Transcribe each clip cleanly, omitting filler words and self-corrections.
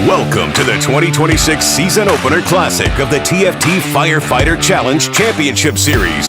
Welcome to the 2026 Season Opener Classic of the TFT Firefighter Challenge Championship Series.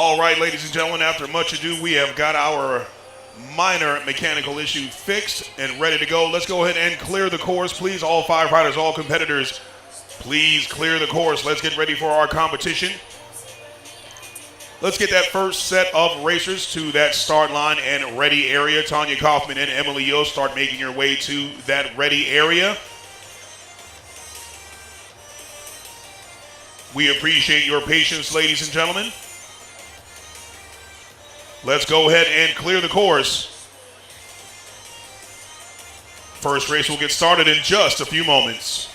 All right, ladies and gentlemen, after much ado, we have got our minor mechanical issue fixed and ready to go. Let's go ahead and clear the course, please. All firefighters, all competitors, please clear the course. Let's get ready for our competition. Let's get that first set of racers to that start line and ready area. Tanya Kaufman and Emily Yost, start making your way to that ready area. We appreciate your patience, ladies and gentlemen. Let's go ahead and clear the course. First race will get started in just a few moments.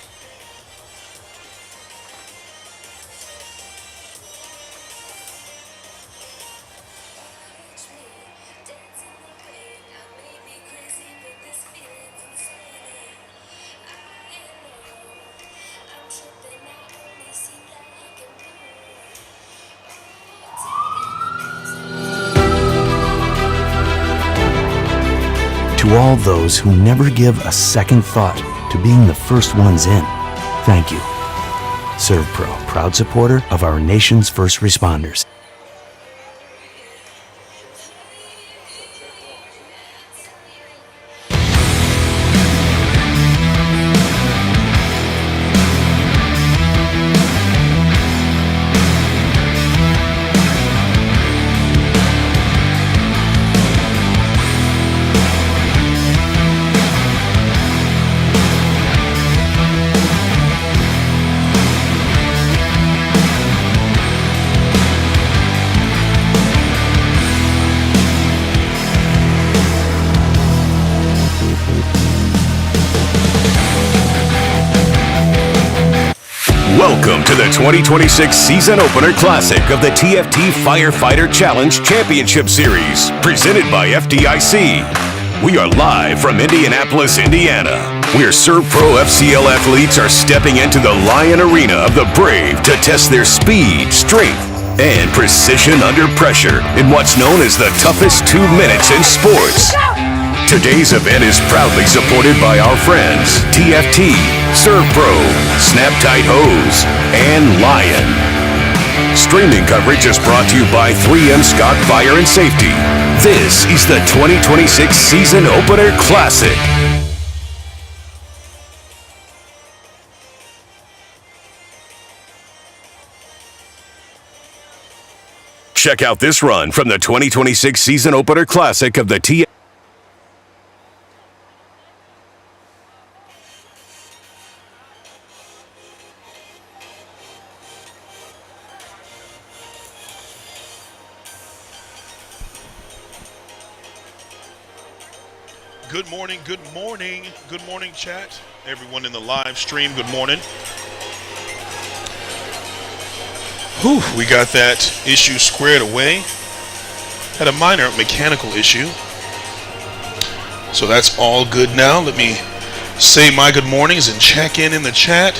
To all those who never give a second thought to being the first ones in, thank you. SERVPRO, proud supporter of our nation's first responders. Welcome to the 2026 Season Opener Classic of the TFT Firefighter Challenge Championship Series, presented by FDIC. We are live from Indianapolis, Indiana, where SERVPRO FCL athletes are stepping into the Lion Arena of the Brave to test their speed, strength, and precision under pressure in what's known as the toughest 2 minutes in sports. Today's event is proudly supported by our friends TFT, SERVPRO, Snap-Tite Hose, and Lion. Streaming coverage is brought to you by 3M Scott Fire and Safety. This is the 2026 Season Opener Classic. Check out this run from the 2026 Season Opener Classic of the TFT. Good morning, good morning, good morning, chat. Everyone in the live stream, good morning. Whew, we got that issue squared away. Had a minor mechanical issue. So that's all good now. Let me say my good mornings and check in the chat.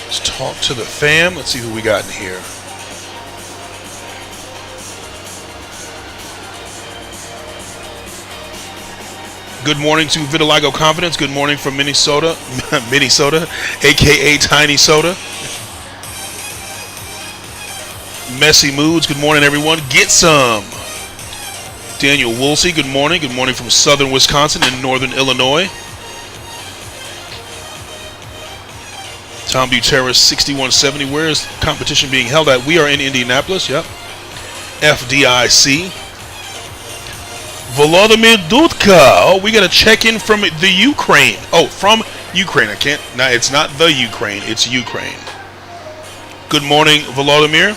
Let's talk to the fam. Let's see who we got in here. Good morning to Vitiligo Confidence. Good morning from Minnesota, aka Tiny Soda. Messy Moods. Good morning, everyone. Get some. Daniel Woolsey. Good morning. Good morning from Southern Wisconsin and Northern Illinois. Tom Buteris 6170. Where is competition being held at? We are in Indianapolis. Yep. FDIC. Volodymyr Dudka. Oh, we got a check-in from the Ukraine. Oh, from Ukraine. I can't. No, it's not the Ukraine. It's Ukraine. Good morning, Volodymyr.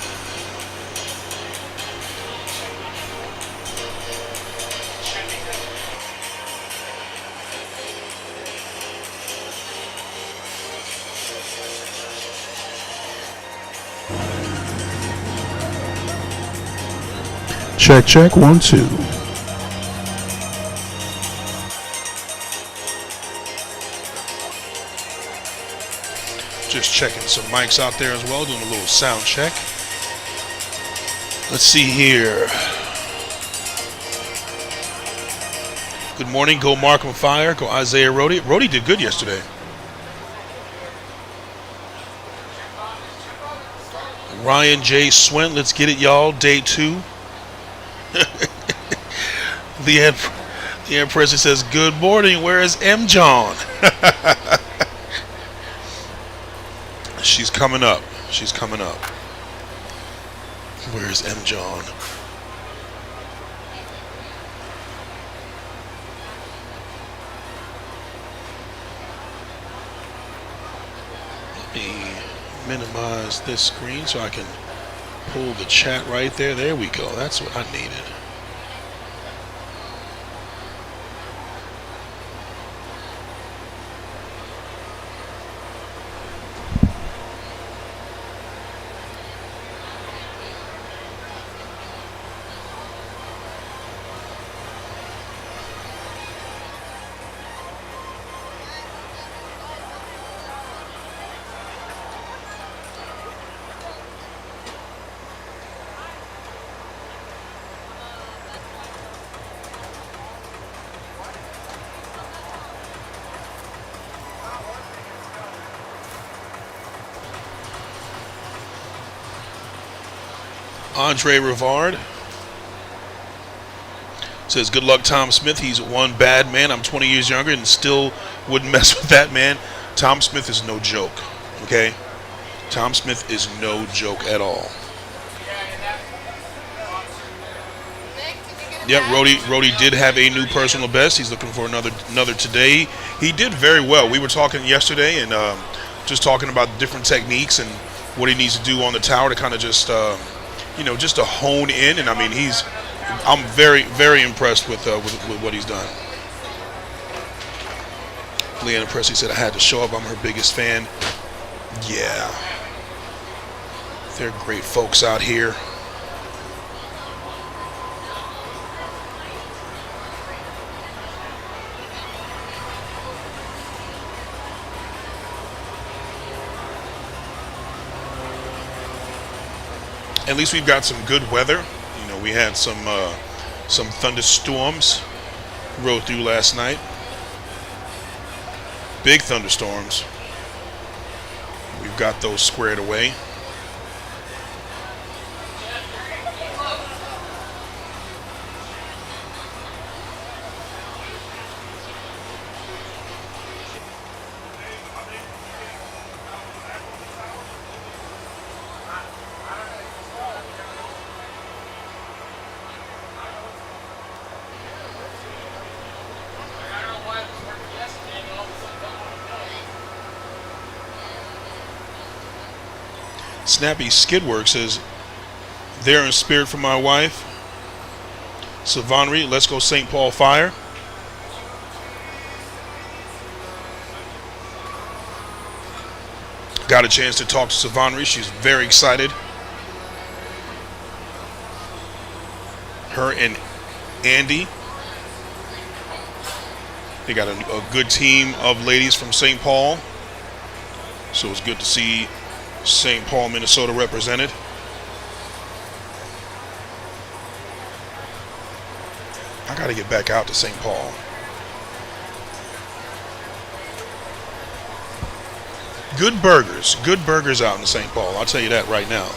Check, check, 1, 2. Just checking some mics out there as well, doing a little sound check. Let's see here. Good morning, go Markham Fire, go Isaiah Rhodey. Rhodey did good yesterday. Ryan J. Swint, let's get it, y'all. Day 2. Leanne Presley says, good morning. Where is M. John? She's coming up. She's coming up. Where is M. John? Let me minimize this screen so I can pull the chat right there. There we go. That's what I needed. Andre Rivard says, good luck, Tom Smith. He's one bad man. I'm 20 years younger and still wouldn't mess with that man. Tom Smith is no joke, okay? Tom Smith is no joke at all. Yep, Rhodey did have a new personal best. He's looking for another today. He did very well. We were talking yesterday and just talking about different techniques and what he needs to do on the tower to kind of just just to hone in, and I mean, I'm very, very impressed with what he's done. Leanna Presley said, I had to show up. I'm her biggest fan. Yeah. They're great folks out here. At least we've got some good weather. We had some thunderstorms rode through last night. Big thunderstorms. We've got those squared away. Snappy Skidwork says, there in spirit for my wife. Savonry, let's go St. Paul Fire. Got a chance to talk to Savonry. She's very excited. Her and Andy. They got a good team of ladies from St. Paul. So it's good to see St. Paul, Minnesota represented. I got to get back out to St. Paul. Good burgers out in St. Paul. I'll tell you that right now.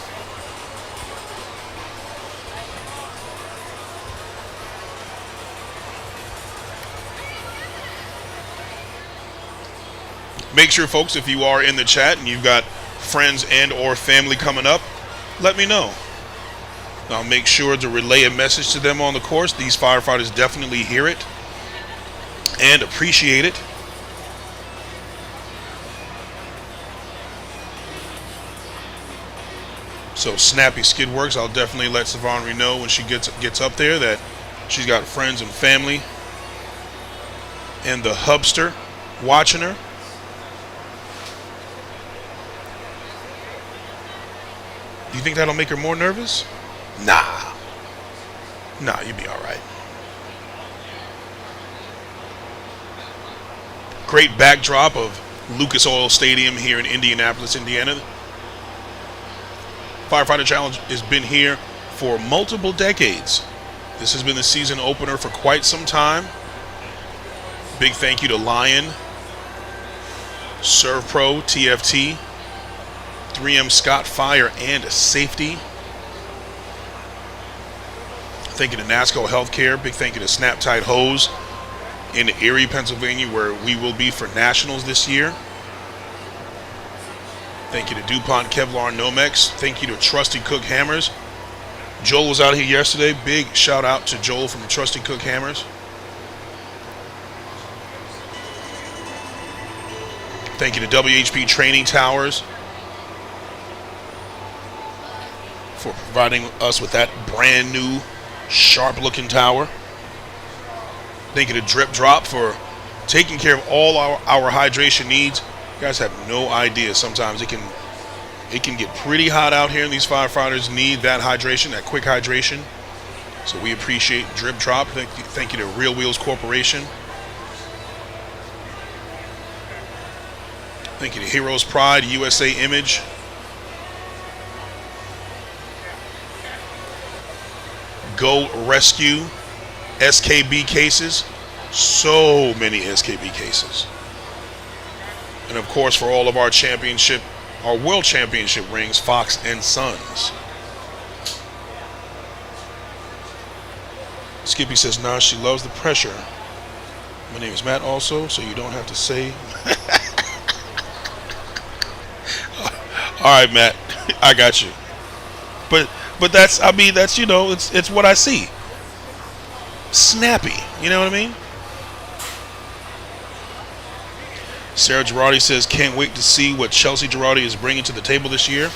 Make sure, folks, if you are in the chat and you've got friends and or family coming up, let me know. I'll make sure to relay a message to them on the course. These firefighters definitely hear it and appreciate it. So Snappy Skidworks, I'll definitely let Savonry know when she gets up there that she's got friends and family and the hubster watching her. Do you think that'll make her more nervous? Nah, you'll be all right. Great backdrop of Lucas Oil Stadium here in Indianapolis, Indiana. Firefighter Challenge has been here for multiple decades. This has been the season opener for quite some time. Big thank you to Lion, SERVPRO, TFT, 3M Scott Fire and Safety. Thank you to NASCO Healthcare. Big thank you to Snap-Tite Hose in Erie, Pennsylvania, where we will be for Nationals this year. Thank you to DuPont Kevlar Nomex. Thank you to Trusty Cook Hammers. Joel was out here yesterday. Big shout out to Joel from Trusty Cook Hammers. Thank you to WHP Training Towers for providing us with that brand new sharp looking tower. Thank you to Drip Drop for taking care of all our hydration needs. You guys have no idea. Sometimes it can get pretty hot out here, and these firefighters need that hydration, that quick hydration. So we appreciate Drip Drop. Thank you to Real Wheels Corporation. Thank you to Heroes Pride, USA Image. Go Rescue, SKB cases. So many SKB cases. And of course, for all of our world championship rings, Fox and Sons. Skippy says, nah, she loves the pressure. My name is Matt also, so you don't have to say. All right, Matt, I got you. But that's it's what I see. Snappy, you know what I mean? Sarah Girardi says, can't wait to see what Chelsea Girardi is bringing to the table this year.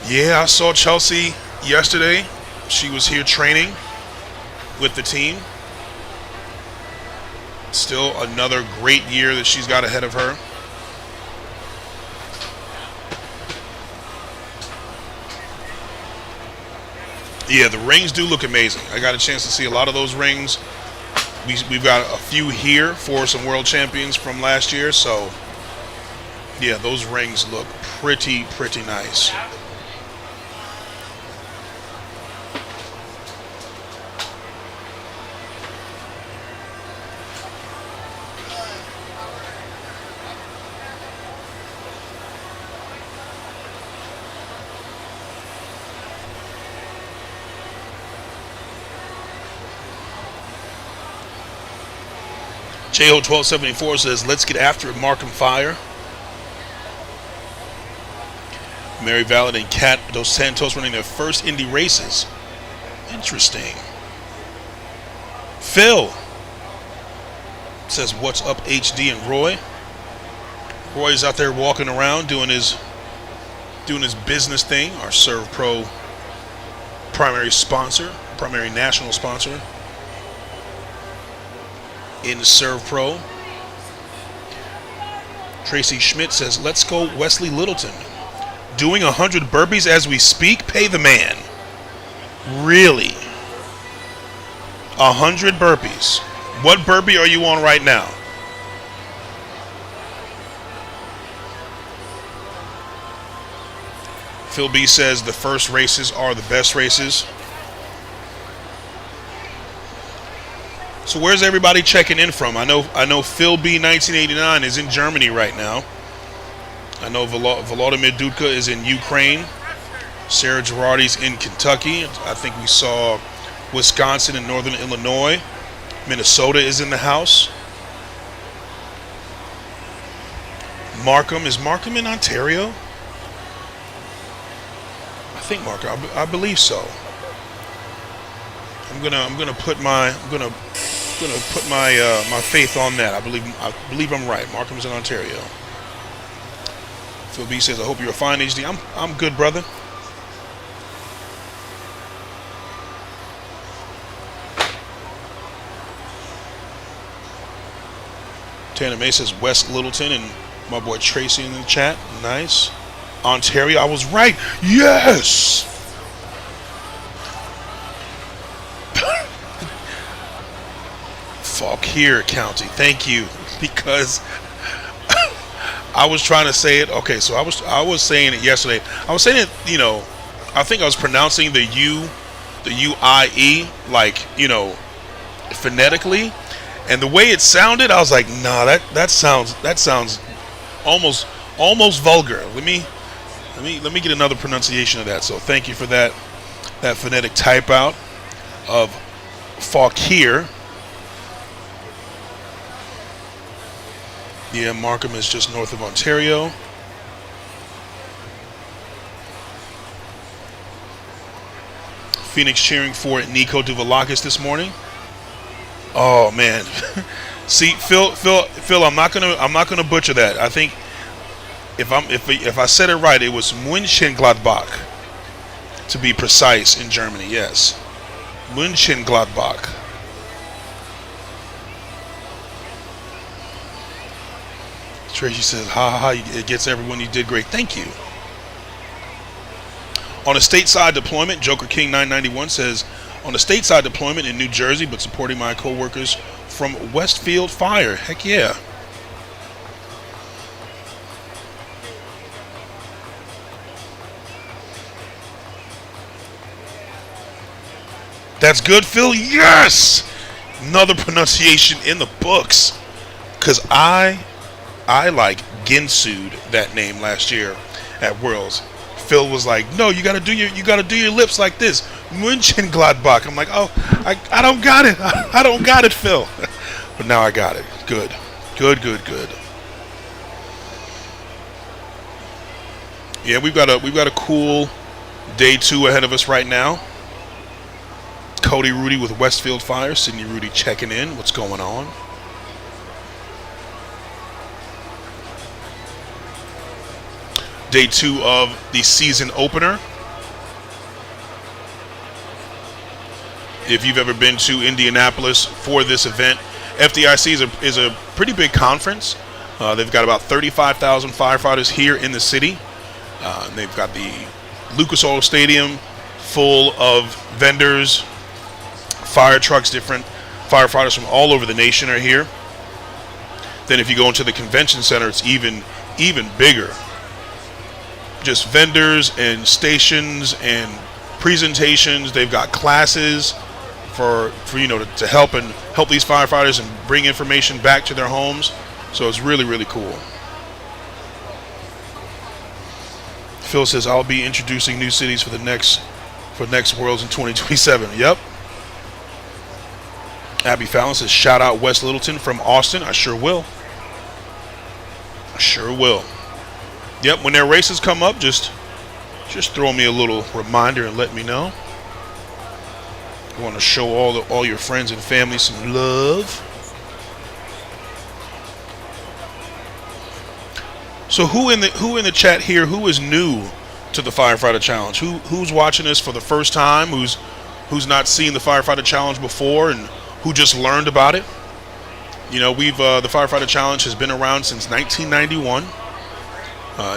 Yeah, I saw Chelsea yesterday. She was here training with the team. Still another great year that she's got ahead of her. Yeah, the rings do look amazing. I got a chance to see a lot of those rings. We've got a few here for some world champions from last year, so yeah, those rings look pretty nice. JO1274 says, let's get after it, Markham Fire. Mary Valid and Kat Dos Santos running their first Indy races. Interesting. Phil says, what's up, HD and Roy? Roy's out there walking around doing his business thing. Our SERVPRO primary national sponsor in SERVPRO. Tracy Schmidt says, let's go Wesley Littleton. Doing 100 burpees as we speak? Pay the man. Really? 100 burpees. What burpee are you on right now? Phil B says the first races are the best races. So where's everybody checking in from? I know Phil B 1989 is in Germany right now. I know Volodymyr Dudka is in Ukraine. Sarah Girardi's in Kentucky. I think we saw Wisconsin and Northern Illinois. Minnesota is in the house. Markham, is Markham in Ontario? I think Markham. I believe so. I'm gonna put my my faith on that. I believe I'm right. Markham's in Ontario. Phil B says, I hope you're fine, HD. I'm good, brother. Tanner May says West Littleton, and my boy Tracy in the chat. Nice. Ontario, I was right. Yes. Fauquier County, thank you, because I was trying to say it. Okay, so I was saying it yesterday. I was saying it, I think I was pronouncing the U-I-E, like, phonetically, and the way it sounded, I was like, nah, that sounds almost almost vulgar. Let me get another pronunciation of that. So thank you for that phonetic type out of Fauquier. Yeah, Markham is just north of Ontario. Phoenix cheering for Nico Duvalakis this morning. Oh man, see, Phil, I'm not gonna butcher that. I think if I said it right, it was Mönchengladbach, to be precise, in Germany. Yes, Mönchengladbach. Tracy says, ha ha ha, it gets everyone, you did great. Thank you. On a stateside deployment, Joker King 991 says, on a stateside deployment in New Jersey, but supporting my co-workers from Westfield Fire. Heck yeah. That's good, Phil. Yes! Another pronunciation in the books. Because I like Ginsued that name last year at Worlds. Phil was like, no, you gotta do your lips like this. Mönchengladbach. I'm like, oh, I don't got it. I don't got it, Phil. But now I got it. Good. Yeah, we've got a cool day 2 ahead of us right now. Cody Rudy with Westfield Fire. Sydney Rudy checking in. What's going on? Day 2 of the season opener. If you've ever been to Indianapolis for this event, FDIC is a pretty big conference. They've got about 35,000 firefighters here in the city. They've got the Lucas Oil Stadium full of vendors, fire trucks, different firefighters from all over the nation are here. Then if you go into the convention center, it's even bigger. Just vendors and stations and presentations. They've got classes for to help these firefighters and bring information back to their homes. So it's really cool. Phil says I'll be introducing new cities for next Worlds in 2027. Yep. Abby Fallon says shout out West Littleton from Austin. I sure will. Yep, when their races come up, just throw me a little reminder and let me know. I want to show all your friends and family some love. So who in the chat here, who is new to the Firefighter Challenge? Who's watching this for the first time? Who's not seen the Firefighter Challenge before and who just learned about it? You know, the Firefighter Challenge has been around since 1991.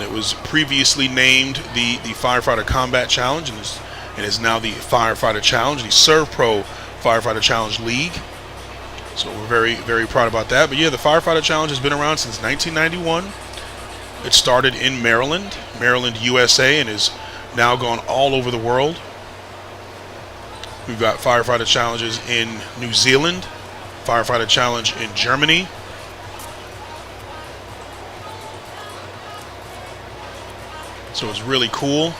It was previously named the Firefighter Combat Challenge and is now the Firefighter Challenge, the SERVPRO Firefighter Challenge League. So we're very proud about that. But yeah, the Firefighter Challenge has been around since 1991. It started in Maryland, USA, and is now gone all over the world. We've got Firefighter Challenges in New Zealand, Firefighter Challenge in Germany. So it's really cool.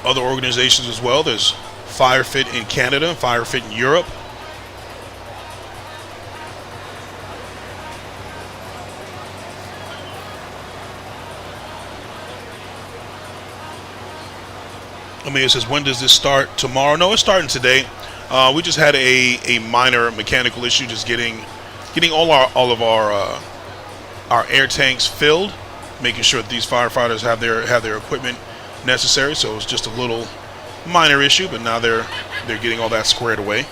Other organizations as well. There's FireFit in Canada, FireFit in Europe. Amir says, when does this start? Tomorrow? No, it's starting today. We just had a minor mechanical issue, just getting all of our air tanks filled, making sure that these firefighters have their equipment necessary. So it was just a little minor issue, but now they're getting all that squared away.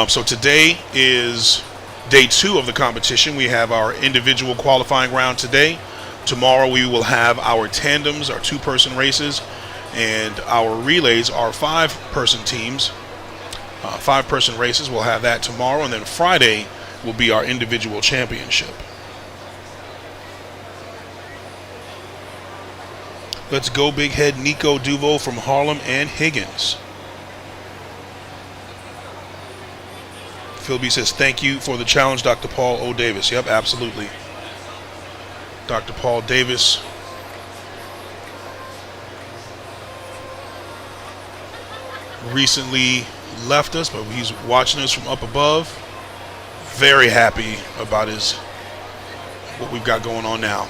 So today is day 2 of the competition. We have our individual qualifying round today. Tomorrow we will have our tandems, our 2-person races, and our relays are 5-person teams. 5-person races. We'll have that tomorrow, and then Friday will be our individual championship. Let's go, big head Nico Duvo from Harlem and Higgins. Phil B says, thank you for the challenge, Dr. Paul O. Davis. Yep, absolutely. Dr. Paul Davis. Recently left us, but he's watching us from up above. Very happy about what we've got going on now.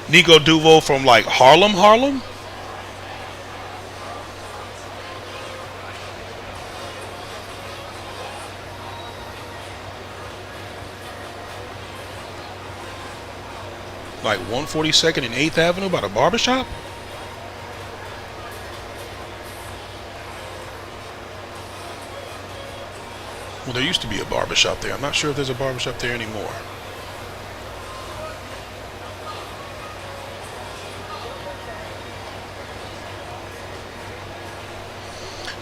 Nico Duvo from like Harlem? Like 142nd and 8th Avenue by the barbershop? Well, there used to be a barbershop there. I'm not sure if there's a barbershop there anymore.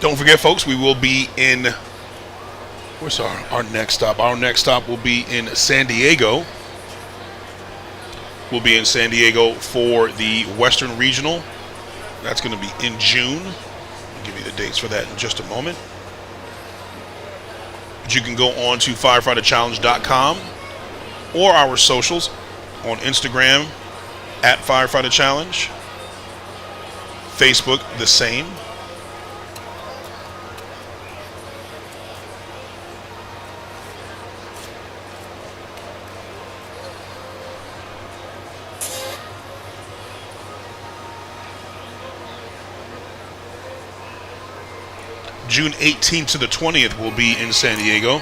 Don't forget, folks, we will be in, where's our next stop? Our next stop will be in San Diego. We'll be in San Diego for the Western Regional. That's going to be in June. I'll give you the dates for that in just a moment. But you can go on to firefighterchallenge.com or our socials on Instagram at Firefighter Challenge. Facebook, the same. June 18th to the 20th will be in San Diego.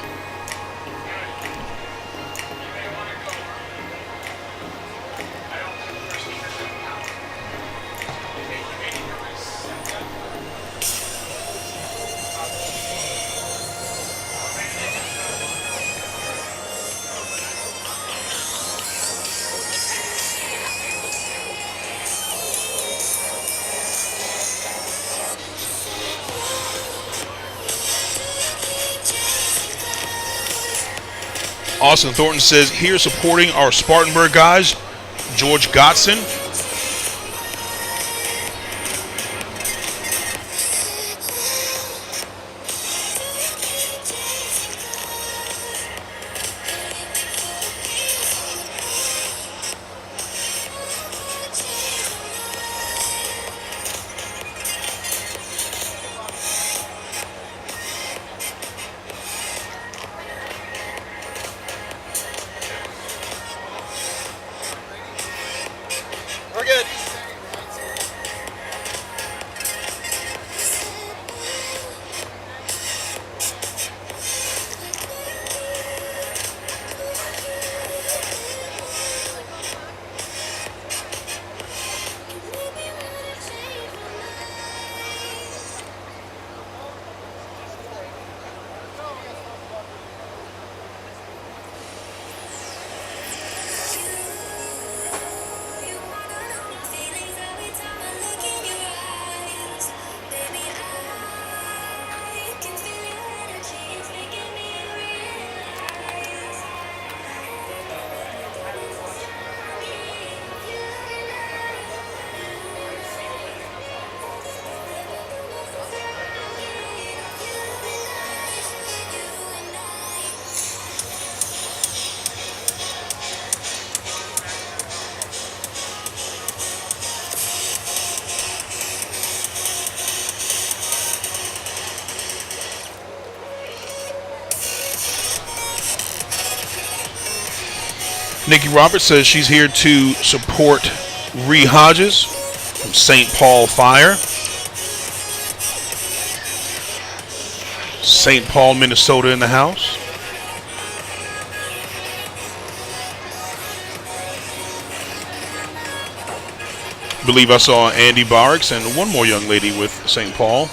Austin Thornton says, here supporting our Spartanburg guys, George Godson. Nikki Roberts says she's here to support Ree Hodges from St. Paul Fire. St. Paul, Minnesota in the house. I believe I saw Andy Barracks and one more young lady with St. Paul.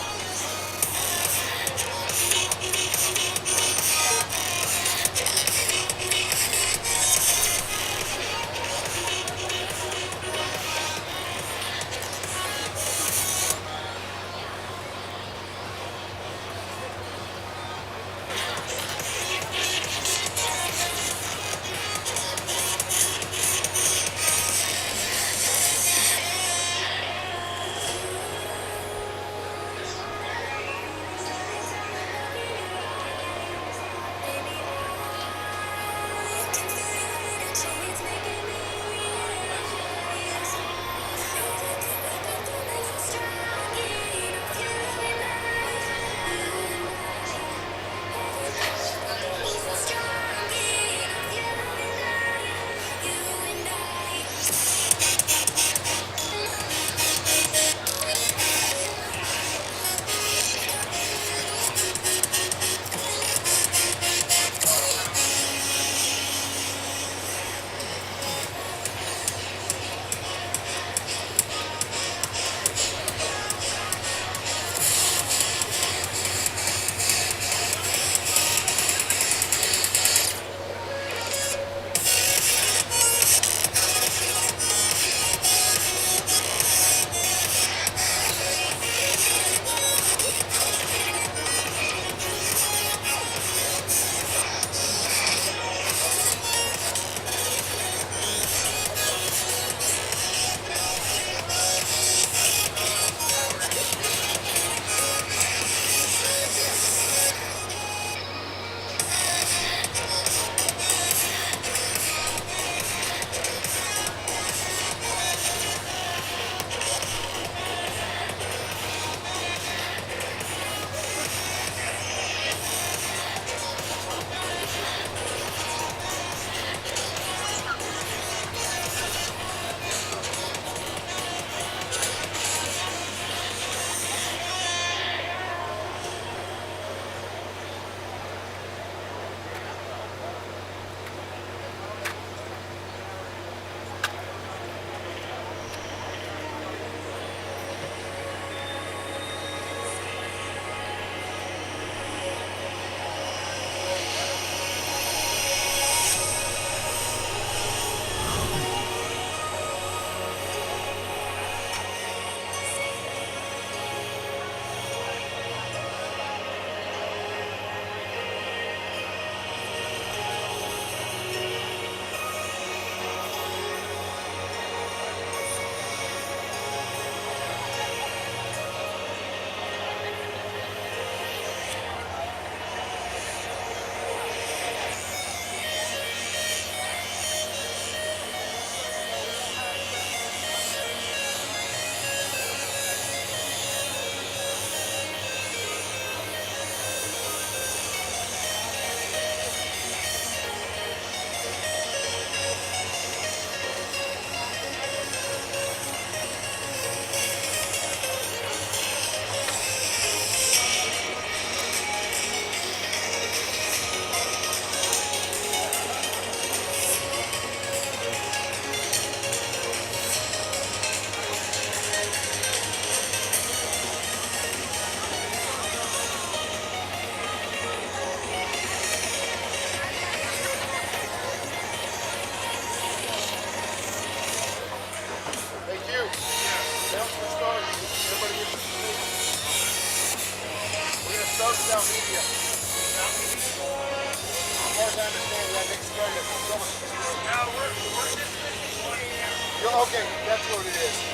Okay, that's what it is.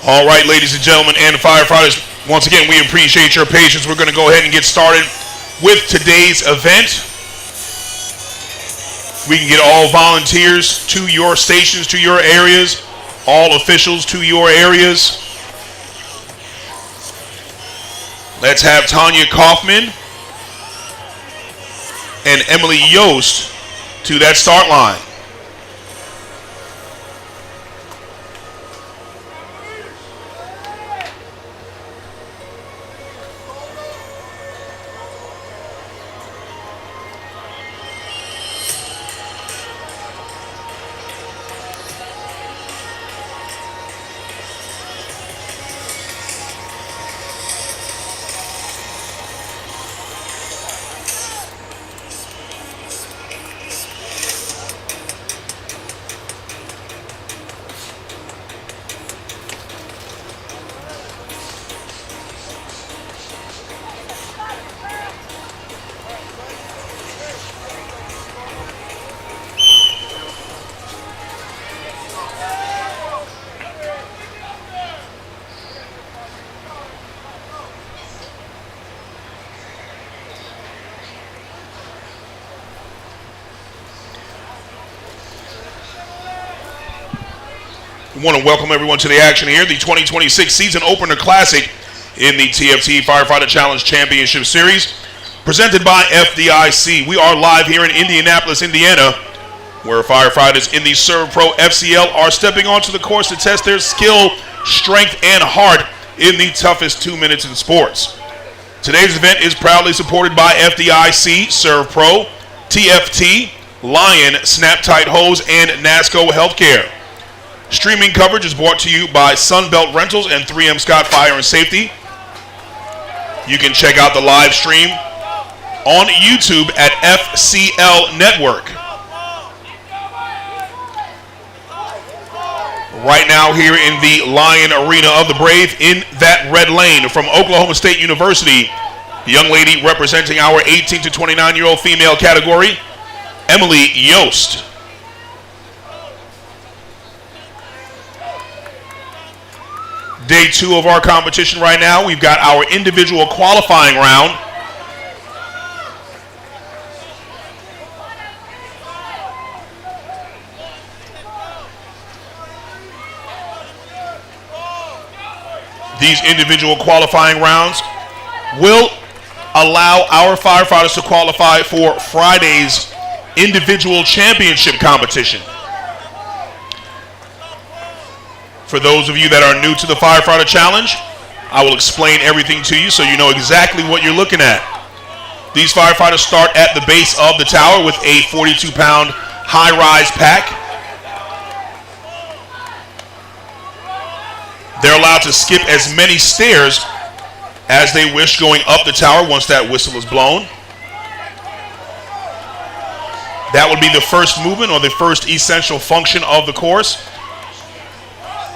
All right, ladies and gentlemen and firefighters, once again, we appreciate your patience. We're going to go ahead and get started with today's event. We can get all volunteers to your stations, to your areas, all officials to your areas. Let's have Tanya Kaufman and Emily Yost to that start line. We want to welcome everyone to the action here, the 2026 Season Opener Classic in the TFT Firefighter Challenge Championship Series, presented by FDIC. We are live here in Indianapolis, Indiana, where firefighters in the SERVPRO FCL are stepping onto the course to test their skill, strength, and heart in the toughest 2 minutes in sports. Today's event is proudly supported by FDIC, SERVPRO, TFT, Lion, Snap-Tite Hose, and NASCO Healthcare. Streaming coverage is brought to you by Sunbelt Rentals and 3M Scott Fire and Safety. You can check out the live stream on YouTube at FCL Network. Right now here in the Lion Arena of the Brave, in that red lane from Oklahoma State University, the young lady representing our 18 to 29-year-old female category, Emily Yost. Day 2 of our competition right now. We've got our individual qualifying round. These individual qualifying rounds will allow our firefighters to qualify for Friday's individual championship competition. For those of you that are new to the Firefighter Challenge, I will explain everything to you so you know exactly what you're looking at. These firefighters start at the base of the tower with a 42-pound high-rise pack. They're allowed to skip as many stairs as they wish going up the tower once that whistle is blown. That would be the first movement or the first essential function of the course.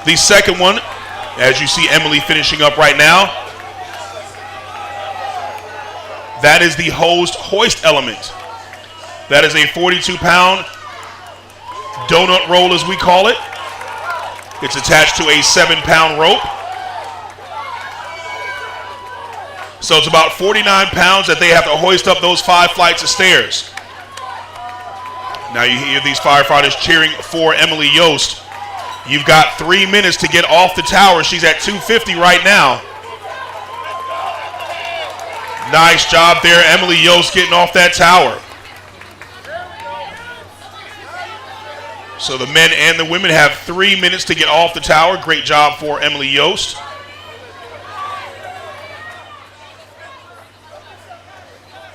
The second one, as you see Emily finishing up right now, that is the hosed hoist element. That is a 42-pound donut roll, as we call it. It's attached to a 7-pound rope. So it's about 49 pounds that they have to hoist up those 5 flights of stairs. Now you hear these firefighters cheering for Emily Yost. You've got 3 minutes to get off the tower. She's at 250 right now. Nice job there, Emily Yost, getting off that tower. So the men and the women have 3 minutes to get off the tower. Great job for Emily Yost.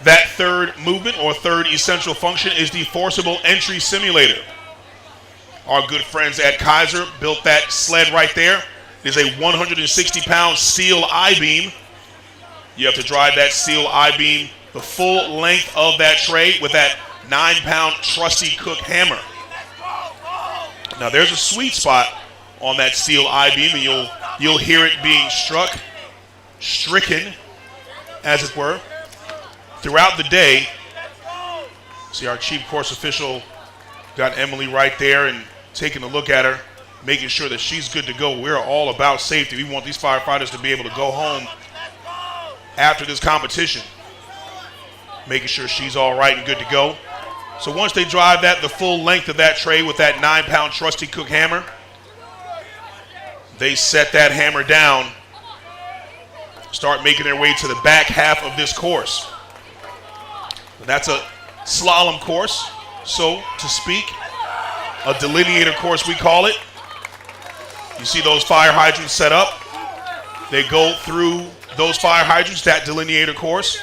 That third movement or third essential function is the forcible entry simulator. Our good friends at Kaiser built that sled right there. It is a 160-pound steel I-beam. You have to drive that steel I-beam the full length of that tray with that 9-pound trusty Cook hammer. Now there's a sweet spot on that steel I-beam, and you'll hear it being stricken, as it were, throughout the day. See, our chief course official got Emily right there and taking a look at her, making sure that she's good to go. We're all about safety. We want these firefighters to be able to go home after this competition, making sure she's all right and good to go. So once they drive that the full length of that tray with that 9-pound trusty Cook hammer, they set that hammer down, start making their way to the back half of this course. That's a slalom course, so to speak, a delineator course we call it. You see those fire hydrants set up. They go through those fire hydrants, that delineator course,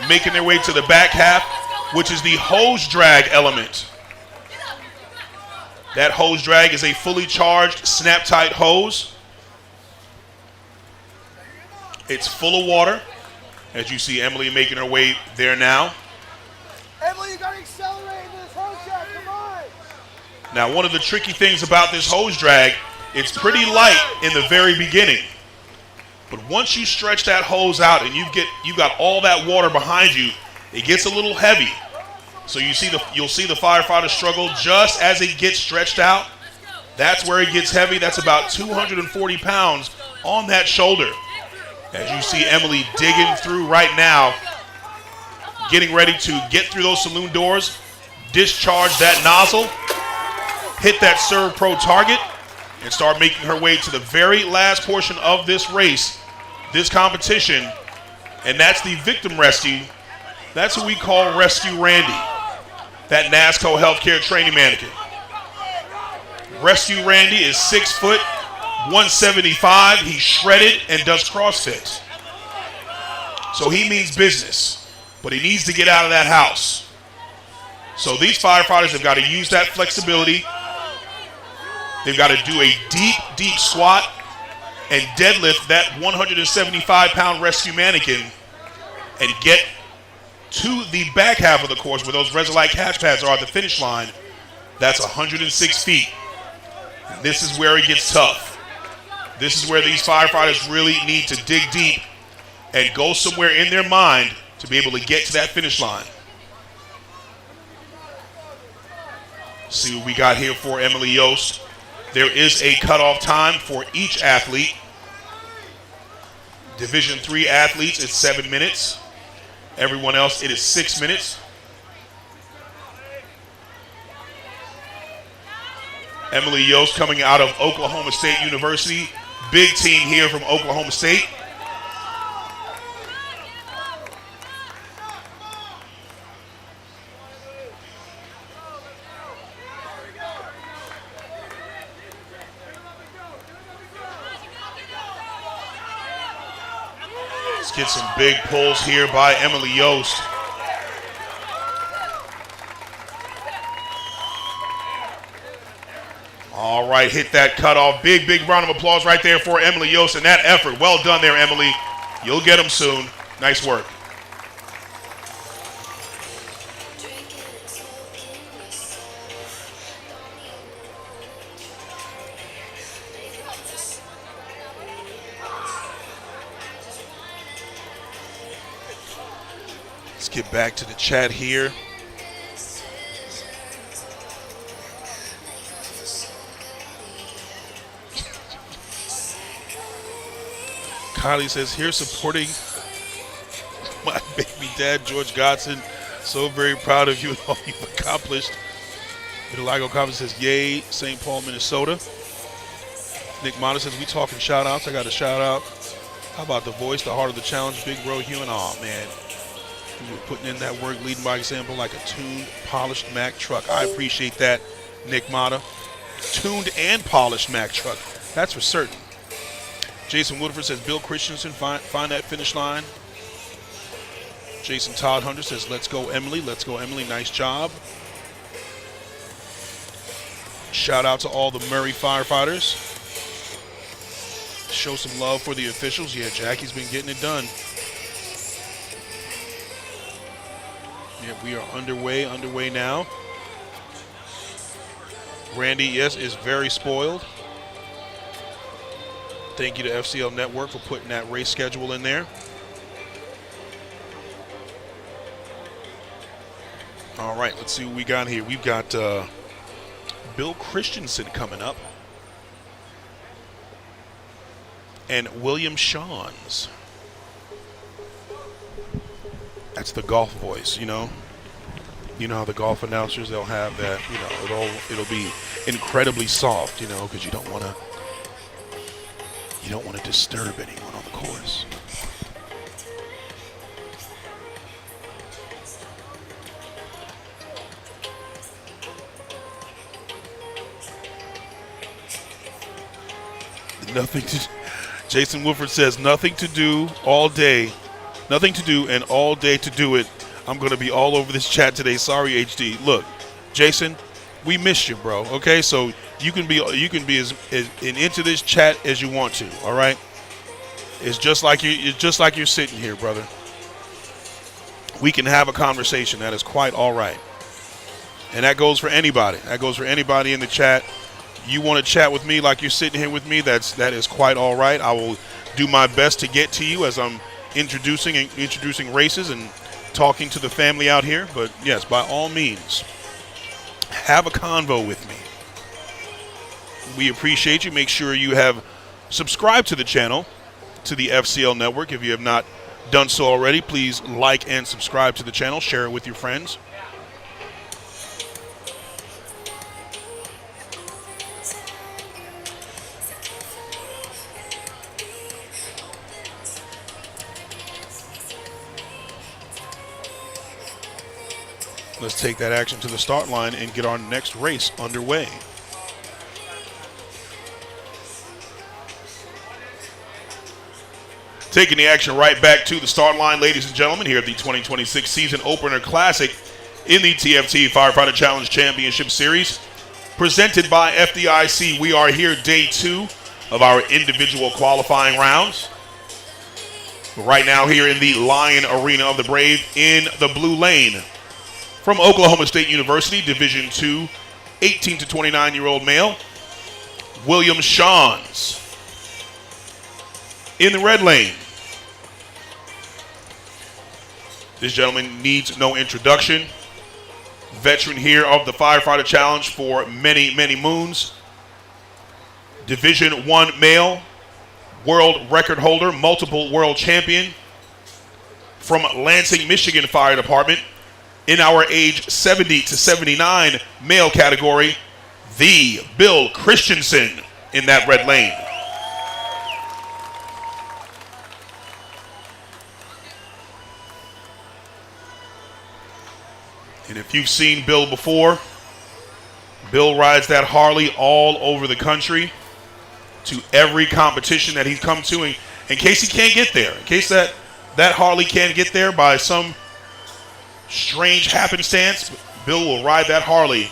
making their way to the back half, which is the hose drag element. That hose drag is a fully charged Snap-Tite hose. It's full of water, as you see Emily making her way there now. Emily, you gotta accelerate into this hose drag, come on! Now, one of the tricky things about this hose drag, it's pretty light in the very beginning. But once you stretch that hose out and you've got all that water behind you, it gets a little heavy. So you'll see the firefighter struggle just as it gets stretched out. That's where it gets heavy. That's about 240 pounds on that shoulder. As you see Emily digging through right now, getting ready to get through those saloon doors, discharge that nozzle, hit that SERVPRO target, and start making her way to the very last portion of this race, this competition, and that's the victim rescue. That's who we call Rescue Randy, that NASCO healthcare training mannequin. Rescue Randy is 6 foot, 175. He's shredded and does CrossFit. So he means business, but he needs to get out of that house. So these firefighters have got to use that flexibility. They've got to do a deep, deep squat and deadlift that 175-pound rescue mannequin and get to the back half of the course where those Resolite catch pads are at the finish line. That's 106 feet. And this is where it gets tough. This is where these firefighters really need to dig deep and go somewhere in their mind to be able to get to that finish line. See what we got here for Emily Yost. There is a cutoff time for each athlete. Division III athletes, it's 7 minutes. Everyone else, it is 6 minutes. Emily Yost coming out of Oklahoma State University. Big team here from Oklahoma State. Let's get some big pulls here by Emily Yost. All right, hit that cutoff. Big, big round of applause right there for Emily Yost and that effort. Well done there, Emily. You'll get them soon. Nice work. Let's get back to the chat here. Kylie says, here supporting my baby dad, George Godson. So very proud of you and all you've accomplished. Vitiligo comment says, yay, St. Paul, Minnesota. Nick Mata says, we talking shout outs. I got a shout out. How about the voice, the heart of the challenge, Big Bro Human? Oh, man. You're putting in that work, leading by example like a tuned, polished Mack truck. I appreciate that, Nick Mata. Tuned and polished Mack truck. That's for certain. Jason Woodford says, Bill Christensen, find that finish line. Jason Todd Hunter says, let's go, Emily. Let's go, Emily. Nice job. Shout out to all the Murray firefighters. Show some love for the officials. Yeah, Jackie's been getting it done. Yeah, we are underway now. Randy, yes, is very spoiled. Thank you to FCL Network for putting that race schedule in there. All right, let's see what we got here. We've got Bill Christensen coming up. And William Shawns. That's the golf voice, you know. You know how the golf announcers, they'll have that, you know, it'll be incredibly soft, you know, because you don't want to disturb anyone on the course. Jason Woodford says nothing to do all day. Nothing to do and all day to do it. I'm going to be all over this chat today. Sorry, HD. Look, Jason, we missed you, bro. Okay, so you can be as into this chat as you want to. All right. It's just like you're sitting here, brother. We can have a conversation. That is quite all right. And that goes for anybody. That goes for anybody in the chat. You want to chat with me like you're sitting here with me, that is quite all right. I will do my best to get to you as I'm introducing races and talking to the family out here. But yes, by all means, have a convo with me. We appreciate you. Make sure you have subscribed to the channel, to the FCL Network. If you have not done so already, please like and subscribe to the channel. Share it with your friends. Let's take that action to the start line and get our next race underway. Taking the action right back to the start line, ladies and gentlemen, here at the 2026 Season Opener Classic in the TFT Firefighter Challenge Championship Series, presented by FDIC. We are here day 2 of our individual qualifying rounds. Right now here in the Lion Arena of the Brave in the blue lane. From Oklahoma State University, Division II, 18 to 29-year-old male, William Shawns. In the red lane, this gentleman needs no introduction. Veteran here of the Firefighter Challenge for many, many moons. Division I male, world record holder, multiple world champion from Lansing, Michigan Fire Department. In our age 70 to 79 male category, the Bill Christensen in that red lane. And if you've seen Bill before, Bill rides that Harley all over the country to every competition that he's come to. In case he can't get there, in case that Harley can't get there by some strange happenstance, Bill will ride that Harley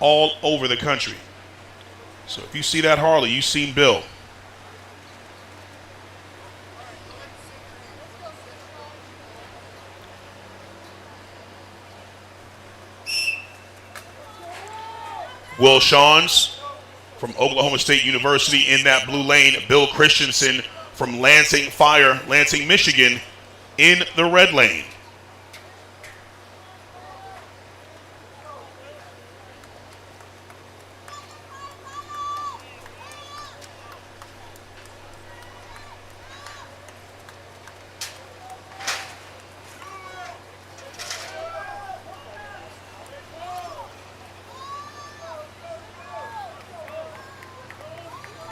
all over the country. So if you see that Harley, you've seen Bill. Will Shawns from Oklahoma State University in that blue lane. Bill Christensen from Lansing Fire, Lansing, Michigan in the red lane.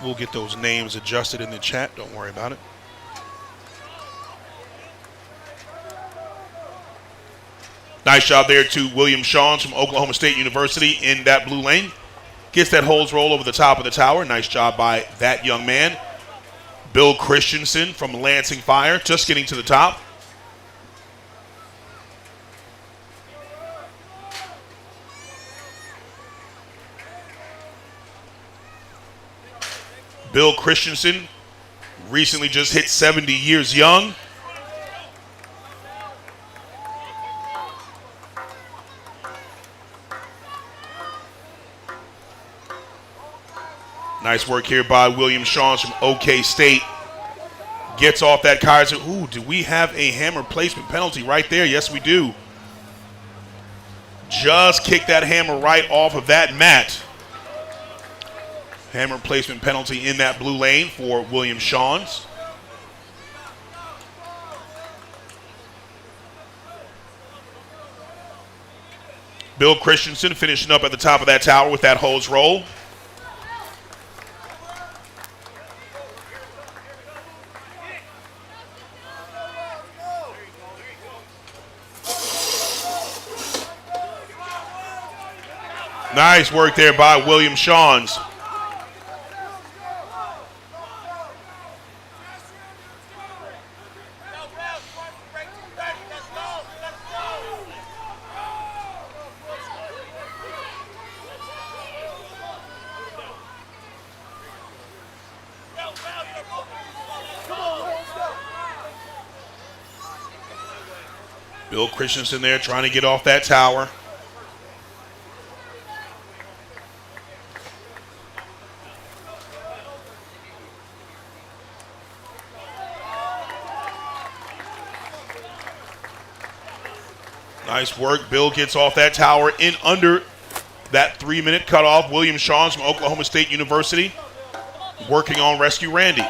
We'll get those names adjusted in the chat. Don't worry about it. Nice job there to William Shawns from Oklahoma State University in that blue lane. Gets that hose roll over the top of the tower. Nice job by that young man. Bill Christensen from Lansing Fire just getting to the top. Bill Christensen recently just hit 70 years young. Nice work here by William Shawns from OK State. Gets off that Kaiser. Ooh, do we have a hammer placement penalty right there? Yes, we do. Just kicked that hammer right off of that mat. Hammer placement penalty in that blue lane for William Shawns. Bill Christensen finishing up at the top of that tower with that hose roll. Nice work there by William Shawns. Bill Christensen there trying to get off that tower. Nice work. Bill gets off that tower in under that 3-minute cutoff. William Shawns from Oklahoma State University working on Rescue Randy.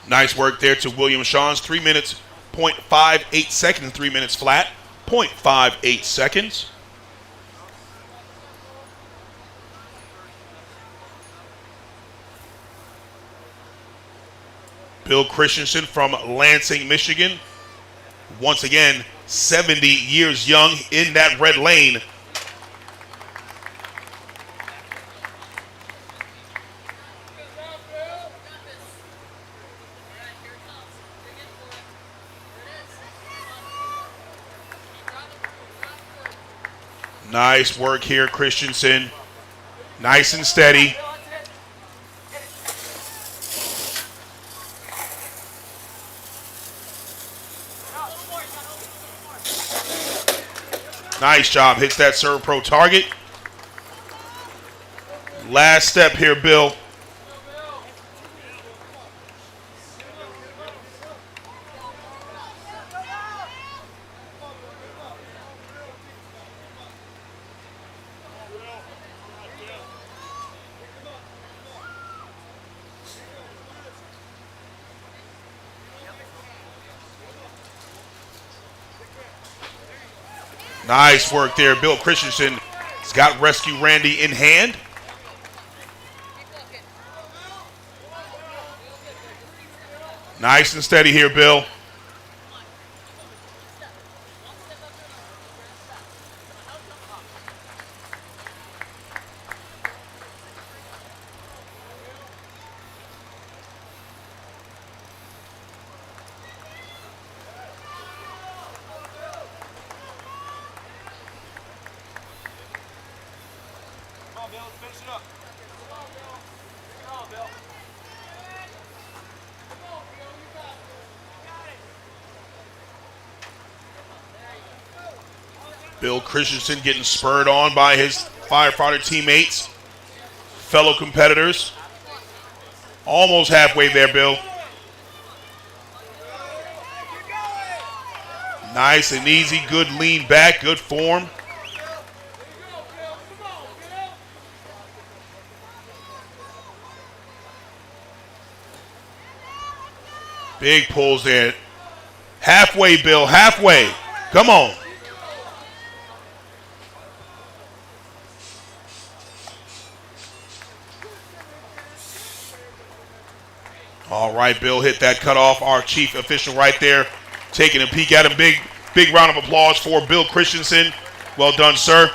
Nice work there to William Shawns. 3 minutes, 0.58 seconds, 3 minutes flat, 0.58 seconds. Bill Christensen from Lansing, Michigan. Once again, 70 years young in that red lane. Nice work here, Christensen. Nice and steady. Nice job. Hits that SERVPRO target. Last step here, Bill. Nice work there. Bill Christensen has got Rescue Randy in hand. Nice and steady here, Bill. Bill Christensen getting spurred on by his firefighter teammates, fellow competitors. Almost halfway there, Bill. Nice and easy, good lean back, good form. Big pulls there. Halfway, Bill, halfway. Come on. All right, Bill hit that cutoff. Our chief official right there taking a peek at him. Big round of applause for Bill Christensen. Well done, sir.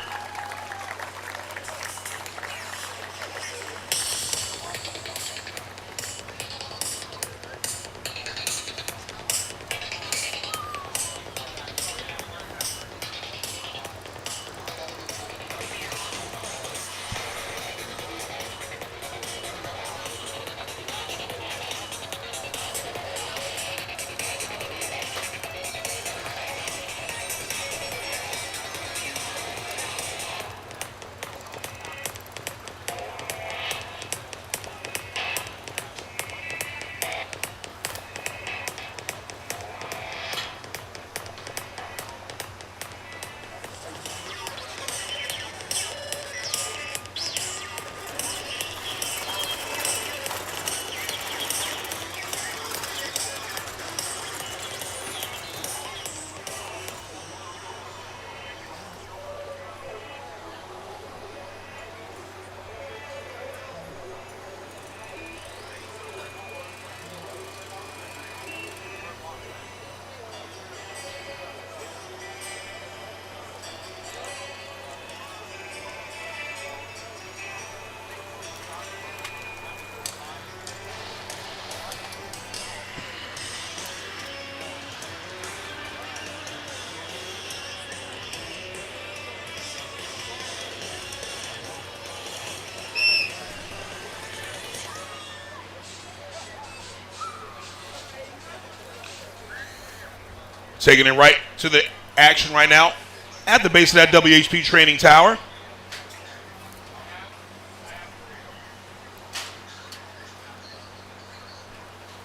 Taking it right to the action right now at the base of that WHP training tower.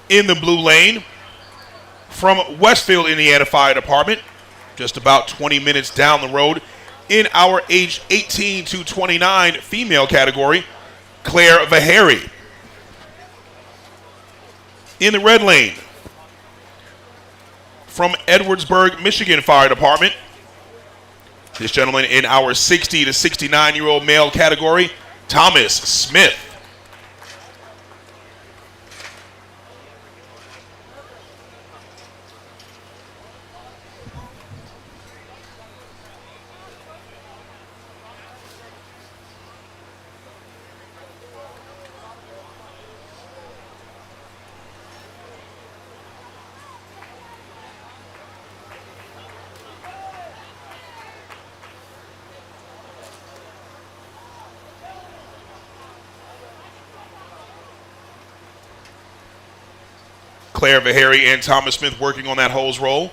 In the blue lane from Westfield, Indiana Fire Department, just about 20 minutes down the road in our age 18 to 29 female category, Claire Vaheri. In the red lane, from Edwardsburg, Michigan Fire Department, this gentleman in our 60 to 69-year-old male category, Thomas Smith. Claire Vaheri and Thomas Smith working on that hose roll.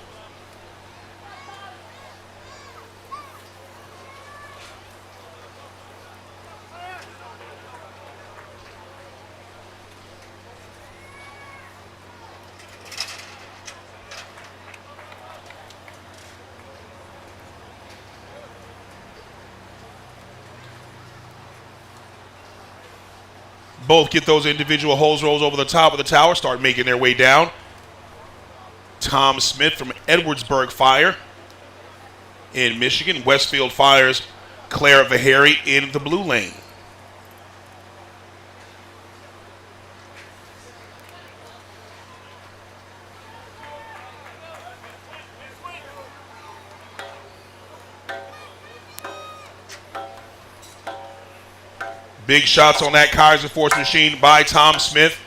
Both get those individual hose rolls over the top of the tower, start making their way down. Tom Smith from Edwardsburg Fire in Michigan. Westfield Fire's Claire Vaheri in the blue lane. Big shots on that Kaiser Force machine by Tom Smith.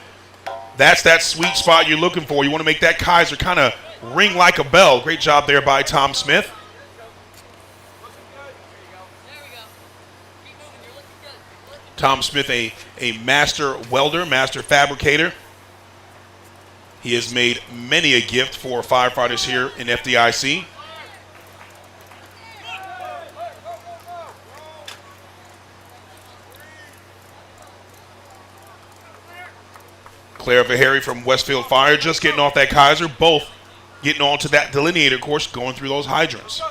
That's that sweet spot you're looking for. You want to make that Kaiser kind of ring like a bell. Great job there by Tom Smith. Tom Smith, a master welder, master fabricator. He has made many a gift for firefighters here in FDIC. Claire Vaheri from Westfield Fire just getting off that Kaiser, both getting onto that delineator course, going through those hydrants.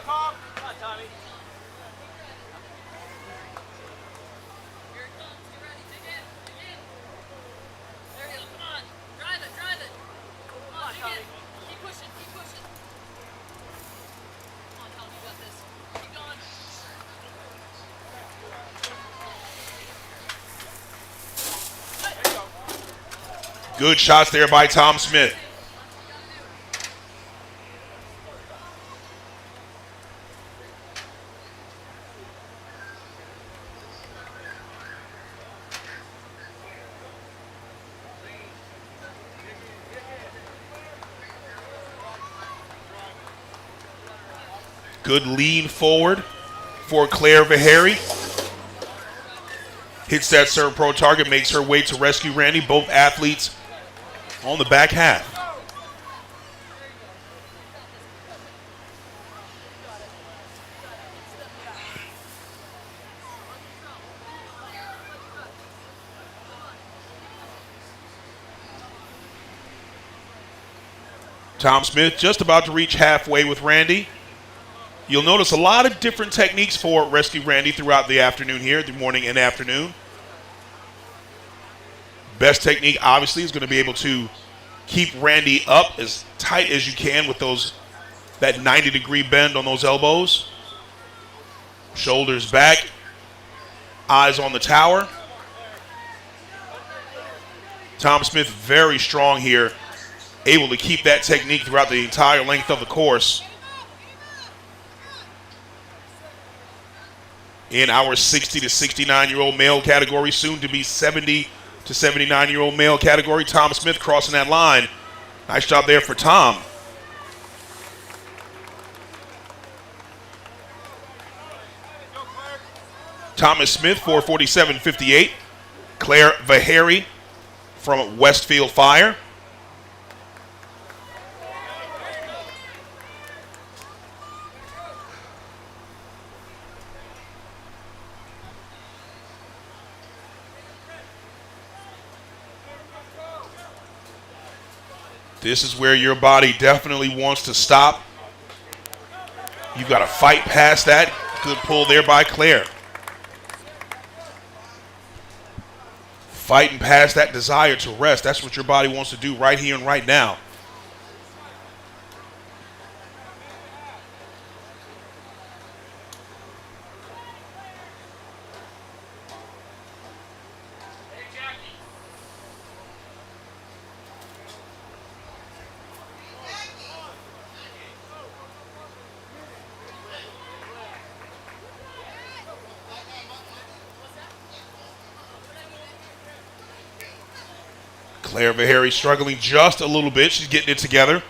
Good shots there by Tom Smith. Good lean forward for Claire Vaheri. Hits that SERVPRO target, makes her way to rescue Randy. Both athletes on the back half. Tom Smith just about to reach halfway with Randy. You'll notice a lot of different techniques for Rescue Randy throughout the afternoon here, the morning and afternoon. Best technique, obviously, is going to be able to keep Randy up as tight as you can with that 90-degree bend on those elbows. Shoulders back, eyes on the tower. Tom Smith very strong here, able to keep that technique throughout the entire length of the course. In our 60 to 69-year-old male category, soon to be 70 to 79-year-old male category, Tom Smith crossing that line. Nice job there for Tom. Thomas Smith, 447.58. Claire Vaheri from Westfield Fire. This is where your body definitely wants to stop. You've got to fight past that. Good pull there by Claire. Fighting past that desire to rest. That's what your body wants to do right here and right now. Claire Vaheri struggling just a little bit. She's getting it together.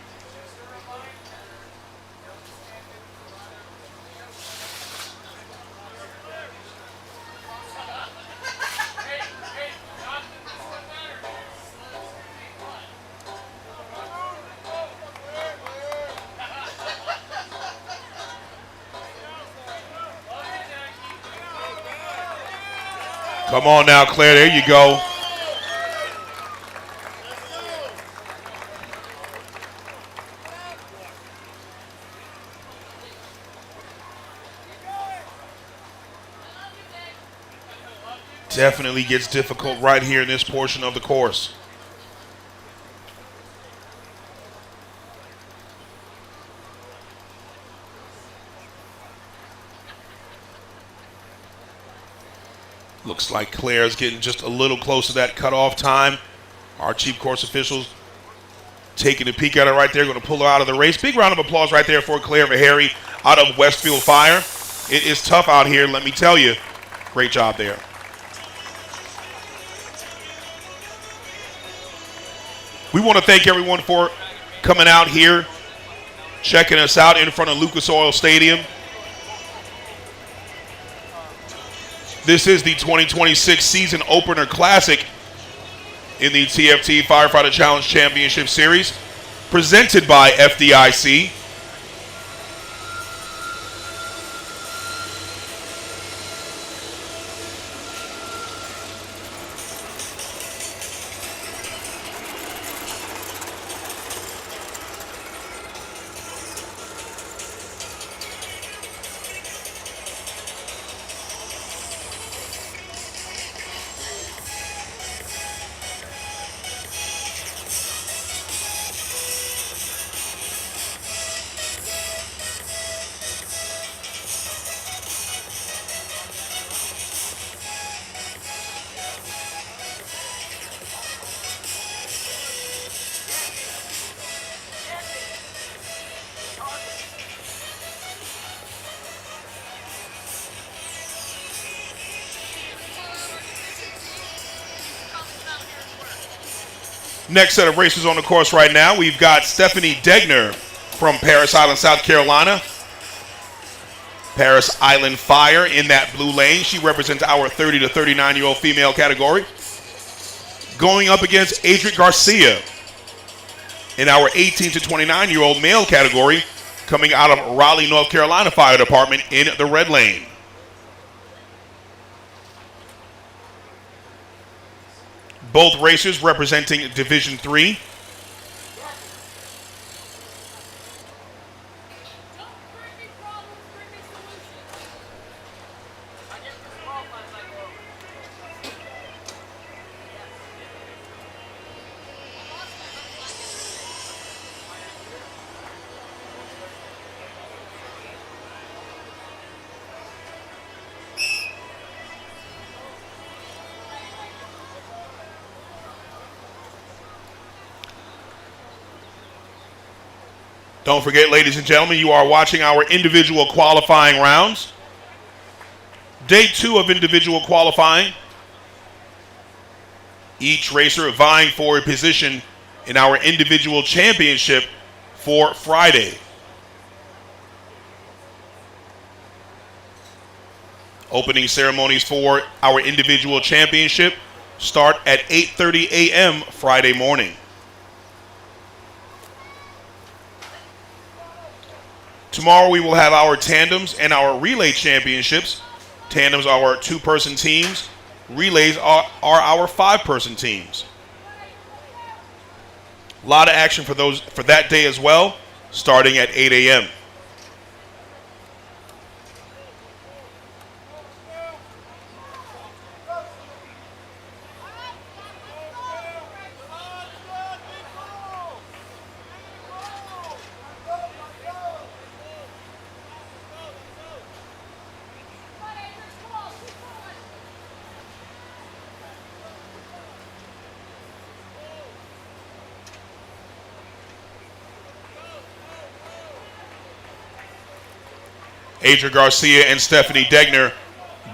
Come on now, Claire. There you go. Definitely gets difficult right here in this portion of the course. Looks like Claire's getting just a little close to that cutoff time. Our chief course officials taking a peek at her right there, going to pull her out of the race. Big round of applause right there for Claire Vaheri out of Westfield Fire. It is tough out here, let me tell you. Great job there. We want to thank everyone for coming out here, checking us out in front of Lucas Oil Stadium. This is the 2026 Season Opener Classic in the TFT Firefighter Challenge Championship Series, presented by FDIC. Next set of racers on the course right now, we've got Stephanie Degner from Paris Island, South Carolina. Paris Island Fire in that blue lane. She represents our 30 to 39-year-old female category. Going up against Adric Garcia in our 18 to 29-year-old male category, coming out of Raleigh, North Carolina Fire Department in the red lane. Both racers representing Division III. Don't forget, ladies and gentlemen, you are watching our individual qualifying rounds. Day 2 of individual qualifying. Each racer vying for a position in our individual championship for Friday. Opening ceremonies for our individual championship start at 8:30 a.m. Friday morning. Tomorrow we will have our tandems and our relay championships. Tandems are our 2-person teams. Relays are our 5-person teams. A lot of action for that day as well, starting at 8 a.m. Adric Garcia and Stephanie Degner,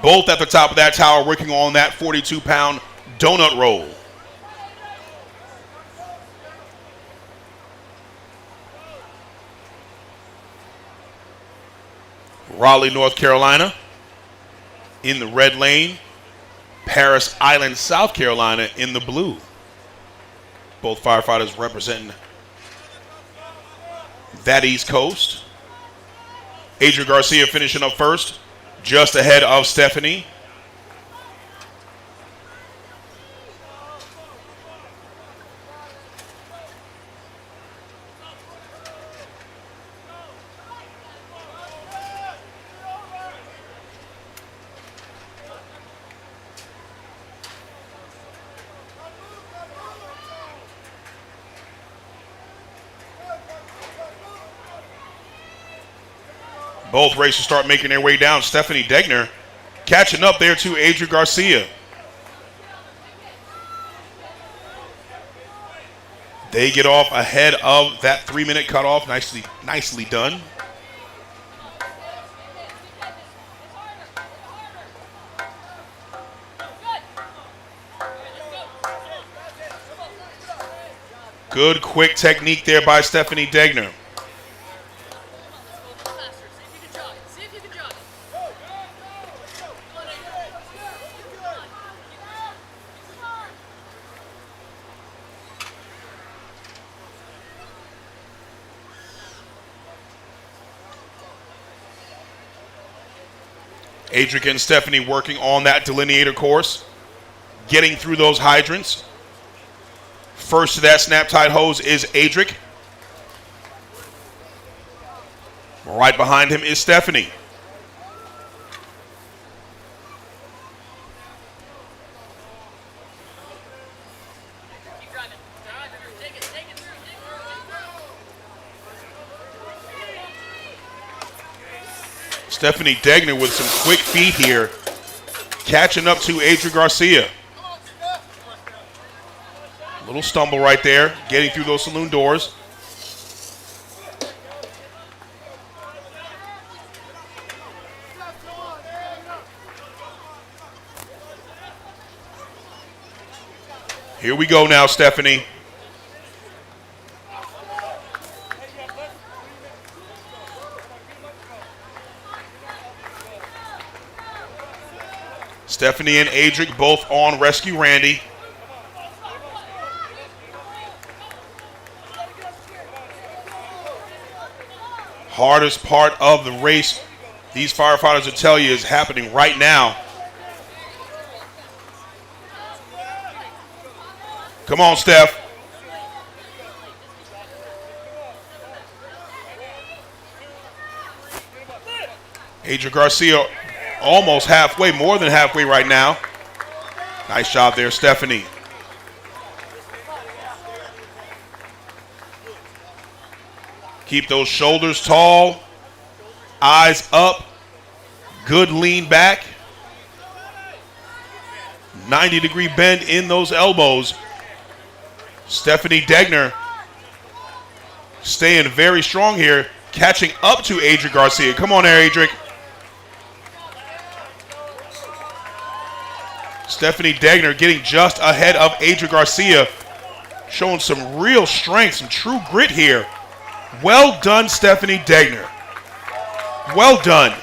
both at the top of that tower, working on that 42-pound donut roll. Raleigh, North Carolina in the red lane. Paris Island, South Carolina in the blue. Both firefighters representing that East Coast. Adric Garcia finishing up first, just ahead of Stephanie. Both racers start making their way down. Stephanie Degner catching up there to Adric Garcia. They get off ahead of that 3-minute cutoff. Nicely done. Good quick technique there by Stephanie Degner. Adric and Stephanie working on that delineator course, getting through those hydrants. First to that Snap-Tite hose is Adric. Right behind him is Stephanie. Stephanie Degner with some quick feet here, catching up to Adric Garcia. Little stumble right there, getting through those saloon doors. Here we go now, Stephanie. Stephanie and Adric both on Rescue Randy. Hardest part of the race, these firefighters will tell you, is happening right now. Come on, Steph. Adrian Garcia almost halfway, more than halfway right now. Nice job there, Stephanie. Keep those shoulders tall, eyes up, good lean back. 90-degree bend in those elbows. Stephanie Degner staying very strong here, catching up to Adric Garcia. Come on there, Adric. Stephanie Degner getting just ahead of Adric Garcia, showing some real strength, some true grit here. Well done, Stephanie Degner. Well done.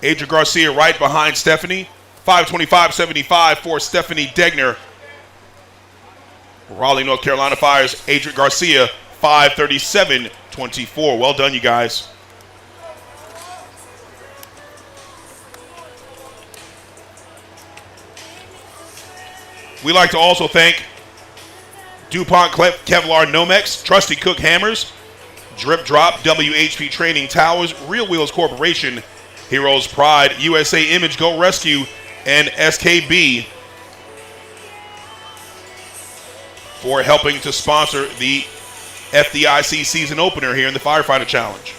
Adric Garcia right behind Stephanie. 5:25.75 for Stephanie Degner. Raleigh, North Carolina fires Adric Garcia. 5:37.24. Well done, you guys. We'd like to also thank DuPont Kevlar Nomex, Trusty Cook Hammers, Drip Drop, WHP Training Towers, Real Wheels Corporation, Heroes Pride, USA Image Go Rescue, and SKB for helping to sponsor the FDIC season opener here in the Firefighter Challenge.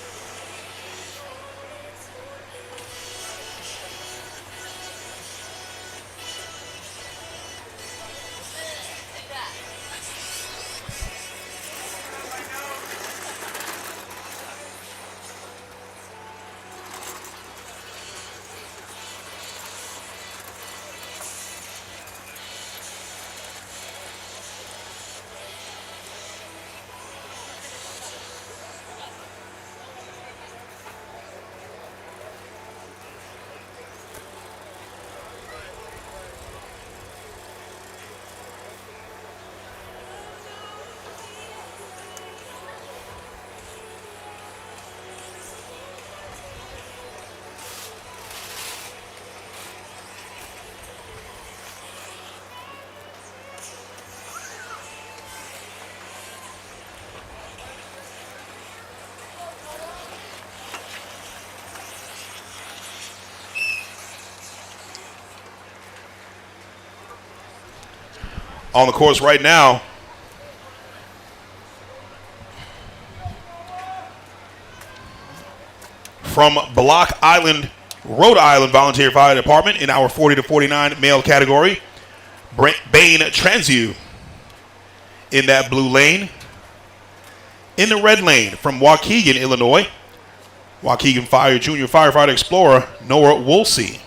On the course right now, from Block Island, Rhode Island Volunteer Fire Department in our 40 to 49 male category, Bain Transu in that blue lane. In the red lane from Waukegan, Illinois, Waukegan Fire Junior Firefighter Explorer Noah Woolsey.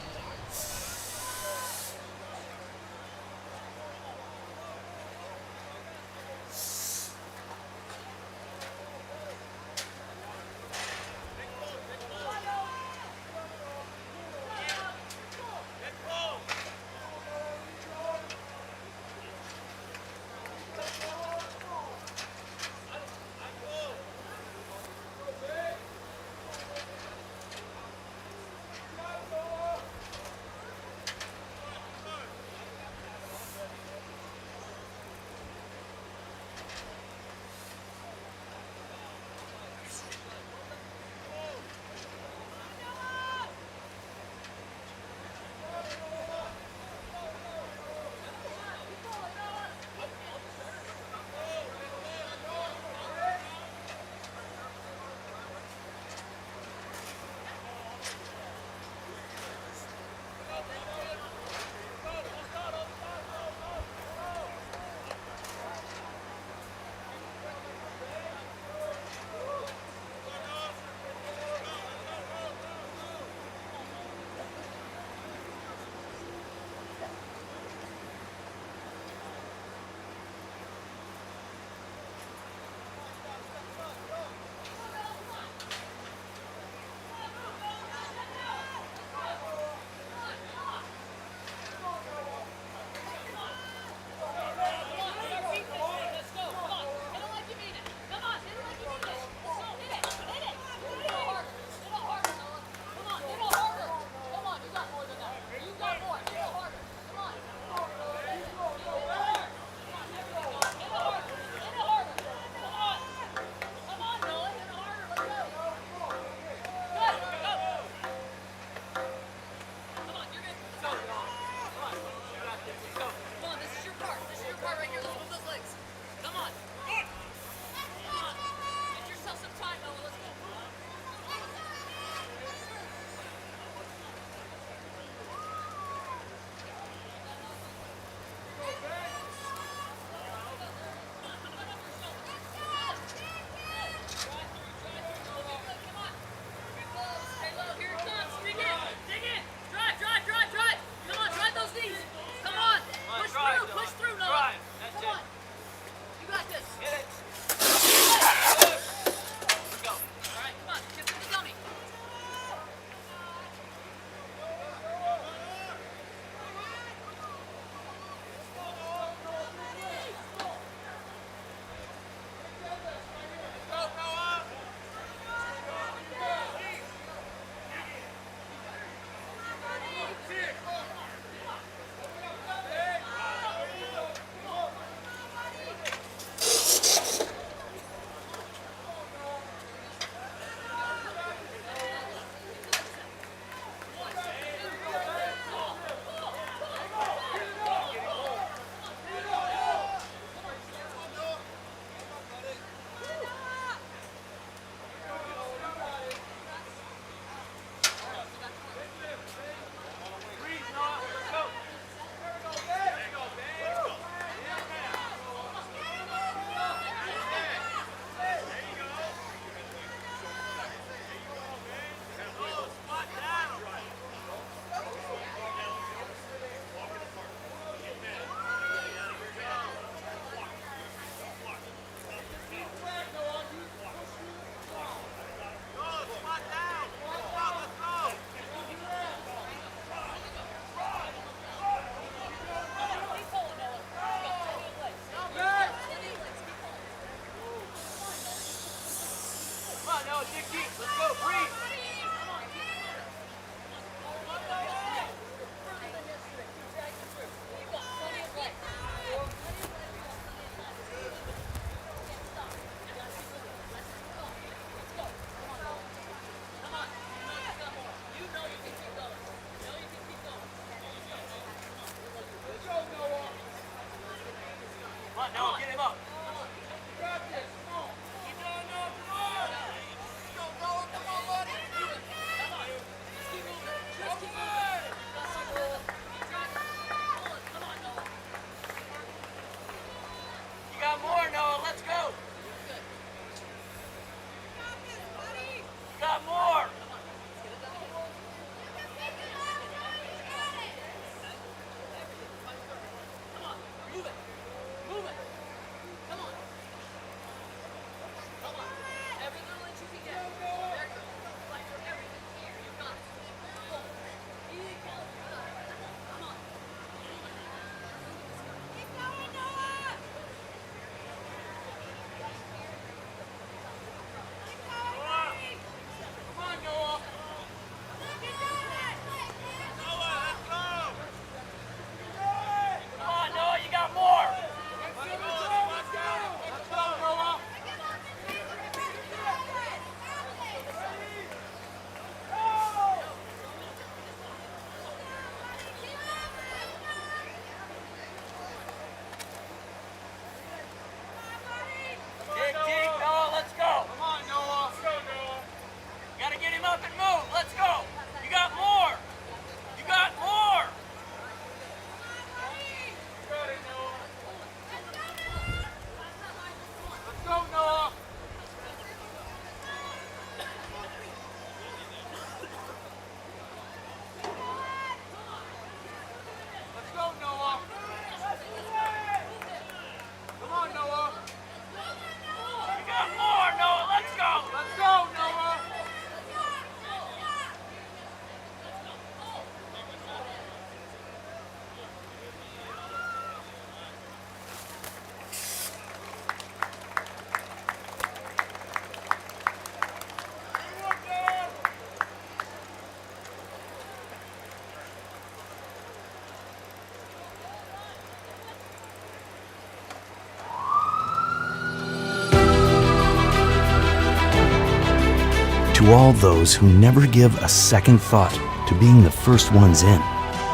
To all those who never give a second thought to being the first ones in,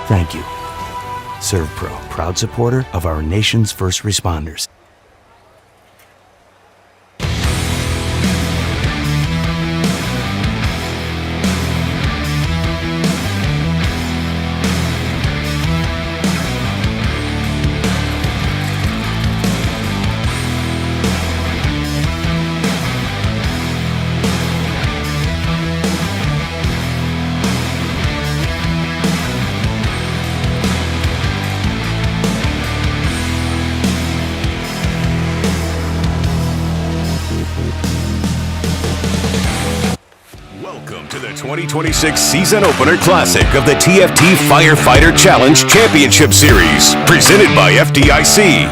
thank you. SERVPRO, proud supporter of our nation's first responders. Welcome to the 2026 Season Opener Classic of the TFT Firefighter Challenge Championship Series, presented by FDIC.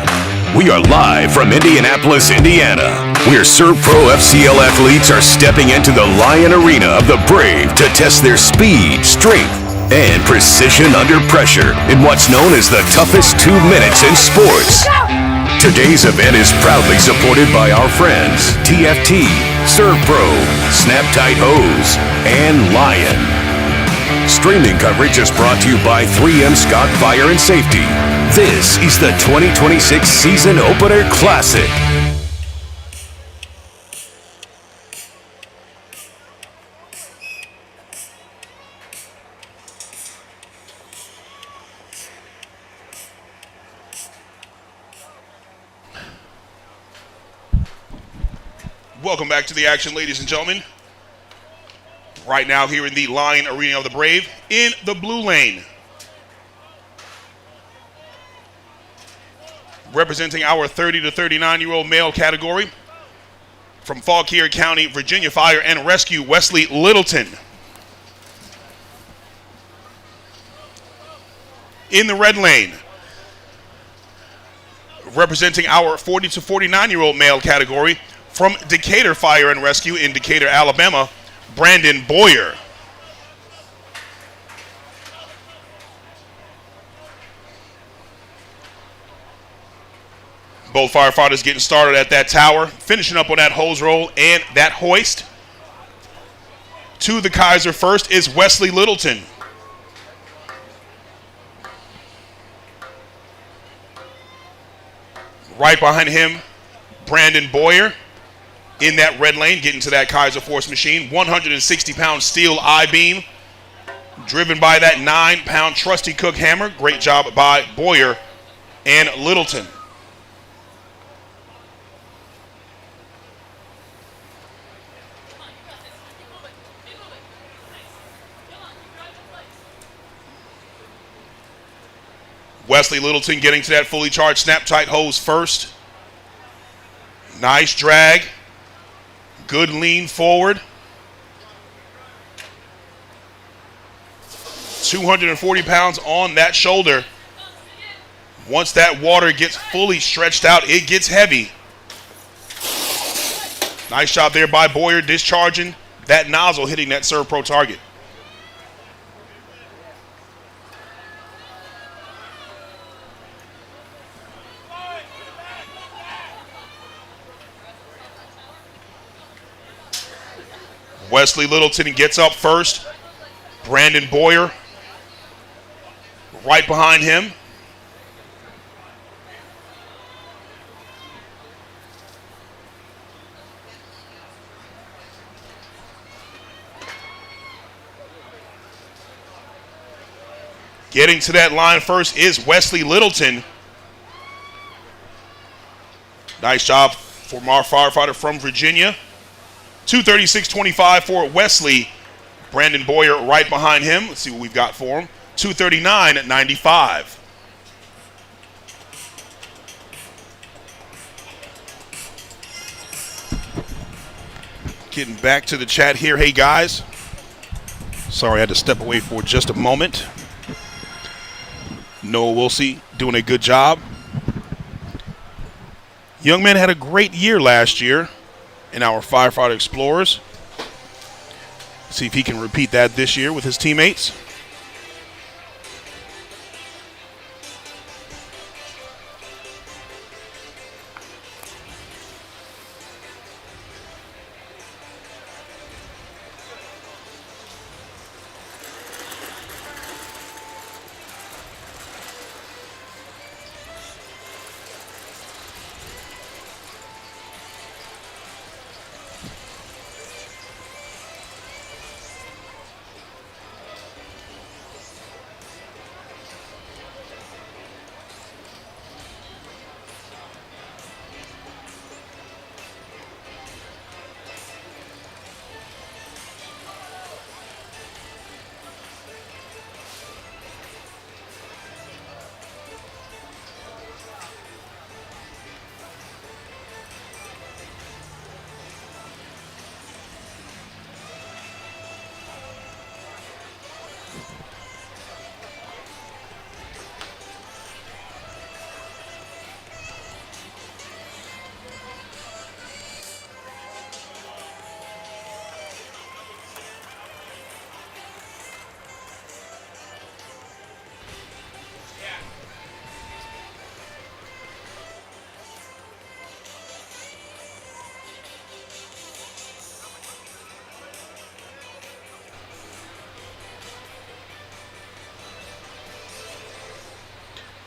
We are live from Indianapolis, Indiana, where SERVPRO FCL athletes are stepping into the Lion Arena of the Brave to test their speed, strength, and precision under pressure in what's known as the toughest 2 minutes in sports. Today's event is proudly supported by our friends TFT, SERVPRO, Snap-Tite Hose, and Lion. Streaming coverage is brought to you by 3M Scott Fire and Safety. This is the 2026 Season Opener Classic. Welcome back to the action, ladies and gentlemen. Right now here in the Lion Arena of the Brave, in the blue lane, representing our 30 to 39-year-old male category, from Fauquier County, Virginia Fire and Rescue, Wesley Littleton. In the red lane, representing our 40 to 49-year-old male category, from Decatur Fire and Rescue in Decatur, Alabama, Brandon Boyer. Both firefighters getting started at that tower, finishing up on that hose roll and that hoist. To the Kaiser first is Wesley Littleton. Right behind him, Brandon Boyer. In that red lane, getting to that Kaiser Force machine, 160-pound steel I-beam, driven by that 9-pound trusty Cook hammer. Great job by Boyer and Littleton. Wesley Littleton getting to that fully charged Snap-Tite hose first. Nice drag. Good lean forward. 240 pounds on that shoulder. Once that water gets fully stretched out, it gets heavy. Nice job there by Boyer, discharging that nozzle, hitting that SERVPRO target. Wesley Littleton gets up first. Brandon Boyer right behind him. Getting to that line first is Wesley Littleton. Nice job from our firefighter from Virginia. 236.25 for Wesley. Brandon Boyer right behind him. Let's see what we've got for him. 239.95. Getting back to the chat here. Hey guys. Sorry, I had to step away for just a moment. Noah Wilsey doing a good job. Young man had a great year last year in our Firefighter Explorers. See if he can repeat that this year with his teammates.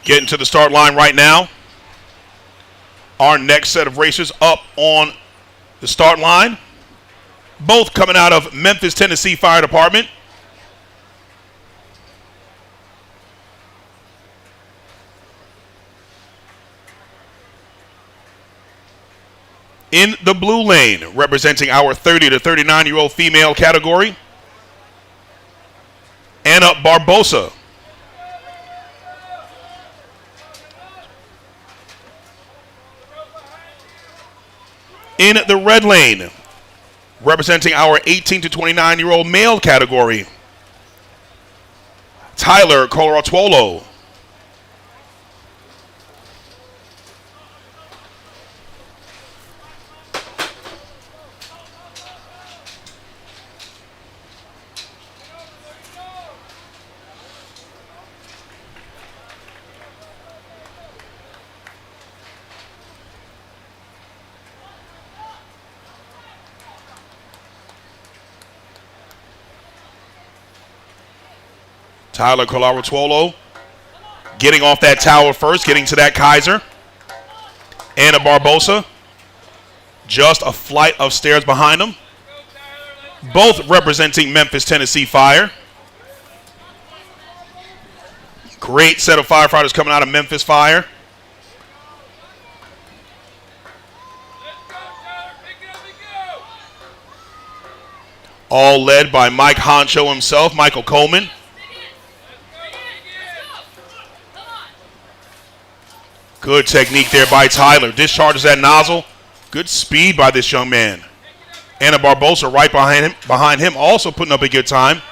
Getting to the start line right now. Our next set of racers up on the start line. Both coming out of Memphis, Tennessee Fire Department. In the blue lane, representing our 30 to 39-year-old female category, Anna Barbosa. In the red lane, representing our 18 to 29-year-old male category, Tyler Coloratuolo. Tyler Coloratuolo getting off that tower first, getting to that Kaiser. Anna Barbosa, just a flight of stairs behind them. Both representing Memphis, Tennessee Fire. Great set of firefighters coming out of Memphis Fire. All led by Mike Honcho himself, Michael Coleman. Good technique there by Tyler. Discharges that nozzle. Good speed by this young man. Anna Barbosa right behind him, also putting up a good time.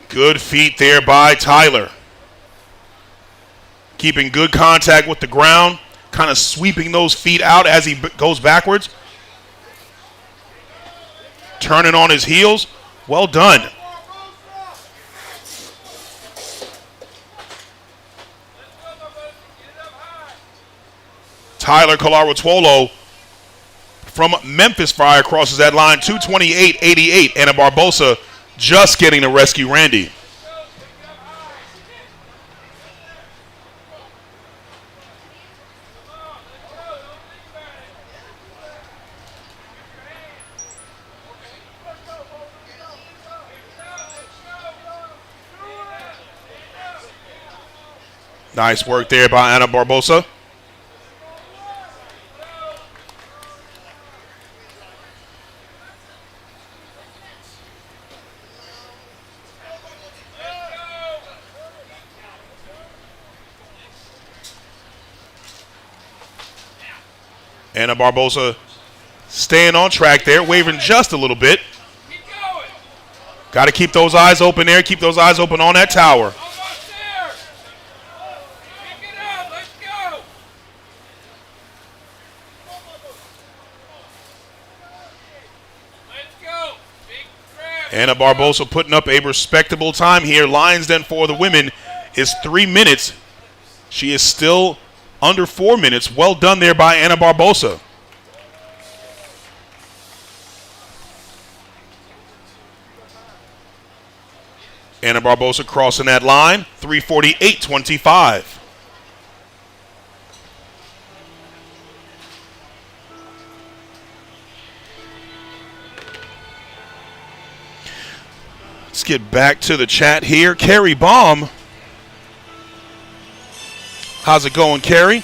Good feet there by Tyler. Keeping good contact with the ground, kind of sweeping those feet out as he goes backwards. Turning on his heels. Well done. Tyler Coloratuolo from Memphis Fire crosses that line, 2:28.88. Anna Barbosa just getting to rescue Randy. Nice work there by Anna Barbosa. Anna Barbosa staying on track there, wavering just a little bit. Got to keep those eyes open there, keep those eyes open on that tower. Anna Barbosa putting up a respectable time here. Lions Den for the women is 3 minutes. She is still under 4 minutes. Well done there by Anna Barbosa. Anna Barbosa crossing that line, 3:48.25. Let's get back to the chat here. Carrie Baum. How's it going, Carrie?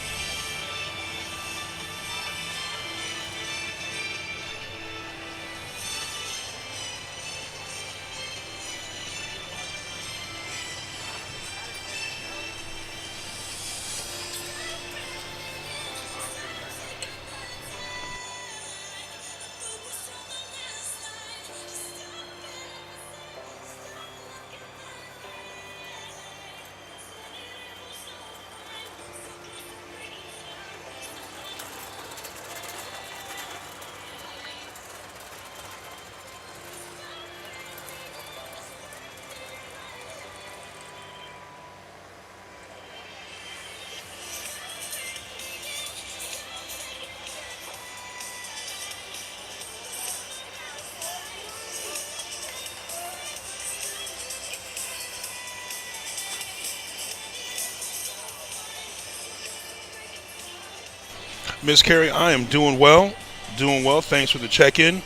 Miss Carey, I am doing well. Doing well. Thanks for the check-in.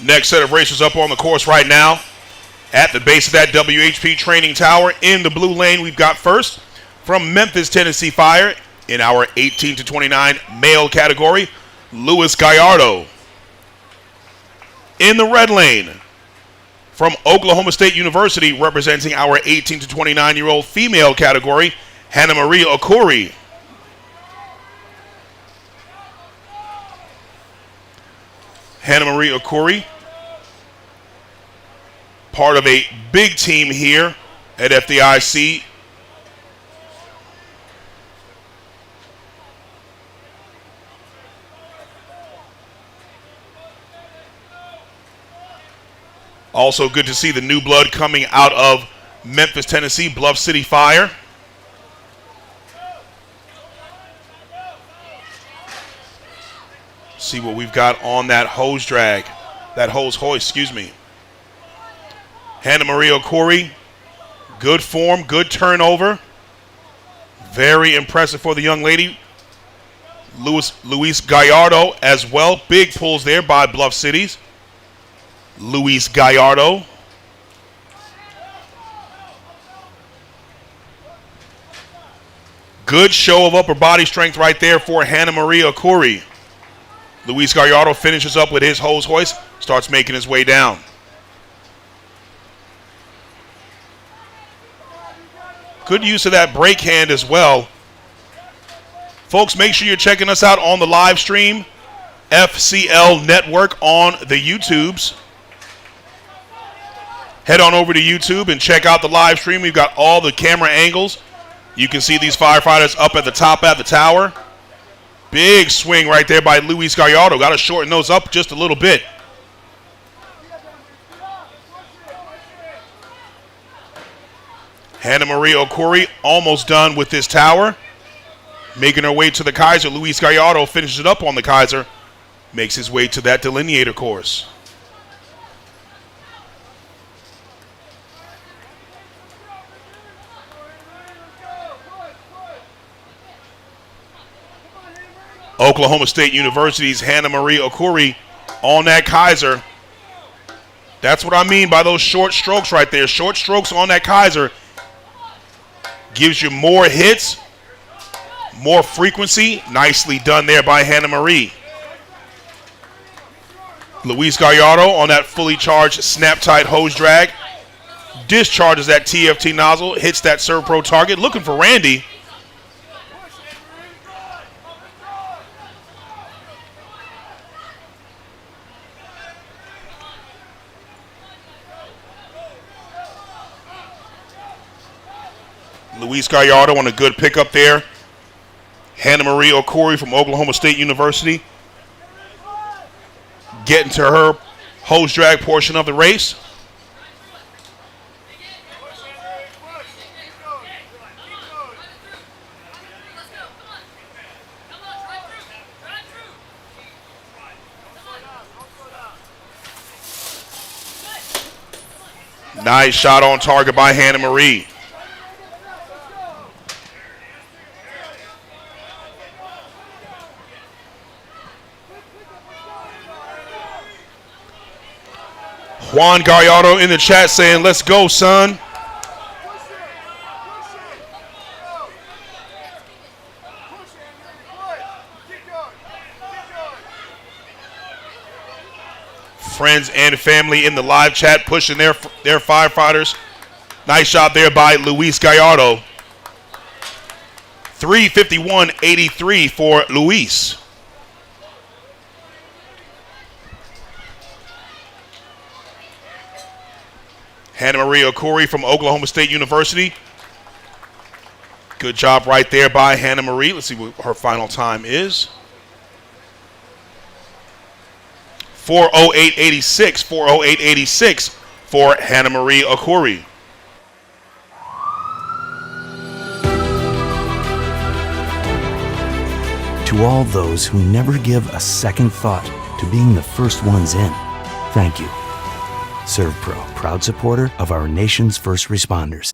Next set of racers up on the course right now. At the base of that WHP training tower in the blue lane, we've got first from Memphis, Tennessee Fire in our 18 to 29 male category, Luis Gallardo. In the red lane from Oklahoma State University representing our 18 to 29-year-old female category, Hannah Marie Okuri. Hannah Marie Okuri, part of a big team here at FDIC. Also good to see the new blood coming out of Memphis, Tennessee, Bluff City Fire. See what we've got on that hose drag, that hose hoist, excuse me. Hannah Marie Okuri, good form, good turnover. Very impressive for the young lady. Luis Gallardo as well. Big pulls there by Bluff Cities. Luis Gallardo. Good show of upper body strength right there for Hannah Marie Okuri. Luis Gallardo finishes up with his hose hoist, starts making his way down. Good use of that brake hand as well. Folks, make sure you're checking us out on the live stream, FCL Network on the YouTubes. Head on over to YouTube and check out the live stream. We've got all the camera angles. You can see these firefighters up at the top at the tower. Big swing right there by Luis Gallardo. Got to shorten those up just a little bit. Hannah Marie Okuri almost done with this tower. Making her way to the Kaiser. Luis Gallardo finishes it up on the Kaiser. Makes his way to that delineator course. Oklahoma State University's Hannah Marie Okuri on that Kaiser. That's what I mean by those short strokes right there. Short strokes on that Kaiser gives you more hits, more frequency. Nicely done there by Hannah Marie. Luis Gallardo on that fully charged Snap-Tite Hose drag. Discharges that TFT nozzle, hits that SERVPRO target. Looking for Randy. Luis Gallardo on a good pickup there. Hannah Marie Okuri from Oklahoma State University getting to her hose drag portion of the race. Nice shot on target by Hannah Marie. Juan Gallardo in the chat saying, let's go, son. Friends and family in the live chat pushing their firefighters. Nice shot there by Luis Gallardo. 3:51.83 for Luis. Hannah Marie Okuri from Oklahoma State University. Good job right there by Hannah Marie. Let's see what her final time is. 4:08.86. 4:08.86 for Hannah Marie Okuri. To all those who never give a second thought to being the first ones in, thank you. SERVPRO, proud supporter of our nation's first responders.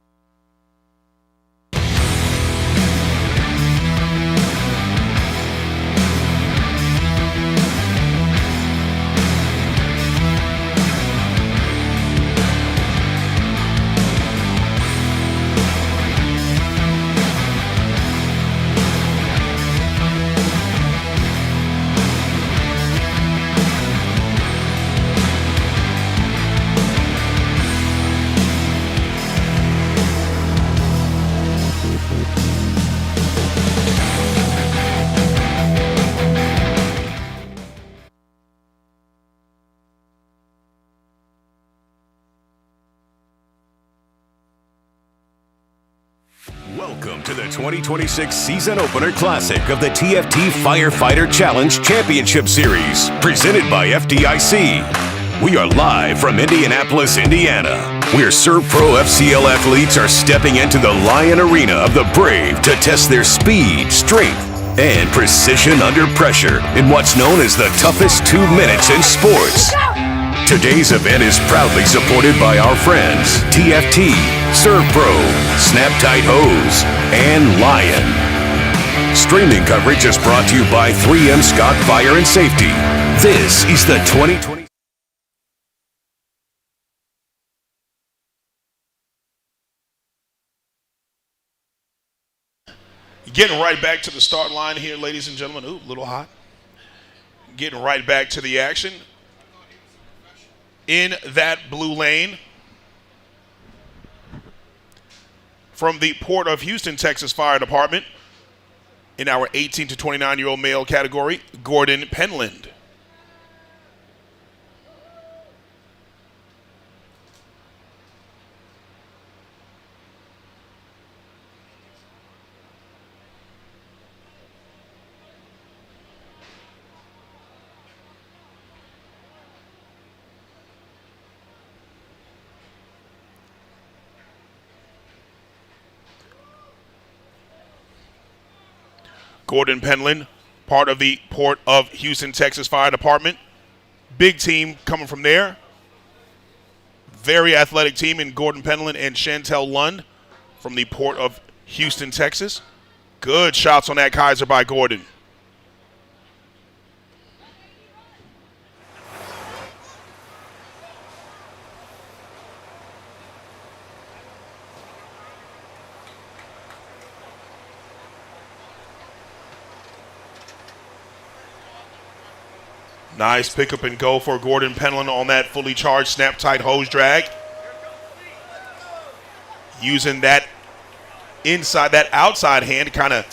Welcome to the 2026 Season Opener Classic of the TFT Firefighter Challenge Championship Series, presented by FDIC. We are live from Indianapolis, Indiana, where SERVPRO FCL athletes are stepping into the Lion Arena of the Brave to test their speed, strength, and precision under pressure in what's known as the toughest 2 minutes in sports. Today's event is proudly supported by our friends TFT, SERVPRO, Snap-Tite Hose, and Lion. Streaming coverage is brought to you by 3M Scott Fire and Safety. This is the 2020. Getting right back to the start line here, ladies and gentlemen. Ooh, a little hot. Getting right back to the action. In that blue lane, from the Port of Houston, Texas Fire Department, in our 18 to 29-year-old male category, Gordon Penland. Gordon Penland, part of the Port of Houston, Texas Fire Department. Big team coming from there. Very athletic team in Gordon Penland and Chantel Lund from the Port of Houston, Texas. Good shots on that Kaiser by Gordon. Nice pickup and go for Gordon Penland on that fully charged Snap-Tite Hose drag. Using that inside, that outside hand, kind of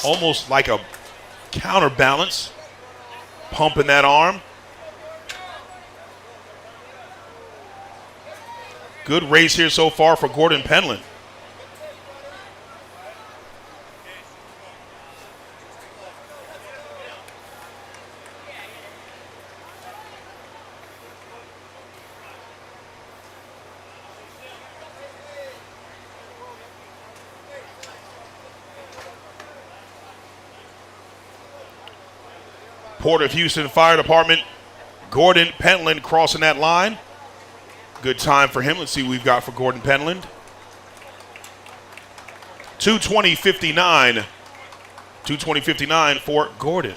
almost like a counterbalance. Pumping that arm. Good race here so far for Gordon Penland. Port of Houston Fire Department, Gordon Penland crossing that line. Good time for him. Let's see what we've got for Gordon Penland. 2:20.59. 2:20.59 for Gordon.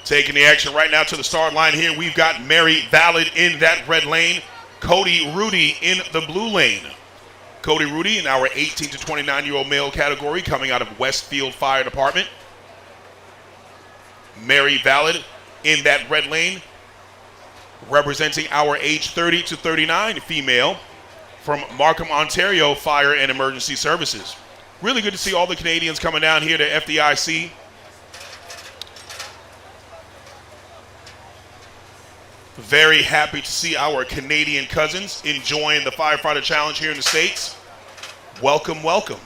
Taking the action right now to the start line here, we've got Mary Valid in that red lane, Cody Rudy in the blue lane. Cody Rudy in our 18 to 29-year-old male category coming out of Westfield Fire Department. Mary Valid in that red lane, representing our age 30 to 39 female from Markham, Ontario Fire and Emergency Services. Really good to see all the Canadians coming down here to FDIC. Very happy to see our Canadian cousins enjoying the Firefighter Challenge here in the States. Welcome, welcome.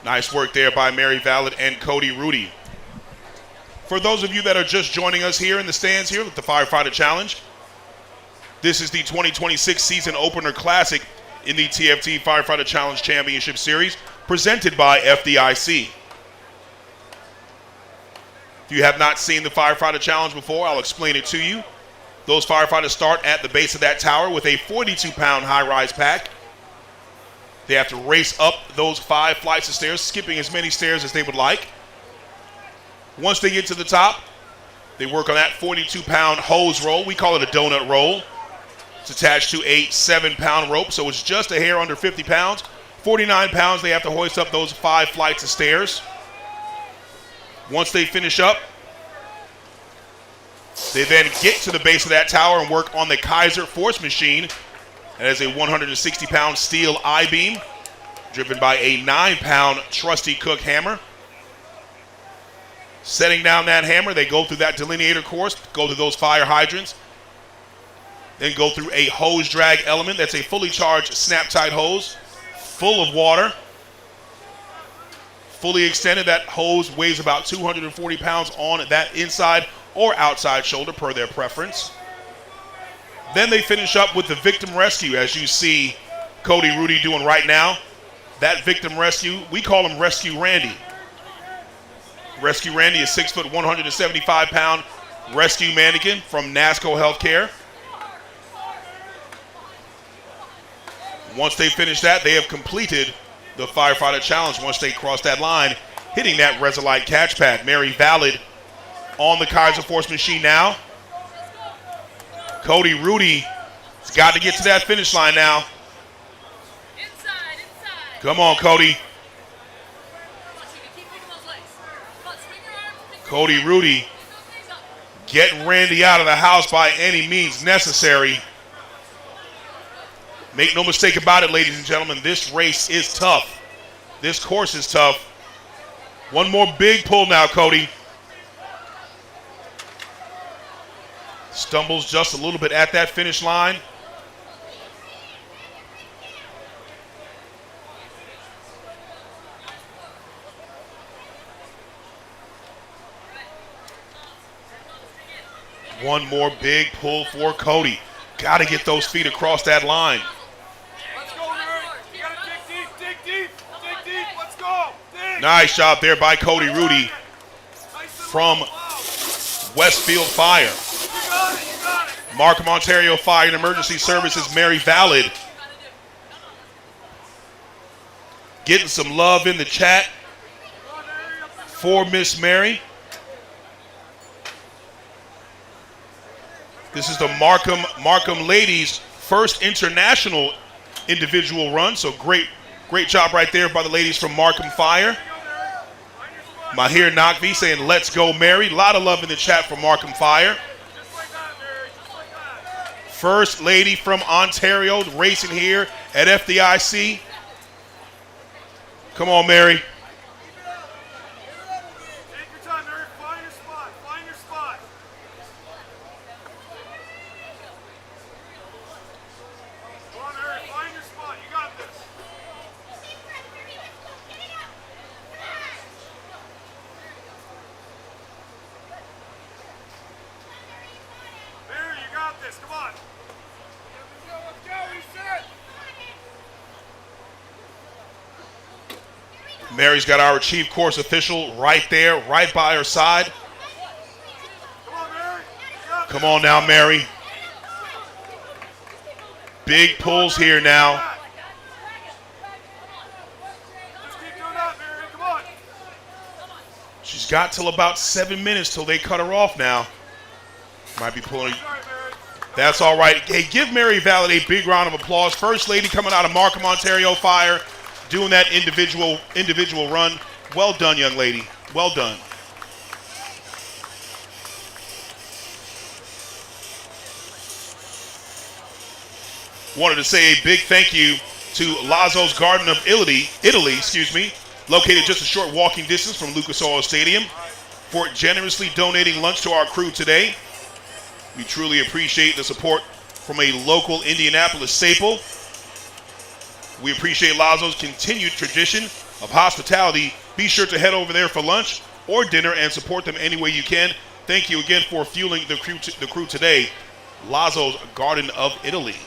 Nice work there by Mary Valid and Cody Rudy. For those of you that are just joining us here in the stands here with the Firefighter Challenge, this is the 2026 Season Opener Classic in the TFT Firefighter Challenge Championship Series presented by FDIC. If you have not seen the Firefighter Challenge before, I'll explain it to you. Those firefighters start at the base of that tower with a 42-pound high-rise pack. They have to race up those 5 flights of stairs, skipping as many stairs as they would like. Once they get to the top, they work on that 42-pound hose roll. We call it a donut roll. It's attached to a 7-pound rope, so it's just a hair under 50 pounds. 49 pounds, they have to hoist up those 5 flights of stairs. Once they finish up, they then get to the base of that tower and work on the Kaiser force machine. That is a 160-pound steel I-beam driven by a 9-pound Trusty Cook hammer. Setting down that hammer, they go through that delineator course, go to those fire hydrants, then go through a hose drag element. That's a fully charged Snap-Tite hose, full of water. Fully extended, that hose weighs about 240 pounds on that inside or outside shoulder per their preference. Then they finish up with the victim rescue, as you see Cody Rudy doing right now. That victim rescue, we call him Rescue Randy. Rescue Randy is 6 foot, 175-pound rescue mannequin from NASCO Healthcare. Once they finish that, they have completed the Firefighter Challenge once they cross that line, hitting that Resolite catch pad. Mary Valid on the Kaiser force machine now. Cody Rudy has got to get to that finish line now. Come on, Cody. Cody Rudy getting Randy out of the house by any means necessary. Make no mistake about it, ladies and gentlemen, this race is tough. This course is tough. One more big pull now, Cody. Stumbles just a little bit at that finish line. One more big pull for Cody. Got to get those feet across that line. Let's go, Nerd. You gotta dig deep, dig deep. Let's go. Dig. Nice job there by Cody Rudy from Westfield Fire. You got it. Markham, Ontario Fire and Emergency Services, Mary Valid. Getting some love in the chat for Miss Mary. This is the Markham ladies' first international individual run. So great job right there by the ladies from Markham Fire. Mahir Nakvi saying, let's go, Mary. A lot of love in the chat for Markham Fire. First lady from Ontario racing here at FDIC. Come on, Mary. Take your time, Nerd. Find your spot. Find your spot. Come on, Nerd. Find your spot. You got this. Mary, you got this. Come on. Let's go. Reset. Mary's got our chief course official right there, right by her side. Come on now, Mary. Big pulls here now. She's got till about 7 minutes till they cut her off now. Might be pulling. That's all right. Hey, give Mary Valid a big round of applause. First lady coming out of Markham, Ontario Fire, doing that individual run. Well done, young lady. Well done. Wanted to say a big thank you to Lazzo's Garden of Italy, located just a short walking distance from Lucas Oil Stadium, for generously donating lunch to our crew today. We truly appreciate the support from a local Indianapolis staple. We appreciate Lazzo's continued tradition of hospitality. Be sure to head over there for lunch or dinner and support them any way you can. Thank you again for fueling the crew today. Lazzo's Garden of Italy.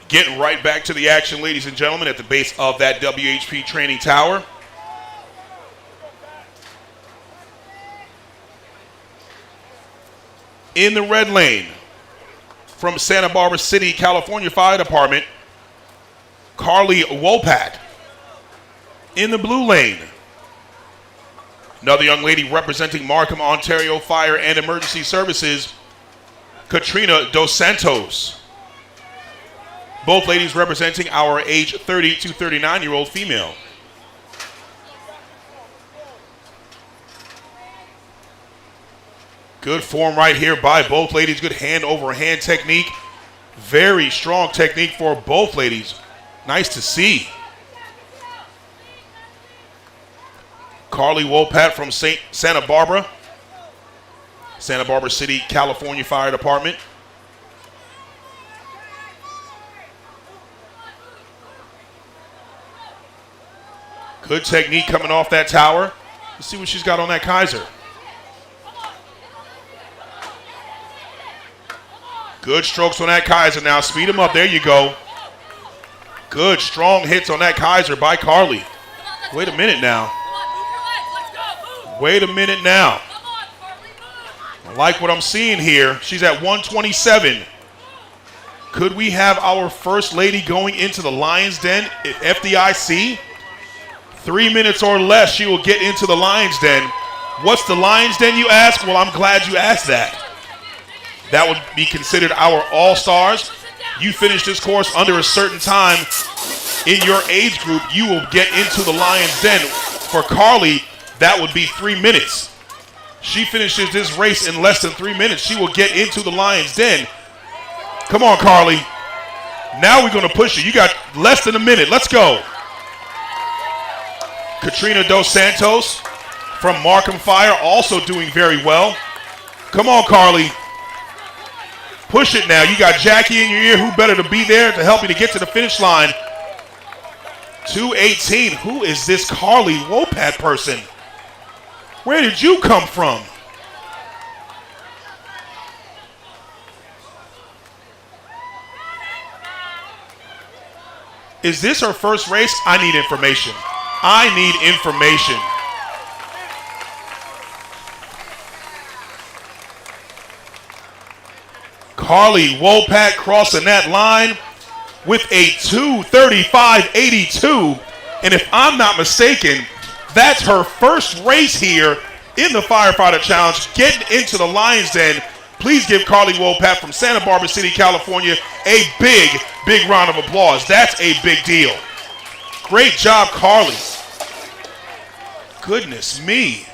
Getting right back to the action, ladies and gentlemen, at the base of that WHP training tower. In the red lane, from Santa Barbara City, California Fire Department, Carly Wopat. In the blue lane, another young lady representing Markham, Ontario Fire and Emergency Services, Katrina Dos Santos. Both ladies representing our age 30 to 39-year-old female. Good form right here by both ladies. Good hand-over-hand technique. Very strong technique for both ladies. Nice to see. Carly Wopat from Santa Barbara City, California Fire Department. Good technique coming off that tower. Let's see what she's got on that Kaiser. Good strokes on that Kaiser now. Speed him up. There you go. Good, strong hits on that Kaiser by Carly. Wait a minute now. Wait a minute now. I like what I'm seeing here. She's at 127. Could we have our first lady going into the Lion's Den at FDIC? 3 minutes or less, she will get into the Lion's Den. What's the Lion's Den, you ask? Well, I'm glad you asked that. That would be considered our all-stars. You finish this course under a certain time in your age group, you will get into the Lion's Den. For Carly, that would be 3 minutes. She finishes this race in less than 3 minutes. She will get into the Lion's Den. Come on, Carly. Now we're going to push you. You got less than a minute. Let's go. Katrina Dos Santos from Markham Fire also doing very well. Come on, Carly. Push it now. You got Jackie in your ear. Who better to be there to help you to get to the finish line? 2:18. Who is this Carly Wopat person? Where did you come from? Is this her first race? I need information. I need information. Carly Wopat crossing that line with a 2:35.82. And if I'm not mistaken, that's her first race here in the Firefighter Challenge, getting into the Lions Den. Please give Carly Wopat from Santa Barbara City, California, a big, big round of applause. That's a big deal. Great job, Carly. Goodness me.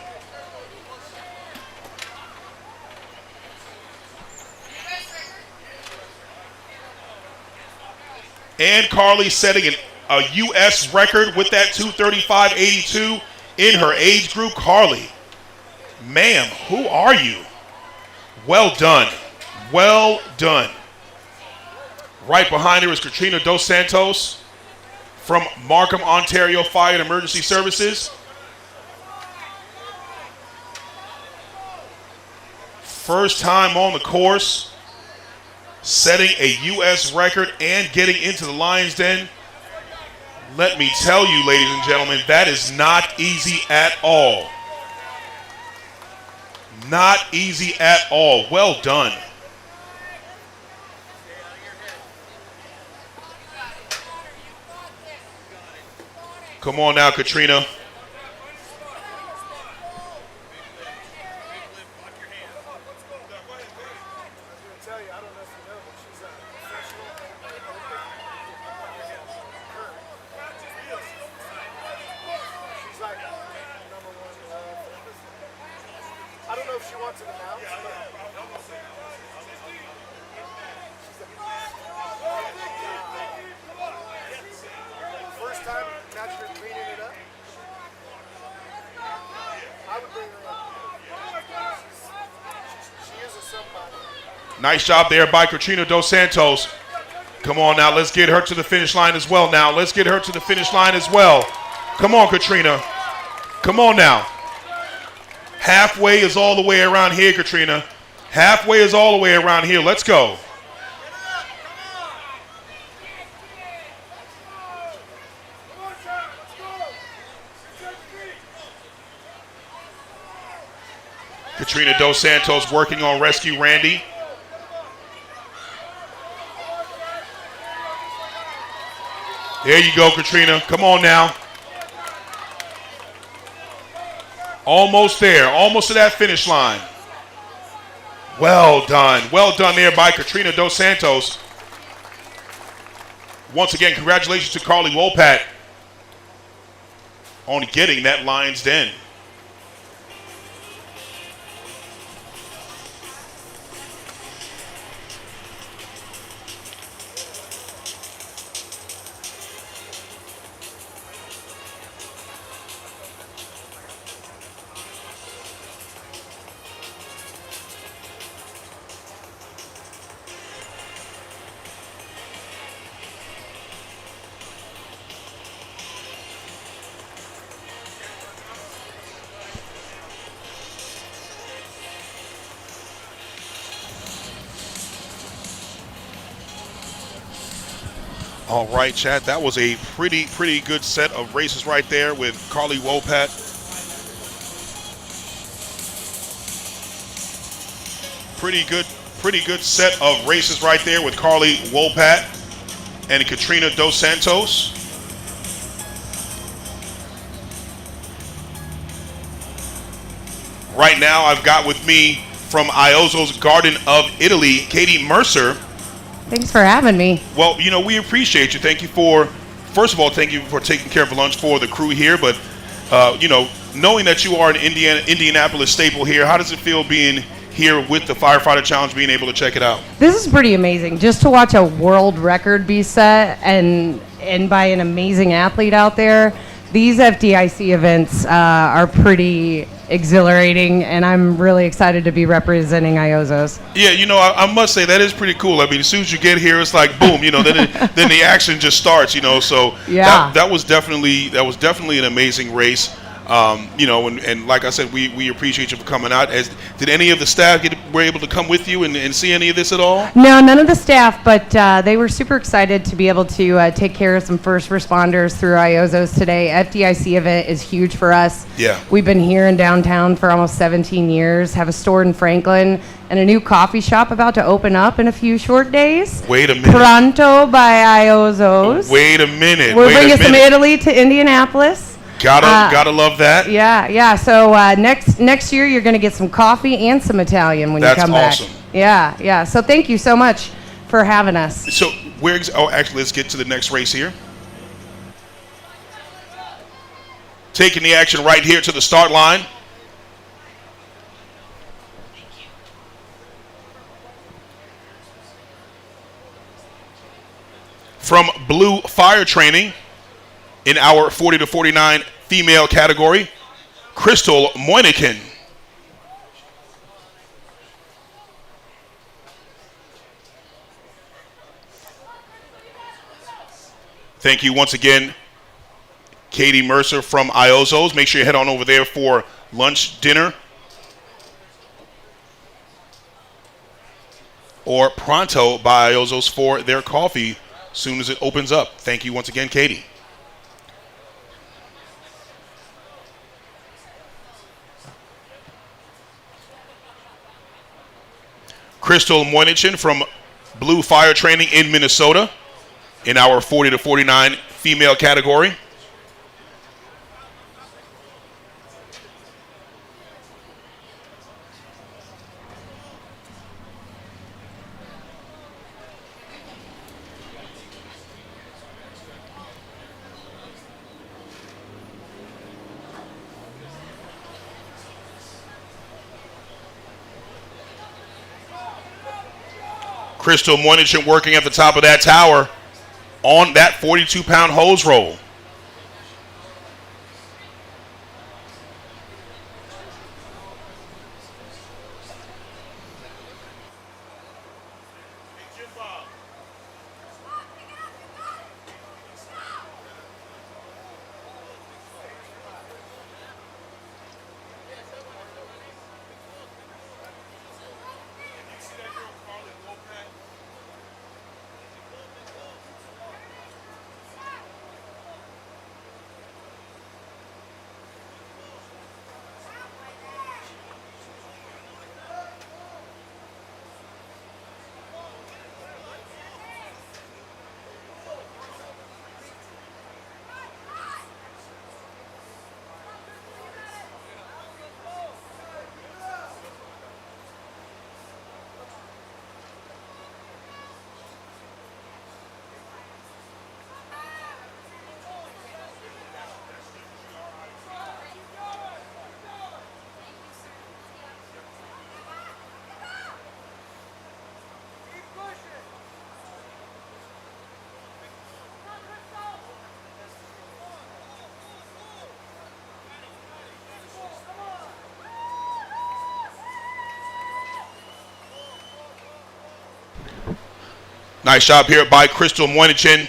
And Carly setting a U.S. record with that 2:35.82 in her age group. Carly, ma'am, who are you? Well done. Well done. Right behind her is Katrina Dos Santos from Markham, Ontario Fire and Emergency Services. First time on the course, setting a U.S. record and getting into the Lions Den. Let me tell you, ladies and gentlemen, that is not easy at all. Not easy at all. Well done. Come on now, Katrina. I don't know if she wants to announce. First time naturally cleaning it up. I would bring her up. She is a somebody. Nice job there by Katrina Dos Santos. Come on now, let's get her to the finish line as well now. Let's get her to the finish line as well. Come on, Katrina. Come on now. Halfway is all the way around here, Katrina. Halfway is all the way around here. Let's go. Katrina Dos Santos working on Rescue Randy. There you go, Katrina. Come on now. Almost there. Almost to that finish line. Well done. Well done there by Katrina Dos Santos. Once again, congratulations to Carly Wopat on getting that Lions Den. All right, Chad, that was a pretty good set of races right there with Carly Wopat. Pretty good set of races right there with Carly Wopat and Katrina Dos Santos. Right now, I've got with me from Iozzo's Garden of Italy, Katie Mercer. Thanks for having me. Well, you know, we appreciate you. Thank you for, first of all, thank you for taking care of lunch for the crew here. But, you know, knowing that you are an Indianapolis staple here, how does it feel being here with the Firefighter Challenge, being able to check it out? This is pretty amazing. Just to watch a world record be set and by an amazing athlete out there. These FDIC events are pretty exhilarating, and I'm really excited to be representing Iozzo's. Yeah, you know, I must say that is pretty cool. I mean, as soon as you get here, it's like boom, you know, then the action just starts, you know. So yeah, that was definitely an amazing race. You know, and like I said, we appreciate you for coming out. Did any of the staff were able to come with you and see any of this at all? No, none of the staff, but they were super excited to be able to take care of some first responders through IOZOs today. FDIC event is huge for us. Yeah. We've been here in downtown for almost 17 years, have a store in Franklin, and a new coffee shop about to open up in a few short days. Wait a minute. Pronto by IOZOs. Wait a minute. We're bringing some Italy to Indianapolis. Gotta love that. Yeah. So next year you're going to get some coffee and some Italian when you come back. That's awesome. Yeah. So thank you so much for having us. So actually, let's get to the next race here. Taking the action right here to the start line. From Blue Fire Training in our 40 to 49 female category, Crystal Moynihan. Thank you once again, Katie Mercer from IOZOs. Make sure you head on over there for lunch, dinner, or Pronto by IOZOs for their coffee as soon as it opens up. Thank you once again, Katie. Crystal Moynihan from Blue Fire Training in Minnesota in our 40 to 49 female category. Crystal Moynihan working at the top of that tower on that 42-pound hose roll. Nice job here by Crystal Moynihan.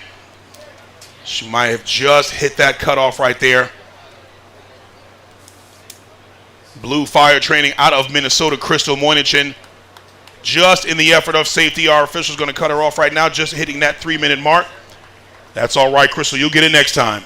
She might have just hit that cutoff right there. Blue Fire Training out of Minnesota, Crystal Moynihan. Just in the effort of safety, our official's going to cut her off right now, just hitting that 3-minute mark. That's all right, Crystal. You'll get it next time.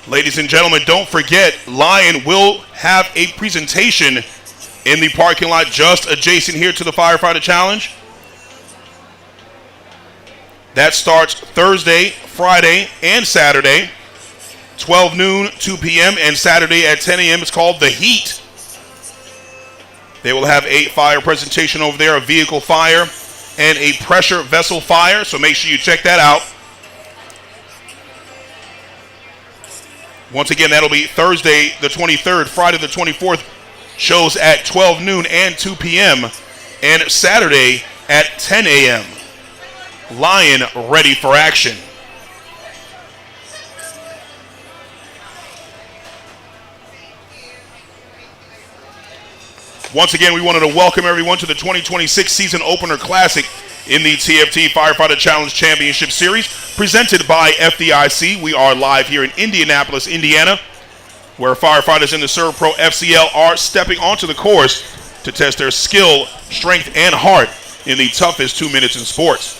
Ladies and gentlemen, don't forget, Lion will have a presentation in the parking lot just adjacent here to the Firefighter Challenge. That starts Thursday, Friday, and Saturday, 12 noon, 2 p.m., and Saturday at 10 a.m. It's called The Heat. They will have a fire presentation over there, a vehicle fire, and a pressure vessel fire, so make sure you check that out. Once again, that'll be Thursday the 23rd, Friday the 24th, shows at 12 noon and 2 p.m., and Saturday at 10 a.m. Lion ready for action. Once again, we wanted to welcome everyone to the 2026 Season Opener Classic in the TFT Firefighter Challenge Championship Series, presented by FDIC. We are live here in Indianapolis, Indiana, where firefighters in the SERVPRO FCL are stepping onto the course to test their skill, strength, and heart in the toughest 2 minutes in sports.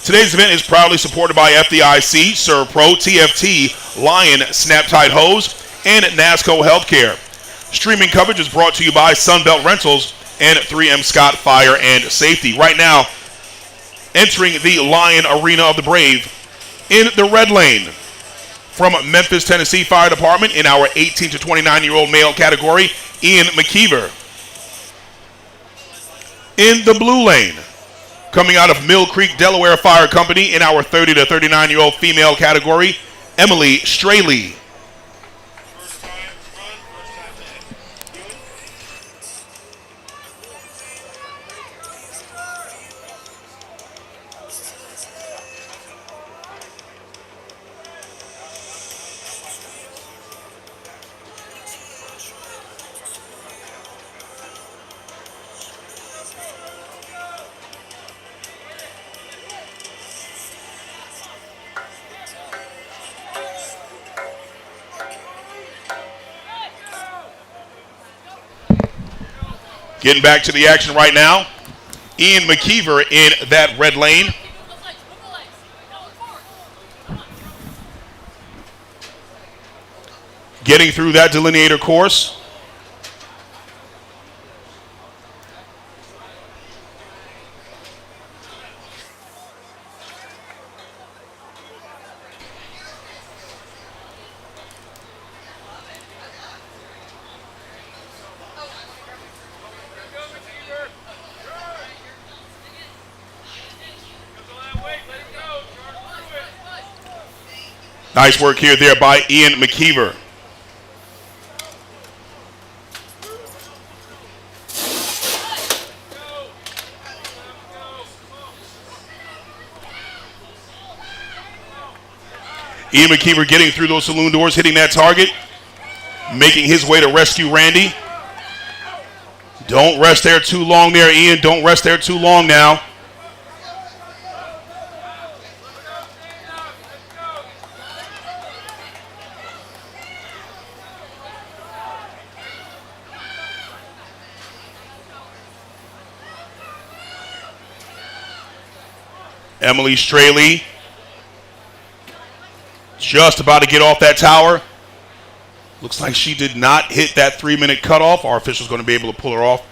Today's event is proudly supported by FDIC, SERVPRO, TFT, Lion, Snap-Tite Hose, and NASCO Healthcare. Streaming coverage is brought to you by Sunbelt Rentals and 3M Scott Fire and Safety. Right now, entering the Lion Arena of the Brave in the red lane from Memphis, Tennessee Fire Department in our 18 to 29-year-old male category, Ian McKeever. In the blue lane, coming out of Mill Creek, Delaware Fire Company in our 30 to 39-year-old female category, Emily Straley. Getting back to the action right now, Ian McKeever in that red lane. Getting through that delineator course. Nice work here there by Ian McKeever. Ian McKeever getting through those saloon doors, hitting that target, making his way to rescue Randy. Don't rest there too long there, Ian. Don't rest there too long now. Emily Straley just about to get off that tower. Looks like she did not hit that 3-minute cutoff. Our official's going to be able to pull her off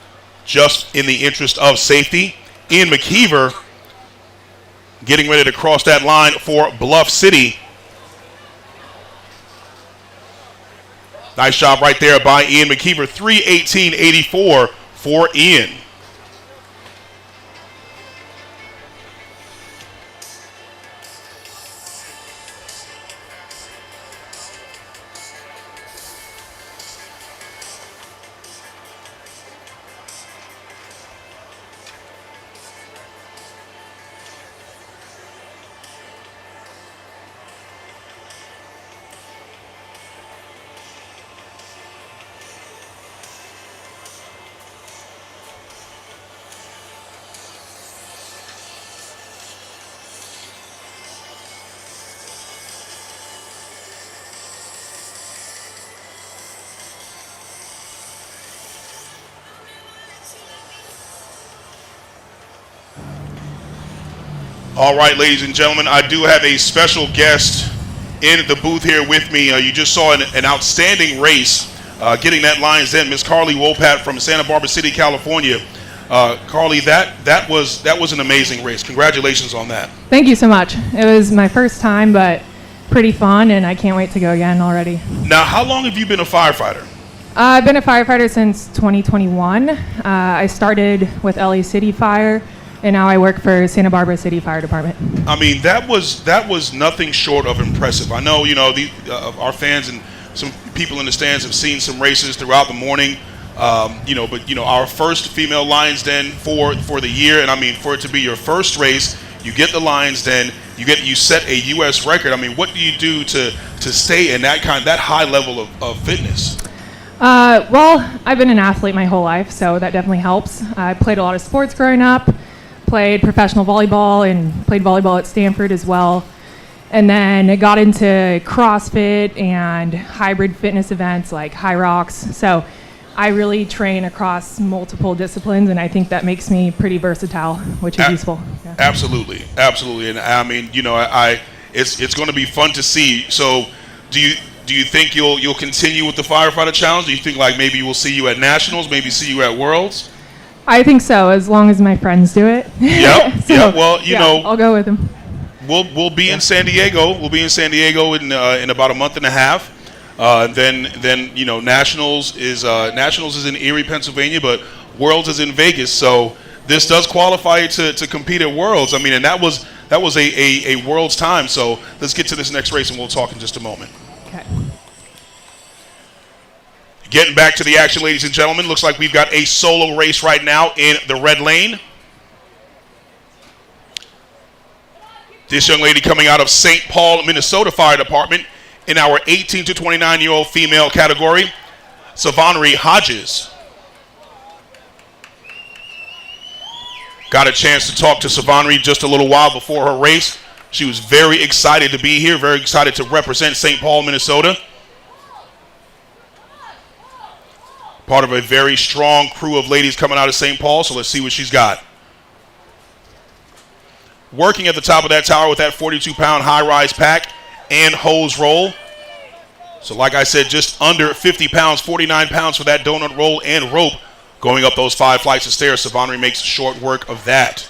just in the interest of safety. Ian McKeever getting ready to cross that line for Bluff City. Nice job right there by Ian McKeever. 3:18.84 for Ian. All right, ladies and gentlemen, I do have a special guest in the booth here with me. You just saw an outstanding race, getting that Lions Den. Miss Carly Wopat from Santa Barbara City, California. Carly, that was an amazing race. Congratulations on that. Thank you so much. It was my first time, but pretty fun, and I can't wait to go again already. Now, how long have you been a firefighter? I've been a firefighter since 2021. I started with LA City Fire, and now I work for Santa Barbara City Fire Department. I mean, that was nothing short of impressive. I know, our fans and some people in the stands have seen some races throughout the morning. But our first female Lions Den for the year, and I mean, for it to be your first race, you get the Lions Den, you set a U.S. record. I mean, what do you do to stay in that high level of fitness? Well, I've been an athlete my whole life, so that definitely helps. I played a lot of sports growing up, played professional volleyball, and played volleyball at Stanford as well. And then I got into CrossFit and hybrid fitness events like High Rocks. So I really train across multiple disciplines, and I think that makes me pretty versatile, which is useful. Yeah. Absolutely. And I mean, it's going to be fun to see. So, do you think you'll continue with the firefighter challenge? Do you think like maybe we'll see you at nationals, maybe see you at worlds? I think so, as long as my friends do it. Yep. So, yeah. Well, I'll go with them. We'll be in San Diego. We'll be in San Diego in about a month and a half. Then nationals is in Erie, Pennsylvania, but Worlds is in Vegas. So this does qualify you to compete at Worlds. I mean, and that was a Worlds time. So let's get to this next race, and we'll talk in just a moment. Okay. Getting back to the action, ladies and gentlemen. Looks like we've got a solo race right now in the red lane. This young lady coming out of St. Paul, Minnesota Fire Department in our 18 to 29-year-old female category, Savonry Hodges. Got a chance to talk to Savonry just a little while before her race. She was very excited to be here, very excited to represent St. Paul, Minnesota. Part of a very strong crew of ladies coming out of St. Paul, so let's see what she's got. Working at the top of that tower with that 42-pound high-rise pack and hose roll. So like I said, just under 50 pounds, 49 pounds for that donut roll and rope. Going up those 5 flights of stairs, Savonry makes short work of that.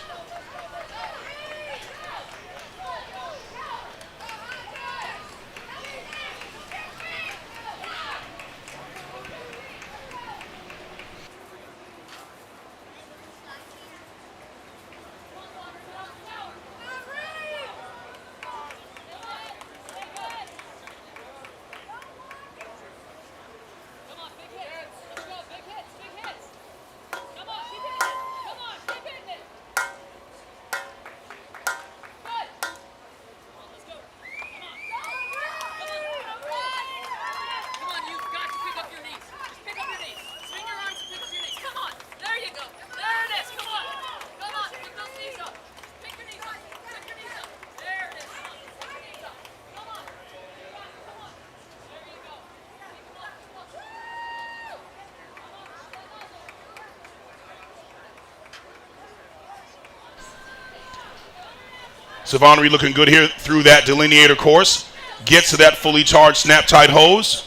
Savonry looking good here through that delineator course. Gets to that fully charged Snap-Tite Hose.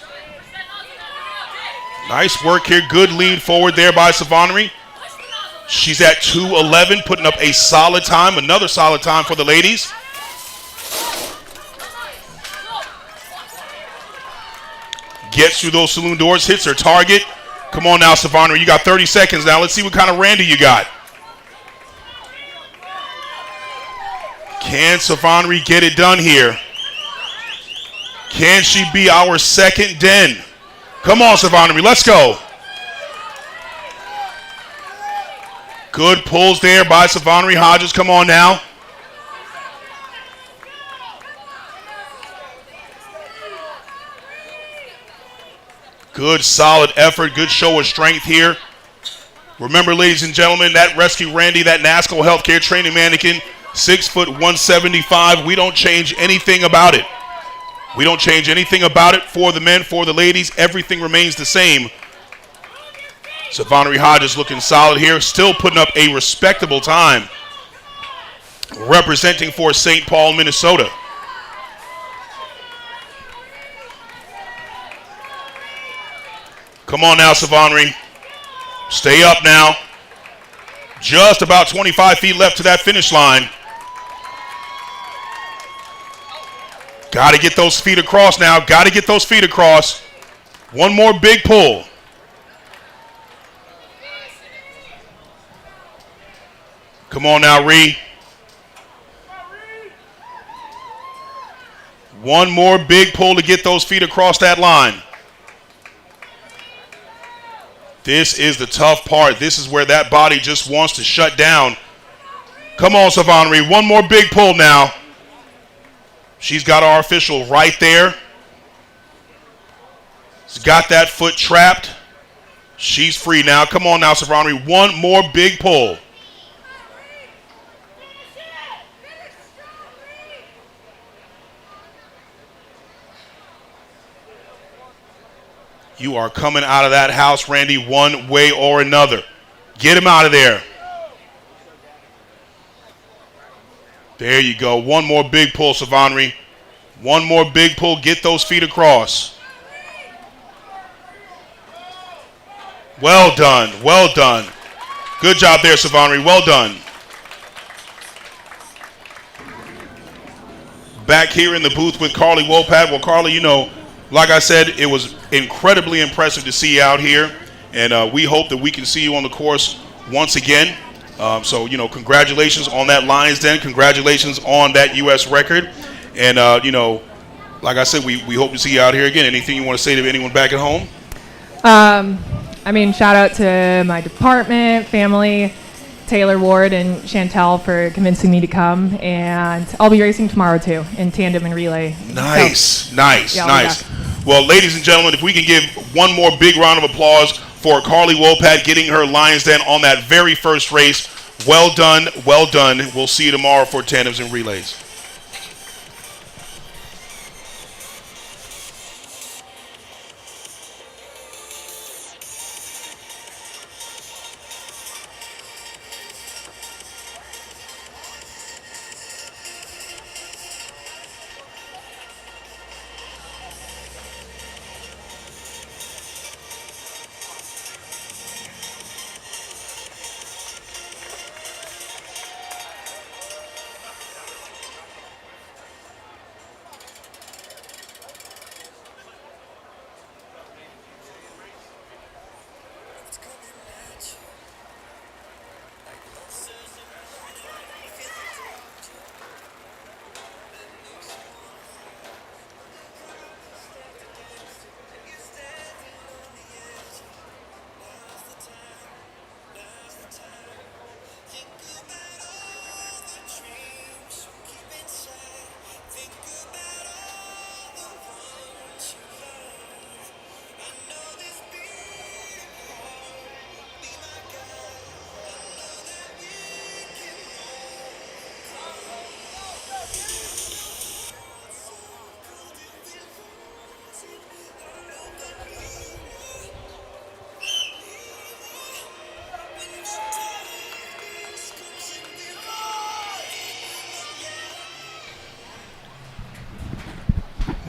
Nice work here. Good lead forward there by Savonry. She's at 2:11, putting up a solid time. Another solid time for the ladies. Gets through those saloon doors, hits her target. Come on now, Savonry. You got 30 seconds now. Let's see what kind of Randy you got. Can Savonry get it done here? Can she be our second den? Come on, Savonry, let's go. Good pulls there by Savonry Hodges. Come on now. Good, solid effort. Good show of strength here. Remember, ladies and gentlemen, that Rescue Randy, that NASCO healthcare training mannequin, 6 foot 175. We don't change anything about it. We don't change anything about it for the men, for the ladies. Everything remains the same. Savonry Hodges looking solid here, still putting up a respectable time. Representing for St. Paul, Minnesota. Come on now, Savonry. Stay up now. Just about 25 feet left to that finish line. Got to get those feet across now. Got to get those feet across. One more big pull. Come on now, Ree. One more big pull to get those feet across that line. This is the tough part. This is where that body just wants to shut down. Come on, Savonry. One more big pull now. She's got our official right there. She's got that foot trapped. She's free now. Come on now, Savonry. One more big pull. You are coming out of that house, Randy, one way or another. Get him out of there. There you go. One more big pull, Savonry. One more big pull. Get those feet across. Well done. Well done. Good job there, Savonry. Well done. Back here in the booth with Carly Wopat. Well, Carly, you know, like I said, it was incredibly impressive to see you out here, and we hope that we can see you on the course once again. So, you know, congratulations on that Lions Den. Congratulations on that U.S. record. And, you know, like I said, we hope to see you out here again. Anything you want to say to anyone back at home? I mean, shout out to my department, family, Taylor Ward and Chantel for convincing me to come. And I'll be racing tomorrow, too, in tandem and relay. Nice, so, nice, yeah, nice. Yeah. Well, ladies and gentlemen, if we can give one more big round of applause for Carly Wopat getting her Lions Den on that very first race. Well done, well done. We'll see you tomorrow for tandems and relays.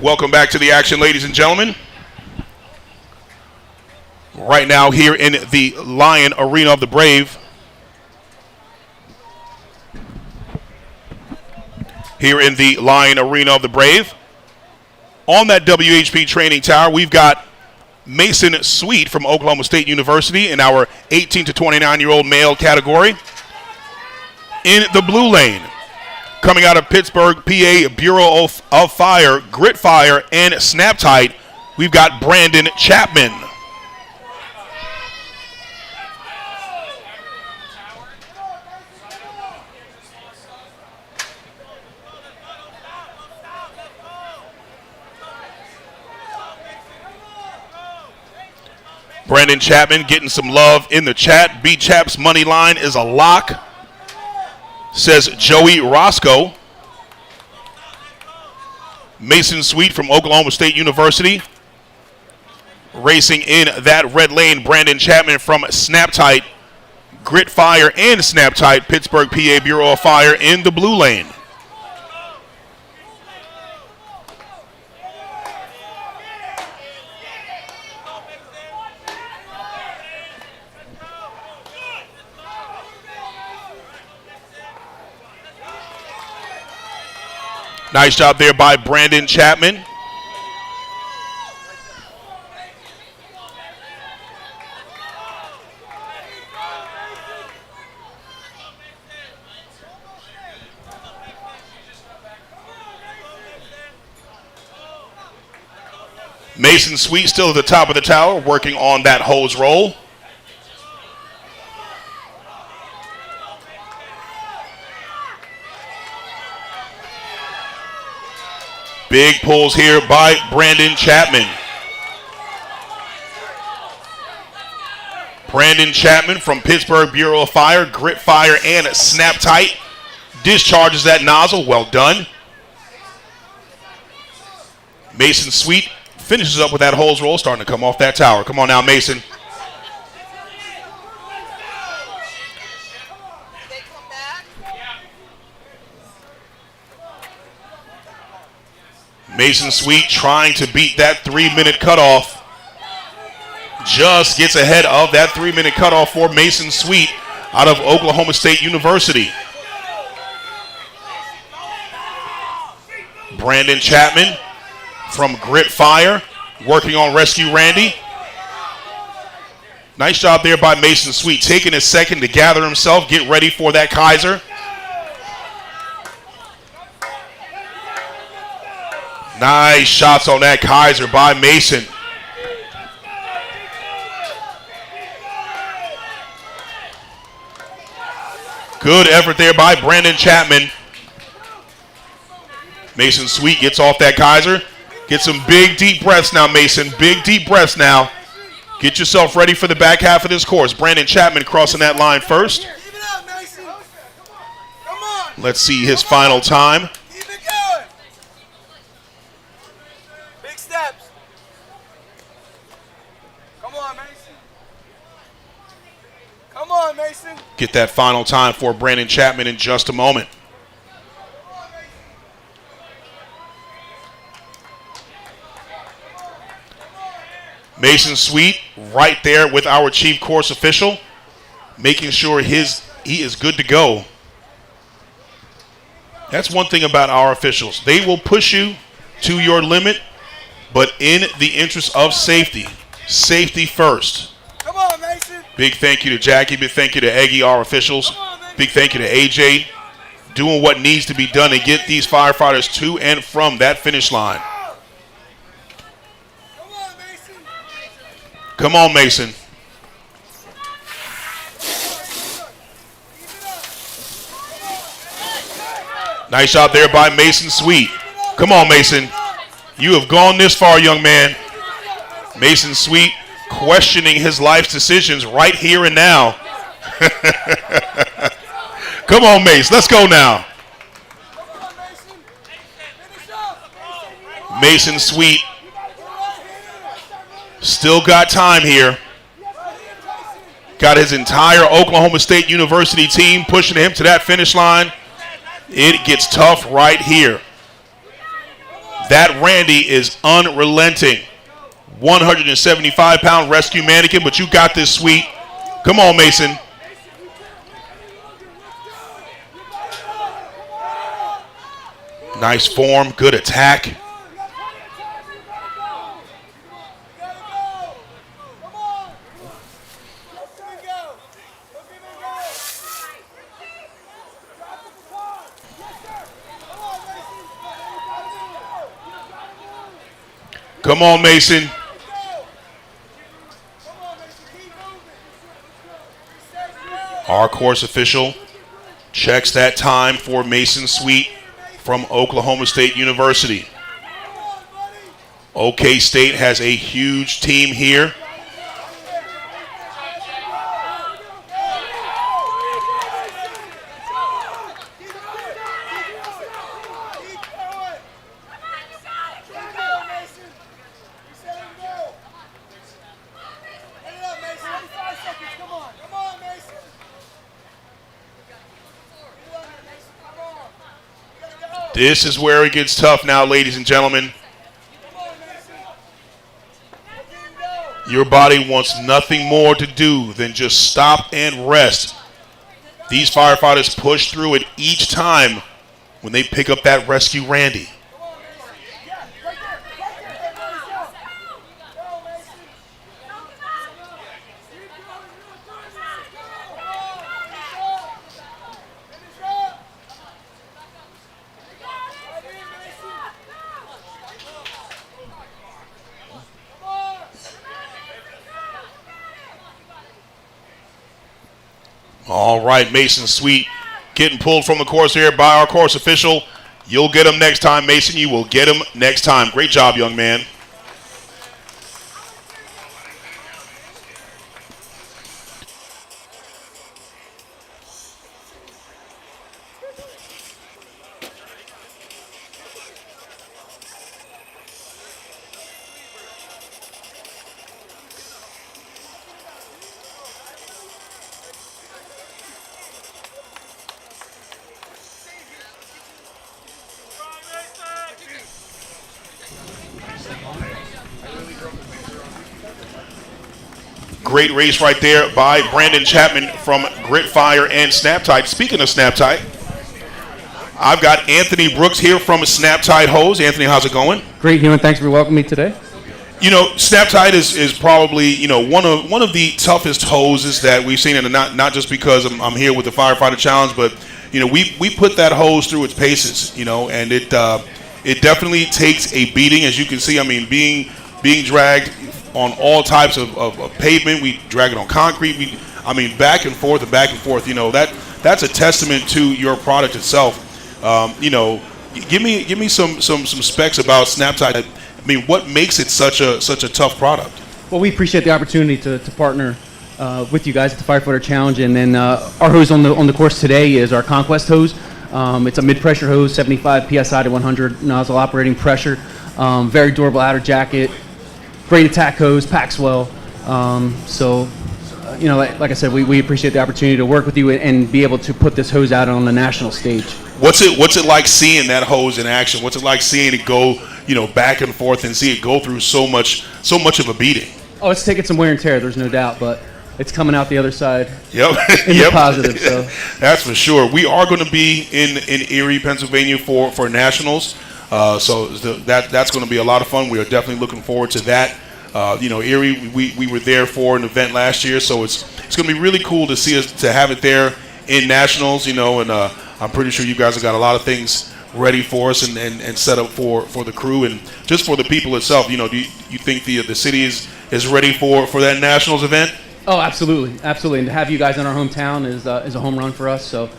Welcome back to the action, ladies and gentlemen. Right now here in the Lion Arena of the Brave. Here in the Lion Arena of the Brave. On that WHP training tower, we've got Mason Sweet from Oklahoma State University in our 18 to 29-year-old male category. In the blue lane, coming out of Pittsburgh, PA, Bureau of Fire, Grit Fire, and Snap-Tite, we've got Brandon Chapman. Brandon Chapman getting some love in the chat. B-Chap's money line is a lock, says Joey Roscoe. Mason Sweet from Oklahoma State University. Racing in that red lane, Brandon Chapman from Snap-Tite, Grit Fire, and Snap-Tite, Pittsburgh, PA, Bureau of Fire in the blue lane. Nice job there by Brandon Chapman. Mason Sweet still at the top of the tower, working on that hose roll. Big pulls here by Brandon Chapman. Brandon Chapman from Pittsburgh Bureau of Fire, Grit Fire, and Snap-Tite. Discharges that nozzle. Well done. Mason Sweet finishes up with that hose roll, starting to come off that tower. Come on now, Mason. Mason Sweet trying to beat that 3-minute cutoff. Just gets ahead of that 3-minute cutoff for Mason Sweet out of Oklahoma State University. Brandon Chapman from Grit Fire, working on Rescue Randy. Nice job there by Mason Sweet, taking a second to gather himself, get ready for that Kaiser. Nice shots on that Kaiser by Mason. Good effort there by Brandon Chapman. Mason Sweet gets off that Kaiser. Get some big, deep breaths now, Mason. Big, deep breaths now. Get yourself ready for the back half of this course. Brandon Chapman crossing that line first. Let's see his final time. Keep it going. Big steps. Come on, Mason. Come on, Mason. Get that final time for Brandon Chapman in just a moment. Mason Sweet right there with our chief course official, making sure he is good to go. That's one thing about our officials. They will push you to your limit, but in the interest of safety. Safety first. Come on, Mason. Big thank you to Jackie. Big thank you to Eggie, our officials. Big thank you to AJ, doing what needs to be done to get these firefighters to and from that finish line. Come on, Mason. Nice job there by Mason Sweet. Come on, Mason. You have gone this far, young man. Mason Sweet questioning his life's decisions right here and now. Come on, Mace. Let's go now. Mason Sweet still got time here. Got his entire Oklahoma State University team pushing him to that finish line. It gets tough right here. That Randy is unrelenting. 175-pound rescue mannequin, but you got this, Sweet. Come on, Mason. Nice form, good attack. Come on, Mason. Our course official checks that time for Mason Sweet from Oklahoma State University. OK State has a huge team here. This is where it gets tough now, ladies and gentlemen. Your body wants nothing more to do than just stop and rest. These firefighters push through it each time when they pick up that rescue Randy. All right, Mason Sweet getting pulled from the course here by our course official. You'll get him next time, Mason. You will get him next time. Great job, young man. Great race right there by Brandon Chapman from Grit Fire and Snap-Tite. Speaking of Snap-Tite, I've got Anthony Brooks here from Snap-Tite Hose. Anthony, how's it going? Great, Hugh, thanks for welcoming me today. You know, Snap-Tite is probably, you know, one of the toughest hoses that we've seen, and not just because I'm here with the Firefighter Challenge, but you know, we put that hose through its paces, you know, and it definitely takes a beating, as you can see. I mean, being dragged on all types of pavement, we drag it on concrete. Back and forth. You know, that's a testament to your product itself. You know, give me some specs about Snap-Tite. I mean, what makes it such a tough product? Well, we appreciate the opportunity to partner with you guys at the Firefighter Challenge, and then our hose on the course today is our Conquest hose. It's a mid-pressure hose, 75 psi to 100 nozzle operating pressure. Very durable outer jacket. Great attack hose, packs well. You know, like I said, we appreciate the opportunity to work with you and be able to put this hose out on the national stage. What's it like seeing that hose in action? What's it like seeing it go, you know, back and forth and see it go through so much of a beating? Oh, it's taking some wear and tear, there's no doubt, but it's coming out the other side. Yep. In the positive. So that's for sure. We are going to be in Erie, Pennsylvania for nationals. So that's going to be a lot of fun. We are definitely looking forward to that. You know, Erie, we were there for an event last year, so it's going to be really cool to see us to have it there in nationals. You know, and I'm pretty sure you guys have got a lot of things ready for us and set up for the crew and just for the people itself. You know, do you think the city is ready for that nationals event? Oh, absolutely, and to have you guys in our hometown is a home run for us. So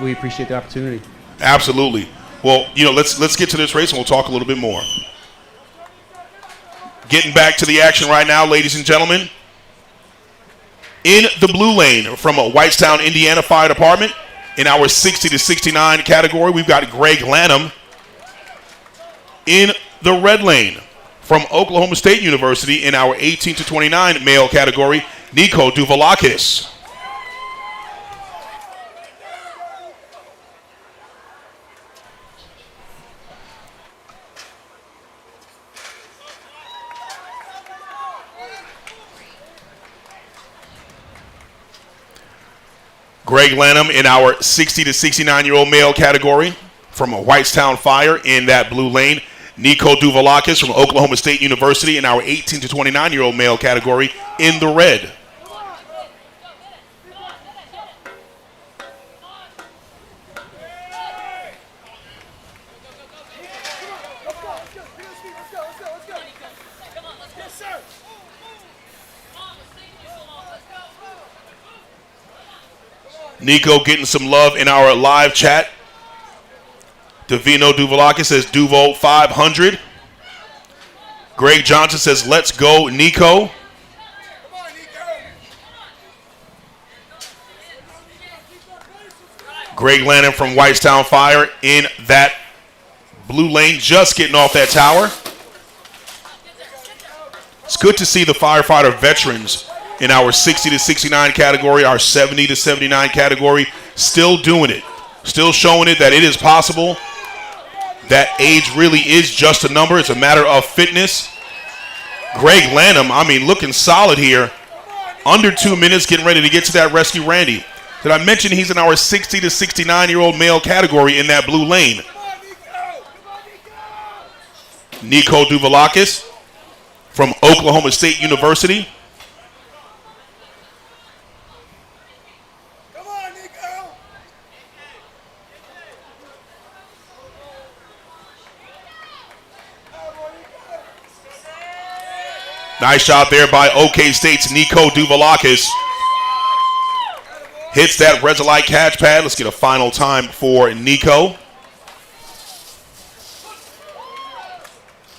we appreciate the opportunity. Absolutely. Well, you know, let's get to this race and we'll talk a little bit more. Getting back to the action right now, ladies and gentlemen. In the blue lane from Whitestown, Indiana Fire Department, in our 60 to 69 category, we've got Greg Lanham. In the red lane from Oklahoma State University, in our 18 to 29 male category, Nico Duvalakis. Greg Lanham in our 60 to 69-year-old male category from a Whitestown Fire in that blue lane. Nico Duvalakis from Oklahoma State University in our 18 to 29-year-old male category in the red. Nico getting some love in our live chat. Davino Duvalakis says Duvo 500. Greg Johnson says let's go Nico. Greg Lanham from Whitestown Fire in that blue lane, just getting off that tower. It's good to see the firefighter veterans in our 60 to 69 category, our 70 to 79 category, still doing it, still showing it that it is possible. That age really is just a number. It's a matter of fitness. Greg Lanham, I mean, looking solid here. Under 2 minutes, getting ready to get to that rescue Randy. Did I mention he's in our 60 to 69-year-old male category in that blue lane? Nico Duvalakis from Oklahoma State University. Nice job there by OK State's Nico Duvalakis. Hits that red light catch pad. Let's get a final time for Nico.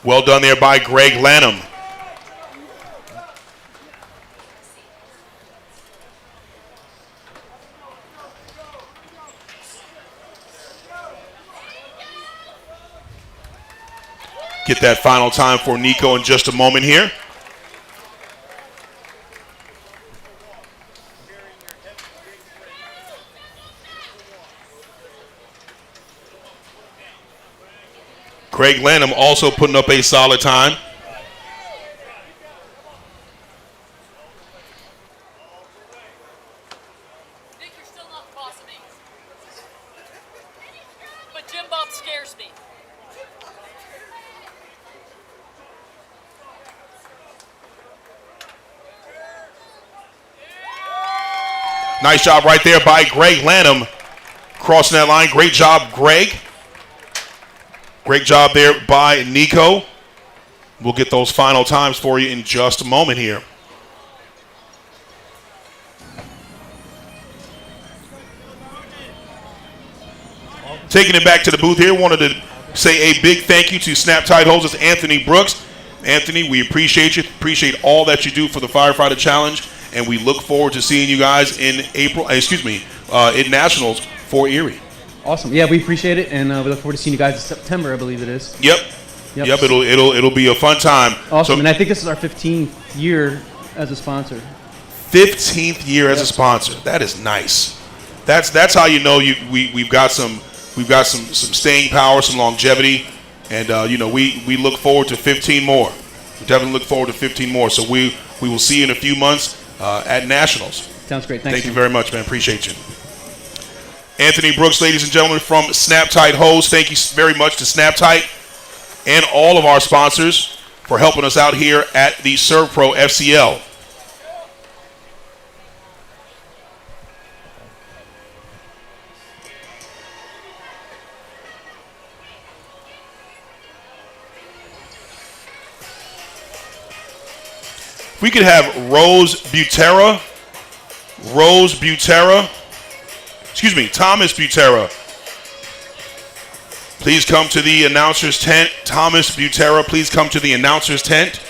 Well done there by Greg Lanham. Get that final time for Nico in just a moment here. Greg Lanham also putting up a solid time. Nick, you're still not the boss of me. But Jim Bob scares me. Nice job right there by Greg Lanham. Crossing that line. Great job, Greg. Great job there by Nico. We'll get those final times for you in just a moment here. Taking it back to the booth here, wanted to say a big thank you to Snap-Tite Hoses' Anthony Brooks. Anthony, we appreciate you. Appreciate all that you do for the Firefighter Challenge, and we look forward to seeing you guys in in Nationals for Erie. Awesome. Yeah, we appreciate it, and we look forward to seeing you guys in September, I believe it is. Yep. It'll be a fun time. Awesome. And I think this is our 15th year as a sponsor. 15th year as a sponsor. That is nice. That's how you know we've got some staying power, some longevity, and we look forward to 15 more. We definitely look forward to 15 more. So we will see you in a few months at Nationals. Sounds great. Thanks. Thank you very much, man. Appreciate you. Anthony Brooks, ladies and gentlemen, from Snap-Tite Hose. Thank you very much to Snap-Tite and all of our sponsors for helping us out here at the SERVPRO FCL. We could have Thomas Butera. Please come to the announcer's tent. Thomas Butera, please come to the announcer's tent.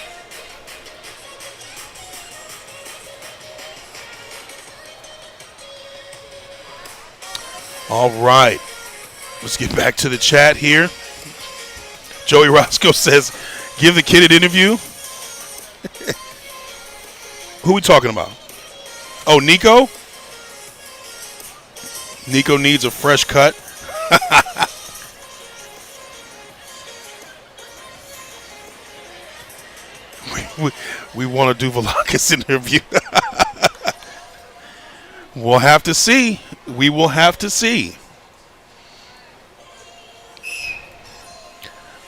All right. Let's get back to the chat here. Joey Roscoe says, give the kid an interview. Who are we talking about? Oh, Nico? Nico needs a fresh cut. we want to do Velakis interview. We'll have to see. We will have to see.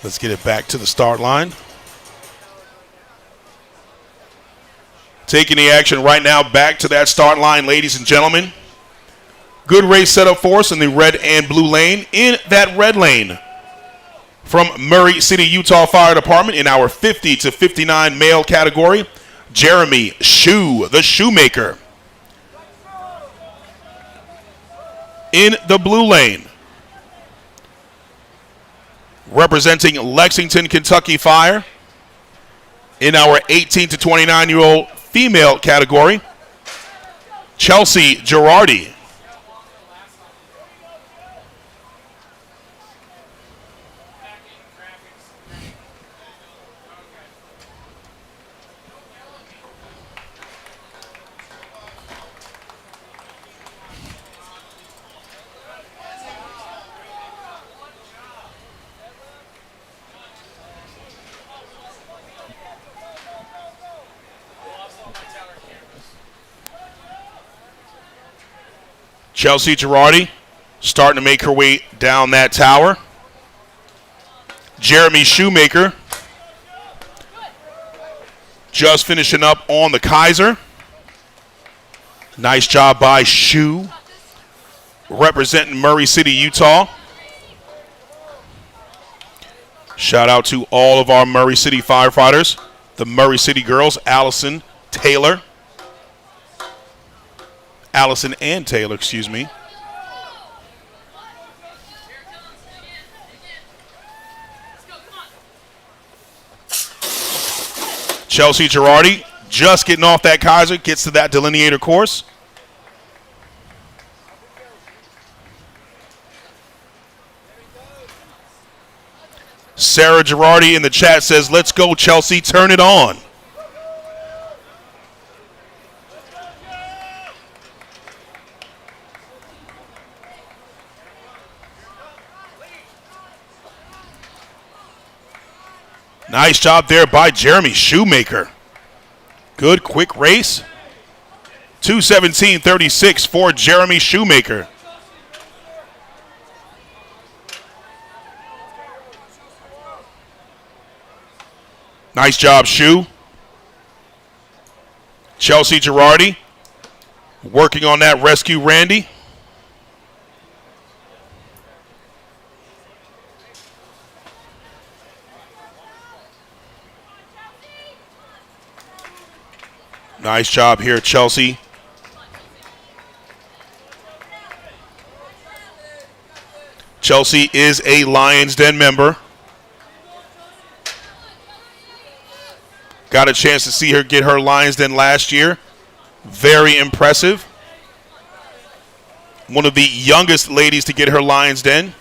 Let's get it back to the start line. Taking the action right now back to that start line, ladies and gentlemen. Good race set up for us in the red and blue lane. In that red lane, from Murray City, Utah Fire Department, in our 50 to 59 male category, Jeremy Shoe, the Shoemaker. In the blue lane, representing Lexington, Kentucky Fire, in our 18 to 29-year-old female category, Chelsea Girardi. Chelsea Girardi starting to make her way down that tower. Jeremy Shoemaker just finishing up on the Kaiser. Nice job by Shoe, representing Murray City, Utah. Shout out to all of our Murray City firefighters. The Murray City girls, Allison and Taylor, excuse me. Chelsea Girardi just getting off that Kaiser, gets to that delineator course. Sarah Girardi in the chat says, let's go, Chelsea, turn it on. Nice job there by Jeremy Shoemaker. Good quick race. 2:17.36 for Jeremy Shoemaker. Nice job, Shoe. Chelsea Girardi working on that rescue, Randy. Nice job here, Chelsea. Chelsea is a Lions Den member. Got a chance to see her get her Lions Den last year. Very impressive. One of the youngest ladies to get her Lions Den.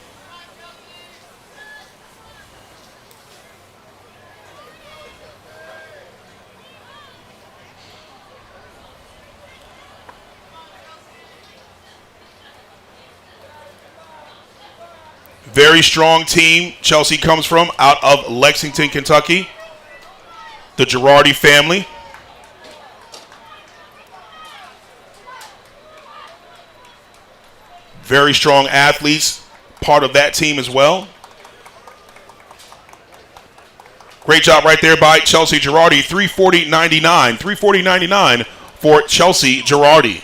Very strong team Chelsea comes from out of Lexington, Kentucky. The Girardi family. Very strong athletes, part of that team as well. Great job right there by Chelsea Girardi. 340.99. 340.99 for Chelsea Girardi.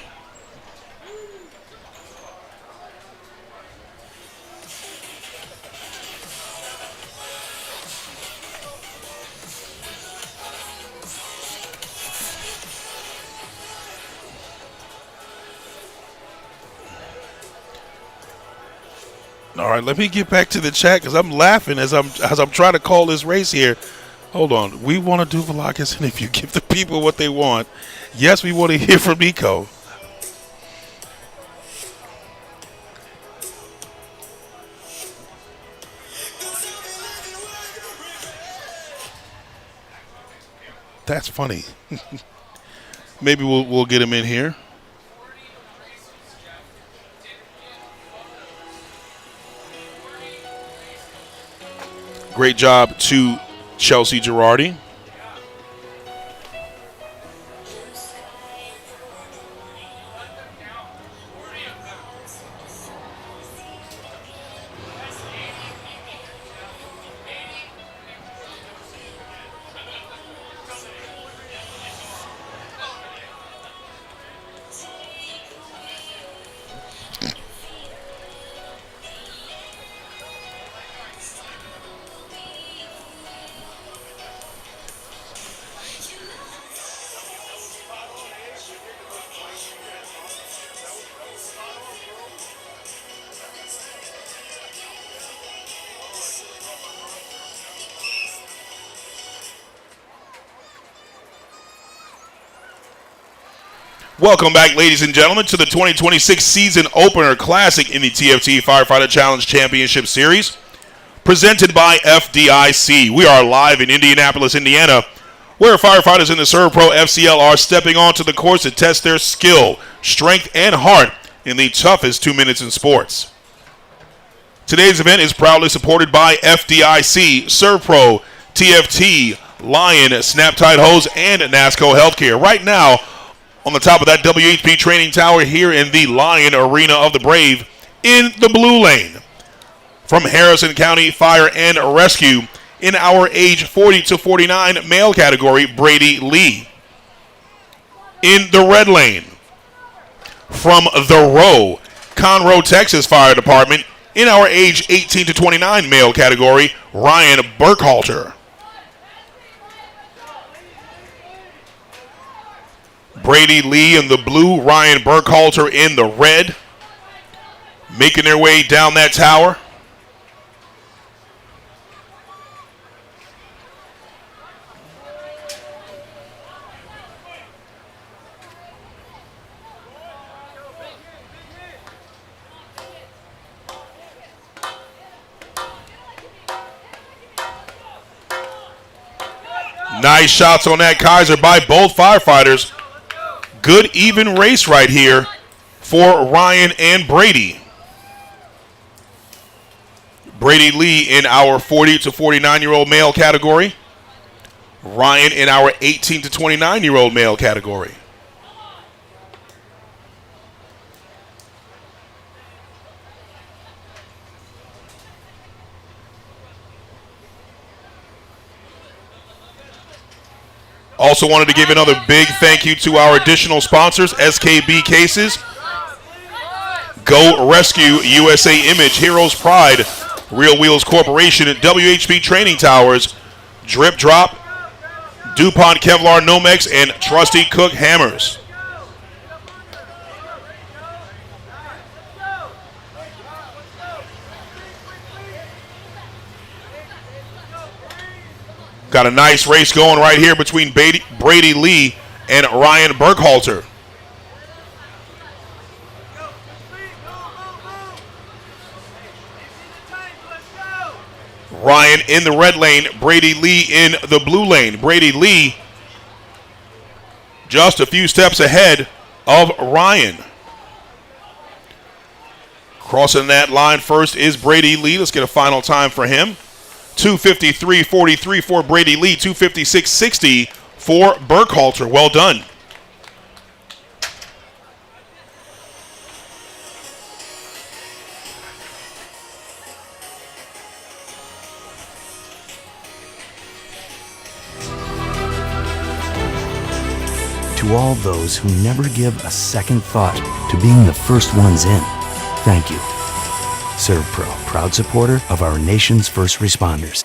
All right, let me get back to the chat because I'm laughing as I'm trying to call this race here. Hold on. We want to do Velakis, and if you give the people what they want, yes, we want to hear from Nico. That's funny. Maybe we'll get him in here. Great job to Chelsea Girardi. Welcome back, ladies and gentlemen, to the 2026 Season Opener Classic in the TFT Firefighter Challenge Championship Series, presented by FDIC. We are live in Indianapolis, Indiana, where firefighters in the SERVPRO FCL are stepping onto the course to test their skill, strength, and heart in the toughest 2 minutes in sports. Today's event is proudly supported by FDIC, SERVPRO, TFT, Lion, Snap-Tite Hose, and NASCO Healthcare. Right now, on the top of that WHP training tower here in the Lion Arena of the Brave in the blue lane. From Harrison County Fire and Rescue in our age 40 to 49 male category, Brady Lee. In the red lane, from the Row, Conroe, Texas Fire Department in our age 18 to 29 male category, Ryan Burkhalter. Brady Lee in the blue, Ryan Burkhalter in the red, making their way down that tower. Nice shots on that Kaiser by both firefighters. Good even race right here for Ryan and Brady. Brady Lee in our 40 to 49-year-old male category. Ryan in our 18 to 29-year-old male category. Also wanted to give another big thank you to our additional sponsors, SKB Cases, Go Rescue, USA Image, Heroes Pride, Real Wheels Corporation, WHP Training Towers, Drip Drop, DuPont Kevlar Nomex, and Trusty Cook Hammers. Got a nice race going right here between Brady Lee and Ryan Burkhalter. Ryan in the red lane, Brady Lee in the blue lane. Brady Lee just a few steps ahead of Ryan. Crossing that line first is Brady Lee. Let's get a final time for him. 2:53.43 for Brady Lee, 2:56.60 for Burkhalter. Well done. To all those who never give a second thought to being the first ones in, thank you. SERVPRO, proud supporter of our nation's first responders.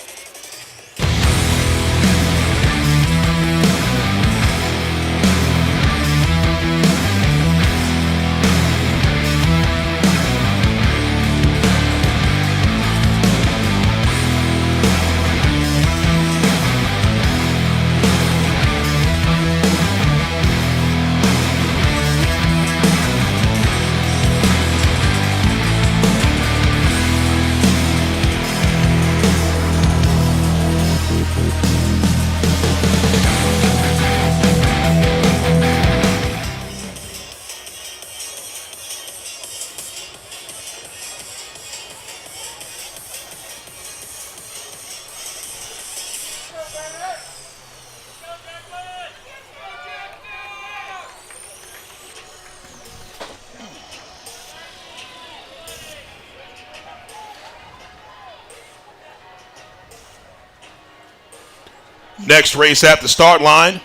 Next race at the start line.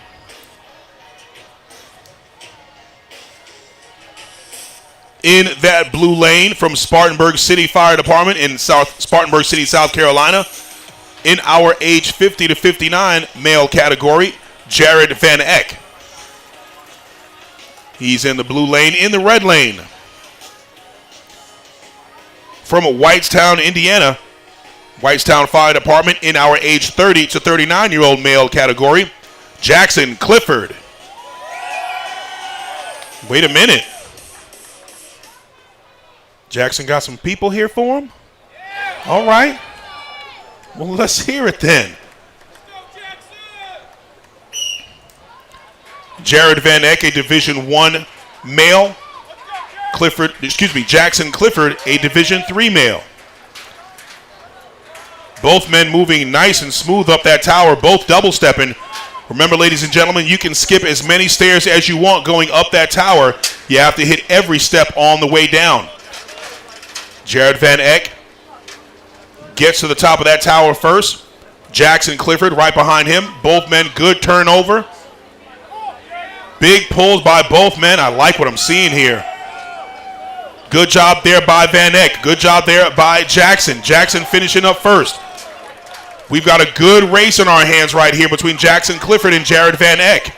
In that blue lane from Spartanburg City Fire Department in Spartanburg City, South Carolina. In our age 50 to 59 male category, Jared Van Eck. He's in the blue lane. In the red lane, from Whitestown, Indiana, Whitestown Fire Department in our age 30 to 39-year-old male category, Jackson Clifford. Wait a minute. Jackson got some people here for him? All right. Well, let's hear it then. Jared Van Eck, a Division I male. Jackson Clifford, a Division III male. Both men moving nice and smooth up that tower, both double-stepping. Remember, ladies and gentlemen, you can skip as many stairs as you want going up that tower. You have to hit every step on the way down. Jared Van Eck gets to the top of that tower first. Jackson Clifford right behind him. Both men, good turnover. Big pulls by both men. I like what I'm seeing here. Good job there by Van Eck. Good job there by Jackson. Jackson finishing up first. We've got a good race in our hands right here between Jackson Clifford and Jared Van Eck.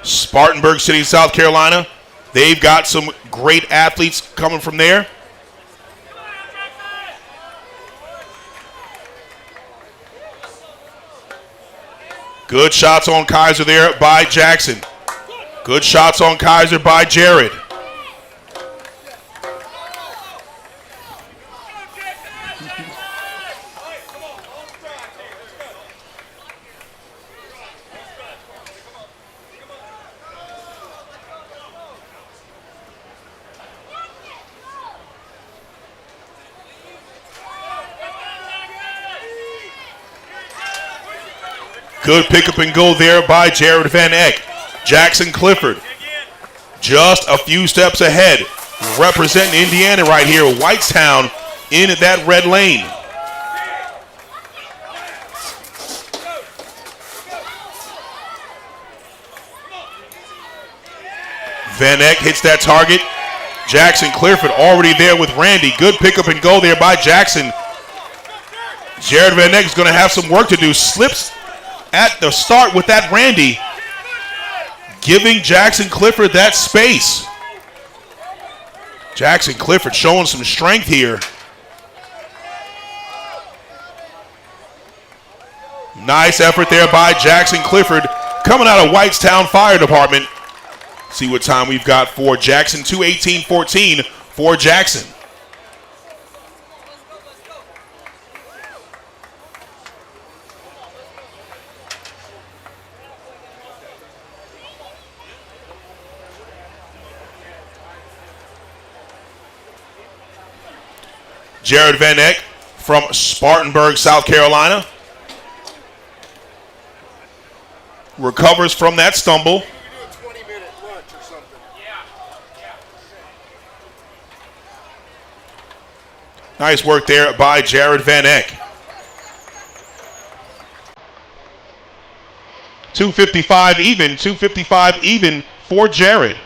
Spartanburg City, South Carolina. They've got some great athletes coming from there. Good shots on Kaiser there by Jackson. Good shots on Kaiser by Jared. Good pickup and go there by Jared Van Eck. Jackson Clifford just a few steps ahead. Representing Indiana right here. Whitestown in at that red lane. Van Eck hits that target. Jackson Clifford already there with Randy. Good pickup and go there by Jackson. Jared Van Eck is going to have some work to do. Slips at the start with that Randy, giving Jackson Clifford that space. Jackson Clifford showing some strength here. Nice effort there by Jackson Clifford coming out of Whitestown Fire Department. See what time we've got for Jackson. 2:18:14 for Jackson. Jared Van Eck from Spartanburg, South Carolina. Recovers from that stumble. Nice work there by Jared Van Eck. 2:55 even, 2:55 even for Jared.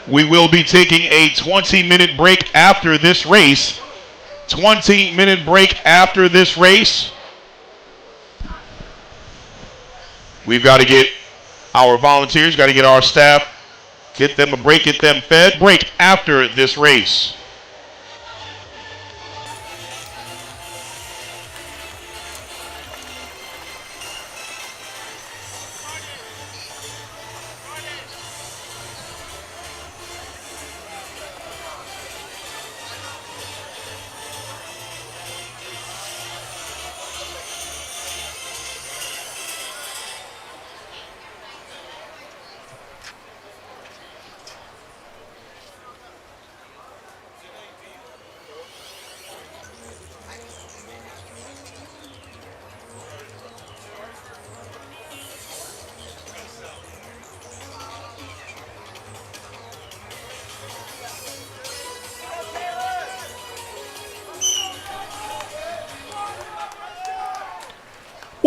We will be taking a 20-minute break after this race. 20-minute break after this race. We've got to get our volunteers, got to get our staff, get them a break, get them fed. Break after this race.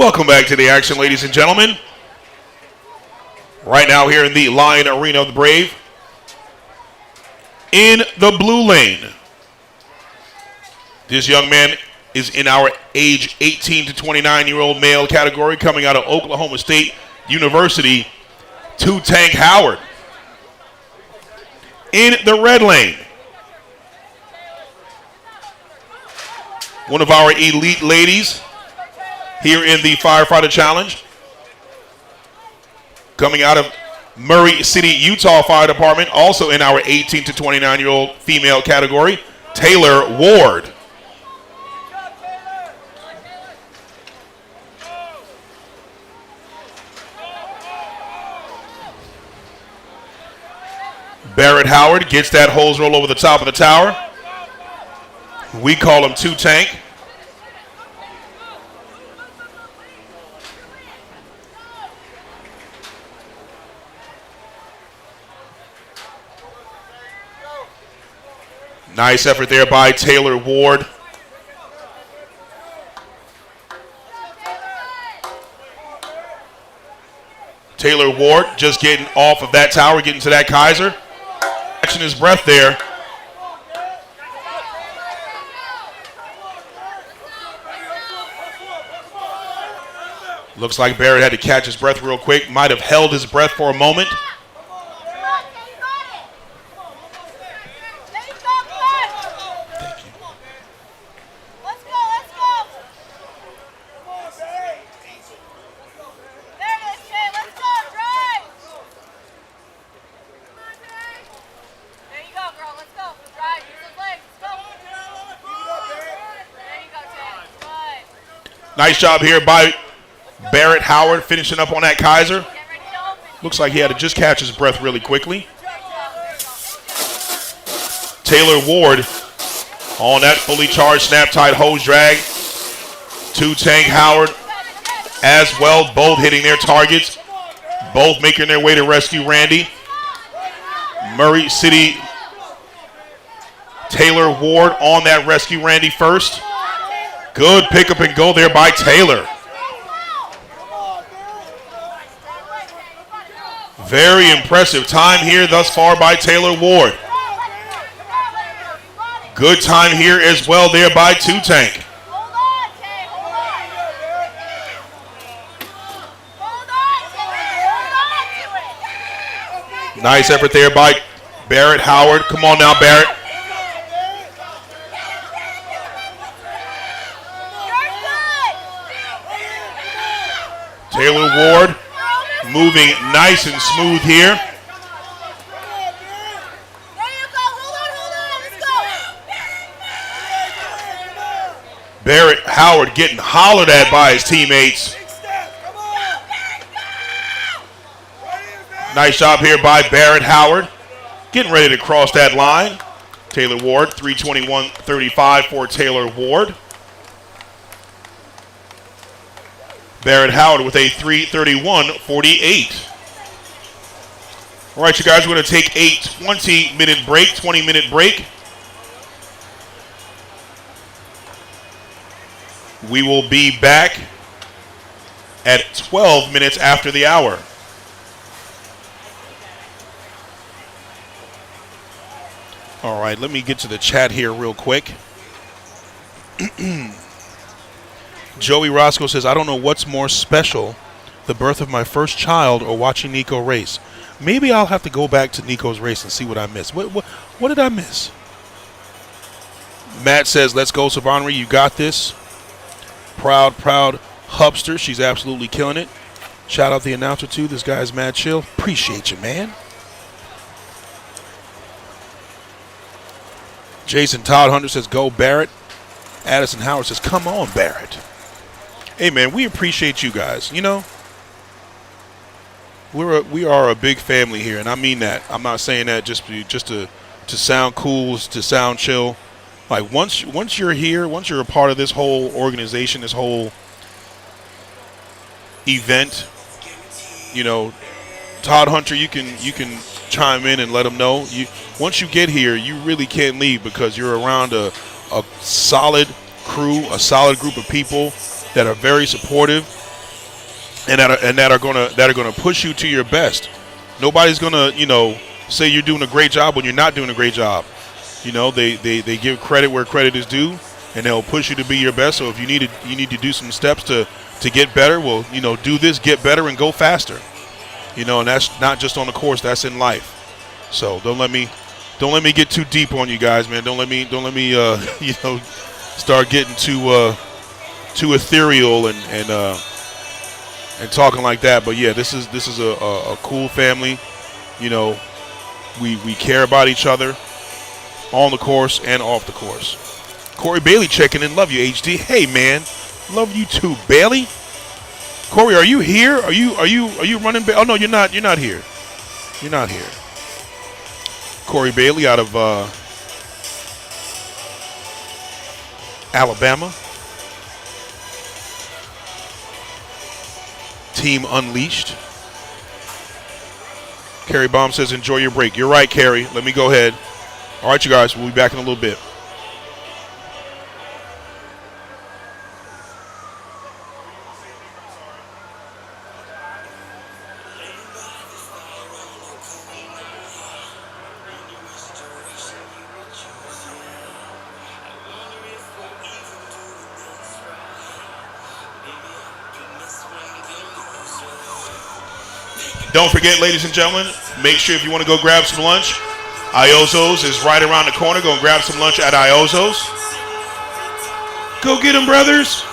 Welcome back to the action, ladies and gentlemen. Right now here in the Lion Arena of the Brave. In the blue lane, this young man is in our age 18 to 29-year-old male category, coming out of Oklahoma State University, Two-Tank Howard. In the red lane, one of our elite ladies here in the Firefighter Challenge, coming out of Murray City, Utah Fire Department, also in our 18 to 29-year-old female category, Taylor Ward. Barrett Howard gets that hose roll over the top of the tower. We call him Two-Tank. Nice effort there by Taylor Ward. Taylor Ward just getting off of that tower, getting to that Kaiser. Catching his breath there. Looks like Barrett had to catch his breath real quick. Might have held his breath for a moment. Nice job here by Barrett Howard finishing up on that Kaiser. Looks like he had to just catch his breath really quickly. Taylor Ward on that fully charged Snap-Tite Hose drag. Two-Tank Howard as well, both hitting their targets. Both making their way to rescue Randy. Murray City, Taylor Ward on that rescue Randy first. Good pick up and go there by Taylor. Very impressive time here thus far by Taylor Ward. Good time here as well there by Two-Tank. Nice effort there by Barrett Howard. Come on now, Barrett. Taylor Ward moving nice and smooth here. Barrett Howard getting hollered at by his teammates. Nice job here by Barrett Howard. Getting ready to cross that line. Taylor Ward, 3:21.35 for Taylor Ward. Barrett Howard with a 3:31.48. All right, you guys, we're going to take a 20-minute break. We will be back at 12 minutes after the hour. All right, let me get to the chat here real quick. Joey Roscoe says, I don't know what's more special, the birth of my first child or watching Nico race. Maybe I'll have to go back to Nico's race and see what I missed. What did I miss? Matt says, let's go, Savonry. You got this. Proud hubster. She's absolutely killing it. Shout out the announcer, too. This guy's mad chill. Appreciate you, man. Jason Todd Hunter says, go, Barrett. Addison Howard says, come on, Barrett. Hey, man, we appreciate you guys. You know, we are a big family here, and I mean that. I'm not saying that just to sound cool, to sound chill. Like once you're here, once you're a part of this whole organization, this whole event, you know, Todd Hunter, you can chime in and let them know. Once you get here, you really can't leave because you're around a solid crew, a solid group of people that are very supportive, that are gonna push you to your best. Nobody's gonna say you're doing a great job when you're not doing a great job. They give credit where credit is due, and they'll push you to be your best. So if you need to do some steps to get better, well, do this, get better, and go faster. And that's not just on the course, that's in life. So don't let me get too deep on you guys, man. Don't let me start getting too ethereal and talking like that. But yeah, this is a cool family. We care about each other on the course and off the course. Corey Bailey checking in. Love you, HD. Hey man, love you too, Bailey. Corey, are you here? Are you running? Oh no, you're not. You're not here. You're not here. Corey Bailey out of Alabama. Team Unleashed. Carrie Baum says, enjoy your break. You're right, Carrie. Let me go ahead. All right, you guys. We'll be back in a little bit. Don't forget, ladies and gentlemen, make sure if you want to go grab some lunch, Iozo's is right around the corner. Go and grab some lunch at Iozo's. Go get them, brothers.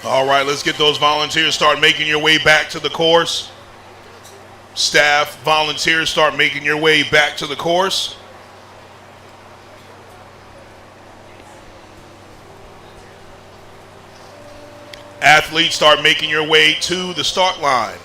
All right, let's get those volunteers start making your way back to the course. Staff, volunteers, start making your way back to the course. Athletes, start making your way to the start line.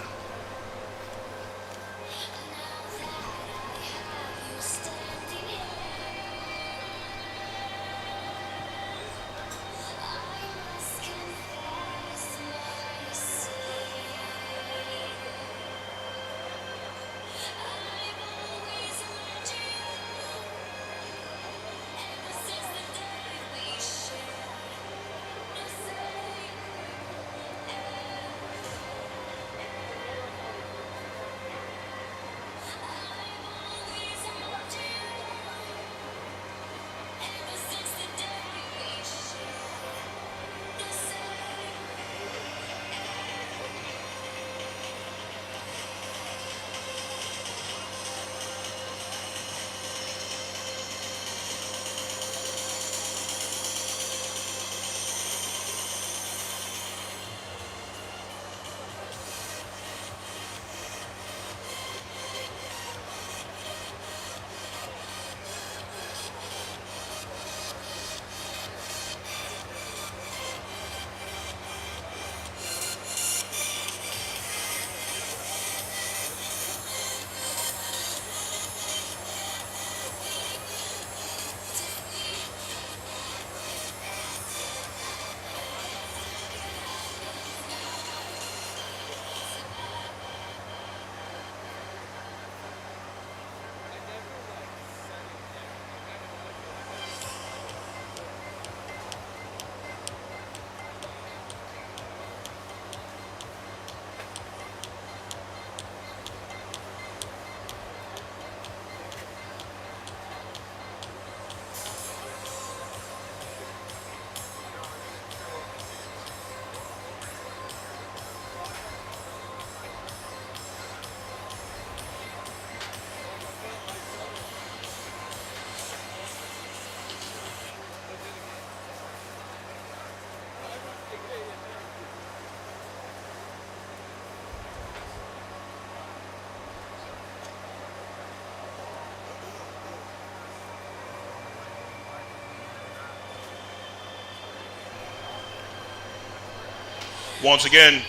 Once again,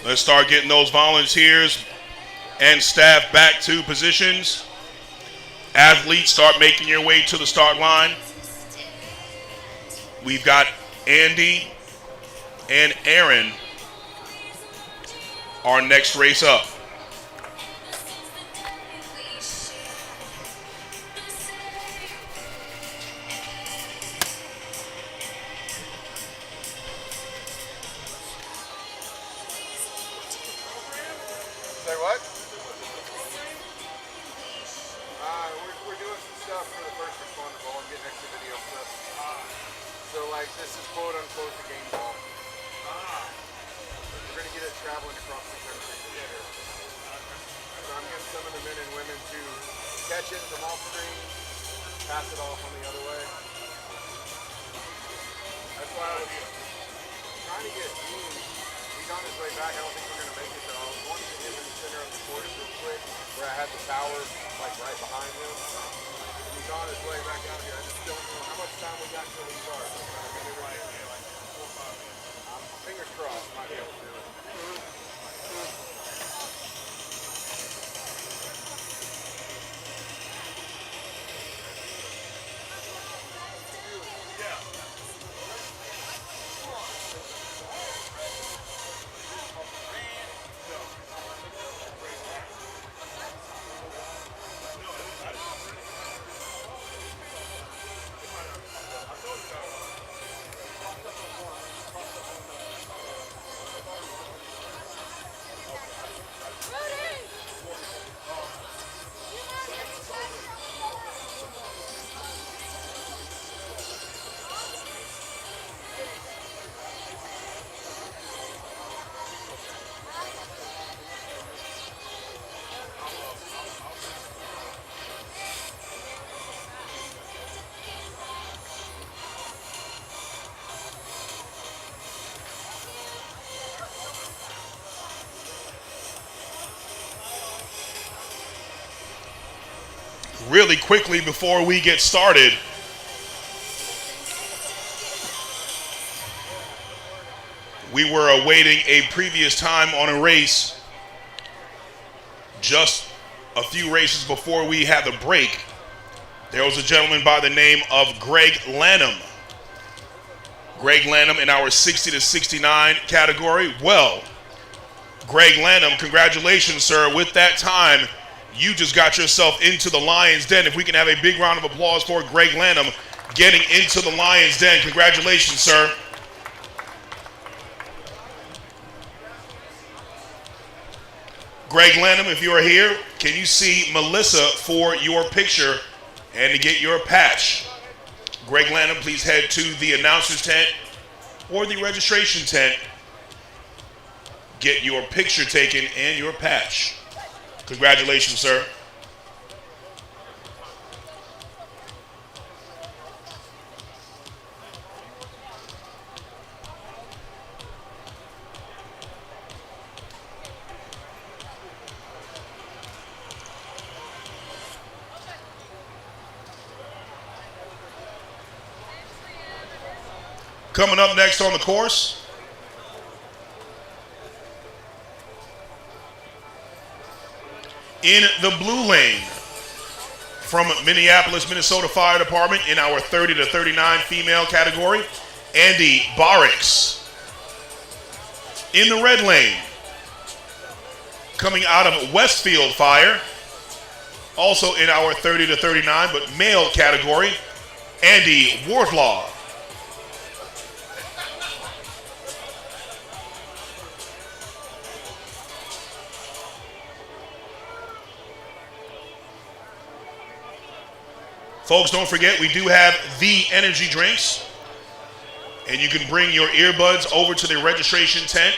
let's start getting those volunteers and staff back to positions. Athletes, start making your way to the start line. We've got Andy and Aaron, our next race up. Say what? We're doing some stuff for the first responder ball. I'm getting extra video stuff. So like this is quote unquote the game ball. We're gonna get it traveling across the country this year. So I'm getting some of the men and women to catch it from off screen, pass it off on the other way. That's why I was trying to get Dean. He's on his way back. I don't think we're gonna make it though. I was wanting to get him in the center of the court real quick, where I had the tower like right behind him. And he's on his way back out here. I just don't know how much time we got till we start. Fingers crossed, might be able to do it. really quickly before we get started. We were awaiting a previous time on a race just a few races before we had the break. There was a gentleman by the name of Greg Lanham. Greg Lanham in our 60 to 69 category. Well, Greg Lanham, congratulations, sir. With that time, you just got yourself into the Lion's Den. If we can have a big round of applause for Greg Lanham getting into the Lion's Den. Congratulations, sir. Greg Lanham, if you are here, can you see Melissa for your picture and to get your patch? Greg Lanham, please head to the announcer's tent or the registration tent. Get your picture taken and your patch. Congratulations, sir. Coming up next on the course, in the blue lane from Minneapolis, Minnesota Fire Department in our 30 to 39 female category, Andy Barrix. In the red lane, coming out of Westfield Fire, also in our 30 to 39 but male category, Andy Wardlaw. Folks, don't forget, we do have the energy drinks, and you can bring your earbuds over to the registration tent.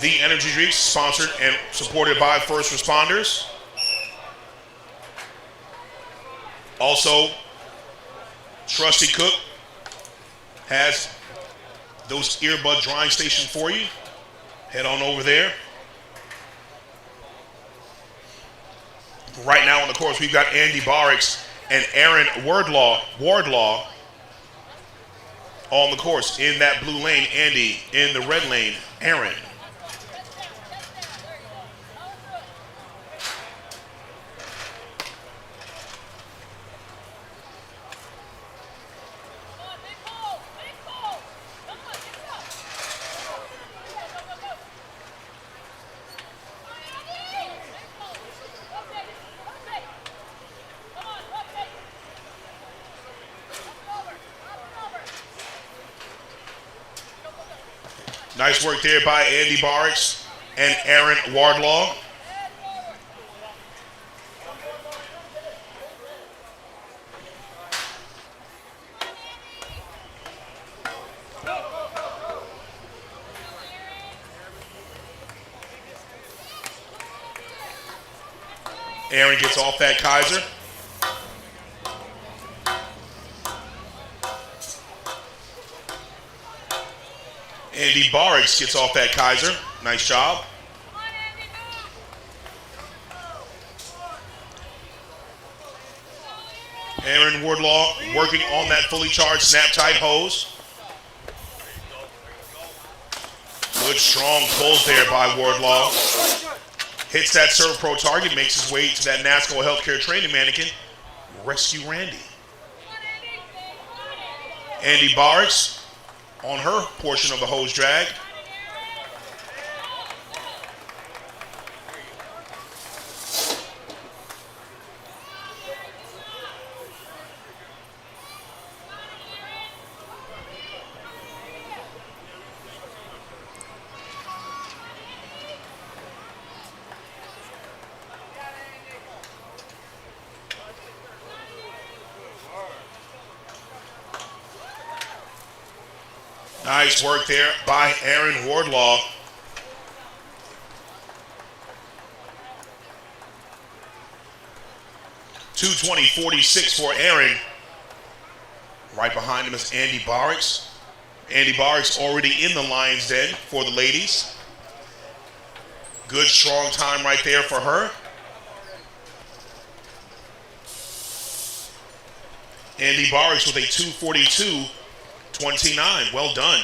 The energy drinks, sponsored and supported by first responders. Also, Trusty Cook has those earbud drying stations for you. Head on over there. Right now on the course, we've got Andy Barrix and Aaron Wardlaw on the course. In that blue lane, Andy. In the red lane, Aaron. Nice work there by Andy Barrix and Aaron Wardlaw. Aaron gets off that Kaiser. Andy Barrix gets off that Kaiser. Nice job. Aaron Wardlaw working on that fully charged Snap-Tite Hose. Good strong pulls there by Wardlaw. Hits that SERVPRO target, makes his way to that NASCO healthcare training mannequin. Rescue Randy. Andy Barrix on her portion of the hose drag. Nice work there by Aaron Wardlaw. .220.46 for Aaron. Right behind him is Andy Barrix. Andy Barrix already in the Lion's Den for the ladies. Good strong time right there for her. Andy Barracks with a 2:42.29. Well done.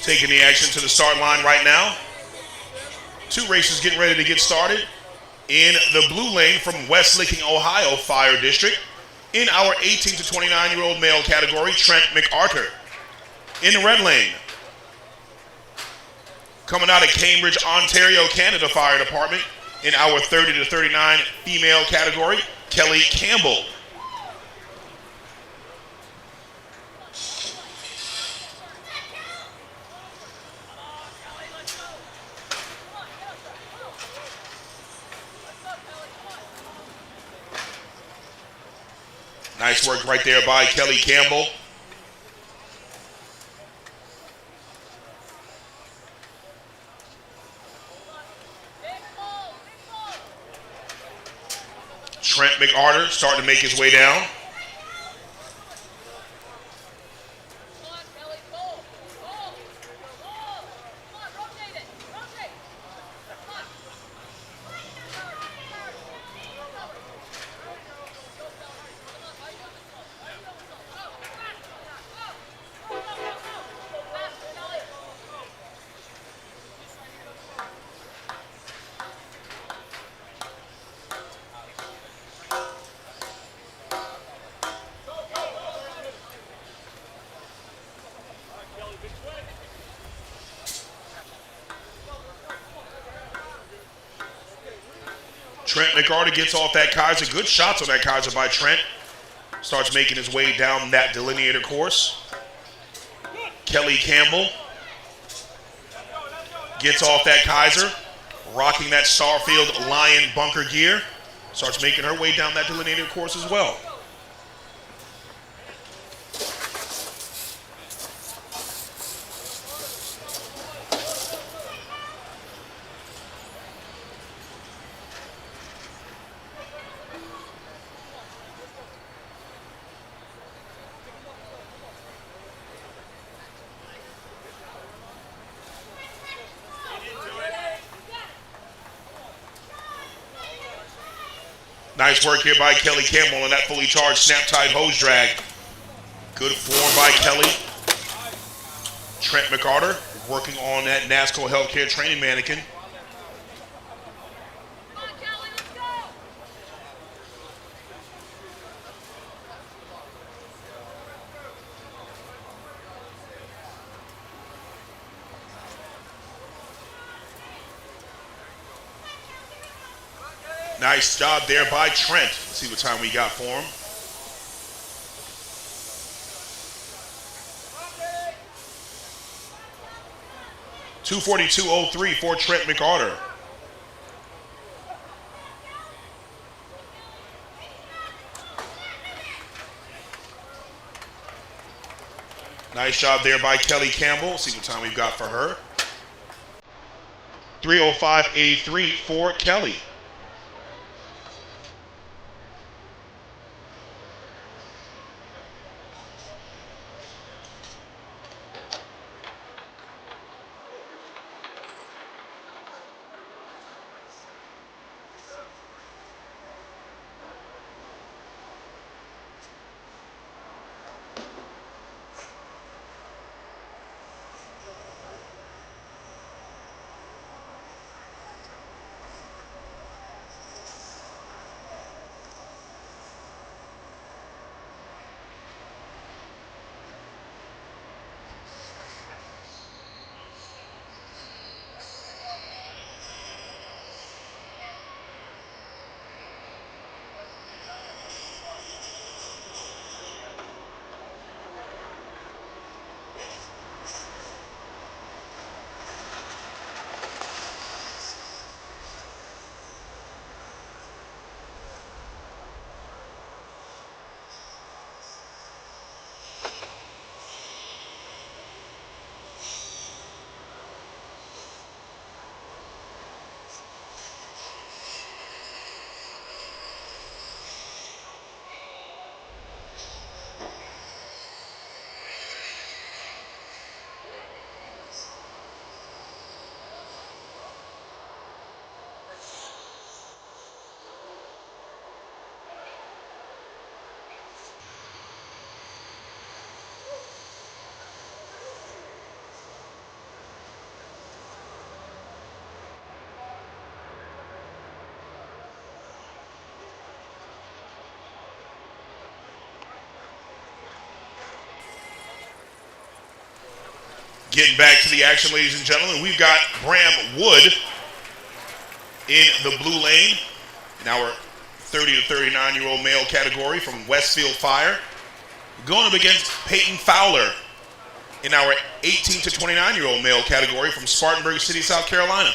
Taking the action to the start line right now. Two races getting ready to get started. In the blue lane from West Licking, Ohio Fire District. In our 18 to 29-year-old male category, Trent McArthur. In the red lane, coming out of Cambridge, Ontario, Canada Fire Department. In our 30 to 39 female category, Kelly Campbell. Nice work right there by Kelly Campbell. Trent McArthur starting to make his way down. Trent McArthur gets off that Kaiser. Good shots on that Kaiser by Trent. Starts making his way down that delineator course. Kelly Campbell gets off that Kaiser, rocking that Starfield Lion bunker gear. Starts making her way down that delineator course as well. Nice work here by Kelly Campbell on that fully charged Snap-Tite Hose drag. Good form by Kelly. Trent McArthur working on that NASCO healthcare training mannequin. Nice job there by Trent. Let's see what time we got for him. .242.03 for Trent McArthur. Nice job there by Kelly Campbell. See what time we've got for her. 3:05:83 for Kelly. Getting back to the action, ladies and gentlemen, we've got Bram Wood in the blue lane in our 30 to 39-year-old male category from Westfield Fire, going up against Peyton Fowler in our 18 to 29-year-old male category from Spartanburg City, South Carolina.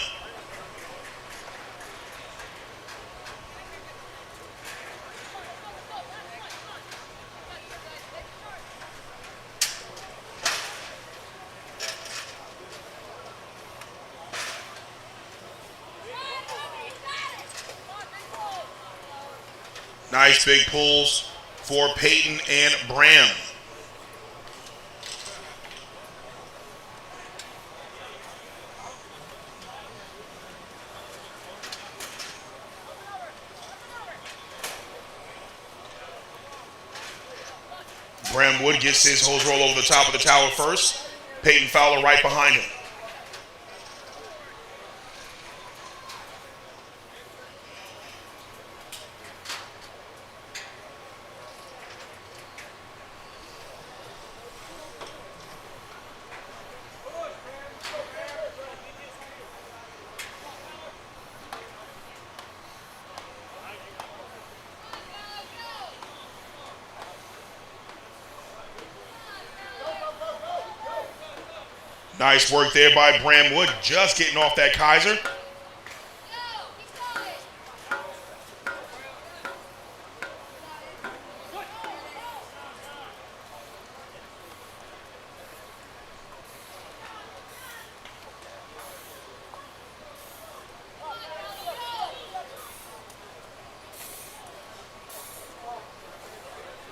Nice big pulls for Peyton and Bram. Bram Wood gets his hose roll over the top of the tower first. Peyton Fowler right behind him. Nice work there by Bram Wood, just getting off that Kaiser.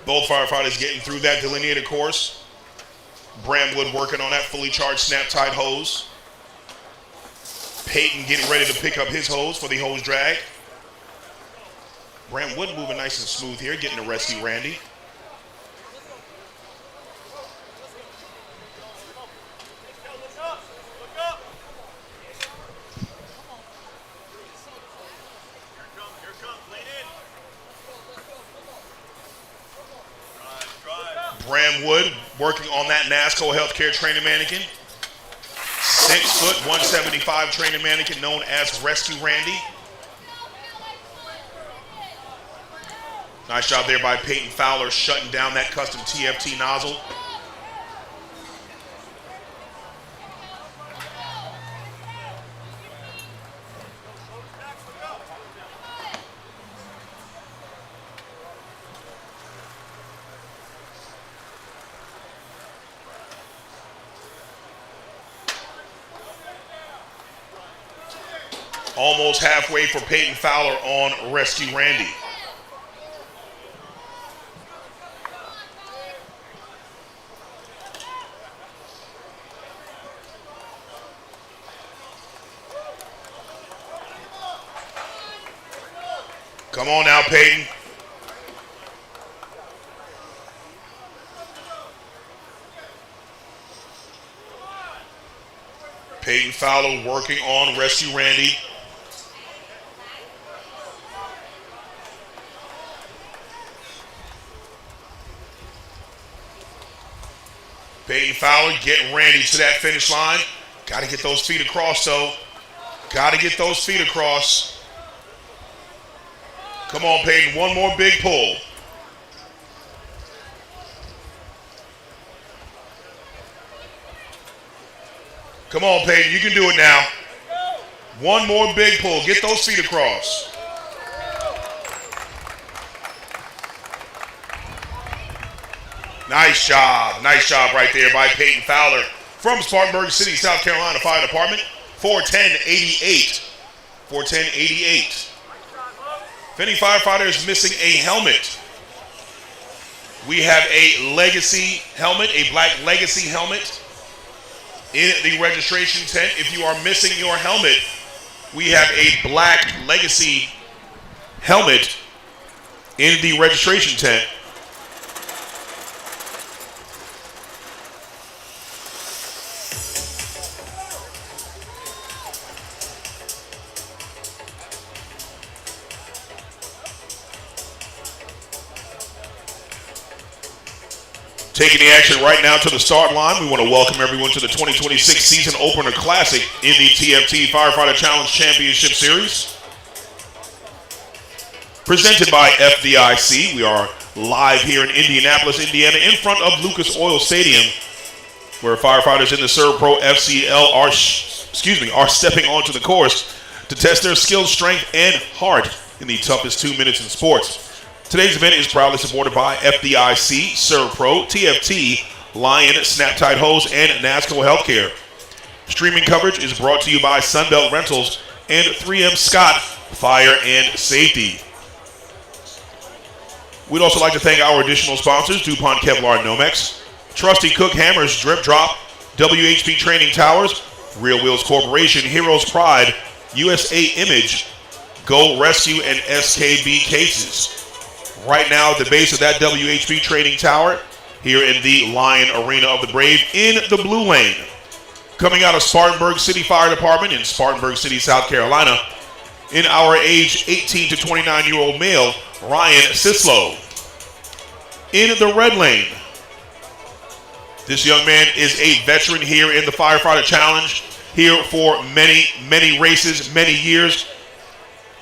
Both firefighters getting through that delineated course. Bram Wood working on that fully charged Snap-Tite hose. Peyton getting ready to pick up his hose for the hose drag. Bram Wood moving nice and smooth here, getting to rescue Randy. Bram Wood working on that NASCO healthcare training mannequin. 6 foot, 175 training mannequin known as Rescue Randy. Nice job there by Peyton Fowler shutting down that custom TFT nozzle. Almost halfway for Peyton Fowler on Rescue Randy. Come on now, Peyton. Peyton Fowler working on Rescue Randy. Peyton Fowler getting Randy to that finish line. Got to get those feet across, though. Got to get those feet across. Come on, Peyton. One more big pull. Come on, Peyton. You can do it now. One more big pull. Get those feet across. Nice job. Nice job right there by Peyton Fowler from Spartanburg City, South Carolina Fire Department. 410-88. 410-88. If any firefighter is missing a helmet, we have a legacy helmet, a black legacy helmet in the registration tent. If you are missing your helmet, we have a black legacy helmet in the registration tent. Taking the action right now to the start line, we want to welcome everyone to the 2026 Season Opener Classic in the TFT Firefighter Challenge Championship Series. Presented by FDIC. We are live here in Indianapolis, Indiana, in front of Lucas Oil Stadium, where firefighters in the SERVPRO FCL are stepping onto the course to test their skill, strength, and heart in the toughest 2 minutes in sports. Today's event is proudly supported by FDIC, SERVPRO, TFT, Lion, Snap-Tite Hose, and NASCO Healthcare. Streaming coverage is brought to you by Sunbelt Rentals and 3M Scott Fire and Safety. We'd also like to thank our additional sponsors, DuPont Kevlar Nomex, Trusty Cook Hammers Drip Drop, WHP Training Towers, Real Wheels Corporation, Heroes Pride, USA Image, Go Rescue, and SKB Cases. Right now at the base of that WHP Training Tower, here in the Lion Arena of the Brave, in the blue lane. Coming out of Spartanburg City Fire Department in Spartanburg City, South Carolina, in our age 18 to 29-year-old male, Ryan Sislow. In the red lane, this young man is a veteran here in the Firefighter Challenge, here for many, many races, many years.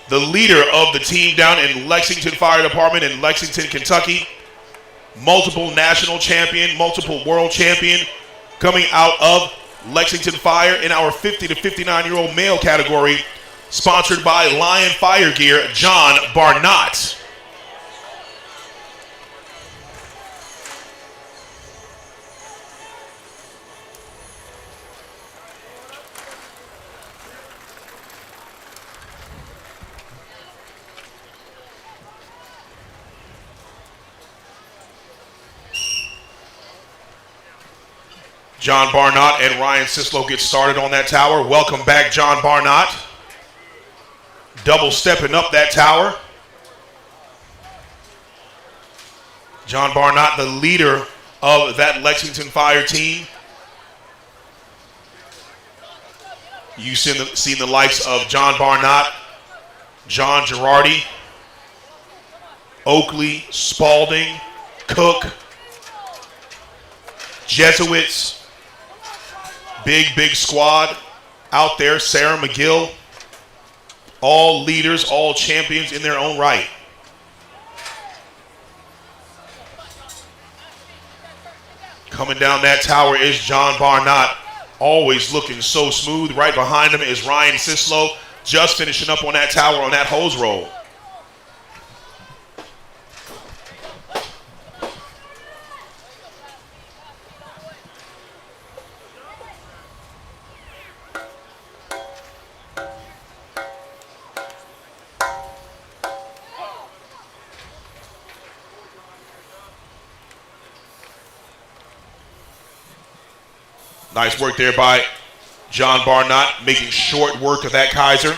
The leader of the team down in Lexington Fire Department in Lexington, Kentucky. Multiple national champion, multiple world champion, coming out of Lexington Fire in our 50 to 59-year-old male category, sponsored by Lion Fire Gear, John Barnott. John Barnott and Ryan Sislow get started on that tower. Welcome back, John Barnott. Double stepping up that tower. John Barnott, the leader of that Lexington Fire team. You've seen the likes of John Barnott, John Girardi, Oakley, Spalding, Cook, Jesuits. Big squad out there. Sarah McGill. All leaders, all champions in their own right. Coming down that tower is John Barnott. Always looking so smooth. Right behind him is Ryan Sislow. Just finishing up on that tower on that hose roll. Nice work there by John Barnott, making short work of that Kaiser.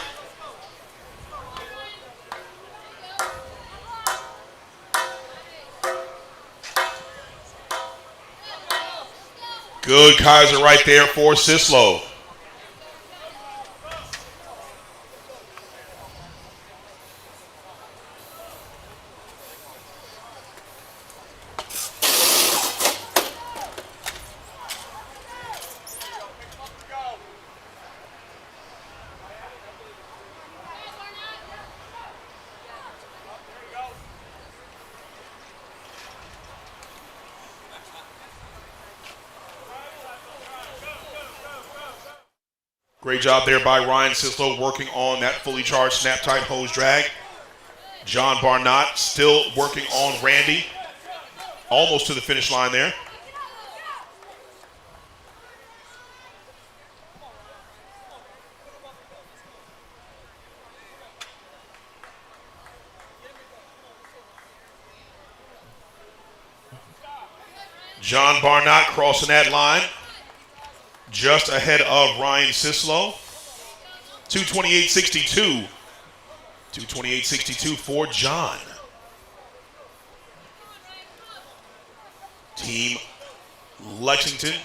Good Kaiser right there for Sislo. Great job there by Ryan Sislo working on that fully charged Snap-Tite Hose drag. John Barnott still working on Randy. Almost to the finish line there. John Barnott crossing that line. Just ahead of Ryan Sislo. 228.62. 228.62 for John. Team Lexington,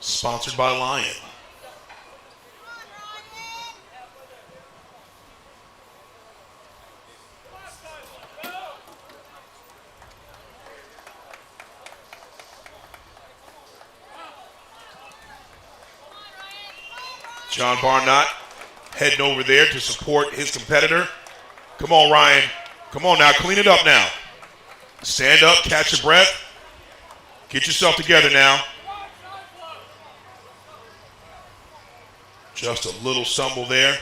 sponsored by Lion. John Barnott heading over there to support his competitor. Come on, Ryan. Come on now, clean it up now. Stand up, catch your breath. Get yourself together now. Just a little stumble there.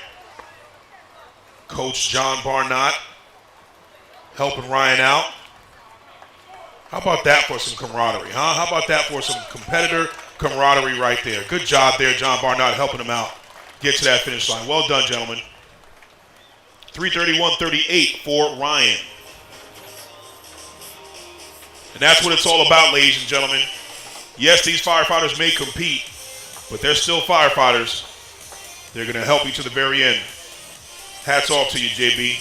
Coach John Barnott helping Ryan out. How about that for some camaraderie, huh? How about that for some competitor camaraderie right there? Good job there, John Barnott, helping him out get to that finish line. Well done, gentlemen. 331.38 for Ryan. And that's what it's all about, ladies and gentlemen. Yes, these firefighters may compete, but they're still firefighters. They're going to help you to the very end. Hats off to you, JB.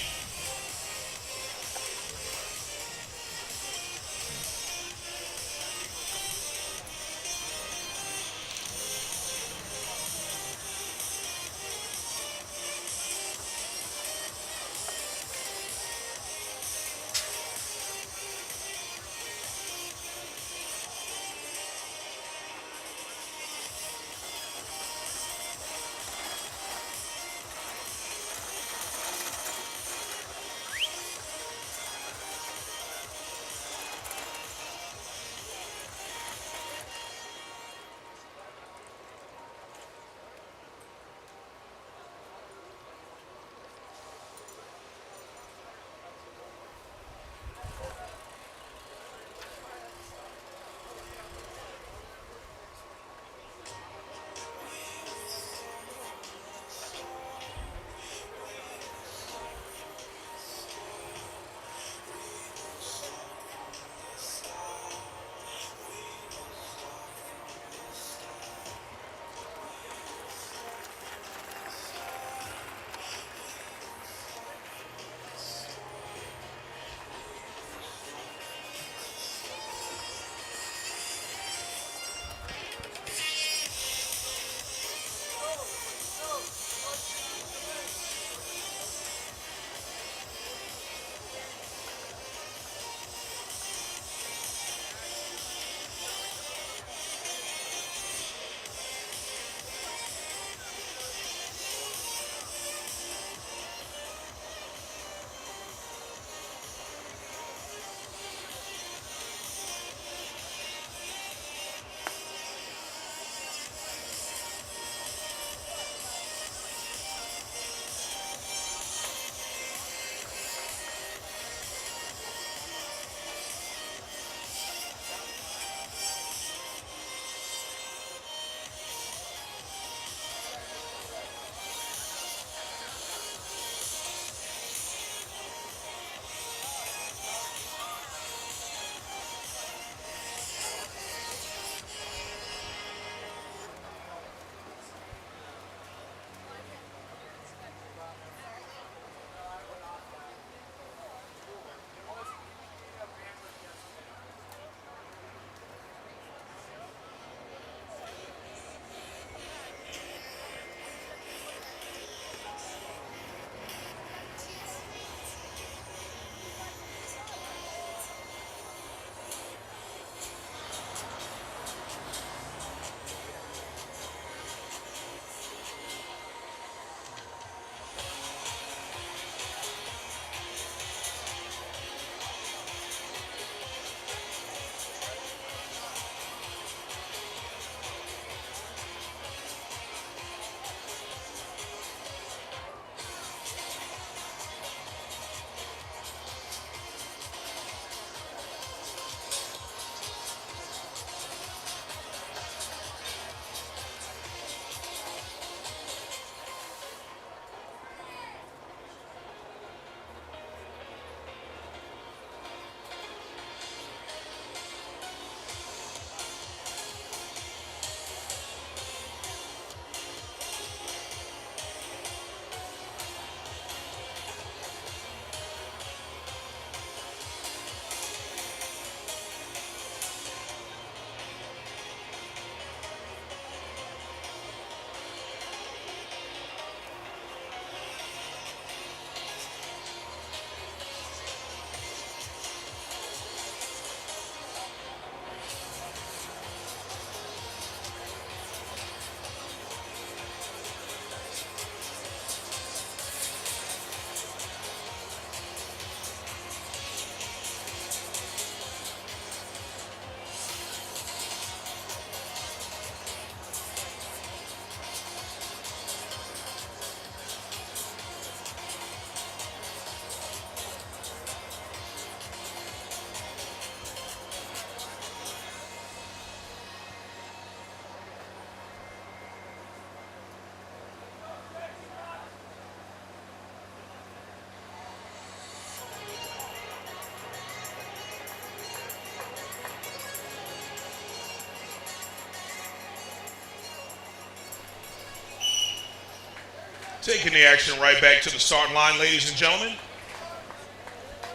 Taking the action right back to the starting line, ladies and gentlemen.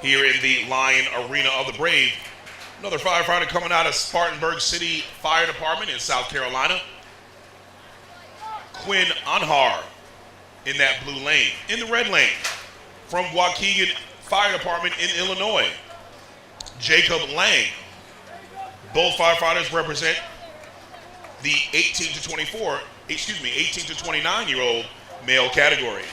Here in the Lion Arena of the Brave. Another firefighter coming out of Spartanburg City Fire Department in South Carolina. Quinn Anhar in that blue lane. In the red lane from Waukegan Fire Department in Illinois. Jacob Lang. Both firefighters represent the 18 to 29-year-old male category.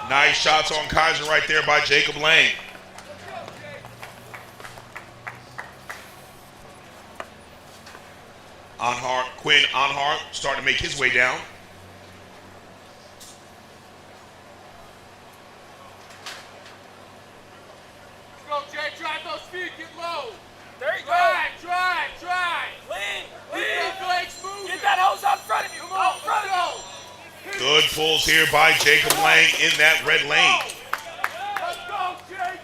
Nice shots on Kaiser right there by Jacob Lang. Quinn Anhart starting to make his way down. Let's go, Jay. Drive those feet. Get low. There you go. Drive. Lean. Keep those legs moving. Get that hose out in front of you. Come on, Out in front of you. Good pulls here by Jacob Lang in that red lane. Let's go, Jake.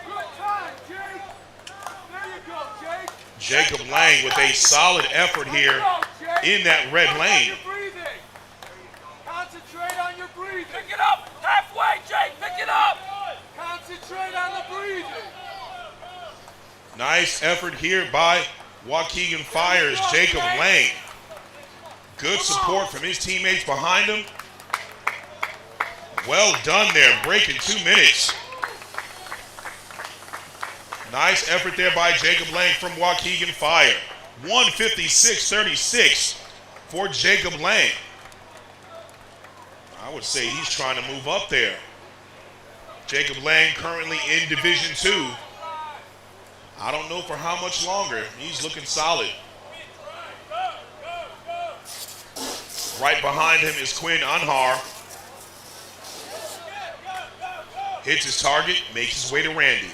Good time, Jake. There you go, Jake. Jacob Lang with a solid effort here in that red lane. Concentrate on your breathing. Pick it up. Halfway, Jake. Pick it up. Concentrate on the breathing. Nice effort here by Waukegan Fire's Jacob Lang. Good support from his teammates behind him. Well done there, breaking 2 minutes. Nice effort there by Jacob Lang from Waukegan Fire. 156.36 for Jacob Lang. I would say he's trying to move up there. Jacob Lang currently in Division II. I don't know for how much longer. He's looking solid. Right behind him is Quinn Anhar. Hits his target, makes his way to Randy.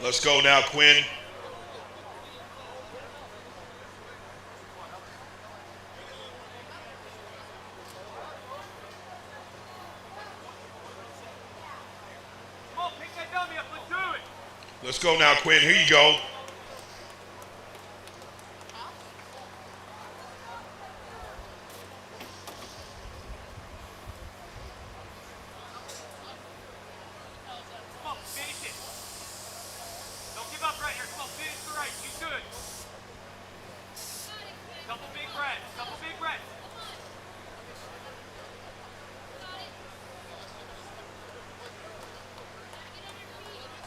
Let's go now, Quinn. Come on, pick that dummy up. Let's do it. Let's go now, Quinn. Here you go. Come on, finish it. Don't give up right here. Come on, finish the race. You good. Couple big breaths. Couple big breaths.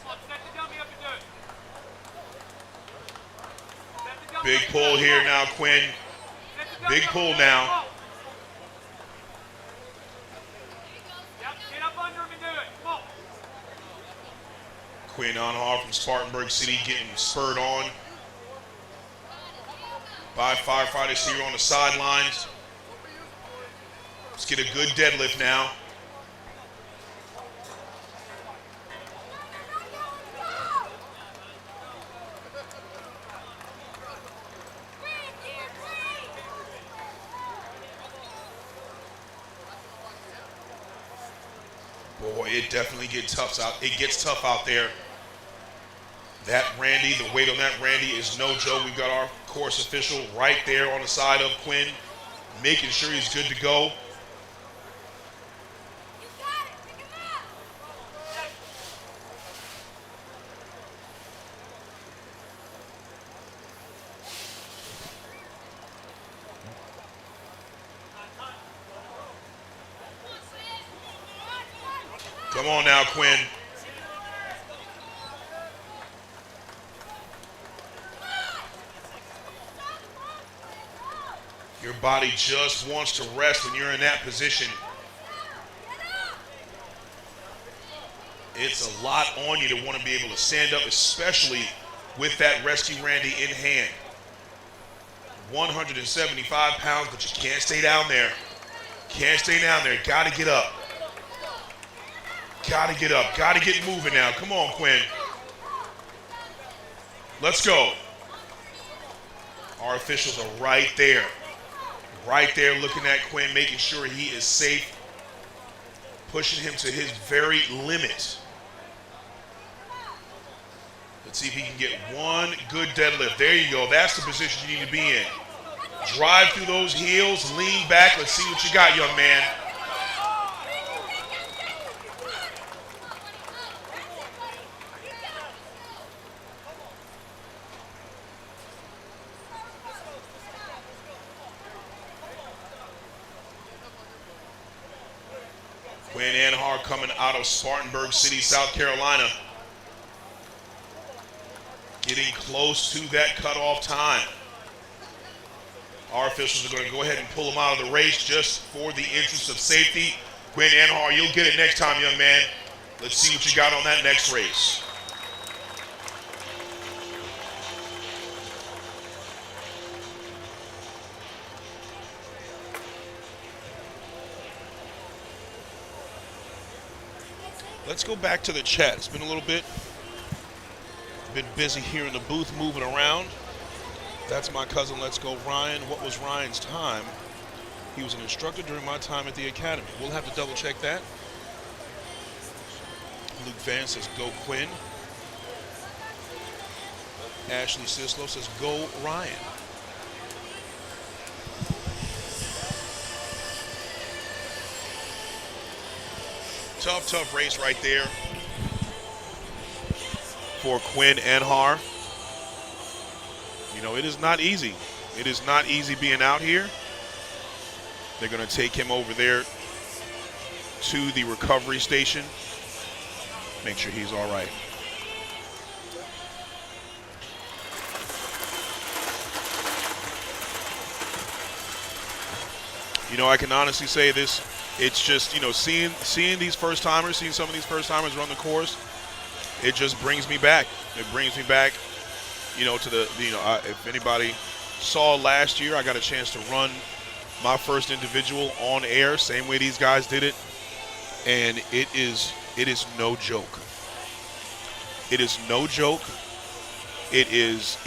Come on, set the dummy up and do it. Set the dummy Big up and pull do it. here now, Quinn. Set the dummy Big up pull and do it. now. Come on. Yep, get up under him and do it. Come on. Quinn Anhar from Spartanburg City getting spurred on by firefighters here on the sidelines. Let's get a good deadlift now. it definitely gets tough out. It gets tough out there. That Randy, the weight on that Randy is no joke. We've got our course official right there on the side of Quinn, making sure he's good to go. Come on now, Quinn. Your body just wants to rest when you're in that position. It's a lot on you to want to be able to stand up, especially with that Rescue Randy in hand. 175 pounds, but you can't stay down there. Can't stay down there. Got to get up. Got to get up. Got to get moving now. Come on, Quinn. Let's go. Our officials are right there. Right there looking at Quinn, making sure he is safe, pushing him to his very limit. Let's see if he can get one good deadlift. There you go. That's the position you need to be in. Drive through those heels, lean back. Let's see what you got, young man. Quinn Anhar coming out of Spartanburg City, South Carolina. Getting close to that cutoff time. Our officials are going to go ahead and pull him out of the race just for the interest of safety. Quinn Anhar, you'll get it next time, young man. Let's see what you got on that next race. Let's go back to the chat. It's been a little bit busy here in the booth moving around. That's my cousin, Let's Go Ryan. What was Ryan's time? He was an instructor during my time at the academy. We'll have to double check that. Luke Van says, go Quinn. Ashley Sislo says, go Ryan. Tough race right there for Quinn Anhar. You know, it is not easy. It is not easy being out here. They're going to take him over there to the recovery station. Make sure he's all right. You know, I can honestly say this. It's just, you know, seeing these first timers, seeing some of these first timers run the course, it just brings me back. It brings me back, you know, to the, you know, if anybody saw last year, I got a chance to run my first individual on air, same way these guys did it, and it is no joke. It is no joke. It is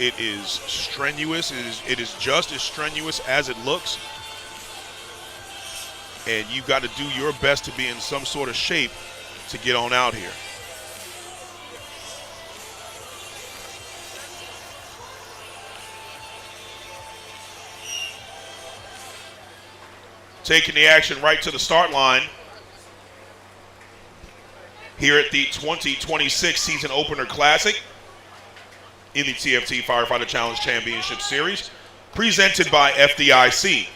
strenuous. It is just as strenuous as it looks. And you've got to do your best to be in some sort of shape to get on out here. Taking the action right to the start line here at the 2026 Season Opener Classic in the TFT Firefighter Challenge Championship Series, presented by FDIC.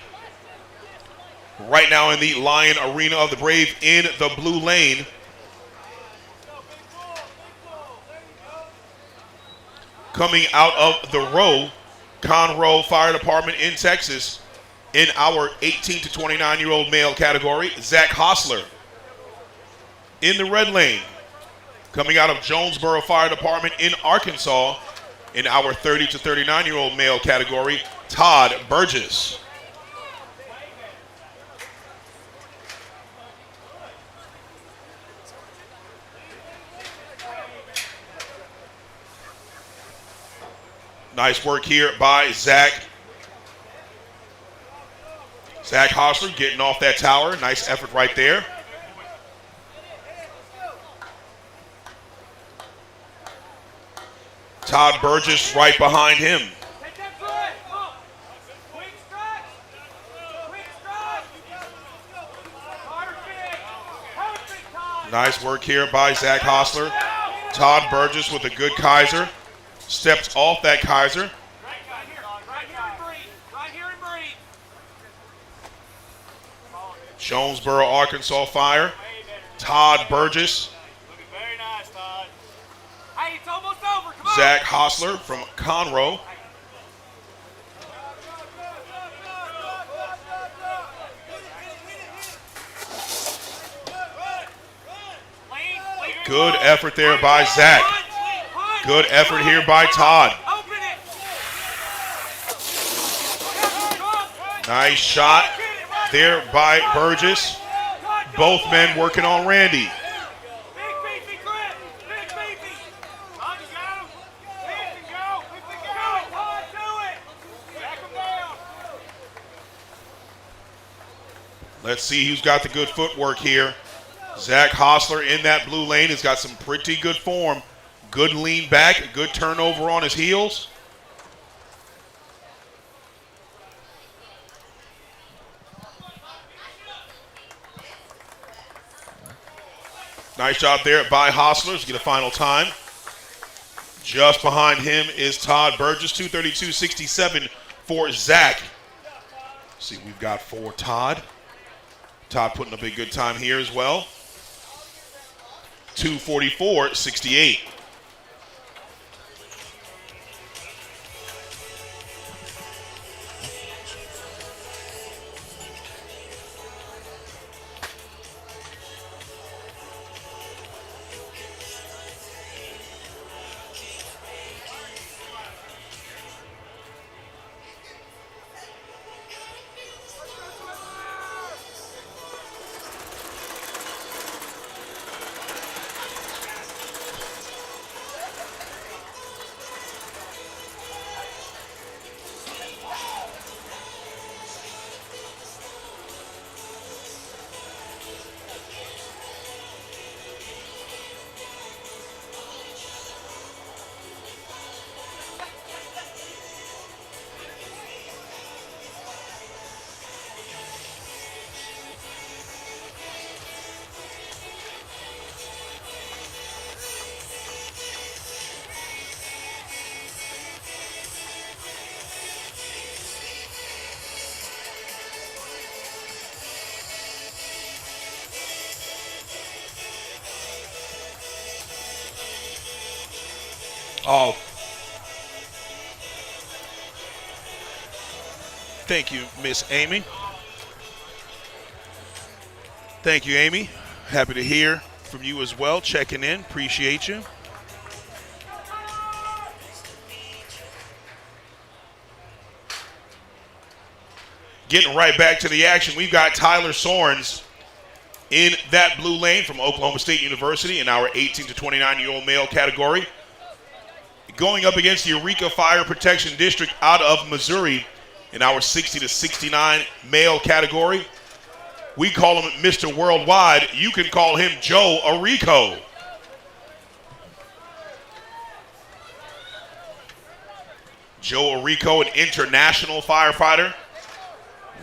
Right now in the Lion Arena of the Brave in the blue lane. Coming out of the Conroe Fire Department in Texas, in our 18 to 29-year-old male category, Zach Hostler. In the red lane, coming out of Jonesboro Fire Department in Arkansas, in our 30 to 39-year-old male category, Todd Burgess. Nice work here by Zach. Zach Hostler getting off that tower. Nice effort right there. Todd Burgess right behind him. Take that foot. Quick strike. Quick strike. Perfect, Todd. Nice work here by Zach Hostler. Todd Burgess with a good Kaiser. Steps off that Kaiser. Right here and breathe. Right here and breathe. Jonesboro, Arkansas Fire. Todd Burgess. Looking very nice, Todd. Hey, it's almost over. Come on. Zach Hostler from Conroe. Good effort there by Zach. Good effort here by Todd. Open it. Nice shot there by Burgess. Both men working on Randy. Big beefy grip. Big beefy. Todd, you got him. Lift and go. Lift and go. Todd, do it. Back him down. Let's see who's got the good footwork here. Zach Hostler in that blue lane has got some pretty good form. Good lean back, good turnover on his heels. Nice job there by Hostler to get a final time. Just behind him is Todd Burgess, 2:32.67 for Zach. See, we've got for Todd. Todd putting up a good time here as well. 2:44.68. Oh. Thank you, Miss Amy. Thank you, Amy. Happy to hear from you as well. Checking in. Appreciate you. Getting right back to the action, we've got Tyler Sorens in that blue lane from Oklahoma State University in our 18 to 29-year-old male category. Going up against the Eureka Fire Protection District out of Missouri in our 60 to 69 male category. We call him Mr. Worldwide. You can call him Joe Arico. Joe Arico, an international firefighter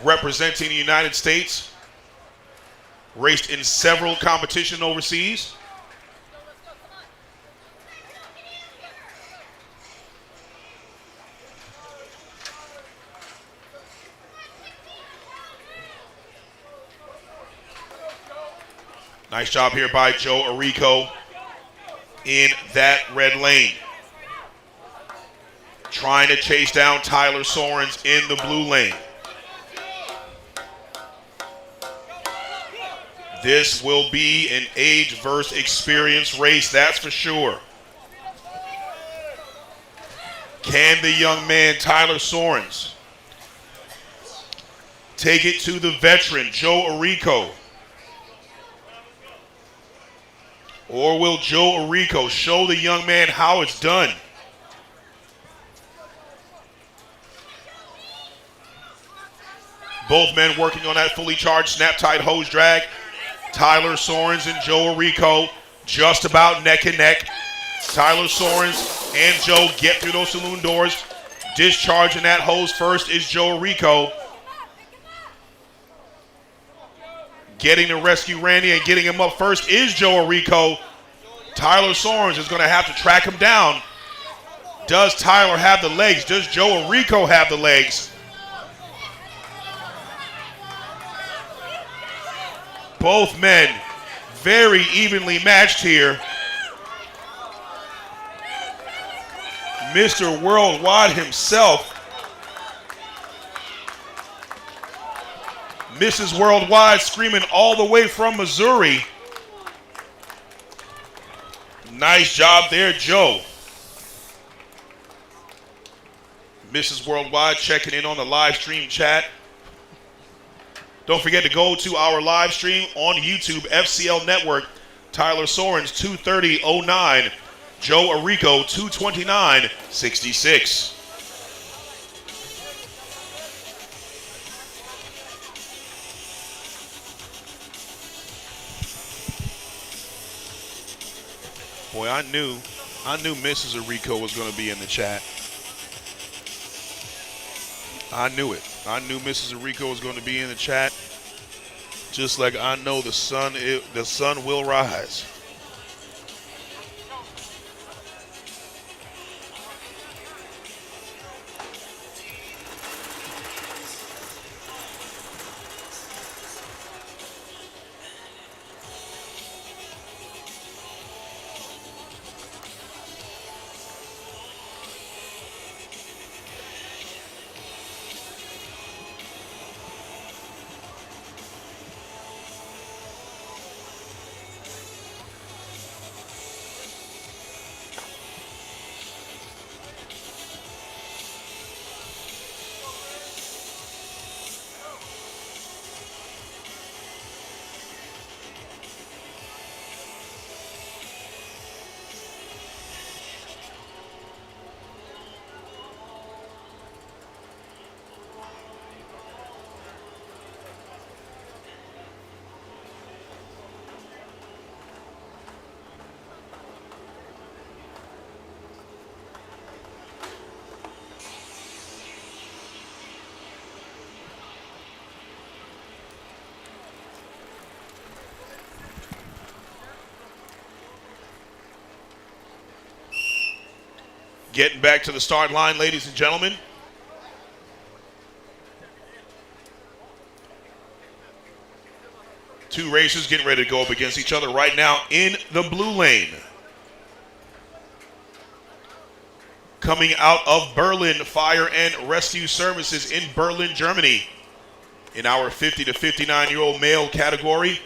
representing the United States. Raced in several competitions overseas. Nice job here by Joe Arico in that red lane. Trying to chase down Tyler Sorens in the blue lane. This will be an age versus experience race, that's for sure. Can the young man, Tyler Sorens, take it to the veteran, Joe Arico? Or will Joe Arico show the young man how it's done? Both men working on that fully charged Snap-Tite Hose drag. Tyler Sorens and Joe Arico just about neck and neck. Tyler Sorens and Joe get through those saloon doors. Discharging that hose first is Joe Rico. Getting to rescue Randy and getting him up first is Joe Rico. Tyler Sorens is going to have to track him down. Does Tyler have the legs? Does Joe Rico have the legs? Both men very evenly matched here. Mr. Worldwide himself. Mrs. Worldwide screaming all the way from Missouri. Nice job there, Joe. Mrs. Worldwide checking in on the live stream chat. Don't forget to go to our live stream on YouTube, FCL Network. Tyler Sorens, 2:30.09. Joe Arico, 2:29.66. Boy, I knew Mrs. Arico was going to be in the chat. I knew it. I knew Mrs. Arico was going to be in the chat. Just like I know the sun will rise. Getting back to the start line, ladies and gentlemen. Two racers getting ready to go up against each other right now in the blue lane. Coming out of Berlin Fire and Rescue Services in Berlin, Germany. In our 50 to 59-year-old male category,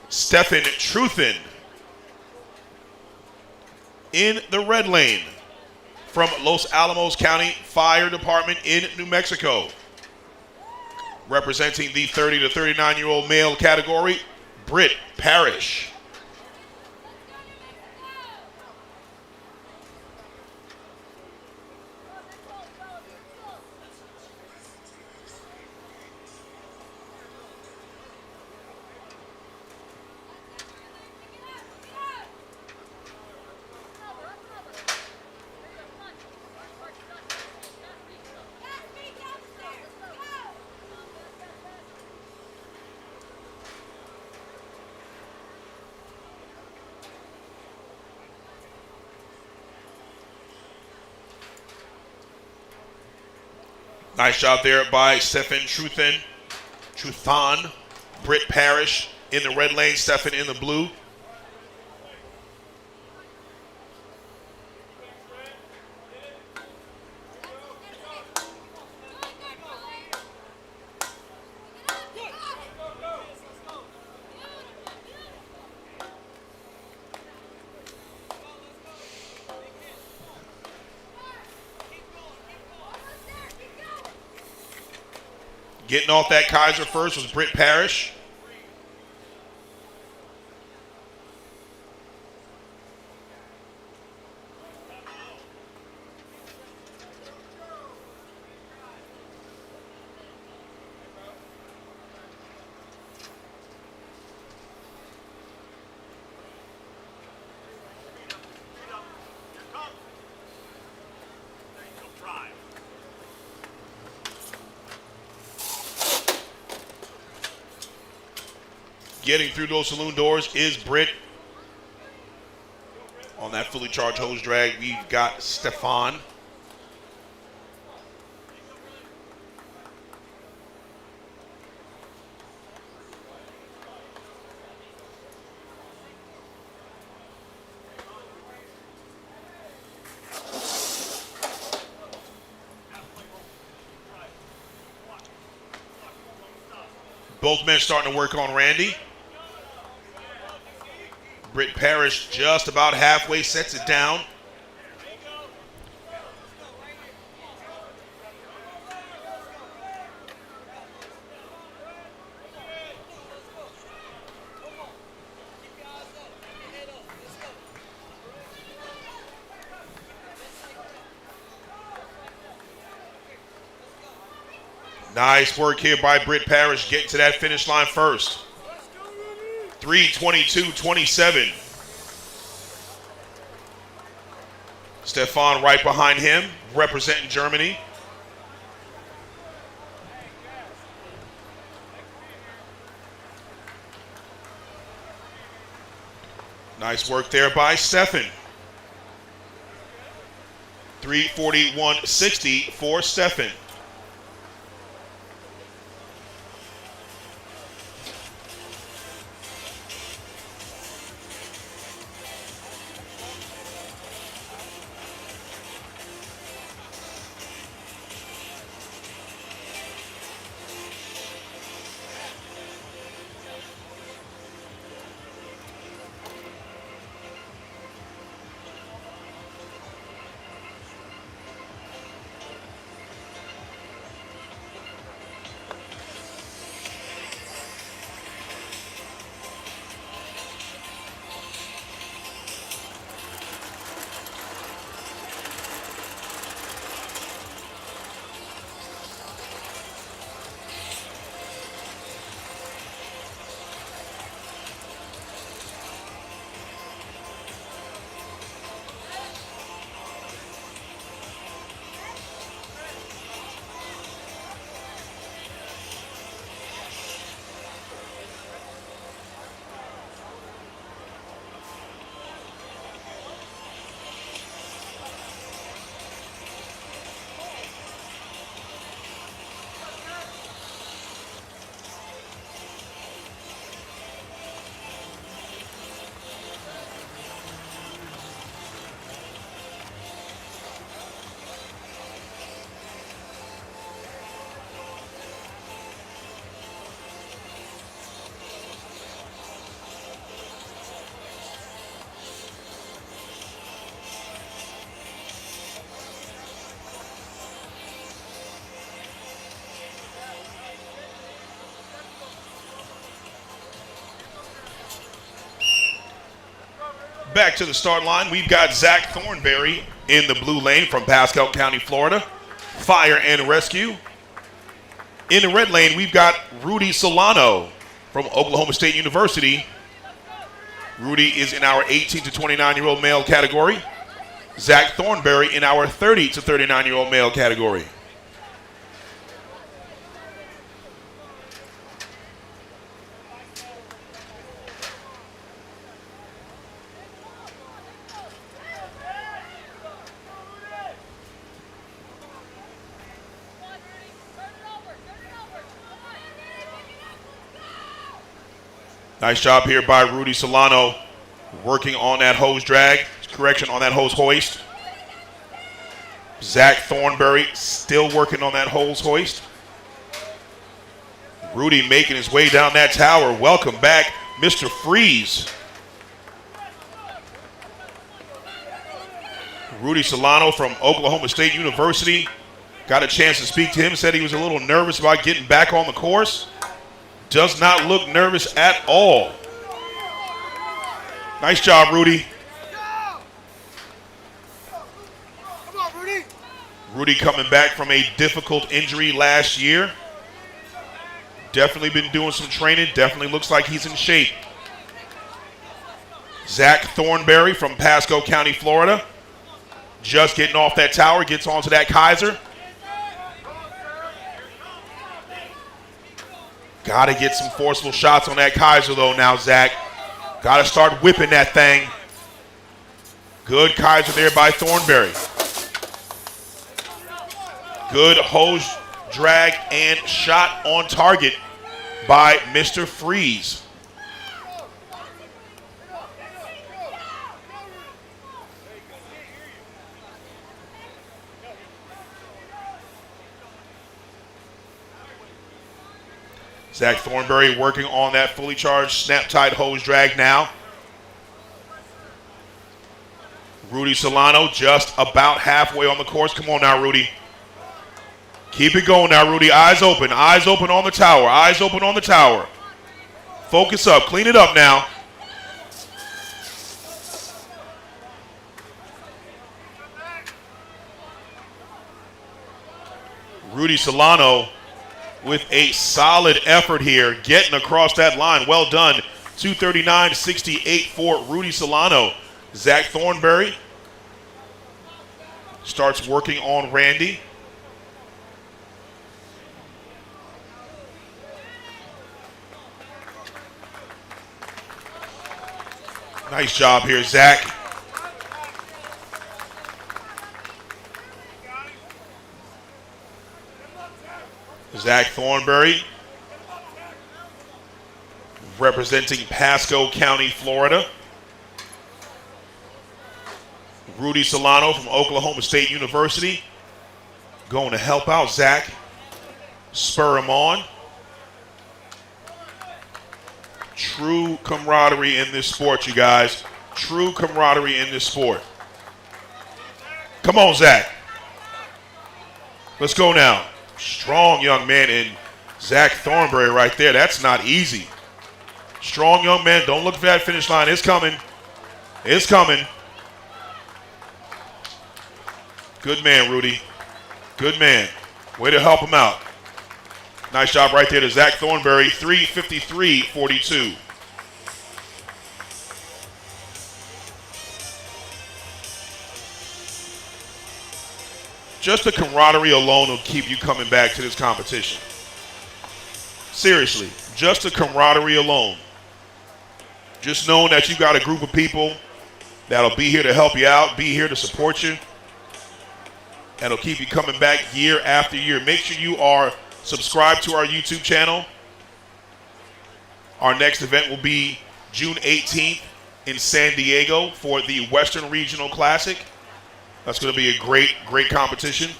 Stefan Truthen. In the red lane, from Los Alamos County Fire Department in New Mexico. Representing the 30 to 39-year-old male category, Britt Parrish. Nice job there by Stefan Truthan. Britt Parrish in the red lane, Stefan in the blue. Getting off that Kaiser first was Britt Parrish. Getting through those saloon doors is Britt. On that fully charged hose drag, we've got Stefan. Both men starting to work on Randy. Britt Parrish just about halfway, sets it down. Nice work here by Britt Parrish, getting to that finish line first. 3:22.27. Stefan right behind him, representing Germany. Nice work there by Stefan. 3:41.60 for Stefan. Back to the start line, we've got Zach Thornberry in the blue lane from Pasco County, Florida. Fire and Rescue. In the red lane, we've got Rudy Solano from Oklahoma State University. Rudy is in our 18 to 29-year-old male category. Zach Thornberry in our 30 to 39-year-old male category. Nice job here by Rudy Solano, working on that hose drag, correction on that hose hoist. Zach Thornberry still working on that hose hoist. Rudy making his way down that tower. Welcome back, Mr. Freeze. Rudy Solano from Oklahoma State University. Got a chance to speak to him, said he was a little nervous about getting back on the course. Does not look nervous at all. Nice job, Rudy. Come on, Rudy. Rudy coming back from a difficult injury last year. Definitely been doing some training. Definitely looks like he's in shape. Zach Thornberry from Pasco County, Florida. Just getting off that tower, gets onto that Kaiser. Got to get some forceful shots on that Kaiser, though, now, Zach. Got to start whipping that thing. Good Kaiser there by Thornberry. Good hose drag and shot on target by Mr. Freeze. Zach Thornberry working on that fully charged Snap-Tite Hose drag now. Rudy Solano just about halfway on the course. Come on now, Rudy. Keep it going now, Rudy. Eyes open on the tower. Eyes open on the tower. Focus up. Clean it up now. Rudy Solano with a solid effort here, getting across that line. Well done. 239.68 for Rudy Solano. Zach Thornberry starts working on Randy. Nice job here, Zach. Zach Thornberry, representing Pasco County, Florida. Rudy Solano from Oklahoma State University going to help out Zach. Spur him on. True camaraderie in this sport, you guys. True camaraderie in this sport. Come on, Zach. Let's go now. Strong young man in Zach Thornberry right there. That's not easy. Strong young man. Don't look for that finish line. It's coming. It's coming. Good man, Rudy. Good man. Way to help him out. Nice job right there to Zach Thornberry. 3:53.42. Just the camaraderie alone will keep you coming back to this competition. Seriously, just the camaraderie alone. Just knowing that you got a group of people that'll be here to help you out, be here to support you, that'll keep you coming back year after year. Make sure you are subscribed to our YouTube channel. Our next event will be June 18th in San Diego for the Western Regional Classic. That's going to be a great, great competition.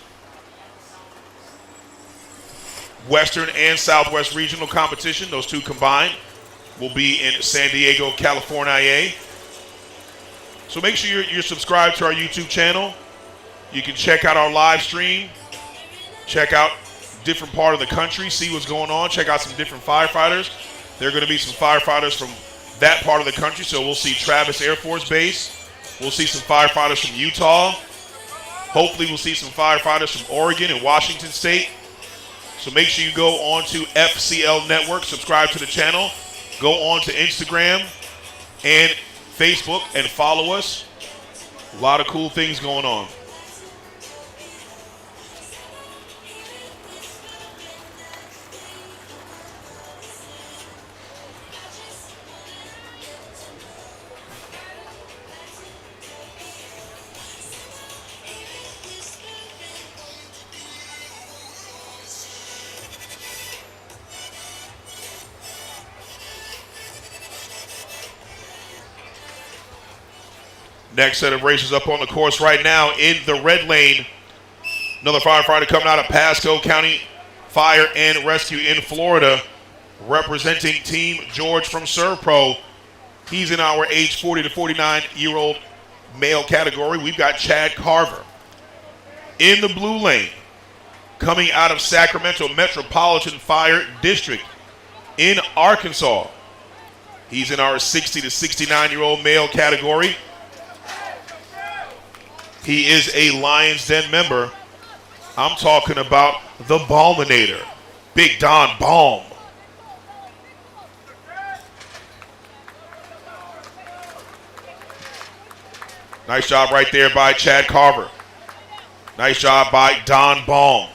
Western and Southwest Regional competition, those two combined, will be in San Diego, California. So make sure you're subscribed to our YouTube channel. You can check out our live stream, check out different part of the country, see what's going on, check out some different firefighters. There are going to be some firefighters from that part of the country, so we'll see Travis Air Force Base. We'll see some firefighters from Utah. Hopefully we'll see some firefighters from Oregon and Washington State. So make sure you go on to FCL Network, subscribe to the channel, go on to Instagram and Facebook and follow us. A lot of cool things going on. Next set of racers up on the course right now in the red lane. Another firefighter coming out of Pasco County Fire and Rescue in Florida, representing Team George from SERVPRO. He's in our age 40 to 49-year-old male category. We've got Chad Carver. In the blue lane, coming out of Sacramento Metropolitan Fire District in Arkansas. He's in our 60 to 69-year-old male category. He is a Lions Den member. I'm talking about the Balminator, Big Don Balm. Nice job right there by Chad Carver. Nice job by Don Balm.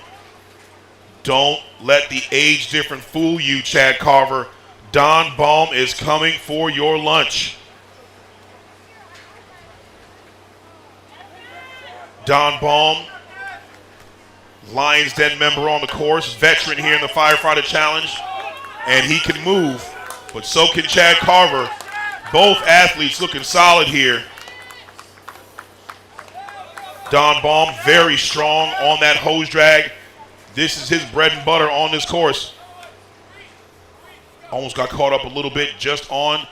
Don't let the age difference fool you, Chad Carver. Don Baum is coming for your lunch. Don Baum, Lions Den member on the course, veteran here in the Firefighter Challenge, and he can move, but so can Chad Carver. Both athletes looking solid here. Don Baum, very strong on that hose drag. This is his bread and butter on this course. Almost got caught up a little bit just on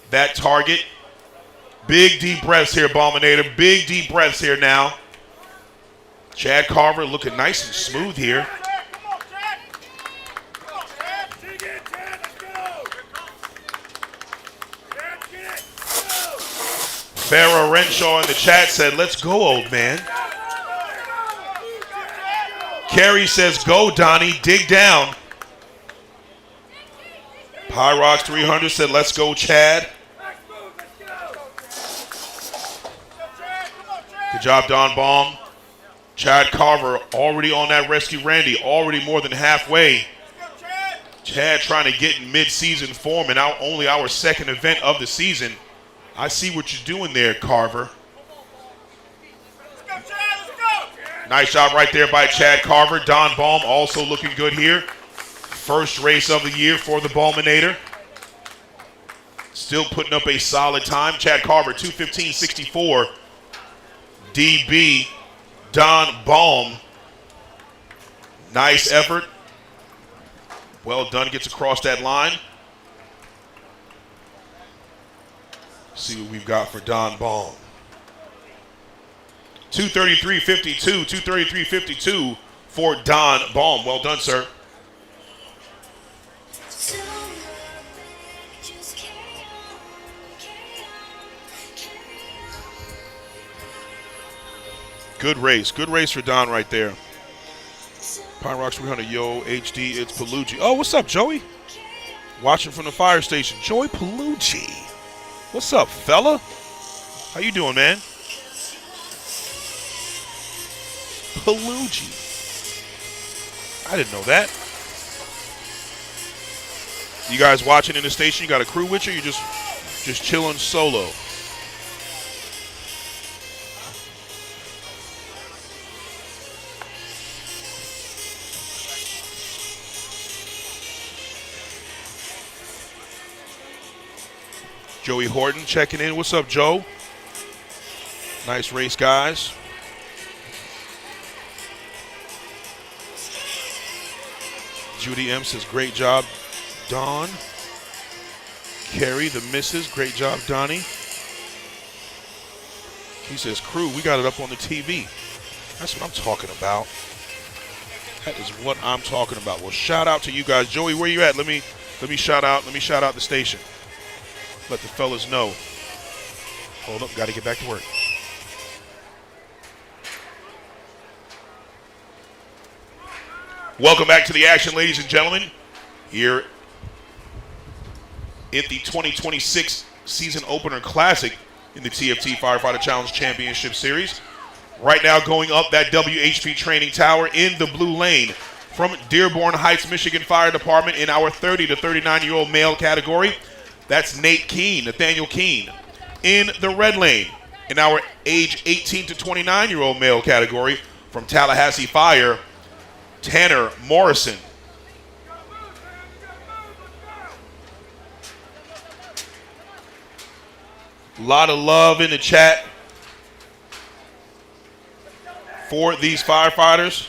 that target. Big deep breaths here, Balminator. Big deep breaths here now. Chad Carver looking nice and smooth here. Farrah Renshaw in the chat said, let's go, old man. Carrie says, go, Donnie, dig down. Pyrox 300 said, let's go, Chad. Good job, Don Baum. Chad Carver already on that rescue Randy, already more than halfway. Chad trying to get in mid-season form and only our second event of the season. I see what you're doing there, Carver. Nice job right there by Chad Carver. Don Baum also looking good here. First race of the year for the Balminator. Still putting up a solid time. Chad Carver, 2:15.64. DB, Don Baum. Nice effort. Well done, gets across that line. See what we've got for Don Baum. 2:33.52, 2:33.52 for Don Baum. Well done, sir. Good race for Don right there. Pyrox 300, yo, HD, it's Palucci. Oh, what's up, Joey? Watching from the fire station. Joey Palucci. What's up, fella? How you doing, man? Palucci. I didn't know that. You guys watching in the station, you got a crew with you? You just chilling solo? Joey Horton checking in. What's up, Joe? Nice race, guys. Judy M says, great job, Don. Carrie, the missus, great job, Donnie. He says, crew, we got it up on the TV. That's what I'm talking about. That is what I'm talking about. Well, shout out to you guys. Joey, where you at? Let me shout out the station. Let the fellas know. Hold up, got to get back to work. Welcome back to the action, ladies and gentlemen. Here at the 2026 Season Opener Classic in the TFT Firefighter Challenge Championship Series. Right now going up that WHP training tower in the blue lane from Dearborn Heights, Michigan Fire Department in our 30 to 39-year-old male category. That's Nathaniel Keene. In the red lane, in our age 18 to 29-year-old male category from Tallahassee Fire, Tanner Morrison. A lot of love in the chat for these firefighters.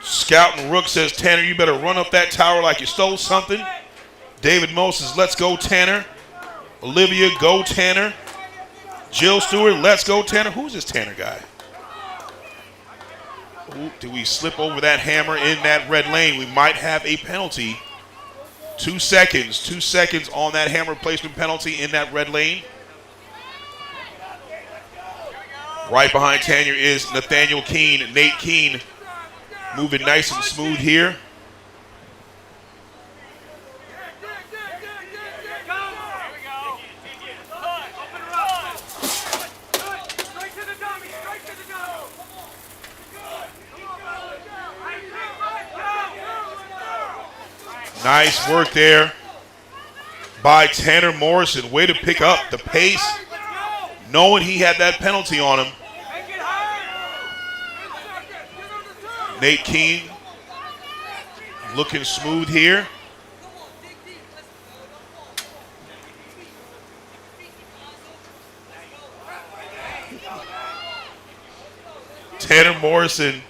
Scouting Rook says, Tanner, you better run up that tower like you stole something. David Moses, let's go, Tanner. Olivia, go, Tanner. Jill Stewart, let's go, Tanner. Who's this Tanner guy? Ooh, did we slip over that hammer in that red lane? We might have a penalty. 2 seconds. 2 seconds on that hammer placement penalty in that red lane. Right behind Tanner is Nathaniel Keene. Nate Keene moving nice and smooth here. Nice work there by Tanner Morrison. Way to pick up the pace, knowing he had that penalty on him. Nate Keene looking smooth here. Tanner Morrison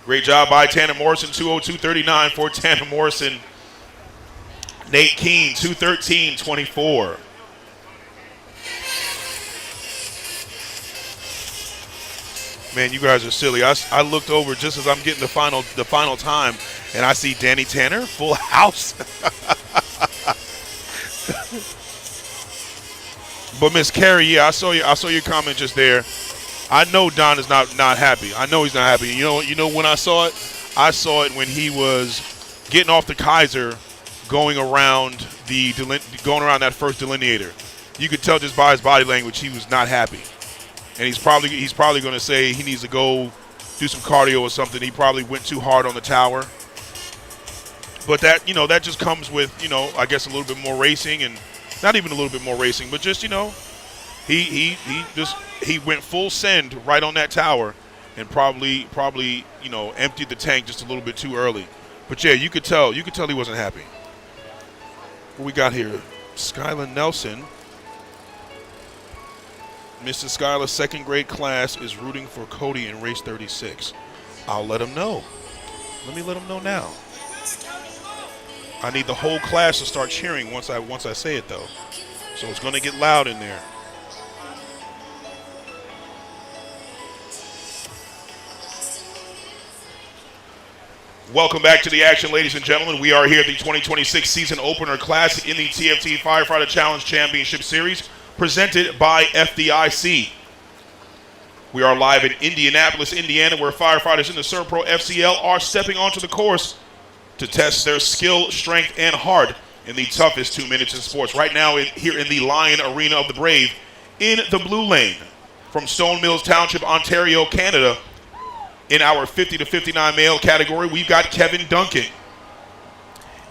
great job by Tanner Morrison. 2:02.39 for Tanner Morrison. Nate Keene, 2:13.24. Man, you guys are silly. I looked over just as I'm getting the final time, and I see Danny Tanner, full house. But Miss Carey, yeah, I saw your comment just there. I know Don is not happy. I know he's not happy. You know when I saw it? I saw it when he was getting off the Kaiser, going around that first delineator. You could tell just by his body language he was not happy. And he's probably going to say he needs to go do some cardio or something. He probably went too hard on the tower. But that just comes with, I guess a little bit more racing, and not even a little bit more racing, but just, he went full send right on that tower and probably emptied the tank just a little bit too early. But yeah, you could tell he wasn't happy. What we got here? Skylar Nelson. Mrs. Skylar's second grade class is rooting for Cody in race 36. I'll let him know. Let me let him know now. I need the whole class to start cheering once I say it though. So it's going to get loud in there. Welcome back to the action, ladies and gentlemen. We are here at the 2026 season opener class in the TFT Firefighter Challenge Championship Series, presented by FDIC. We are live in Indianapolis, Indiana, where firefighters in the SERVPRO FCL are stepping onto the course to test their skill, strength, and heart in the toughest 2 minutes in sports. Right now, here in the Lion Arena of the Brave, in the blue lane, from Stone Mills Township, Ontario, Canada, in our 50 to 59 male category, we've got Kevin Duncan.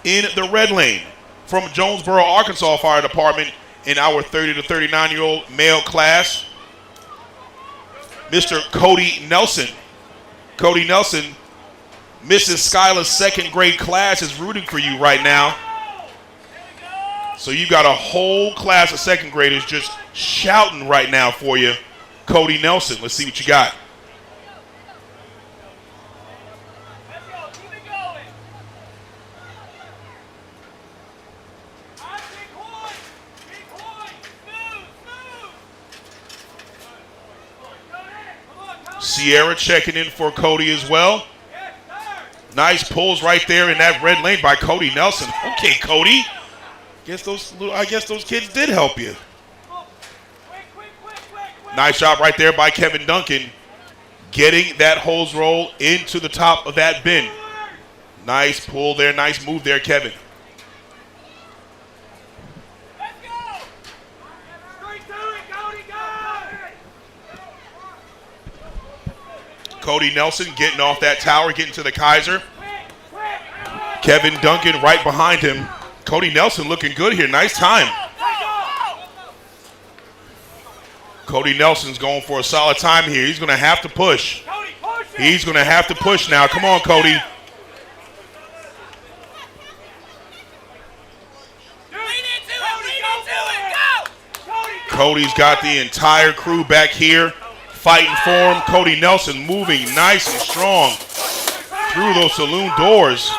In the red lane, from Jonesboro, Arkansas Fire Department, in our 30 to 39-year-old male class, Mr. Cody Nelson. Cody Nelson, Mrs. Skylar's second grade class is rooting for you right now. So you got a whole class of second graders just shouting right now for you, Cody Nelson. Let's see what you got. Sierra checking in for Cody as well. Nice pulls right there in that red lane by Cody Nelson. Okay, Cody. I guess those kids did help you. Nice job right there by Kevin Duncan, getting that hose roll into the top of that bin. Nice pull there. Nice move there, Kevin. Cody Nelson getting off that tower, getting to the Kaiser. Kevin Duncan right behind him. Cody Nelson looking good here. Nice time. Cody Nelson's going for a solid time here. He's going to have to push. He's going to have to push now. Come on, Cody. Cody's got the entire crew back here fighting for him. Cody Nelson moving nice and strong through those saloon doors.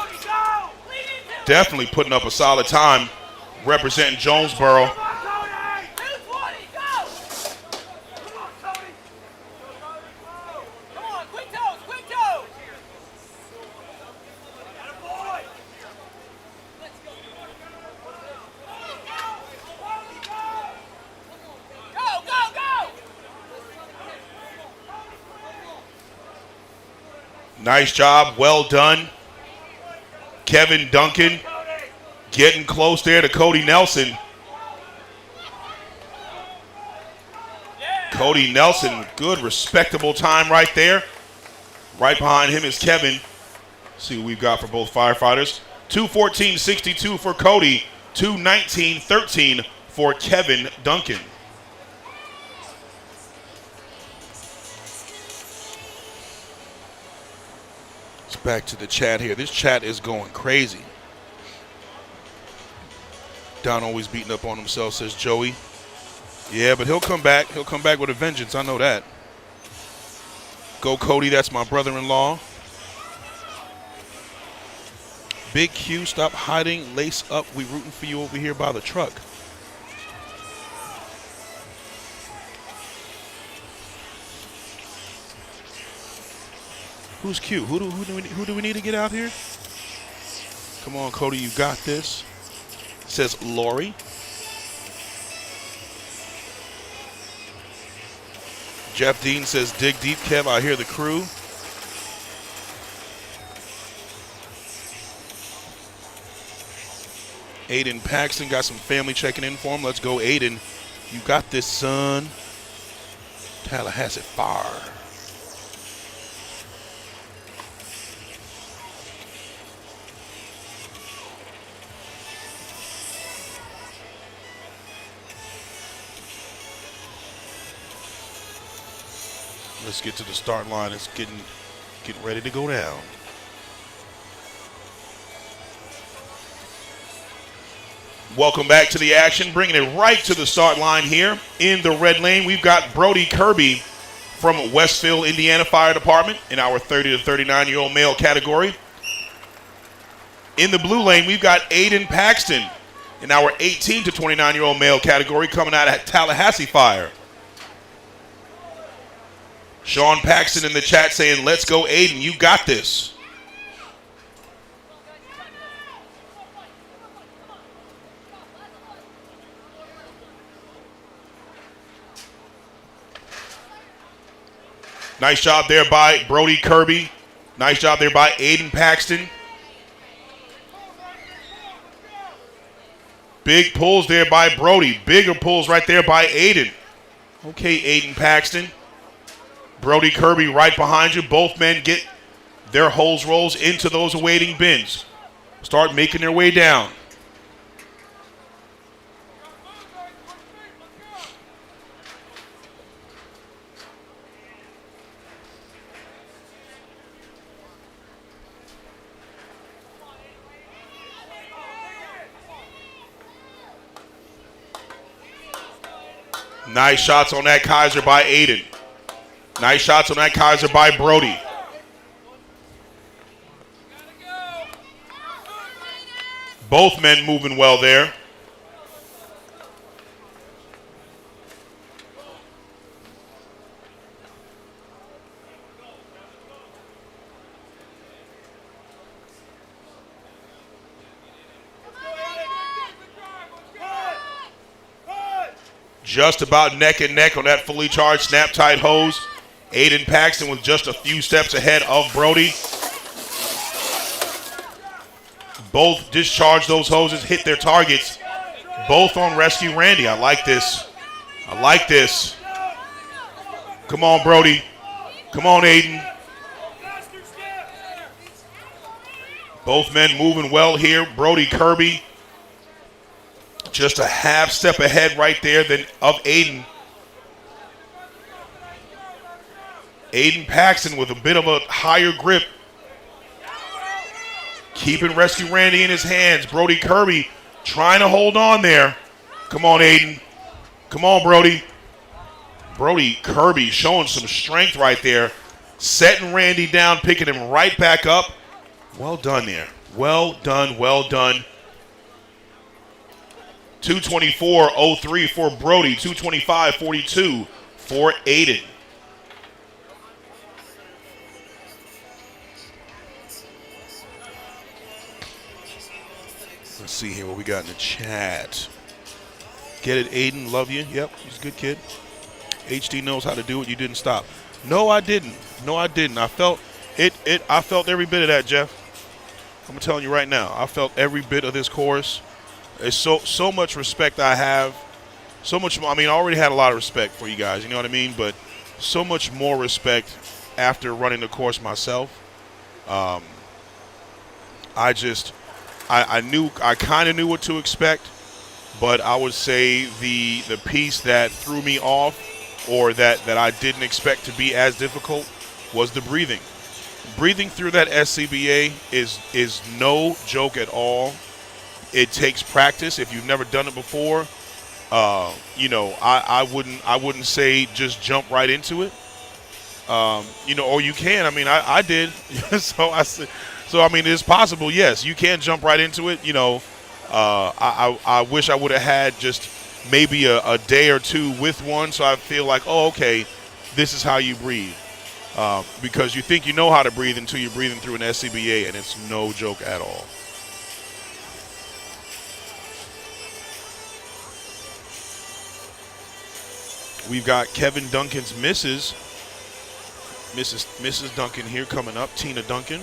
Definitely putting up a solid time representing Jonesboro. Nice job, well done. Kevin Duncan getting close there to Cody Nelson. Cody Nelson, good, respectable time right there. Right behind him is Kevin. See what we've got for both firefighters. 2:14.62 for Cody, 2:19.13 for Kevin Duncan. Let's back to the chat here. This chat is going crazy. Don always beating up on himself, says Joey. Yeah, but he'll come back. He'll come back with a vengeance. I know that. Go Cody, that's my brother-in-law. Big Q, stop hiding. Lace up. We rooting for you over here by the truck. Who's Q? Who do we need to get out here? Come on, Cody, you got this. Says Lori. Jeff Dean says, dig deep, Kev. I hear the crew. Aiden Paxton got some family checking in for him. Let's go, Aiden. You got this, son. Tallahassee Fire. Let's get to the start line. It's getting ready to go down. Welcome back to the action. Bringing it right to the start line here in the red lane. We've got Brody Kirby from Westville, Indiana Fire Department in our 30 to 39-year-old male category. In the blue lane, we've got Aiden Paxton in our 18 to 29-year-old male category coming out of Tallahassee Fire. Sean Paxton in the chat saying, let's go, Aiden. You got this. Nice job there by Brody Kirby. Nice job there by Aiden Paxton. Big pulls there by Brody. Bigger pulls right there by Aiden. Okay, Aiden Paxton. Brody Kirby right behind you. Both men get their hose rolls into those awaiting bins. Start making their way down. Nice shots on that Kaiser by Aiden. Nice shots on that Kaiser by Brody. Both men moving well there. Just about neck and neck on that fully charged Snap-Tite hose. Aiden Paxton was just a few steps ahead of Brody. Both discharged those hoses, hit their targets. Both on Rescue Randy. I like this. I like this. Come on, Brody. Come on, Aiden. Both men moving well here. Brody Kirby just a half step ahead right there of Aiden. Aiden Paxton with a bit of a higher grip. Keeping Rescue Randy in his hands. Brody Kirby trying to hold on there. Come on, Aiden. Come on, Brody. Brody Kirby showing some strength right there. Setting Randy down, picking him right back up. Well done there. Well done, well done. 2:24.03 for Brody. 2:25.42 for Aiden. Let's see here what we got in the chat. Get it, Aiden. Love you. Yep, he's a good kid. HD knows how to do it. You didn't stop. No, I didn't. No, I didn't. I felt it. I felt every bit of that, Jeff. I'm telling you right now. I felt every bit of this chorus. It's so much respect I have so much more. I mean, I already had a lot of respect for you guys, you know what I mean? But so much more respect after running the course myself. I kind of knew what to expect, but I would say the piece that threw me off, or that I didn't expect to be as difficult, was the breathing. Breathing through that SCBA is no joke at all. It takes practice. If you've never done it before, I wouldn't say just jump right into it. Or you can. I mean, I did. So I mean, it's possible. Yes, you can jump right into it. I wish I would have had just maybe a day or two with one, so I feel like, oh, okay, this is how you breathe. Because you think you know how to breathe until you're breathing through an SCBA, and it's no joke at all. We've got Kevin Duncan's Mrs. Duncan here coming up, Tina Duncan.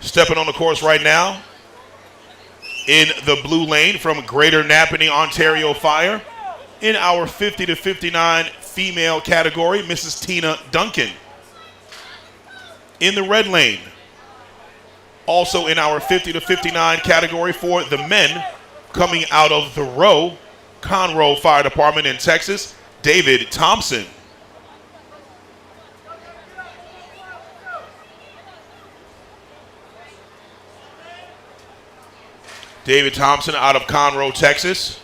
Stepping on the course right now in the blue lane from Greater Napanee, Ontario Fire, in our 50 to 59 female category, Mrs. Tina Duncan. In the red lane, also in our 50 to 59 category for the men, coming out of the Conroe Fire Department in Texas, David Thompson. David Thompson out of Conroe, Texas.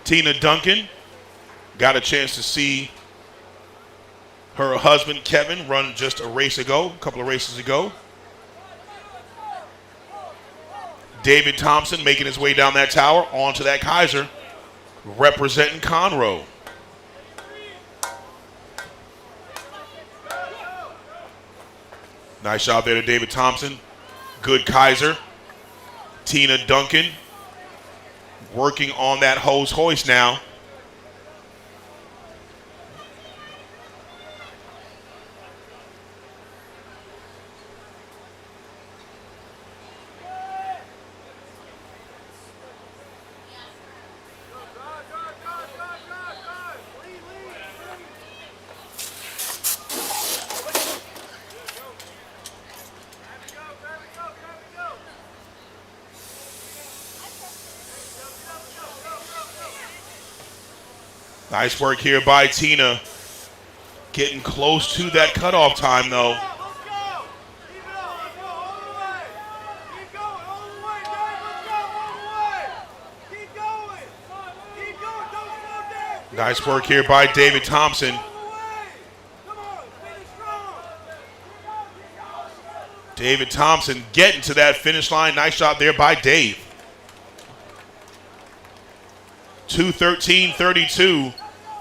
Tina Duncan got a chance to see her husband Kevin run just a couple of races ago. David Thompson making his way down that tower onto that Kaiser, representing Conroe. Nice job there to David Thompson. Good Kaiser. Tina Duncan working on that hose hoist now. Nice work here by Tina. Getting close to that cutoff time, though. Nice work here by David Thompson. David Thompson getting to that finish line. Nice shot there by Dave. 2:13.32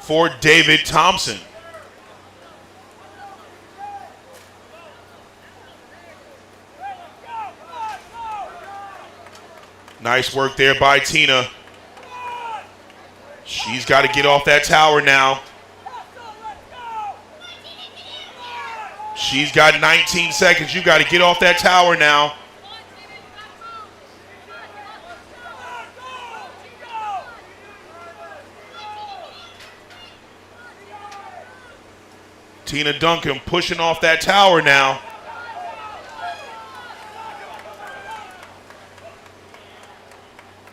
for David Thompson. Nice work there by Tina. She's got to get off that tower now. She's got 19 seconds. You got to get off that tower now. Tina Duncan pushing off that tower now.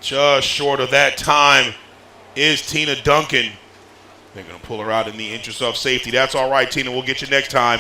Just short of that time is Tina Duncan. They're going to pull her out in the interest of safety. That's all right, Tina. We'll get you next time.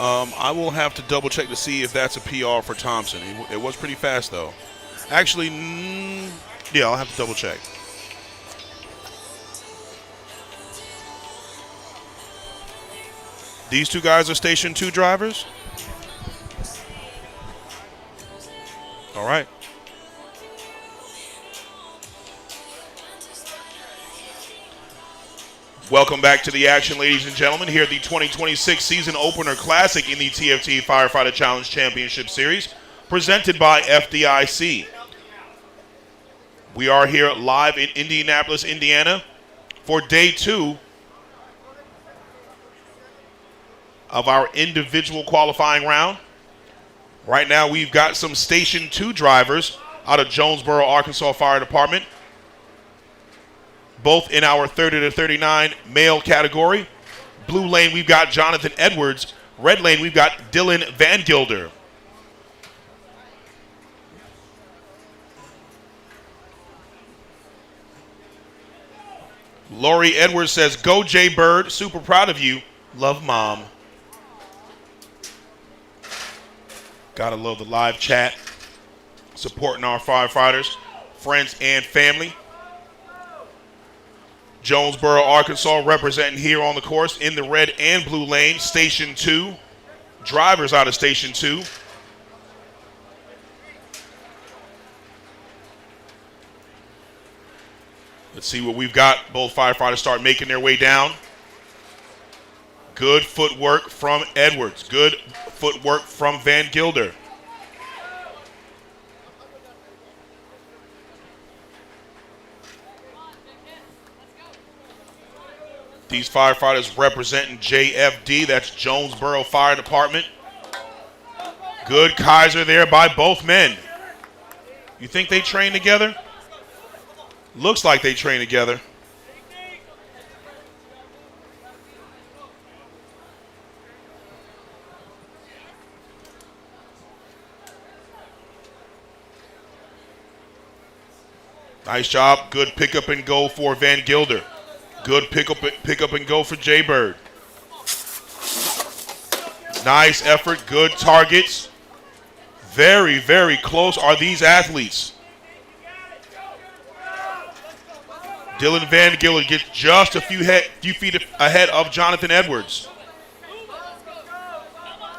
I will have to double check to see if that's a PR for Thompson. It was pretty fast though. Actually, yeah, I'll have to double check. These two guys are Station 2 drivers? All right. Welcome back to the action, ladies and gentlemen. Here at the 2026 Season Opener Classic in the TFT Firefighter Challenge Championship Series, presented by FDIC. We are here live in Indianapolis, Indiana, for Day 2 of our individual qualifying round. Right now, we've got some Station 2 drivers out of Jonesboro, Arkansas Fire Department, both in our 30 to 39 male category. Blue lane, we've got Jonathan Edwards. Red lane, we've got Dylan Van Gilder. Lori Edwards says, "Go Jay Bird, super proud of you. Love, Mom." Gotta love the live chat, supporting our firefighters, friends, and family. Jonesboro, Arkansas, representing here on the course in the red and blue lane. Station 2, drivers out of Station 2. Let's see what we've got. Both firefighters start making their way down. Good footwork from Edwards. Good footwork from Van Gilder. These firefighters representing JFD, that's Jonesboro Fire Department. Good Kaiser there by both men. You think they train together? Looks like they train together. Nice job. Good pickup and go for Van Gilder. Good pick up and go for Jay Bird. Nice effort. Good targets. Very, very close are these athletes. Dylan Van Gilder gets just a few feet ahead of Jonathan Edwards.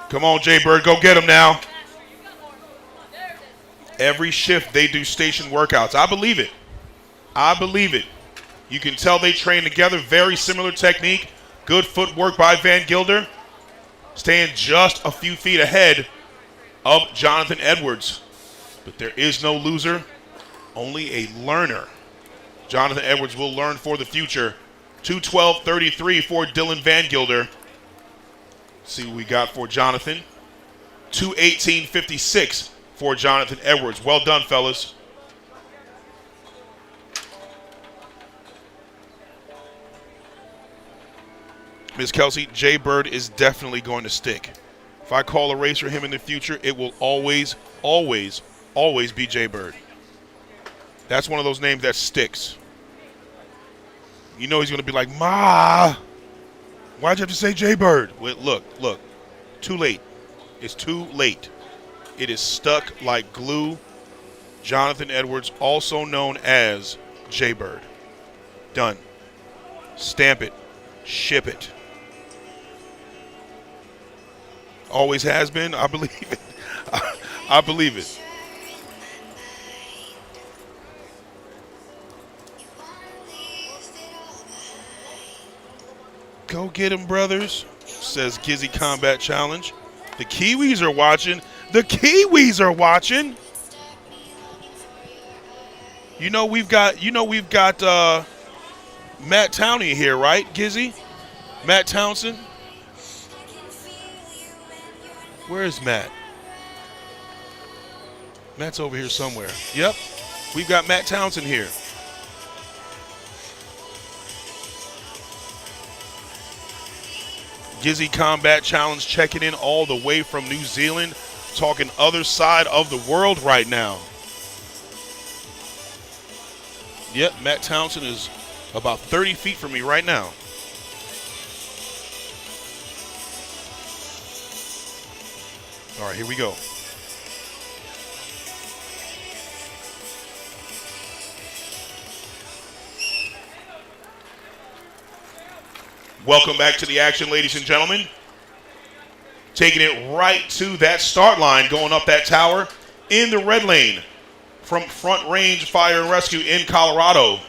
Come on, Jay Bird. Go get him now. Every shift they do station workouts. I believe it. I believe it. You can tell they train together. Very similar technique. Good footwork by Van Gilder. Staying just a few feet ahead of Jonathan Edwards. But there is no loser, only a learner. Jonathan Edwards will learn for the future. 2:12.33 for Dylan Van Gilder. See what we got for Jonathan. 2:18.56 for Jonathan Edwards. Well done, fellas. Ms. Kelsey, Jay Bird is definitely going to stick. If I call a race for him in the future, it will always, always, always be Jay Bird. That's one of those names that sticks. You know he's going to be like, "Ma, why'd you have to say Jay Bird?" Well, look, too late. It's too late. It is stuck like glue. Jonathan Edwards, also known as Jay Bird. Done. Stamp it. Ship it. Always has been. I believe it. I believe it. Go get him, brothers, says Gizzy Combat Challenge. The Kiwis are watching. The Kiwis are watching. You know we've got Matt Towney here, right, Gizzy? Matt Townsend? Where is Matt? Matt's over here somewhere. Yep, we've got Matt Townsend here. Gizzy Combat Challenge checking in all the way from New Zealand, talking other side of the world right now. Yep, Matt Townsend is about 30 feet from me right now. All right, here we go. Welcome back to the action, ladies and gentlemen. Taking it right to that start line, going up that tower in the red lane from Front Range Fire and Rescue in Colorado.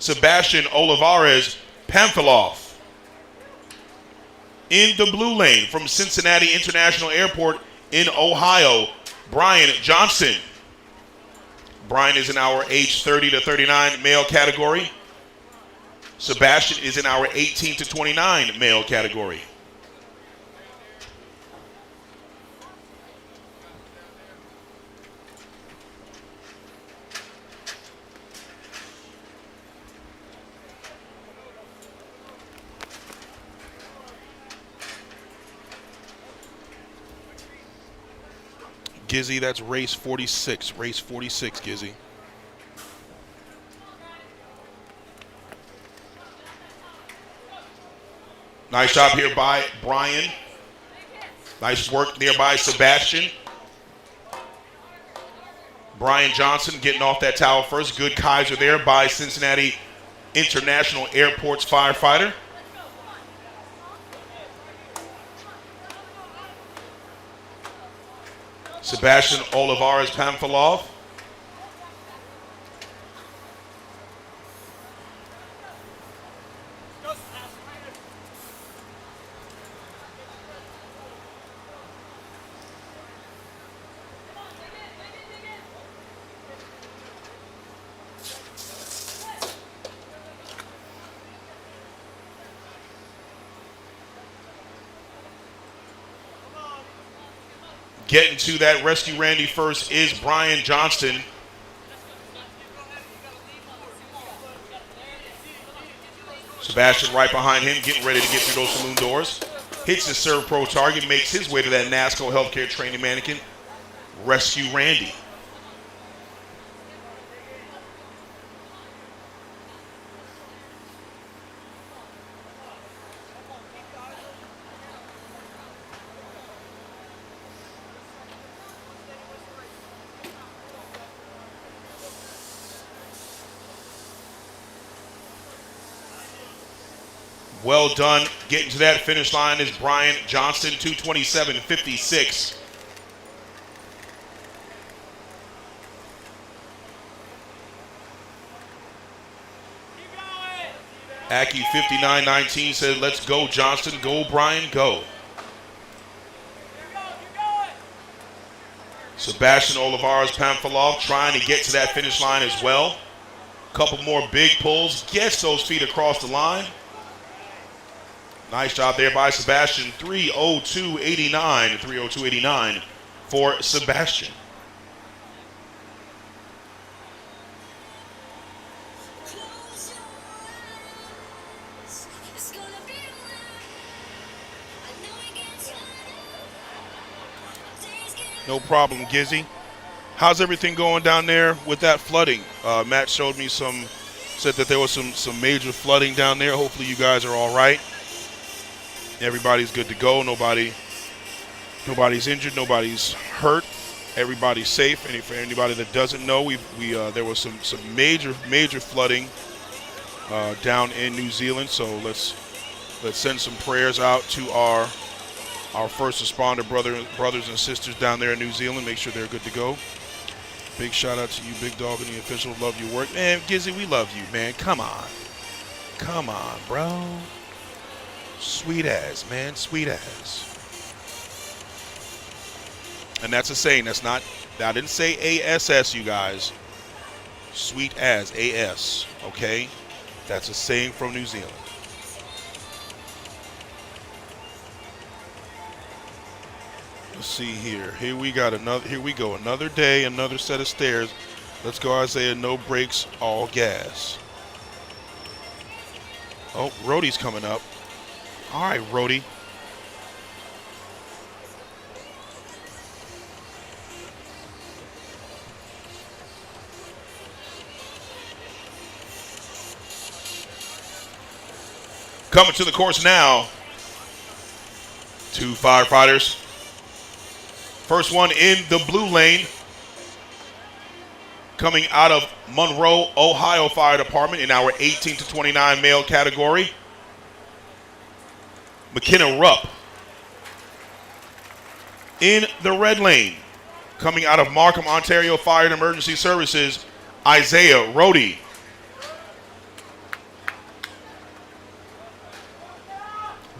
Sebastian Olivares Pamphilov. In the blue lane from Cincinnati International Airport in Ohio, Brian Johnson. Brian is in our age 30 to 39 male category. Sebastian is in our 18 to 29 male category. Gizzy, that's race 46. Race 46, Gizzy. Nice job here by Brian. Nice work nearby Sebastian. Brian Johnson getting off that tower first. Good Kaiser there by Cincinnati International Airport's Firefighter. Sebastian Olivares Pamphilov. Getting to that rescue Randy first is Brian Johnston. Sebastian right behind him, getting ready to get through those saloon doors. Hits the SERVPRO target, makes his way to that NASCO healthcare training mannequin. Rescue Randy. Well done. Getting to that finish line is Brian Johnston, 2:27.56. Aki 59.19 said, let's go, Johnston. Go, Brian, go. Sebastian Olivares Pamphilov trying to get to that finish line as well. Couple more big pulls. Gets those feet across the line. Nice job there by Sebastian. 3:02.89. 3:02.89 for Sebastian. No problem, Gizzy. How's everything going down there with that flooding? Matt showed me said that there was some major flooding down there. Hopefully you guys are all right. Everybody's good to go. Nobody's injured. Nobody's hurt. Everybody's safe. And for anybody that doesn't know, there was some major flooding down in New Zealand. So let's send some prayers out to our first responder brothers and sisters down there in New Zealand. Make sure they're good to go. Big shout out to you, Big Dog and the official. Love your work, man. Gizzy, we love you, man. Come on, bro. Sweet as, man. Sweet as. And that's a saying. I didn't say ASS, you guys. Sweet as, AS. Okay? That's a saying from New Zealand. Let's see here. Here we go. Another day, another set of stairs. Let's go, Isaiah. No brakes, all gas. Oh, Rhodey's coming up. All right, Rhodey. Coming to the course now Two firefighters. First one in the blue lane, coming out of Monroe, Ohio Fire Department in our 18 to 29 male category. McKenna Rupp. In the red lane, coming out of Markham, Ontario Fire and Emergency Services, Isaiah Rohde.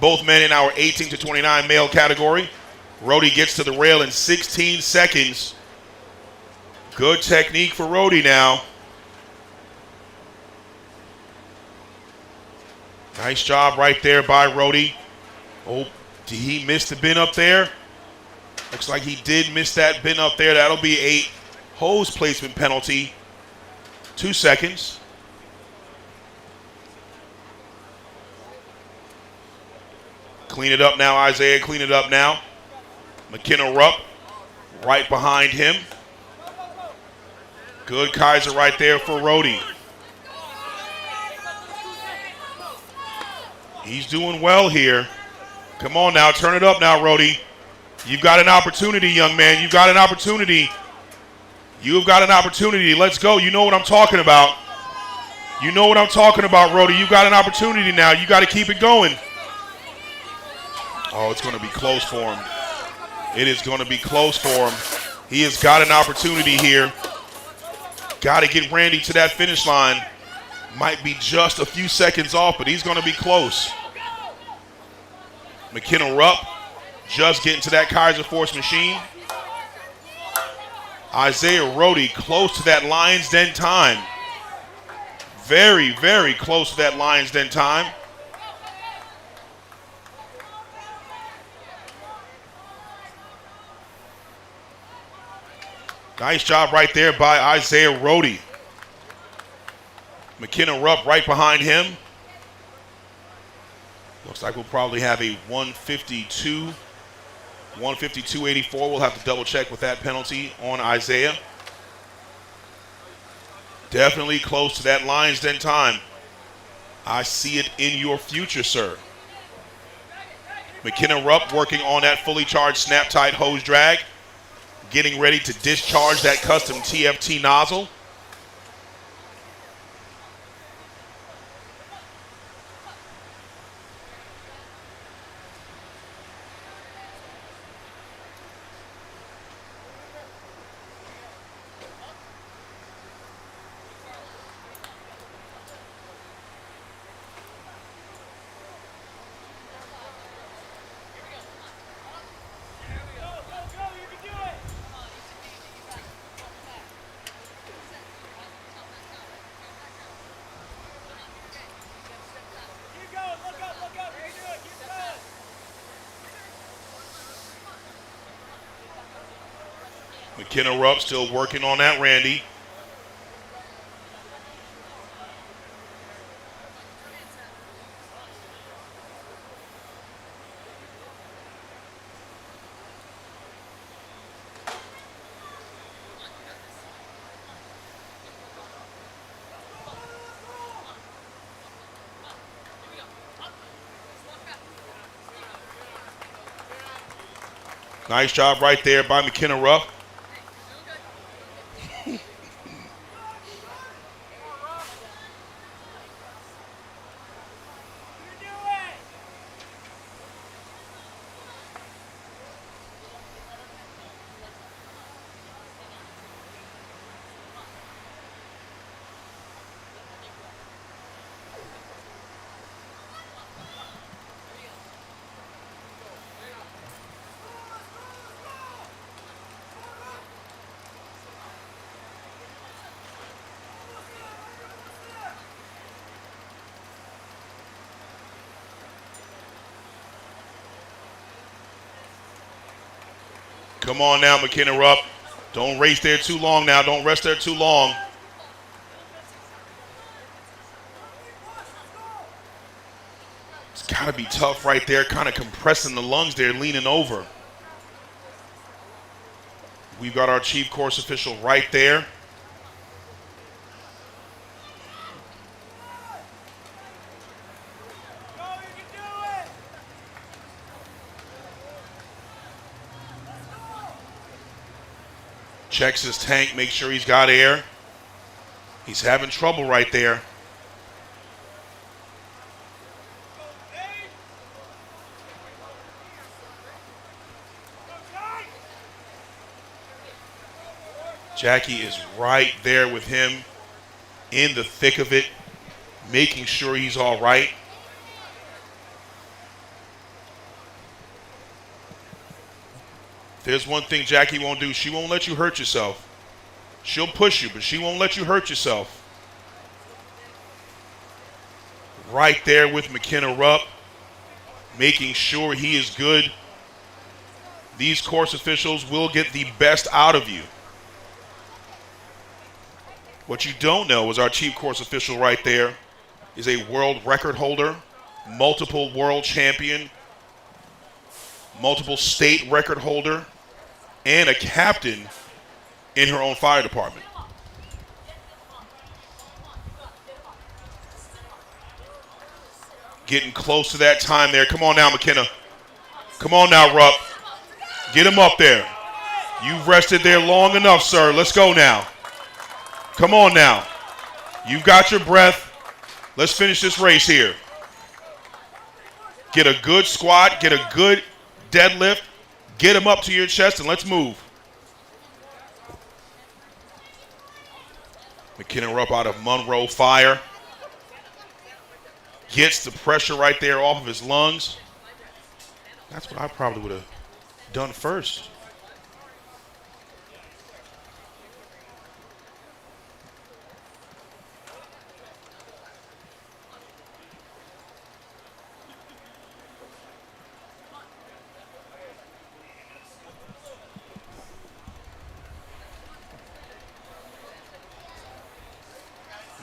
Both men in our 18 to 29 male category. Rohde gets to the rail in 16 seconds. Good technique for Rohde now. Nice job right there by Rohde. Oh, did he miss the bin up there? Looks like he did miss that bin up there. That'll be a hose placement penalty. 2 seconds. Clean it up now, Isaiah. Clean it up now. McKenna Rupp right behind him. Good Kaiser right there for Rohde. He's doing well here. Come on now, turn it up now, Rohde. You've got an opportunity, young man. You've got an opportunity. You've got an opportunity. Let's go. You know what I'm talking about. You know what I'm talking about, Rohde. You've got an opportunity now. You got to keep it going. Oh, it's going to be close for him. It is going to be close for him. He has got an opportunity here. Got to get Randy to that finish line. Might be just a few seconds off, but he's going to be close. McKenna Rupp just getting to that Kaiser Force machine. Isaiah Rohde close to that Lions Den time. Very, very close to that Lions Den time. Nice job right there by Isaiah Rohde. McKenna Rupp right behind him. Looks like we'll probably have a 152.84. We'll have to double check with that penalty on Isaiah. Definitely close to that Lions Den time. I see it in your future, sir. McKenna Rupp working on that fully charged Snap-Tite Hose drag. Getting ready to discharge that custom TFT nozzle. McKenna Rupp still working on that, Randy. Nice job right there by McKenna Rupp. Come on now, McKenna Rupp. Don't race there too long now. Don't rest there too long. It's got to be tough right there, kind of compressing the lungs there, leaning over. We've got our chief course official right there. Checks his tank, make sure he's got air. He's having trouble right there. Jackie is right there with him in the thick of it, making sure he's all right. There's one thing Jackie won't do. She won't let you hurt yourself. She'll push you, but she won't let you hurt yourself. Right there with McKenna Rupp, making sure he is good. These course officials will get the best out of you. What you don't know is our chief course official right there is a world record holder, multiple world champion, multiple state record holder, and a captain in her own fire department. Getting close to that time there. Come on now, McKenna. Come on now, Rupp. Get him up there. You've rested there long enough, sir. Let's go now. Come on now. You've got your breath. Let's finish this race here. Get a good squat. Get a good deadlift. Get him up to your chest and let's move. McKenna Rupp out of Monroe Fire. Gets the pressure right there off of his lungs. That's what I probably would have done first.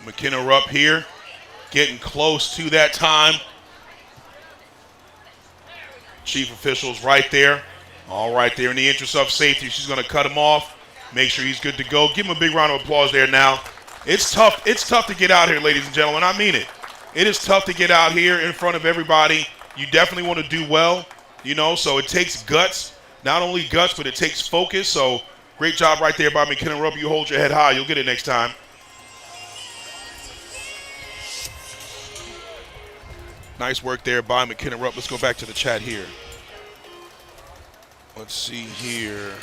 McKenna Rupp here, getting close to that time. Chief officials right there. All right there. In the interest of safety, she's going to cut him off. Make sure he's good to go. Give him a big round of applause there now. It's tough. It's tough to get out here, ladies and gentlemen. I mean it. It is tough to get out here in front of everybody. You definitely want to do well, you know, so it takes guts. Not only guts, but it takes focus. So great job right there by McKenna Rupp. You hold your head high. You'll get it next time. Nice work there by McKenna Rupp. Let's go back to the chat here. Let's see here.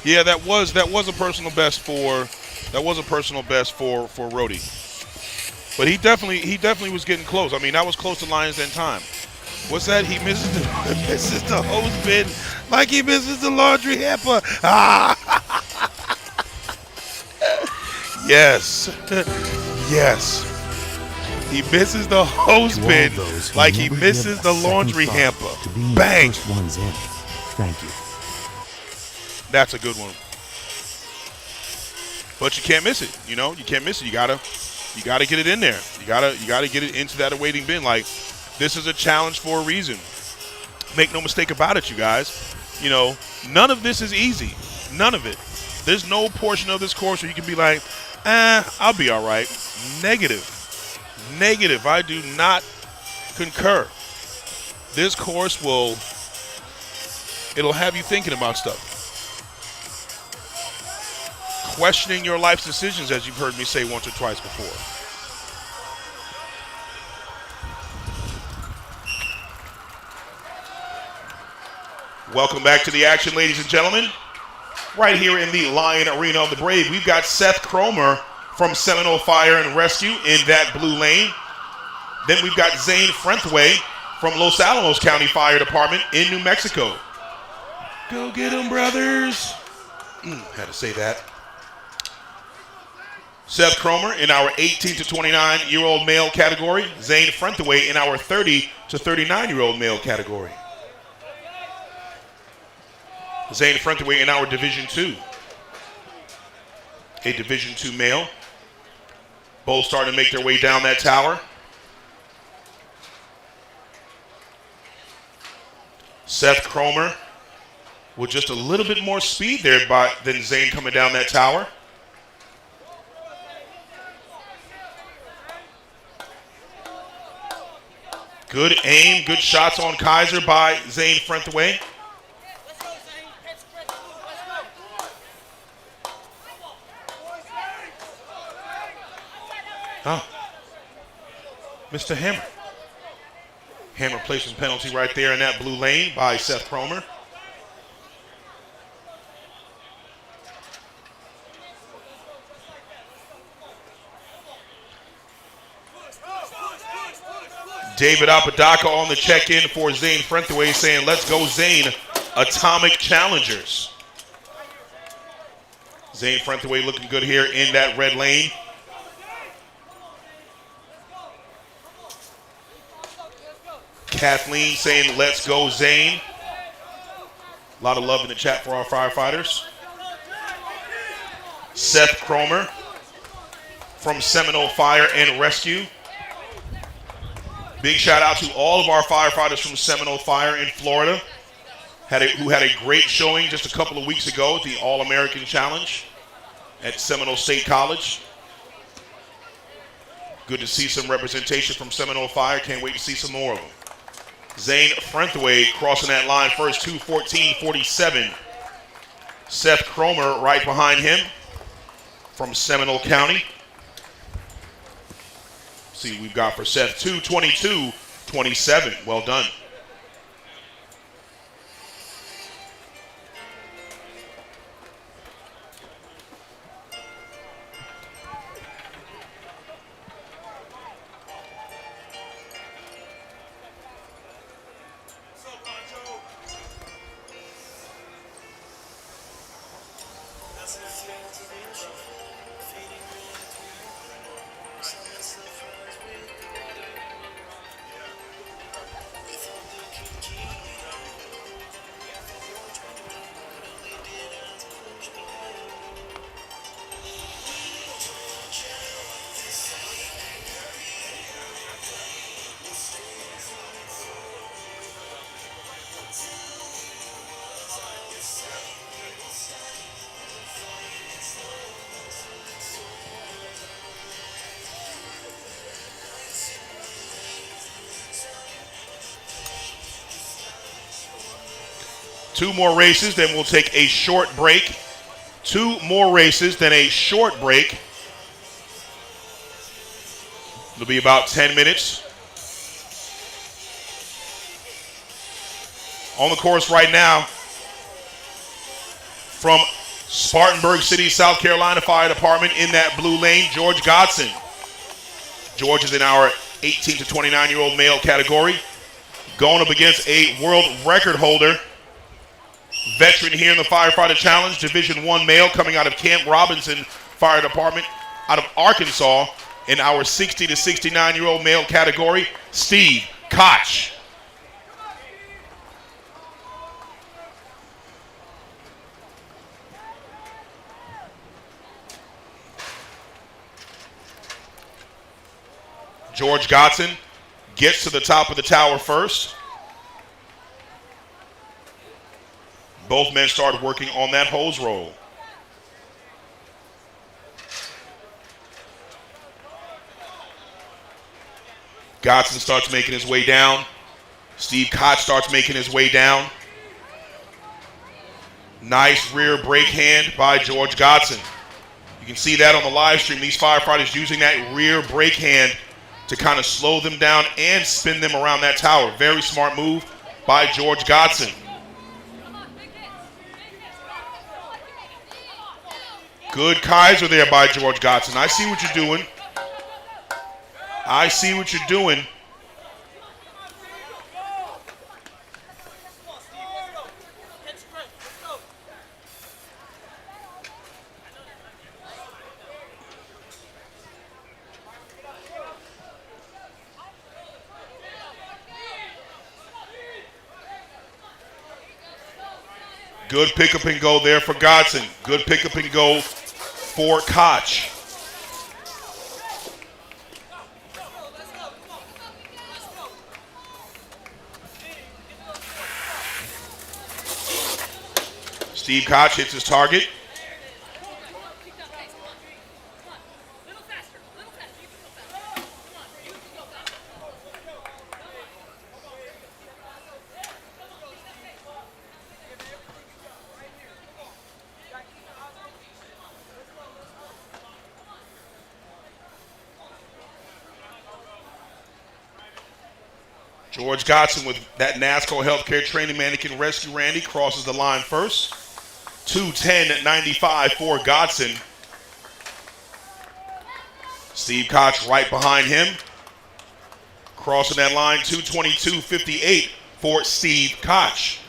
Yeah, that was a personal best for Rhodey. But he definitely was getting close. I mean, that was close to Lions Den time. What's that? He misses the hose bin like he misses the laundry hamper. Yes. Yes. He misses the hose bin like he misses the laundry hamper. Bang! The first one's in. Thank you. That's a good one. But you can't miss it. You know, you can't miss it. You gotta get it in there. You gotta get it into that awaiting bin. Like, this is a challenge for a reason. Make no mistake about it, you guys. You know, none of this is easy. None of it. There's no portion of this course where you can be like, I'll be all right. Negative. I do not concur. This course it'll have you thinking about stuff. Questioning your life's decisions, as you've heard me say once or twice before. Welcome back to the action, ladies and gentlemen. Right here in the Lion Arena of the Brave, we've got Seth Cromer from Seminole Fire and Rescue in that blue lane. Then we've got Zane Frentway from Los Alamos County Fire Department in New Mexico. Go get them, brothers. Had to say that. Seth Cromer in our 18 to 29-year-old male category. Zane Frentway in our 30 to 39-year-old male category. Zane Frentway in our Division II. A Division II male. Both starting to make their way down that tower. Seth Cromer with just a little bit more speed there than Zane coming down that tower. Good aim, good shots on Kaiser by Zane Frentway. Oh. Mr. Hammer. Hammer placing penalty right there in that blue lane by Seth Cromer. David Apodaca on the check-in for Zane Frenthaways saying, let's go Zane, Atomic Challengers. Zane Frenthaways looking good here in that red lane. Kathleen saying, let's go Zane. A lot of love in the chat for our firefighters. Seth Cromer from Seminole Fire and Rescue. Big shout out to all of our firefighters from Seminole Fire in Florida who had a great showing just a couple of weeks ago at the All-American Challenge at Seminole State College. Good to see some representation from Seminole Fire. Can't wait to see some more of them. Zane Frenthaways crossing that line first, 2:14.47. Seth Cromer right behind him from Seminole County. See what we've got for Seth, 2:22.27. Well done. Two more races, then we'll take a short break. Two more races, then a short break. It'll be about 10 minutes. On the course right now, from Spartanburg City, South Carolina Fire Department in that blue lane, George Godson. George is in our 18 to 29-year-old male category, going up against a world record holder, veteran here in the Firefighter Challenge, Division I male, coming out of Camp Robinson Fire Department out of Arkansas in our 60 to 69-year-old male category, Steve Koch. George Godson gets to the top of the tower first. Both men start working on that hose roll. Godson starts making his way down. Steve Koch starts making his way down. Nice rear brake hand by George Godson. You can see that on the live stream. These firefighters using that rear brake hand to kind of slow them down and spin them around that tower. Very smart move by George Godson. Good Kaiser there by George Godson. I see what you're doing. I see what you're doing. Good pickup and go there for Godson. Good pickup and go for Koch. Steve Koch hits his target. George Godson with that NASCAR healthcare training mannequin rescue Randy crosses the line first. 2:10.95 for Godson. Steve Koch right behind him. Crossing that line, 2:22.58 for Steve Koch.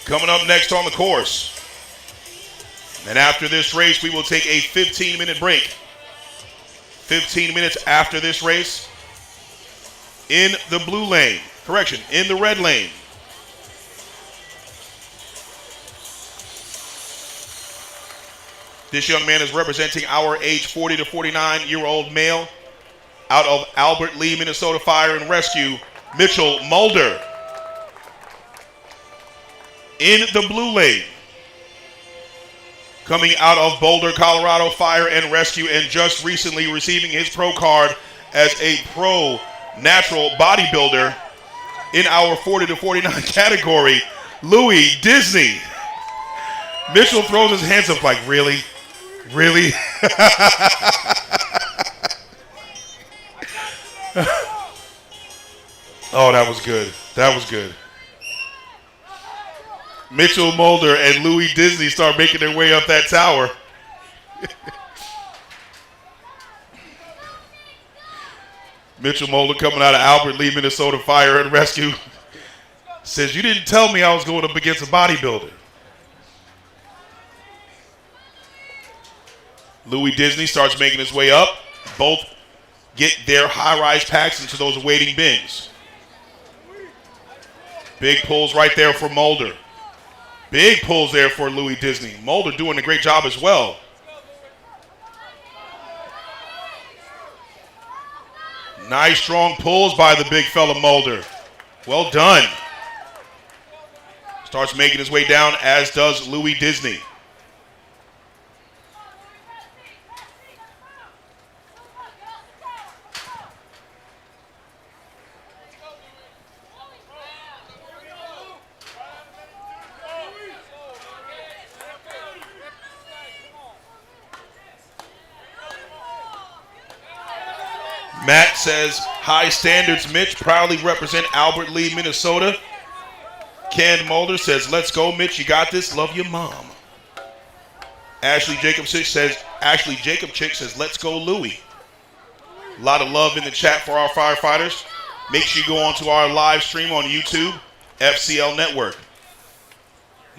Coming up next on the course. And after this race, we will take a 15-minute break. 15 minutes after this race, in the blue lane, correction, in the red lane. This young man is representing our age 40 to 49-year-old male out of Albert Lee, Minnesota Fire and Rescue, Mitchell Mulder. In the blue lane, coming out of Boulder, Colorado Fire and Rescue, and just recently receiving his pro card as a pro natural bodybuilder in our 40 to 49 category, Louis Disney. Mitchell throws his hands up like, really? Really? Oh, that was good. That was good. Mitchell Mulder and Louis Disney start making their way up that tower. Mitchell Mulder coming out of Albert Lee, Minnesota Fire and Rescue says, you didn't tell me I was going up against a bodybuilder. Louis Disney starts making his way up. Both get their high-rise packs into those awaiting bins. Big pulls right there for Mulder. Big pulls there for Louis Disney. Mulder doing a great job as well. Nice strong pulls by the big fella Mulder. Well done. Starts making his way down, as does Louis Disney. Matt says, high standards, Mitch. Proudly represent Albert Lee, Minnesota. Ken Mulder says, let's go, Mitch. You got this. Love your mom. Ashley Jacob Chick says, let's go, Louie. A lot of love in the chat for our firefighters. Make sure you go on to our live stream on YouTube, FCL Network.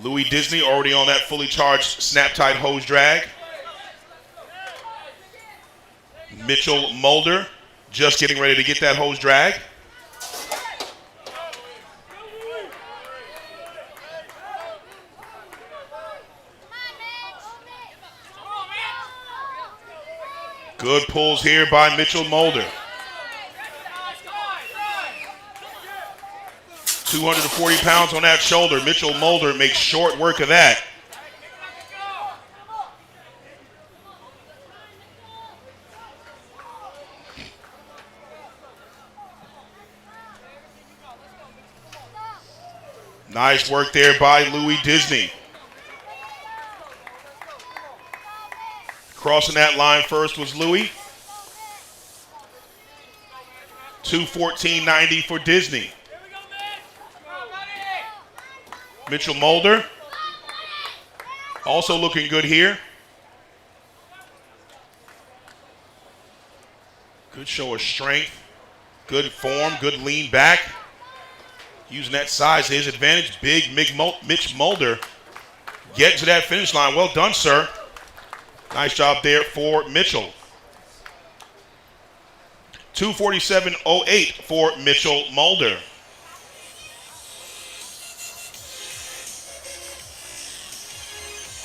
Louis Disney already on that fully charged Snap-Tite Hose drag. Mitchell Mulder just getting ready to get that hose drag. Good pulls here by Mitchell Mulder. 240 pounds on that shoulder. Mitchell Mulder makes short work of that. Nice work there by Louis Disney. Crossing that line first was Louis. 2:14.90 for Disney. Mitchell Mulder also looking good here. Good show of strength, good form, good lean back. Using that size to his advantage. Big Mitch Mulder getting to that finish line. Well done, sir. Nice job there for Mitchell. 2:47.08 for Mitchell Mulder.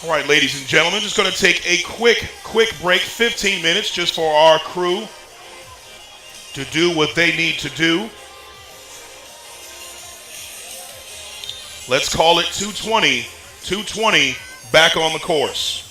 All right, ladies and gentlemen, just going to take a quick break, 15 minutes, just for our crew to do what they need to do. Let's call it 2:20 back on the course.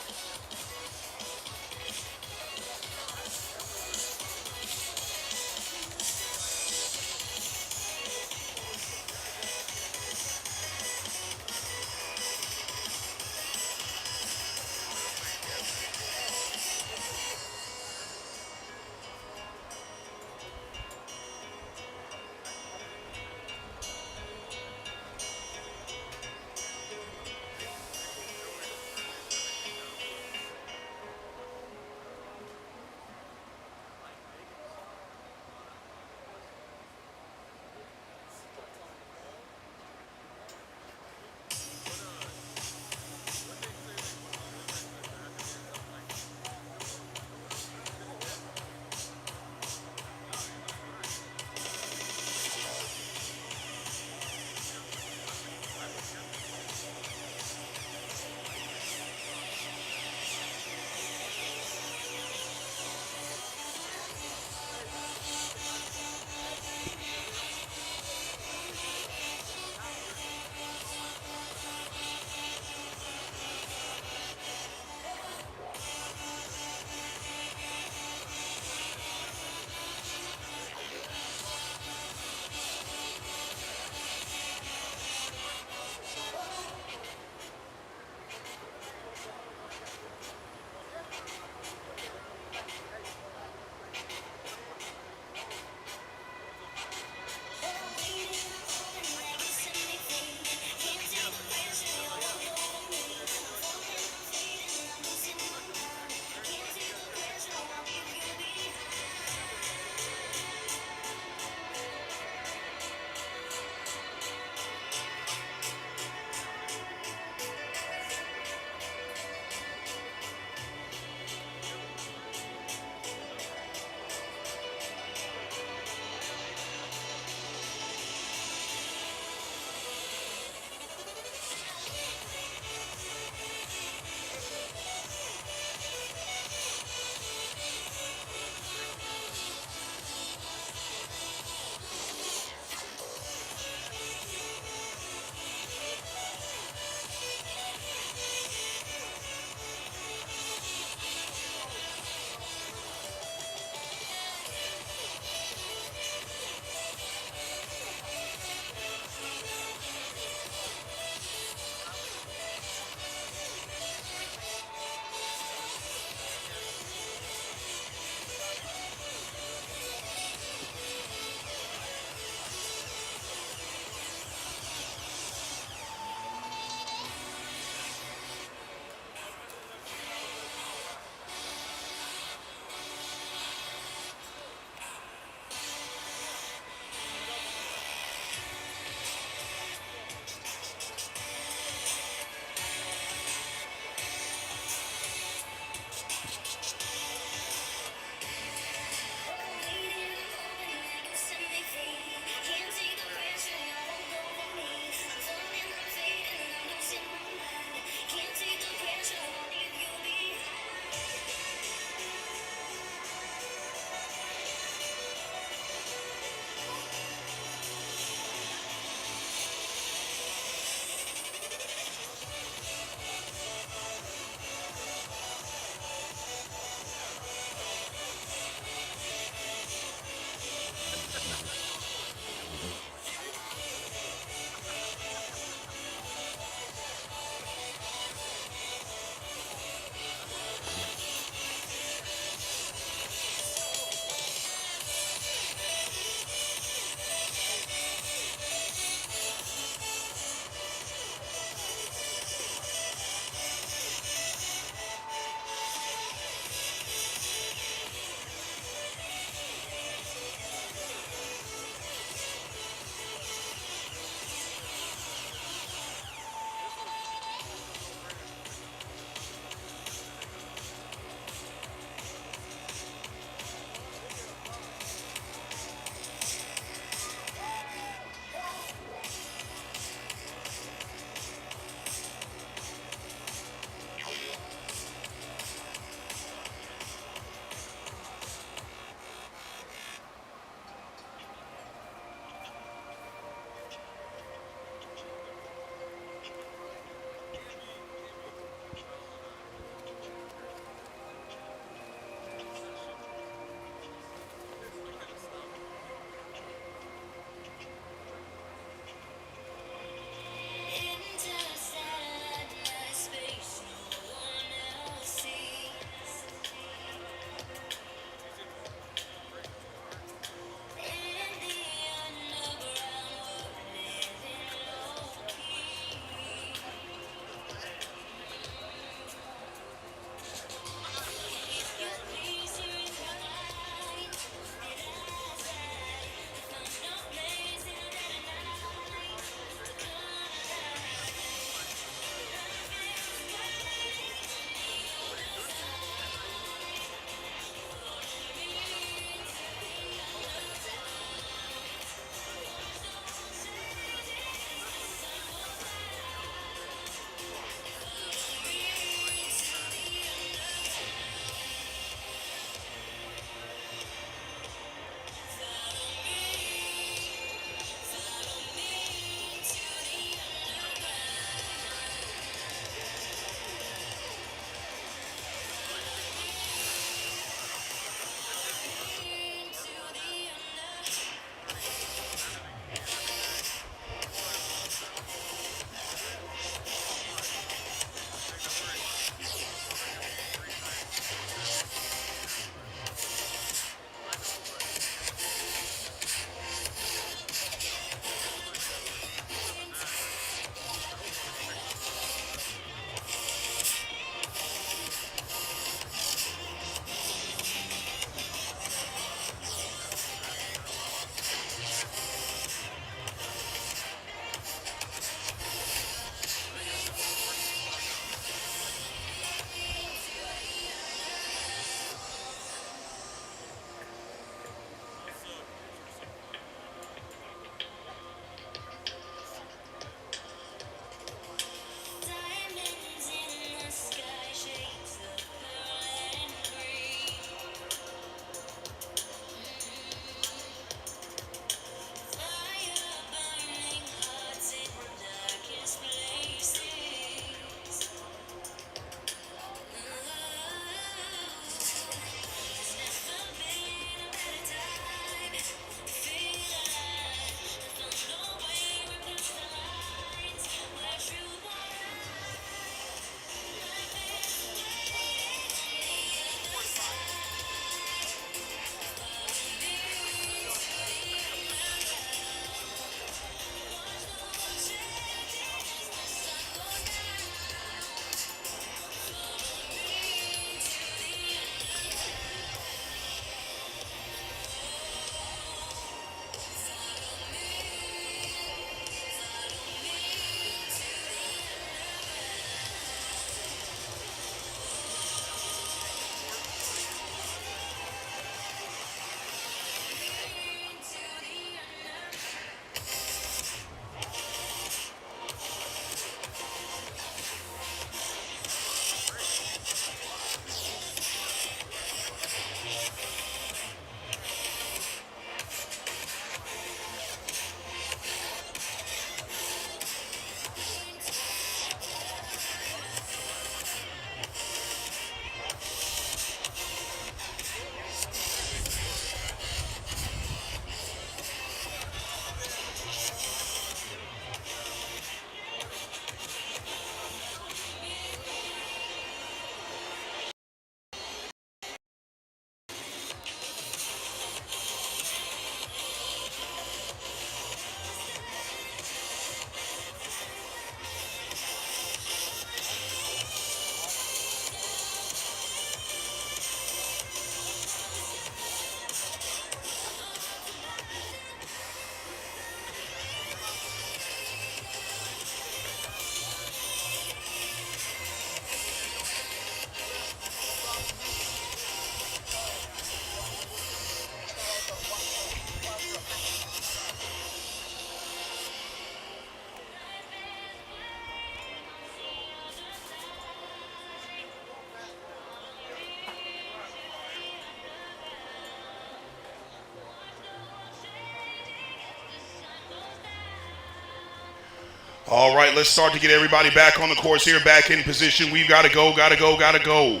All right, let's start to get everybody back on the course here, back in position. We've got to go, got to go, got to go.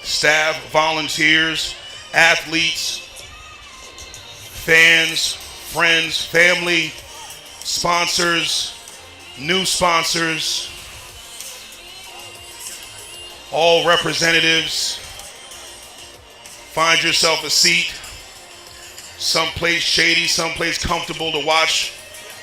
Staff, volunteers, athletes, fans, friends, family, sponsors, new sponsors, all representatives. Find yourself a seat, someplace shady, someplace comfortable to watch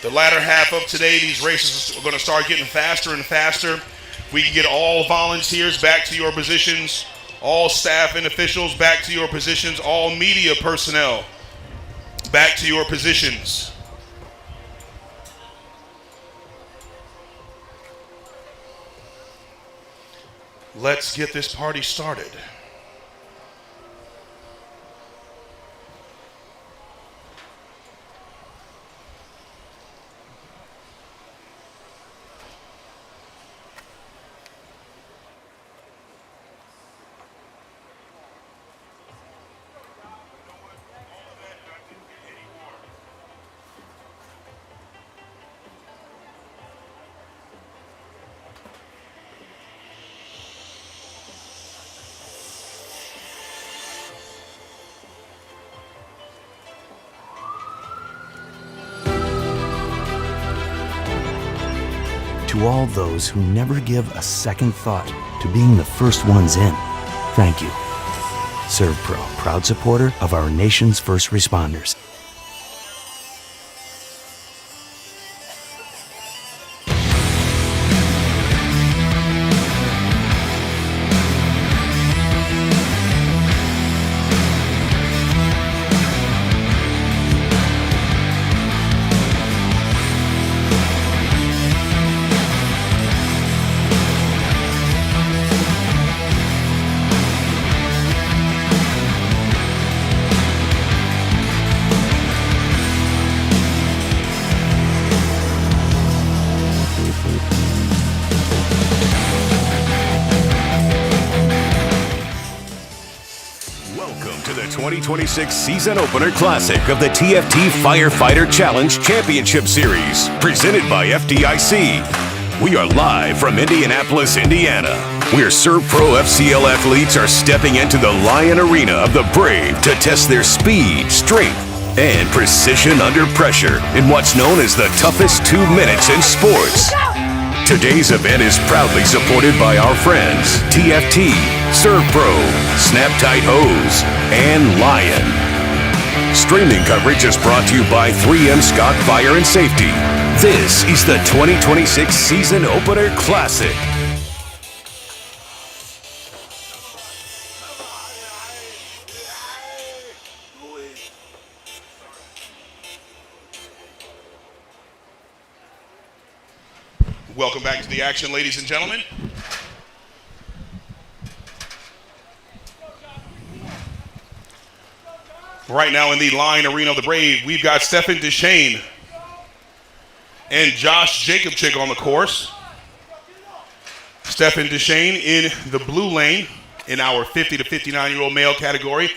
the latter half of today. These races are going to start getting faster and faster. If we can get all volunteers back to your positions, all staff and officials back to your positions, all media personnel back to your positions. Let's get this party started. To all those who never give a second thought to being the first ones in, thank you. SERVPRO, proud supporter of our nation's first responders. Welcome to the 2026 Season Opener Classic of the TFT Firefighter Challenge Championship Series, presented by FDIC. We are live from Indianapolis, Indiana, where SERVPRO FCL athletes are stepping into the Lion Arena of the Brave to test their speed, strength, and precision under pressure in what's known as the toughest 2 minutes in sports. Today's event is proudly supported by our friends TFT, SERVPRO, Snap-Tite Hose, and Lion. Streaming coverage is brought to you by 3M Scott Fire and Safety. This is the 2026 Season Opener Classic. Welcome back to the action, ladies and gentlemen. Right now in the Lion Arena of the Brave, we've got Stephen Deshane and Josh Jacobczyk on the course. Stephen Deshane in the blue lane in our 50 to 59-year-old male category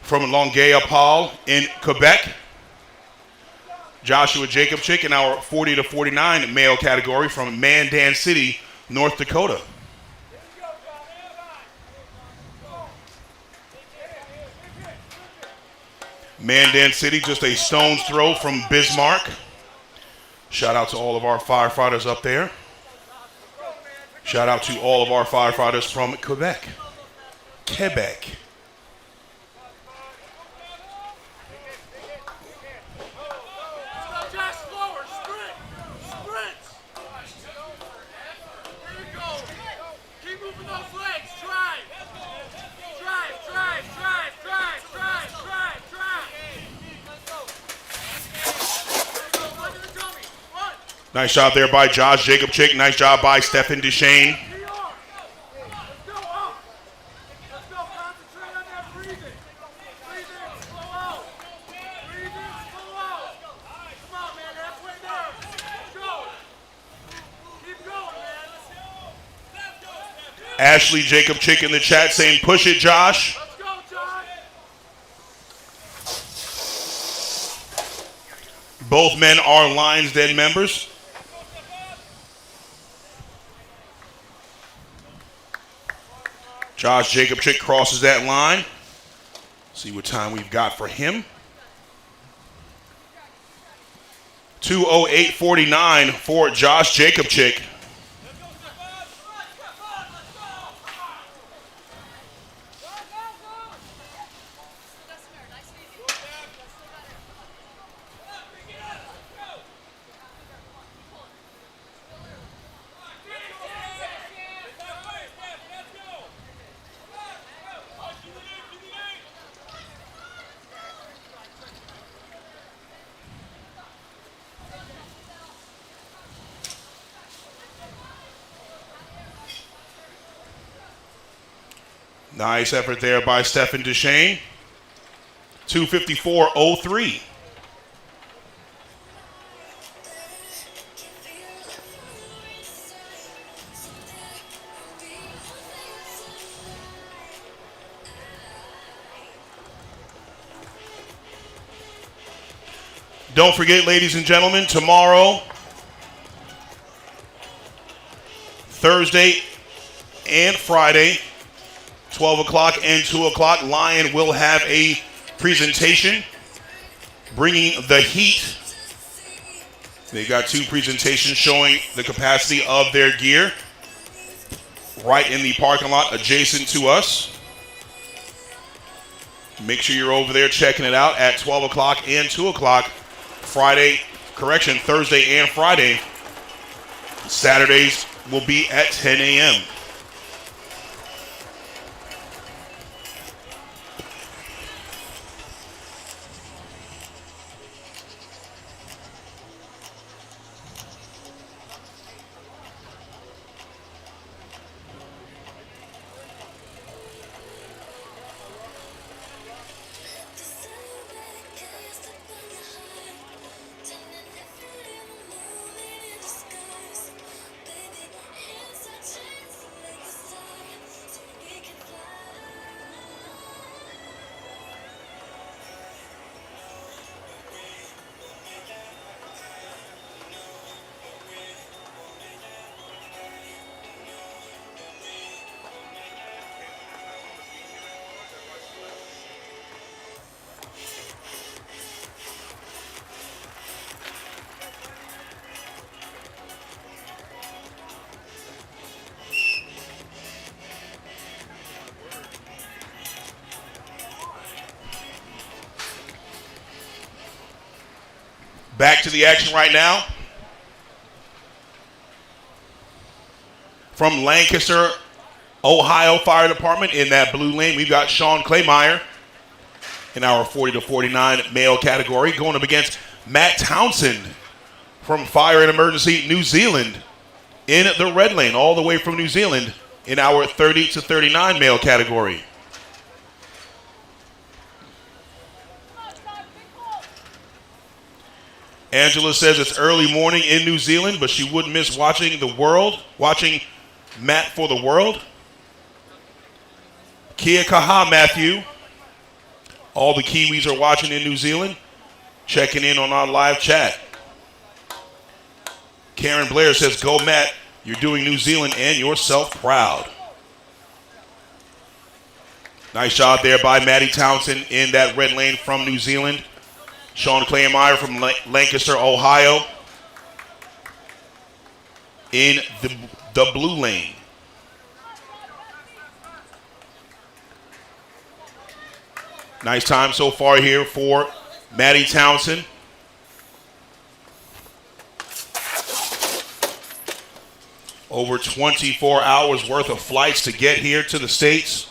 from Longueuil-Appal in Quebec. Joshua Jacobczyk in our 40 to 49 male category from Mandan City, North Dakota. Mandan City, just a stone's throw from Bismarck. Shout out to all of our firefighters up there. Shout out to all of our firefighters from Quebec. Quebec. Nice job there by Josh Jacobczyk. Nice job by Stephen Deshane. Ashley Jacobczyk in the chat saying, push it, Josh. Both men are Lions Den members. Josh Jacobczyk crosses that line. See what time we've got for him. 2:08:49 for Josh Jacobczyk. Nice effort there by Stephen Deshane. 2:54:03. Don't forget, ladies and gentlemen, tomorrow, Thursday and Friday, 12 o'clock and 2 o'clock, Lion will have a presentation bringing the heat. They got two presentations showing the capacity of their gear right in the parking lot adjacent to us. Make sure you're over there checking it out at 12 o'clock and 2 o'clock. Thursday and Friday. Saturdays will be at 10 a.m. Back to the action right now. From Lancaster, Ohio Fire Department in that blue lane, we've got Sean Claymeyer in our 40 to 49 male category going up against Matt Townsend from Fire and Emergency New Zealand in the red lane, all the way from New Zealand in our 30 to 39 male category. Angela says it's early morning in New Zealand, but she wouldn't miss watching Matt for the World. Kia kaha, Matthew. All the Kiwis are watching in New Zealand, checking in on our live chat. Karen Blair says, go Matt, you're doing New Zealand and yourself proud. Nice job there by Matty Townsend in that red lane from New Zealand. Sean Claymeyer from Lancaster, Ohio in the blue lane. Nice time so far here for Matty Townsend. Over 24 hours worth of flights to get here to the States.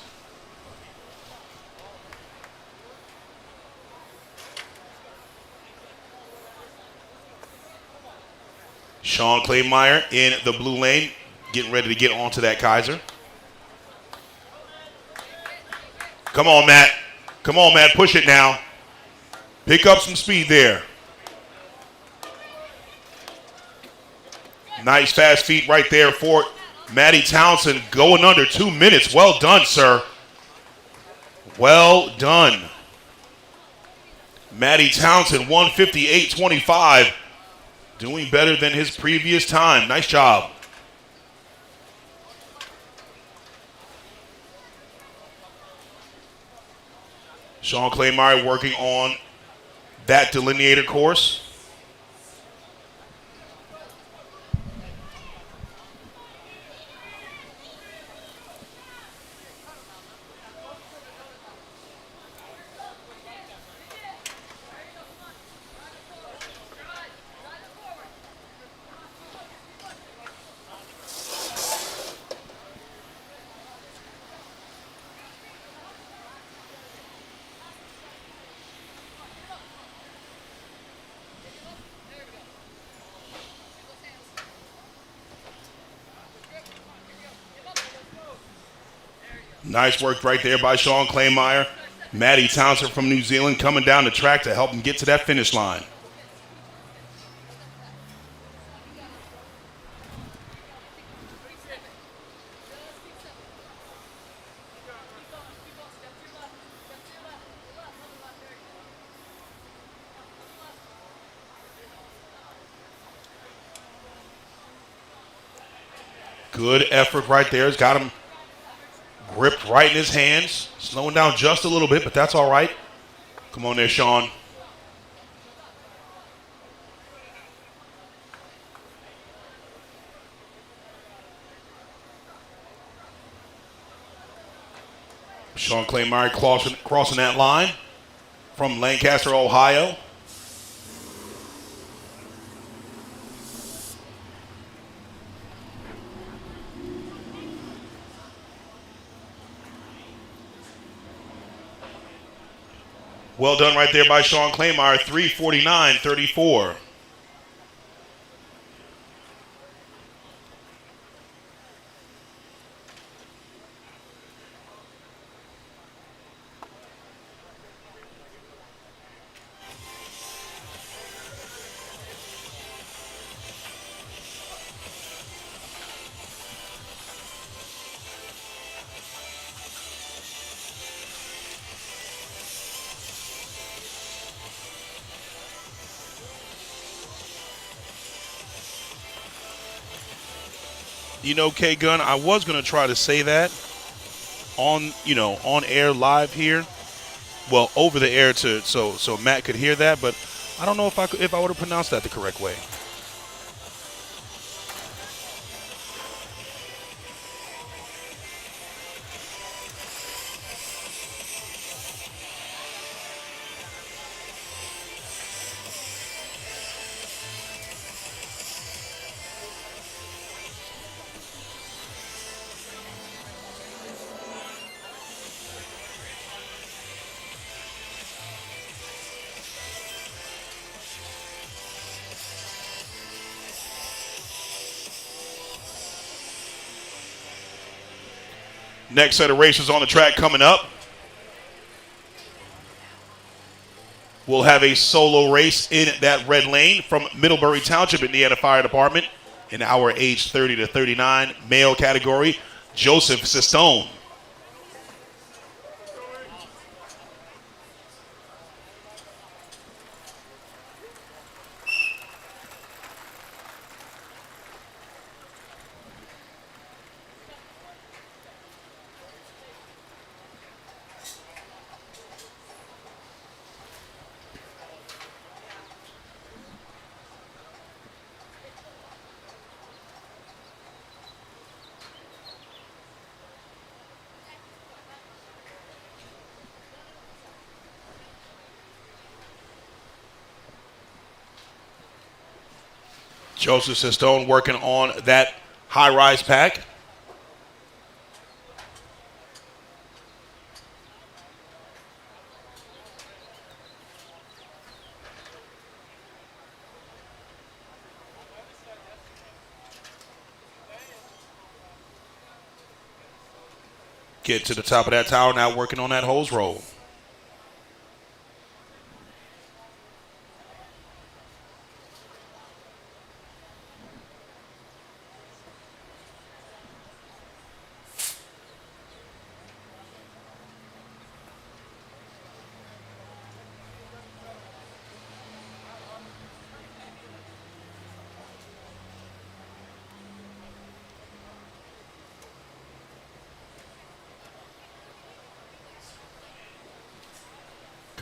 Sean Claymeyer in the blue lane, getting ready to get onto that Kaiser. Come on, Matt. Come on, Matt. Push it now. Pick up some speed there. Nice fast feet right there for Matty Townsend, going under 2 minutes. Well done, sir. Well done. Matty Townsend, 158.25. Doing better than his previous time. Nice job. Sean Claymire working on that delineator course. Nice work right there by Sean Claymire. Matty Townsend from New Zealand coming down the track to help him get to that finish line. Good effort right there. It's got him gripped right in his hands. Slowing down just a little bit, but that's all right. Come on there, Sean. Sean Claymire crossing that line from Lancaster, Ohio. Well done right there by Sean Claymire, 3:49.34. You know, K-Gun, I was going to try to say that on air live here. Well, over the air so Matt could hear that, but I don't know if I would have pronounced that the correct way. Next set of races on the track coming up. We'll have a solo race in that red lane from Middlebury Township, Indiana Fire Department in our age 30 to 39 male category, Joseph Sistone. Joseph Sistone working on that high-rise pack. Get to the top of that tower now, working on that hose roll.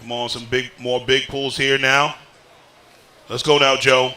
Come on, some more big pulls here now. Let's go now, Joe.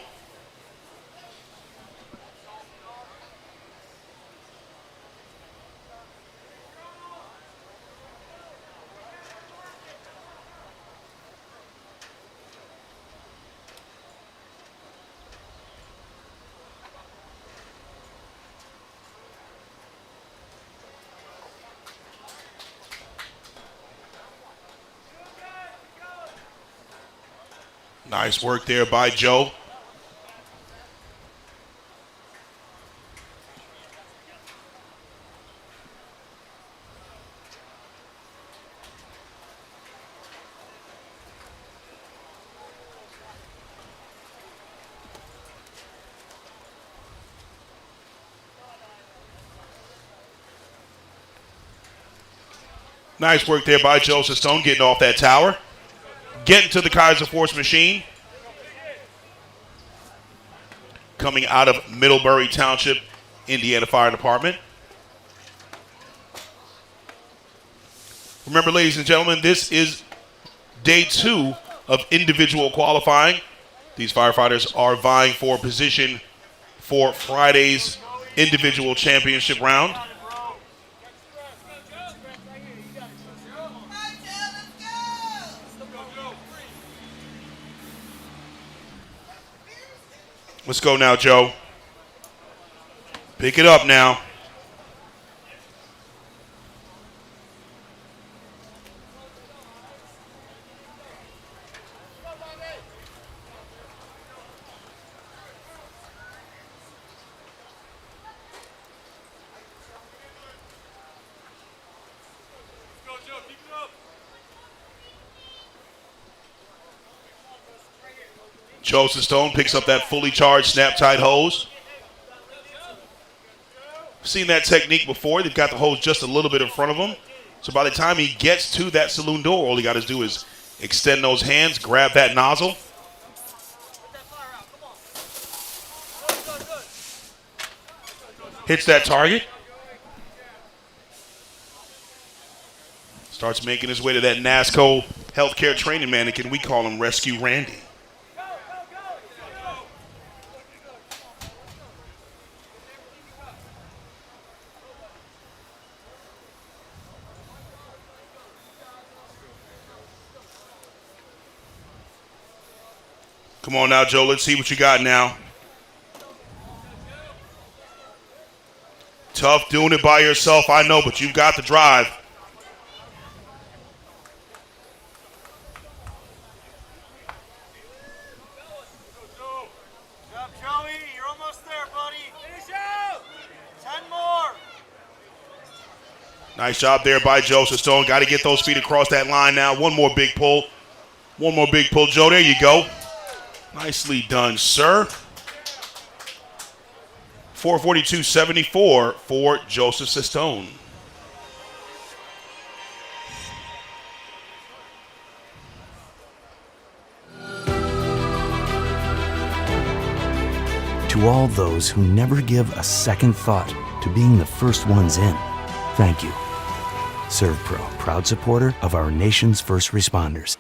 Nice work there by Joe. Nice work there by Joseph Stone getting off that tower. Getting to the Kaiser Force machine. Coming out of Middlebury Township, Indiana Fire Department. Remember, ladies and gentlemen, this is day 2 of individual qualifying. These firefighters are vying for position for Friday's individual championship round. Let's go now, Joe. Pick it up now. Joseph Stone picks up that fully charged Snap-Tite hose. Seen that technique before. They've got the hose just a little bit in front of him. So by the time he gets to that saloon door, all he got to do is extend those hands, grab that nozzle. Hits that target. Starts making his way to that NASCO healthcare training mannequin. We call him Rescue Randy. Come on now, Joe. Let's see what you got now. Tough doing it by yourself, I know, but you've got the drive. Good job, Joey. You're almost there, buddy. Finish out. 10 more. Nice job there by Joseph Stone. Got to get those feet across that line now. One more big pull. One more big pull, Joe. There you go. Nicely done, sir. 442.74 for Joseph Stone. To all those who never give a second thought to being the first ones in, thank you. SERVPRO, proud supporter of our nation's first responders.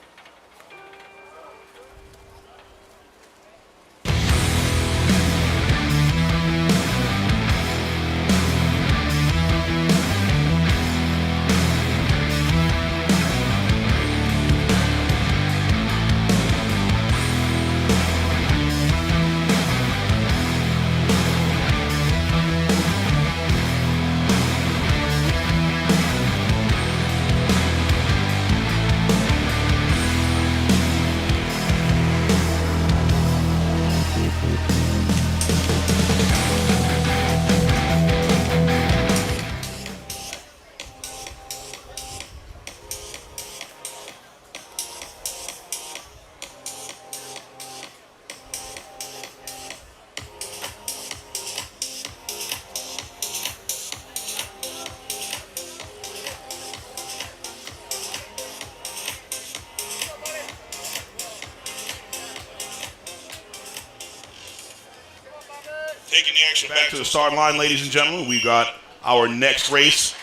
Taking the action back to the start line, ladies and gentlemen. We've got our next race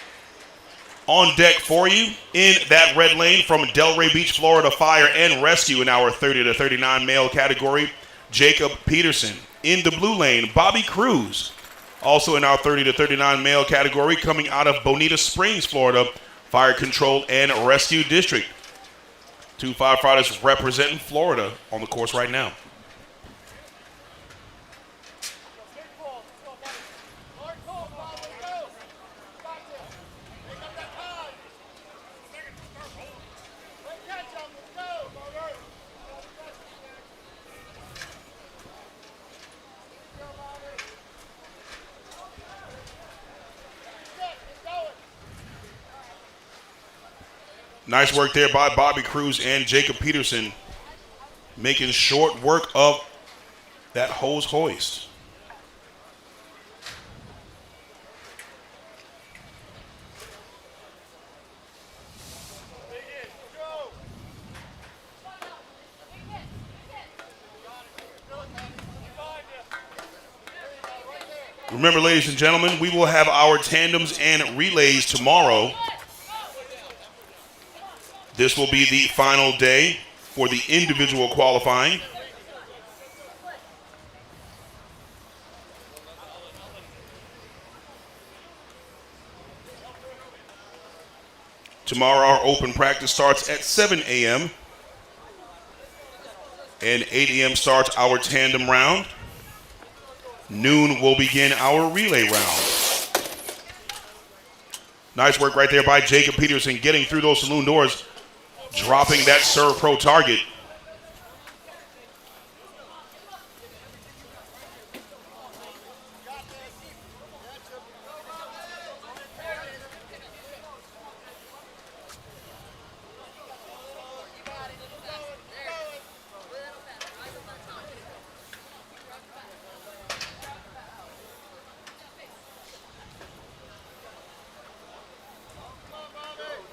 On deck for you in that red lane from Delray Beach, Florida Fire and Rescue in our 30 to 39 male category, Jacob Peterson. In the blue lane, Bobby Cruz. Also in our 30 to 39 male category, coming out of Bonita Springs, Florida, Fire Control and Rescue District. 2 firefighters representing Florida on the course right now. Nice work there by Bobby Cruz and Jacob Peterson, making short work of that hose hoist. Remember, ladies and gentlemen, we will have our tandems and relays tomorrow. This will be the final day for the individual qualifying. Tomorrow our open practice starts at 7 a.m. and 8 a.m. starts our tandem round. Noon will begin our relay round. Nice work right there by Jacob Peterson, getting through those saloon doors, dropping that SERVPRO target.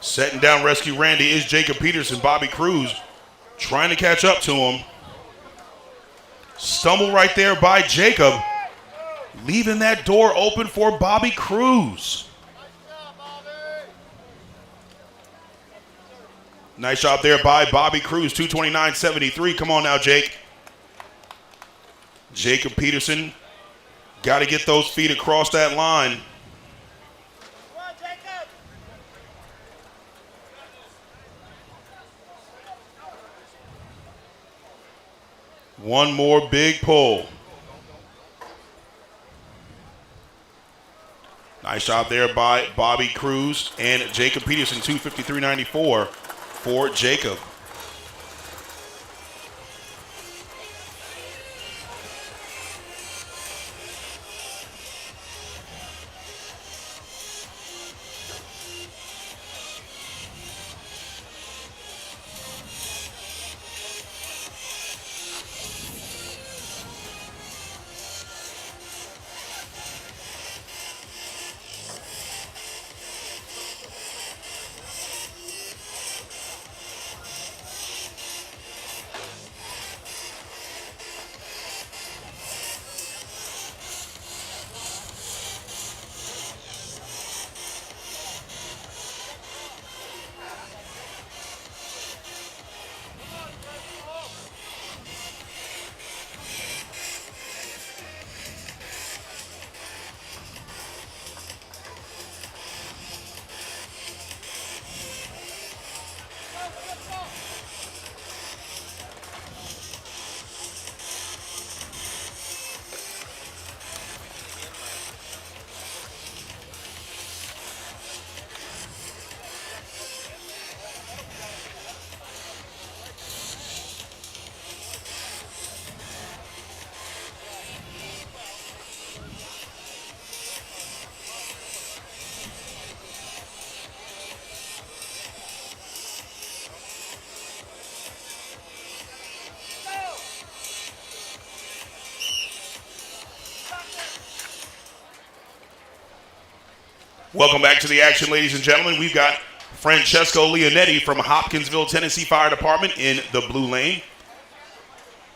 Setting down Rescue Randy is Jacob Peterson. Bobby Cruz trying to catch up to him. Stumble right there by Jacob, leaving that door open for Bobby Cruz. Nice job there by Bobby Cruz, 229.73. Come on now, Jake. Jacob Peterson, got to get those feet across that line. One more big pull. Nice job there by Bobby Cruz and Jacob Peterson, 253.94 for Jacob. Welcome back to the action, ladies and gentlemen. We've got Francesco Leonetti from Hopkinsville, Tennessee Fire Department in the blue lane,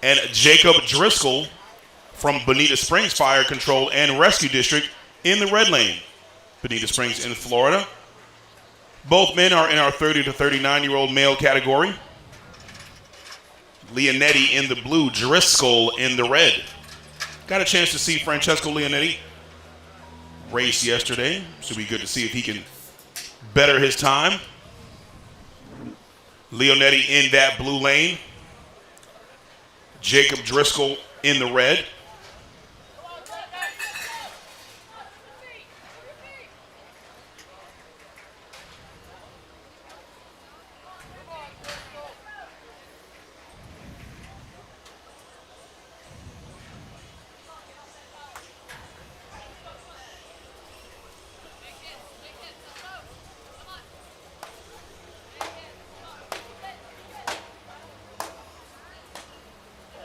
and Jacob Driscoll from Bonita Springs Fire Control and Rescue District in the red lane. Bonita Springs in Florida. Both men are in our 30 to 39-year-old male category. Leonetti in the blue, Driscoll in the red. Got a chance to see Francesco Leonetti race yesterday. Should be good to see if he can better his time. Leonetti in that blue lane. Jacob Driscoll in the red.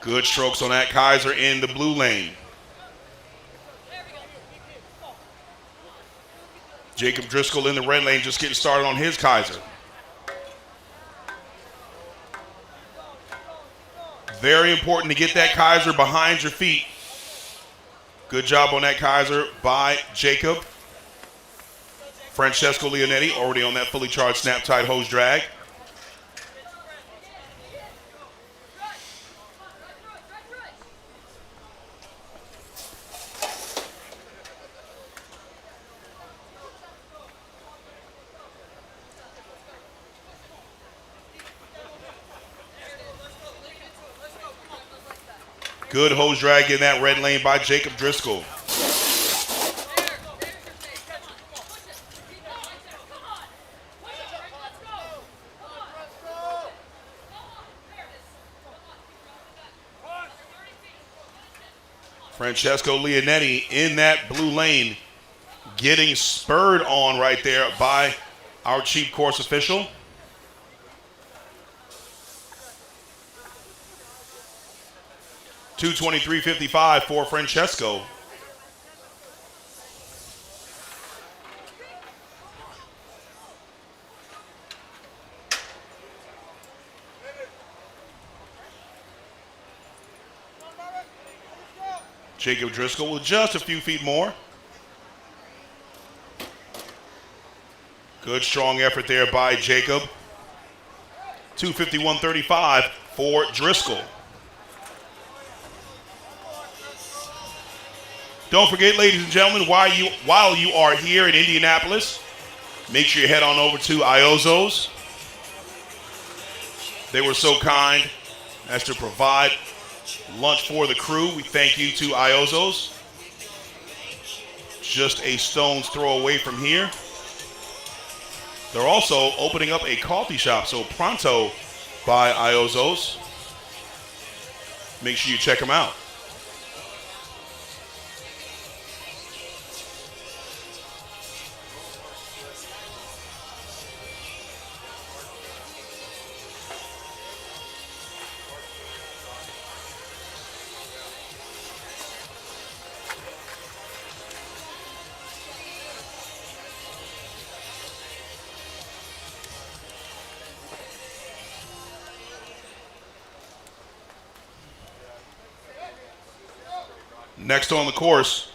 Good strokes on that. Kaiser in the blue lane. Jacob Driscoll in the red lane, just getting started on his Kaiser. Very important to get that Kaiser behind your feet. Good job on that Kaiser by Jacob. Francesco Leonetti already on that fully charged Snap-Tite Hose drag. Good hose drag in that red lane by Jacob Driscoll. Francesco Leonetti in that blue lane, getting spurred on right there by our chief course official. $2:23.55 for Francesco. Jacob Driscoll with just a few feet more. Good strong effort there by Jacob. 2:51.35 for Driscoll. Don't forget, ladies and gentlemen, while you are here in Indianapolis, make sure you head on over to Iozzo's. They were so kind as to provide lunch for the crew. We thank you to Iozzo's. Just a stone's throw away from here. They're also opening up a coffee shop, so pronto by Iozzo's. Make sure you check them out. Next on the course,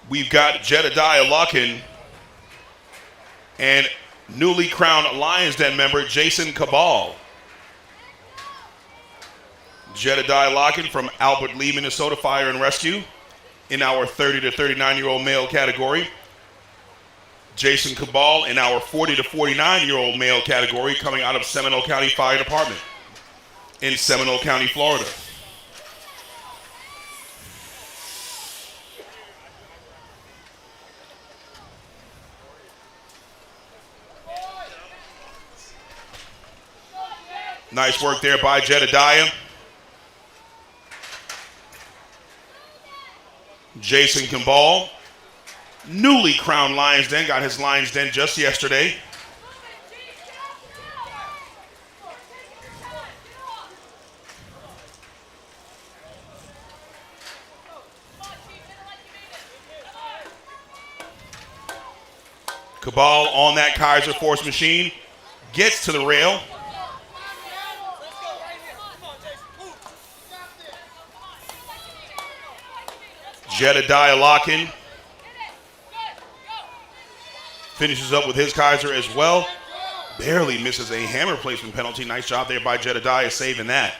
we've got Jedediah Luckin and newly crowned Lions Den member Jason Cabal. Jedediah Luckin from Albert Lee, Minnesota Fire and Rescue in our 30 to 39-year-old male category. Jason Cabal in our 40 to 49-year-old male category, coming out of Seminole County Fire Department in Seminole County, Florida. Nice work there by Jedediah. Jason Cabal, newly crowned Lions Den, got his Lions Den just yesterday. Cabal on that Kaiser Force machine, gets to the rail. Jedediah Luckin finishes up with his Kaiser as well. Barely misses a hammer placement penalty. Nice job there by Jedediah saving that.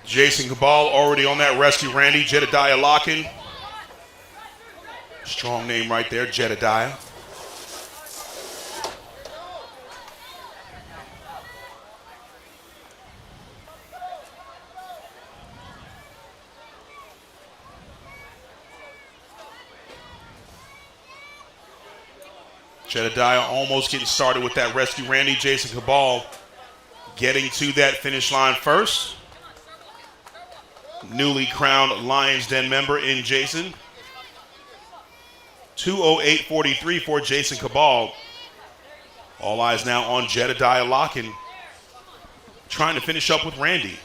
Jason Cabal already on that rescue, Randy. Jedediah Locken. Strong name right there, Jedediah. Jedediah almost getting started with that rescue, Randy. Jason Cabal getting to that finish line first. Newly crowned Lions Den member in Jason. 2:08:43 for Jason Cabal. All eyes now on Jedediah Locken, trying to finish up with Randy.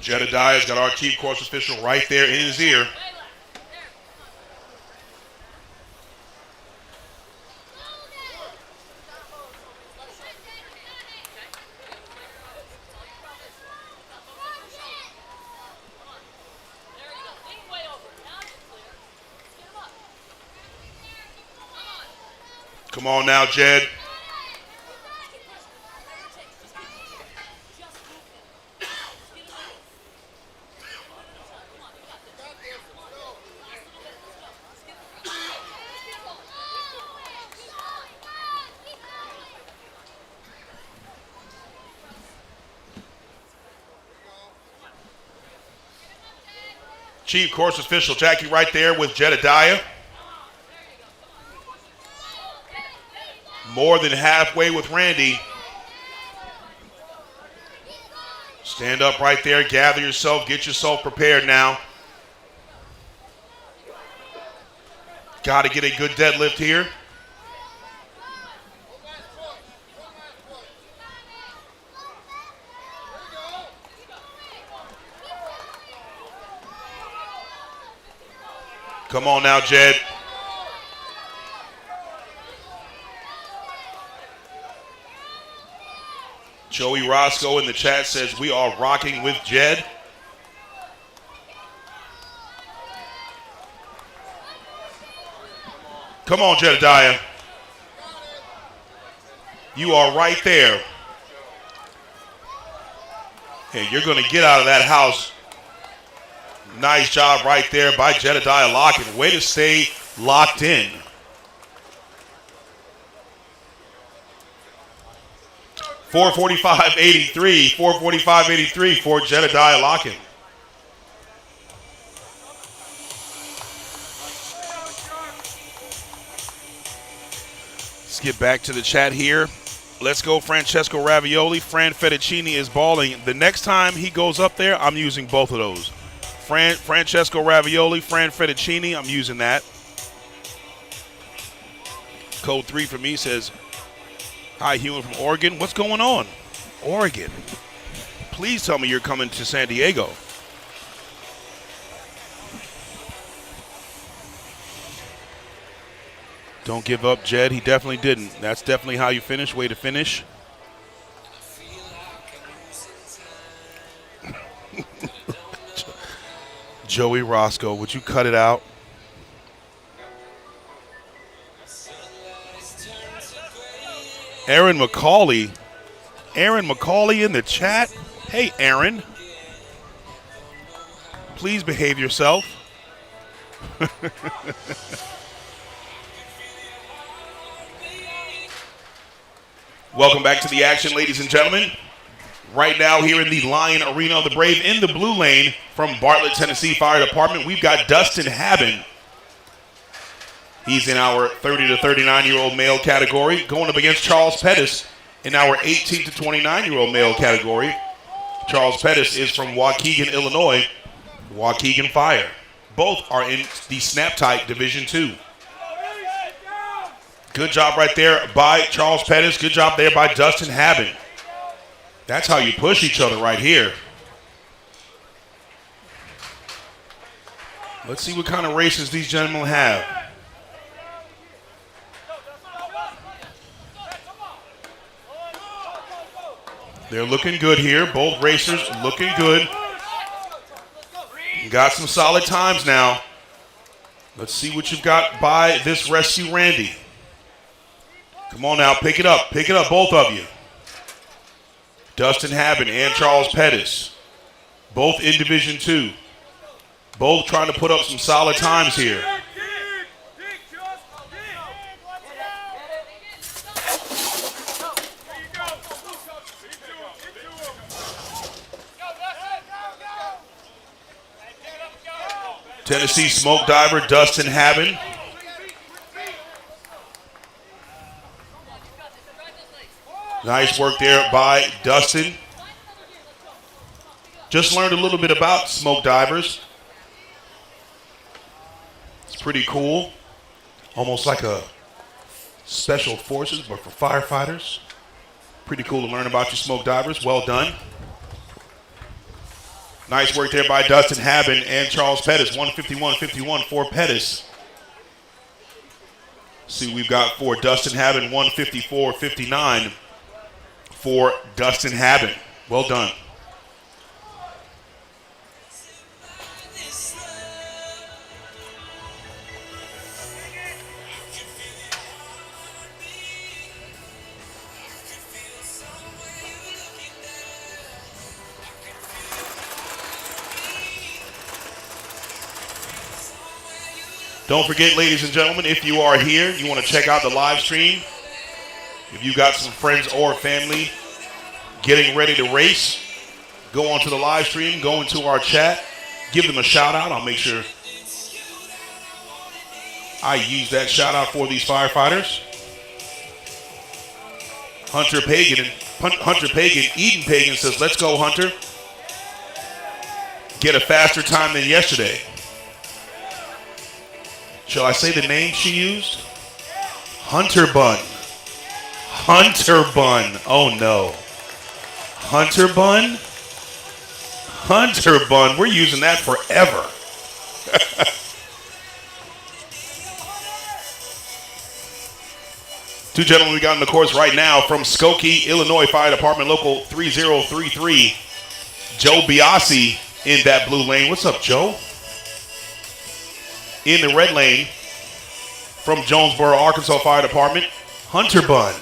Jedediah's got our chief course official right there in his ear. Come on now, Jed. Chief course official Jackie right there with Jedediah. More than halfway with Randy. Stand up right there, gather yourself, get yourself prepared now. Got to get a good deadlift here. Come on now, Jed. Joey Roscoe in the chat says we are rocking with Jed. Come on, Jedediah. You are right there. Hey, you're going to get out of that house. Nice job right there by Jedediah Locken. Way to stay locked in. .445.83, 445.83 for Jedediah Locken. Let's get back to the chat here. Let's go Francesco Ravioli. Fran Fettuccini is balling. The next time he goes up there, I'm using both of those. Francesco Ravioli, Fran Fettuccini, I'm using that. Code 3 for me says, hi, Hewlin from Oregon. What's going on? Oregon. Please tell me you're coming to San Diego. Don't give up, Jed. He definitely didn't. That's definitely how you finish. Way to finish. Joey Roscoe, would you cut it out? Aaron McCauley. Aaron McCauley in the chat. Hey, Aaron. Please behave yourself. Welcome back to the action, ladies and gentlemen. Right now here in the Lion Arena of the Brave in the blue lane from Bartlett, Tennessee Fire Department, we've got Dustin Haben. He's in our 30 to 39-year-old male category, going up against Charles Pettis in our 18 to 29-year-old male category. Charles Pettis is from Waukegan, Illinois. Waukegan Fire. Both are in the Snap-Tite Division II. Good job right there by Charles Pettis. Good job there by Dustin Haben. That's how you push each other right here. Let's see what kind of races these gentlemen have. They're looking good here. Both racers looking good. Got some solid times now. Let's see what you've got by this Rescue Randy. Come on now, pick it up. Pick it up, both of you. Dustin Haben and Charles Pettis. Both in Division II. Both trying to put up some solid times here. Tennessee smoke diver Dustin Haben. Nice work there by Dustin. Just learned a little bit about smoke divers. It's pretty cool. Almost like a special forces, but for firefighters. Pretty cool to learn about your smoke divers. Well done. Nice work there by Dustin Haben and Charles Pettis. 151.51 for Pettis. See, we've got for Dustin Haben 154.59 for Dustin Haben. Well done. Don't forget, ladies and gentlemen, if you are here, you want to check out the live stream. If you got some friends or family getting ready to race, go onto the live stream, go into our chat, give them a shout out. I'll make sure I use that shout out for these firefighters. Hunter Pagan, Eden Pagan says, let's go, Hunter. Get a faster time than yesterday. Shall I say the name she used? Hunter Bun. Hunter Bun. Oh no. Hunter Bun? Hunter Bun. We're using that forever. Two gentlemen we got on the course right now from Skokie, Illinois Fire Department, Local 3033. Joe Biasi in that blue lane. What's up, Joe? In the red lane from Jonesboro, Arkansas Fire Department, Hunter Bun.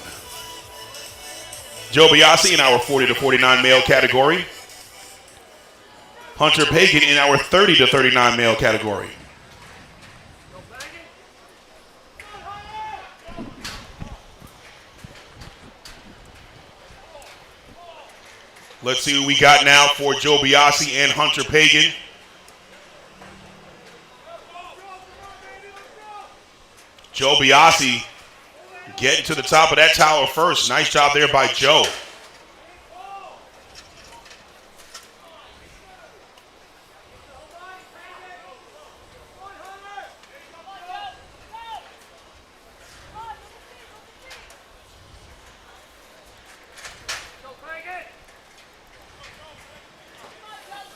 Joe Biasi in our 40 to 49 male category. Hunter Pagan in our 30 to 39 male category. Let's see what we got now for Joe Biasi and Hunter Pagan. Joe Biasi getting to the top of that tower first. Nice job there by Joe.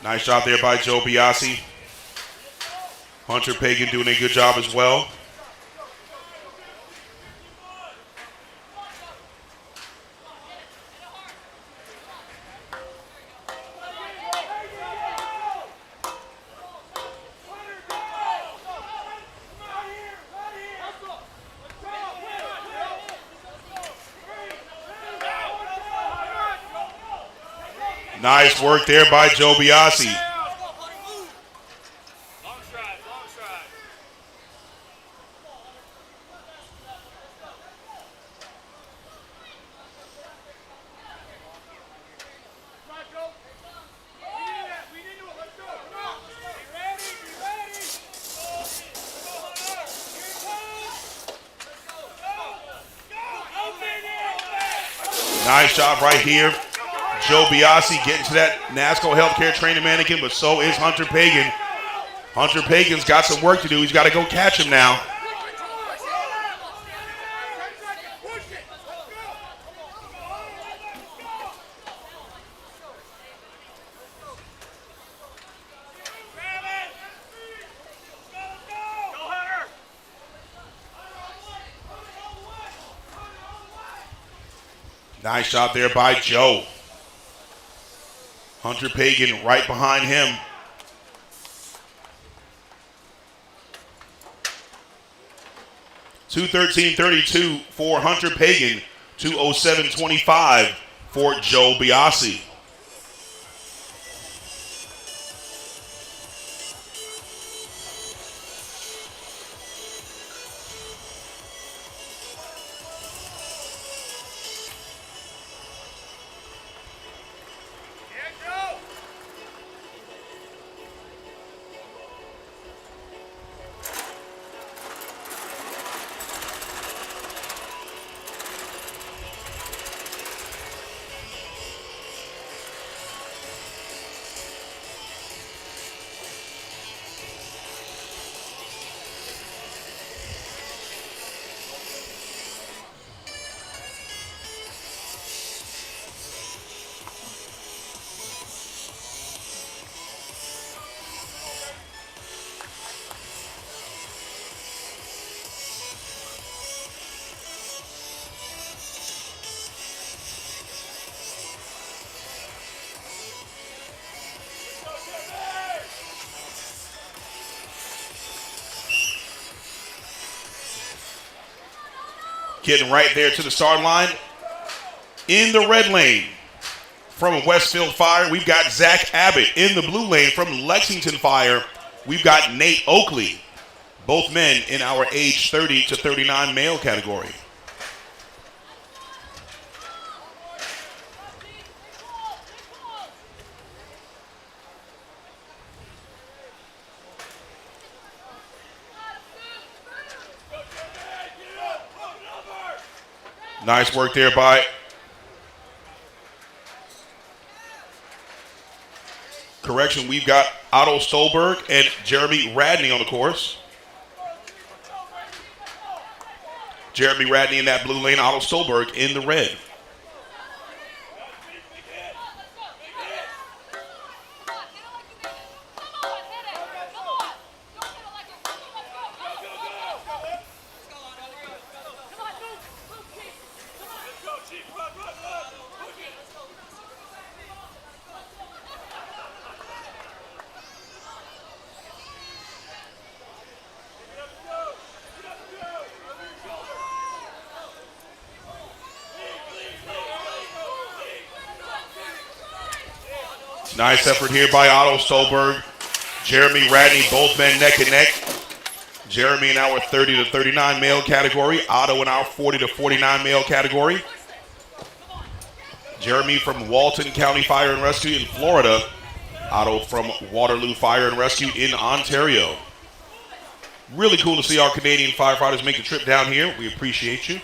Nice job there by Joe Biasi. Hunter Pagan doing a good job as well. Nice work there by Joe Biasi. Nice job right here. Joe Biasi getting to that NASCO healthcare training mannequin, but so is Hunter Pagan. Hunter Pagan's got some work to do. He's got to go catch him now. Nice job there by Joe. Hunter Pagan right behind him. $2:13.32 for Hunter Pagan. 2:07.25 for Joe Biasi. Getting right there to the start line. In the red lane from Westfield Fire, we've got Zach Abbott. In the blue lane from Lexington Fire, we've got Nate Oakley. Both men in our age 30 to 39 male category. Nice work there by correction. We've got Otto Stolberg and Jeremy Radney on the course. Jeremy Radney in that blue lane, Otto Stolberg in the red. Nice effort here by Otto Stolberg. Jeremy Radney, both men neck and neck. Jeremy in our 30 to 39 male category. Otto in our 40 to 49 male category. Jeremy from Walton County Fire and Rescue in Florida. Otto from Waterloo Fire and Rescue in Ontario. Really cool to see our Canadian firefighters make the trip down here. We appreciate you.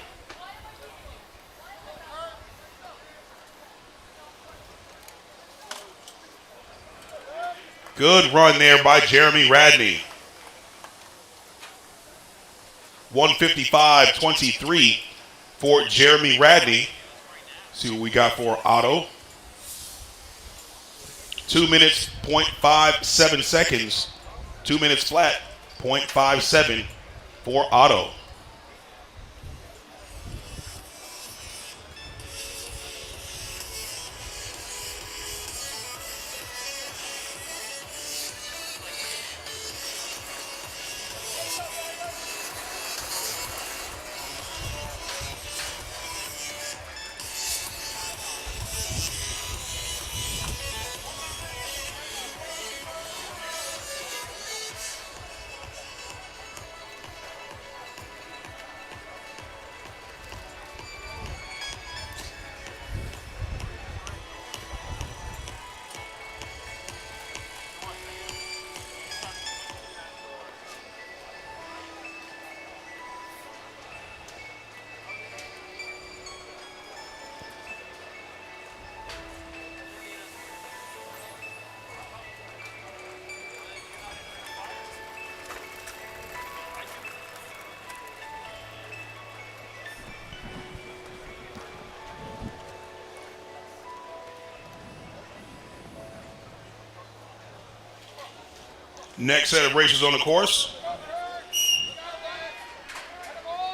Good run there by Jeremy Radney. 155.23 for Jeremy Radney. See what we got for Otto. 2 minutes, 0.57 seconds. 2 minutes flat, 0.57 for Otto. Next set of racers on the course.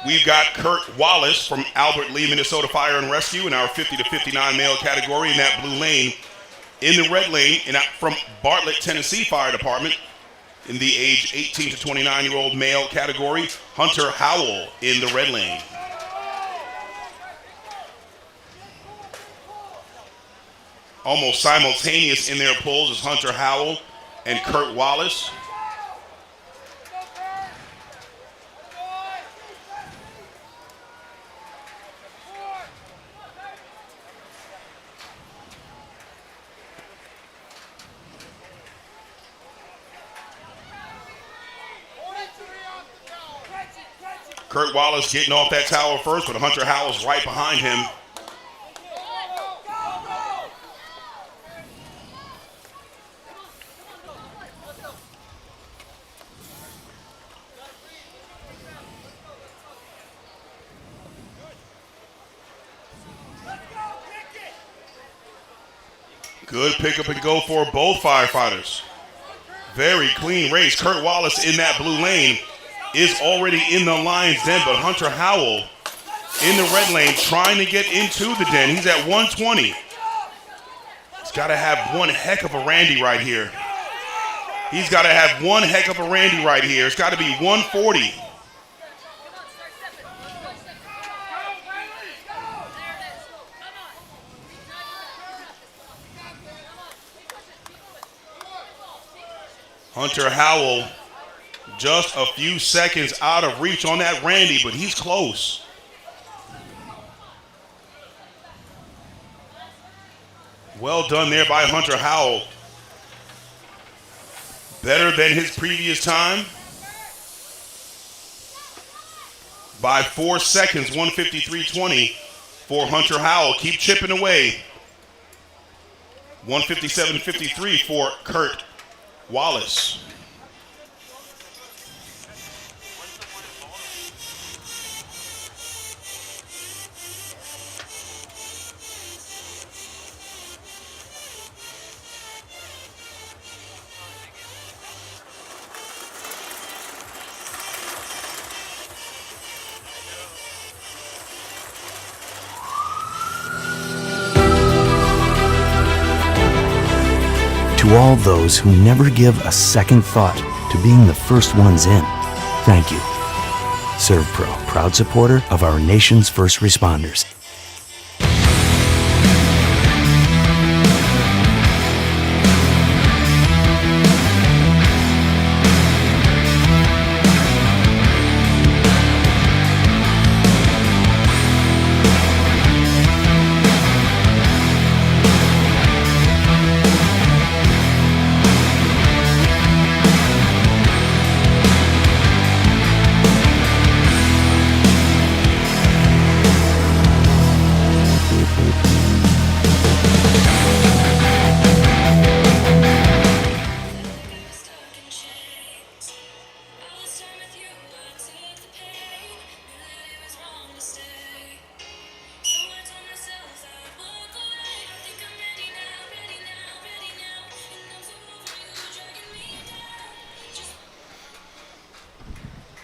We've got Kurt Wallace from Albert Lee, Minnesota Fire and Rescue in our 50 to 59 male category in that blue lane. In the red lane, from Bartlett, Tennessee Fire Department, in the age 18 to 29-year-old male category, Hunter Howell in the red lane. Almost simultaneous in their pulls is Hunter Howell and Kurt Wallace. Kurt Wallace getting off that tower first, but Hunter Howell's right behind him. Good pick up and go for both firefighters. Very clean race. Kurt Wallace in that blue lane is already in the lion's den, but Hunter Howell in the red lane trying to get into the den. He's at 120. He's got to have one heck of a Randy right here. He's got to have one heck of a Randy right here. It's got to be 140. Hunter Howell just a few seconds out of reach on that Randy, but he's close. Well done there by Hunter Howell. Better than his previous time by 4 seconds, 153.20 for Hunter Howell. Keep chipping away. 157.53 for Kurt Wallace. To all those who never give a second thought to being the first ones in, thank you. SERVPRO, proud supporter of our nation's first responders.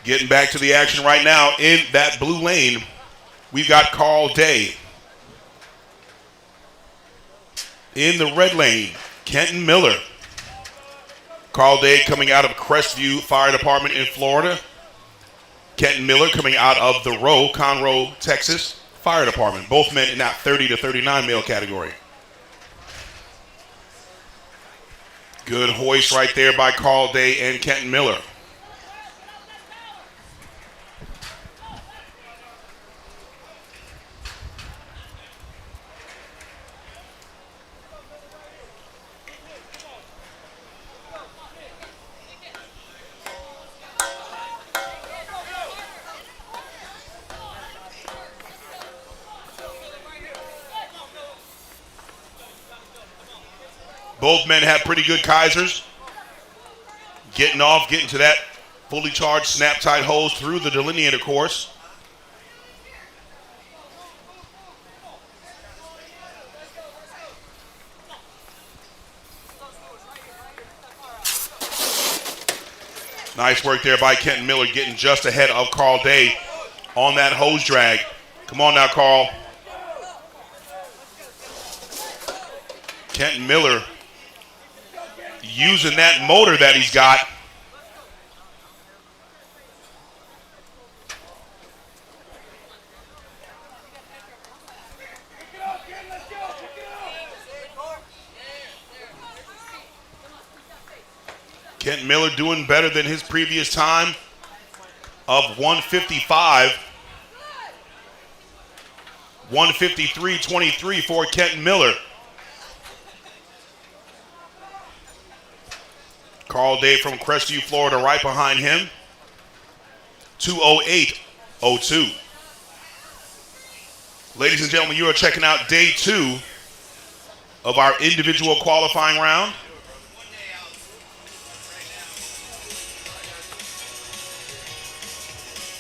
Getting back to the action right now in that blue lane, we've got Carl Day. In the red lane, Kenton Miller. Carl Day coming out of Crestview Fire Department in Florida. Kenton Miller coming out of the Conroe, Texas Fire Department. Both men in that 30 to 39 male category. Good hoist right there by Carl Day and Kenton Miller. Both men have pretty good Kaisers. Getting off, getting to that fully charged Snap-Tite hose through the delineator course. Nice work there by Kenton Miller, getting just ahead of Carl Day on that hose drag. Come on now, Carl. Kenton Miller using that motor that he's got. Kenton Miller doing better than his previous time of 155. 153.23 for Kenton Miller. Carl Day from Crestview, Florida, right behind him. 2:08.02. Ladies and gentlemen, you are checking out day 2 of our individual qualifying round.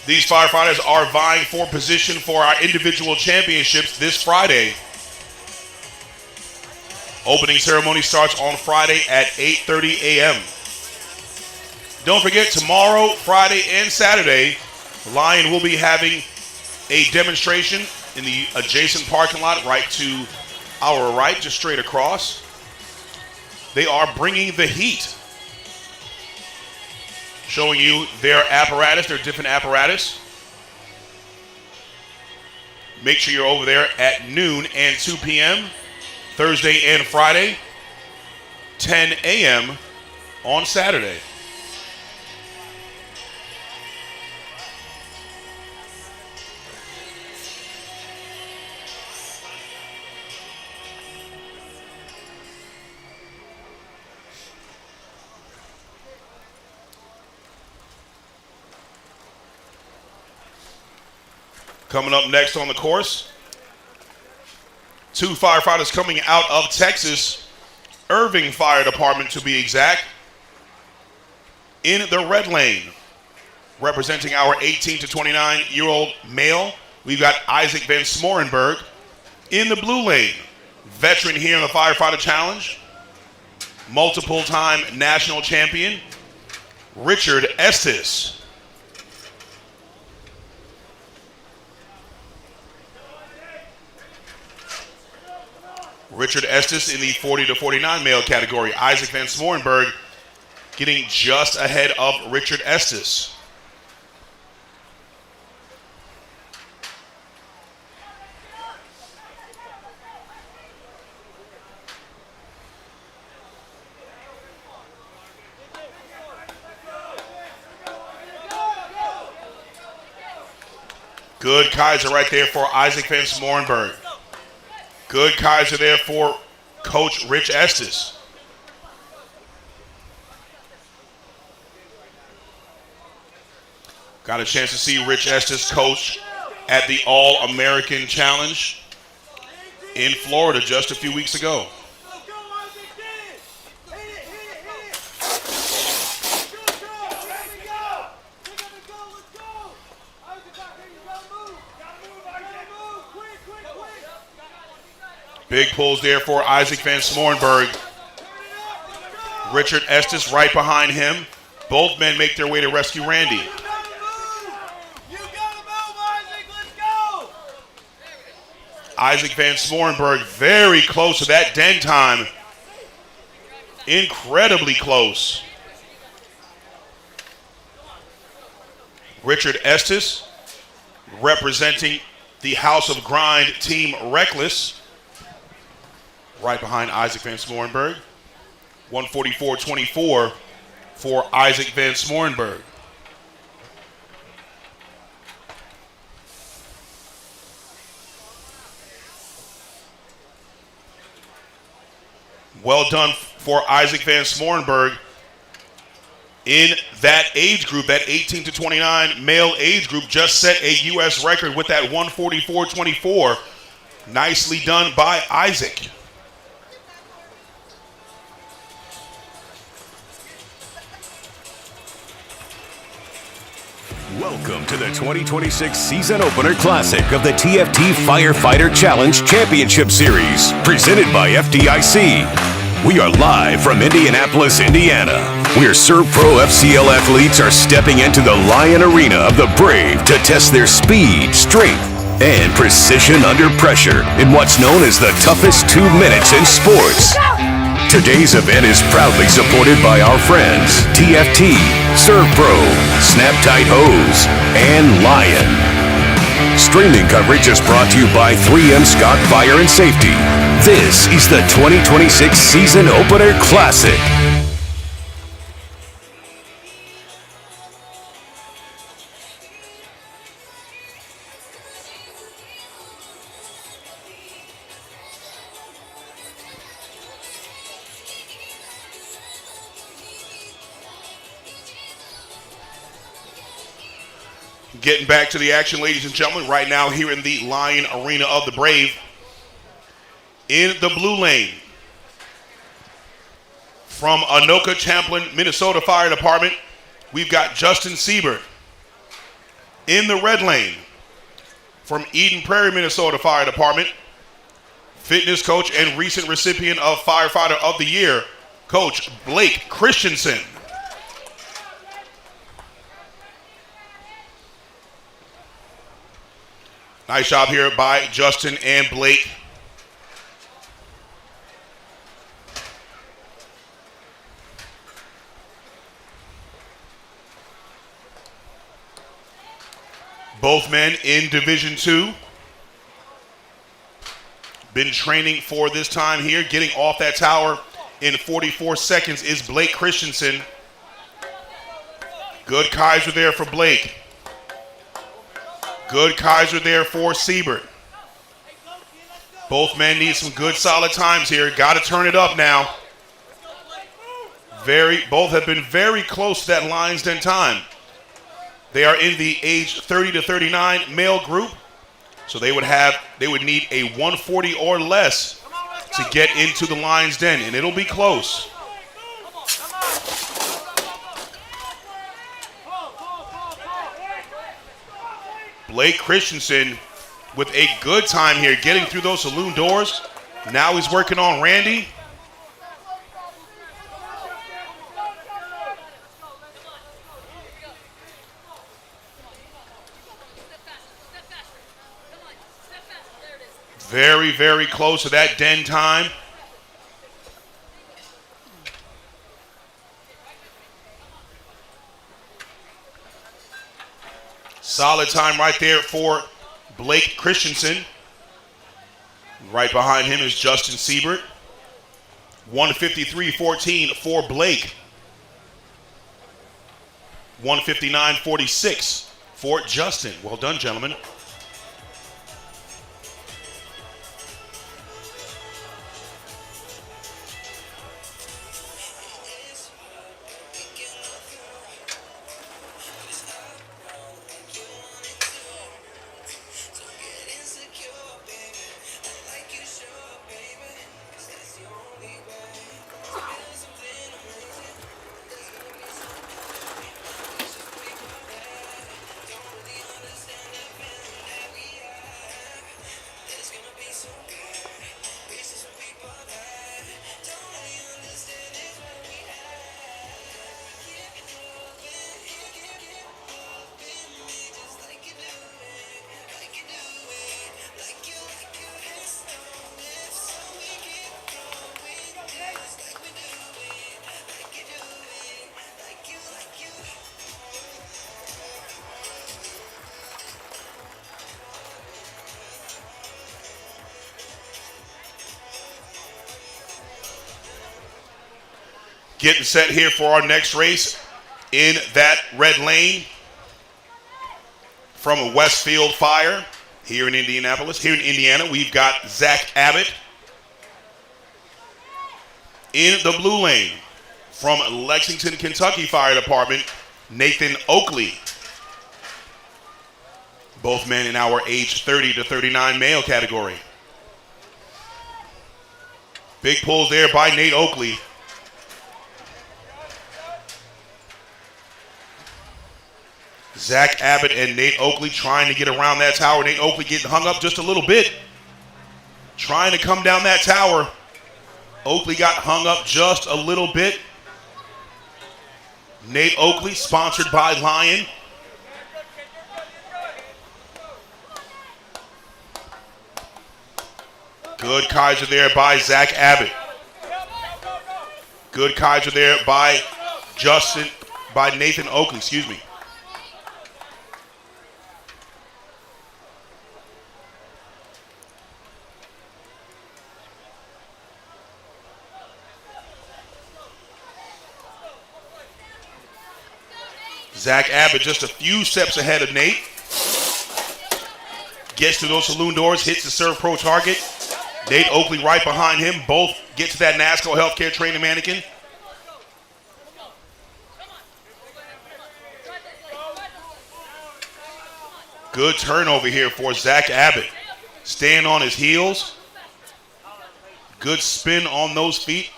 These firefighters are vying for position for our individual championships this Friday. Opening ceremony starts on Friday at 8:30 a.m. Don't forget, tomorrow, Friday, and Saturday, Lion will be having a demonstration in the adjacent parking lot right to our right, just straight across. They are bringing the heat, showing you their apparatus, their different apparatus. Make sure you're over there at noon and 2 p.m. Thursday and Friday, 10 a.m. on Saturday. Coming up next on the course, 2 firefighters coming out of Texas, Irving Fire Department to be exact, in the red lane. Representing our 18 to 29-year-old male, we've got Isaac Van Smorenberg. In the blue lane, veteran here in the Firefighter Challenge, multiple-time national champion, Richard Estes. Richard Estes in the 40 to 49 male category. Isaac Van Smorenberg getting just ahead of Richard Estes. Good Kaiser right there for Isaac Van Smorenberg. Good Kaiser there for Coach Rich Estes. Got a chance to see Rich Estes coach at the All-American Challenge in Florida just a few weeks ago. Big pulls there for Isaac Van Smorenberg. Richard Estes right behind him. Both men make their way to rescue Randy. Isaac Van Smorenberg very close to that den time. Incredibly close. Richard Estes representing the House of Grind Team Reckless. Right behind Isaac Van Smorenberg. 144.24 for Isaac Van Smorenberg. Well done for Isaac Van Smorenberg in that age group, that 18 to 29 male age group, just set a U.S. record with that 144.24. Nicely done by Isaac. Welcome to the 2026 Season Opener Classic of the TFT Firefighter Challenge Championship Series, presented by FDIC. We are live from Indianapolis, Indiana, where SERVPRO FCL athletes are stepping into the Lion Arena of the Brave to test their speed, strength, and precision under pressure in what's known as the toughest 2 minutes in sports. Today's event is proudly supported by our friends TFT, SERVPRO, Snap-Tite Hose, and Lion. Streaming coverage is brought to you by 3M Scott Fire and Safety. This is the 2026 Season Opener Classic. Getting back to the action, ladies and gentlemen, right now here in the Lion Arena of the Brave. In the blue lane, from Anoka Champlin, Minnesota Fire Department, we've got Justin Siebert. In the red lane, from Eden Prairie, Minnesota Fire Department, fitness coach and recent recipient of Firefighter of the Year, Coach Blake Christensen. Nice job here by Justin and Blake. Both men in Division II. Been training for this time here. Getting off that tower in 44 seconds is Blake Christensen. Good Kaiser there for Blake. Good Kaiser there for Siebert. Both men need some good solid times here. Got to turn it up now. Both have been very close to that Lions Den time. They are in the age 30 to 39 male group. So they would need a 140 or less to get into the Lions Den, and it'll be close. Blake Christensen with a good time here getting through those saloon doors. Now he's working on Randy. Very, very close to that den time. Solid time right there for Blake Christensen. Right behind him is Justin Siebert. 153.14 for Blake. 159.46 for Justin. Well done, gentlemen. Getting set here for our next race in that red lane from Westfield Fire here in Indianapolis. Here in Indiana, we've got Zach Abbott. In the blue lane from Lexington, Kentucky Fire Department, Nathan Oakley. Both men in our age 30 to 39 male category. Big pulls there by Nate Oakley. Zach Abbott and Nate Oakley trying to get around that tower. Nate Oakley getting hung up just a little bit. Trying to come down that tower. Oakley got hung up just a little bit. Nate Oakley, sponsored by Lion. Good Kaiser there by Zach Abbott. Good Kaiser there by Nathan Oakley, excuse me. Zach Abbott just a few steps ahead of Nate. Gets to those saloon doors, hits the SERVPRO target. Nate Oakley right behind him. Both get to that NASCAR healthcare training mannequin. Good turnover here for Zach Abbott. Staying on his heels. Good spin on those feet.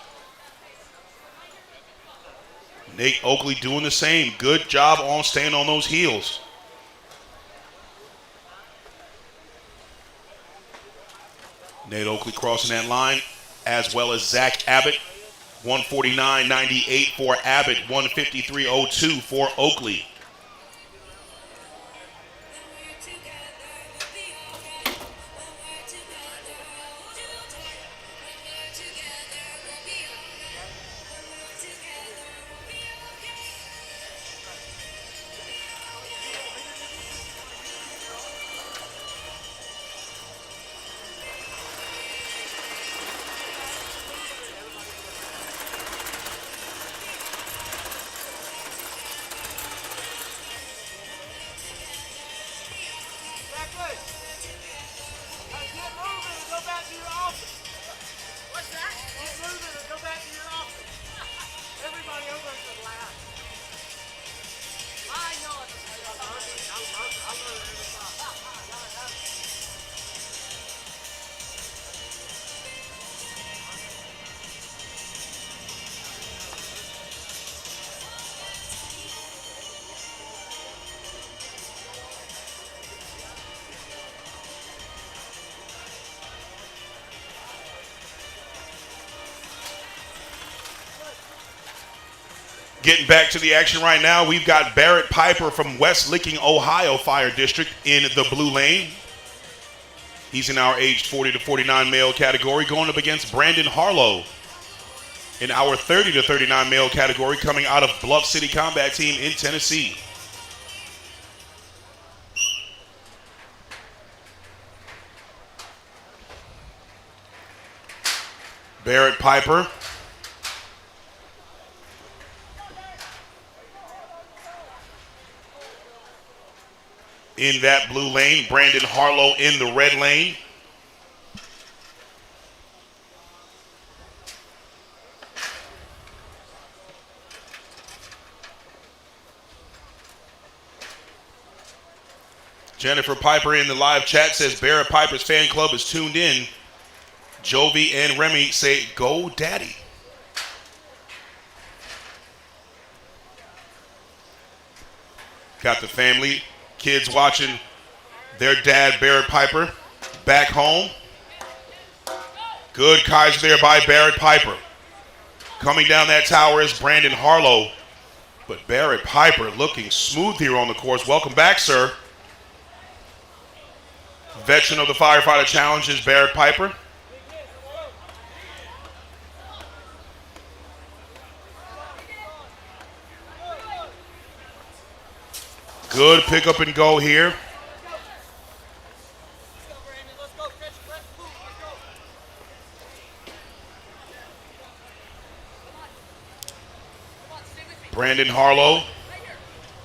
Nate Oakley doing the same. Good job on staying on those heels. Nate Oakley crossing that line, as well as Zach Abbott. 149.98 for Abbott, 153.02 for Oakley. Getting back to the action right now, we've got Barrett Piper from West Licking, Ohio Fire District in the blue lane. He's in our aged 40 to 49 male category, going up against Brandon Harlow in our 30 to 39 male category, coming out of Bluff City Combat Team in Tennessee. Barrett Piper. In that blue lane, Brandon Harlow in the red lane. Jennifer Piper in the live chat says Barrett Piper's fan club is tuned in. Jovi and Remy say, "Go Daddy." Got the family. Kids watching their dad, Barrett Piper, back home. Good Kaiser there by Barrett Piper. Coming down that tower is Brandon Harlow. But Barrett Piper looking smooth here on the course. Welcome back, sir. Veteran of the Firefighter Challenge is Barrett Piper. Good pick up and go here. Brandon Harlow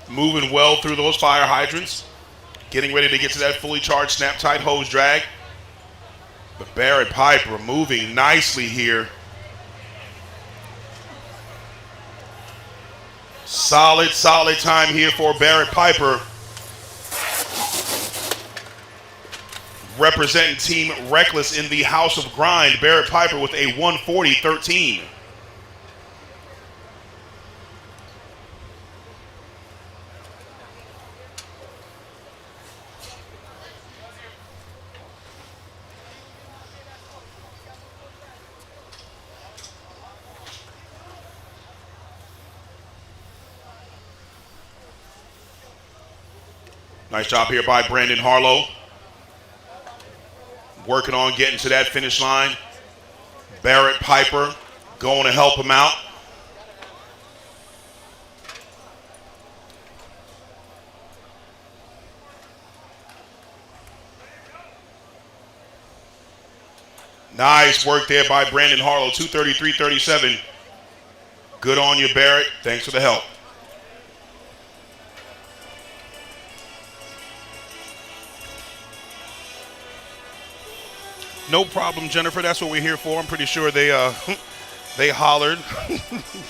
moving well through those fire hydrants. Getting ready to get to that fully charged Snap-Tite Hose drag. But Barrett Piper moving nicely here. Solid time here for Barrett Piper. Representing Team Reckless in the House of Grind, Barrett Piper with a 140.13. Nice job here by Brandon Harlow. Working on getting to that finish line. Barrett Piper going to help him out. Nice work there by Brandon Harlow, 2:33.37. Good on you, Barrett. Thanks for the help. No problem, Jennifer. That's what we're here for. I'm pretty sure they they hollered.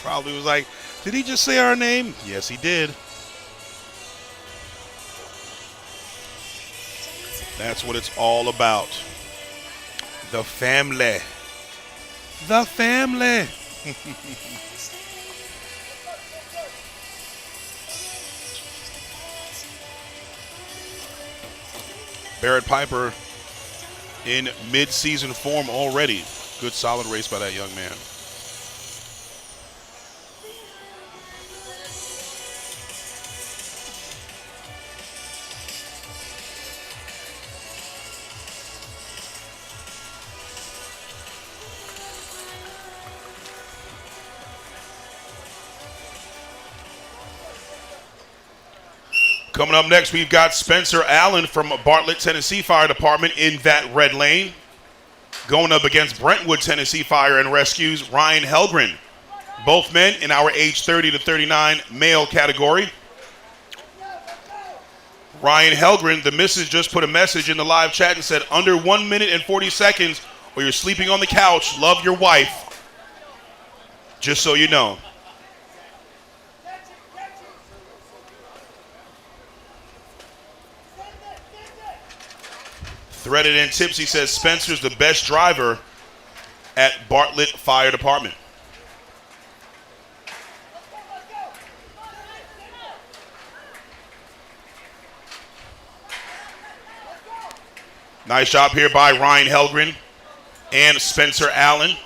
Probably was like, did he just say our name? Yes, he did. That's what it's all about. The family. The family. Barrett Piper in mid-season form already. Good solid race by that young man. Coming up next, we've got Spencer Allen from Bartlett, Tennessee Fire Department in that red lane. Going up against Brentwood, Tennessee Fire and Rescue's Ryan Helgren. Both men in our age 30 to 39 male category. Ryan Helgren, the missus just put a message in the live chat and said, under 1 minute and 40 seconds or you're sleeping on the couch, love your wife. Just so you know. Threaded and Tipsy says Spencer's the best driver at Bartlett Fire Department. Nice job here by Ryan Helgren and Spencer Allen.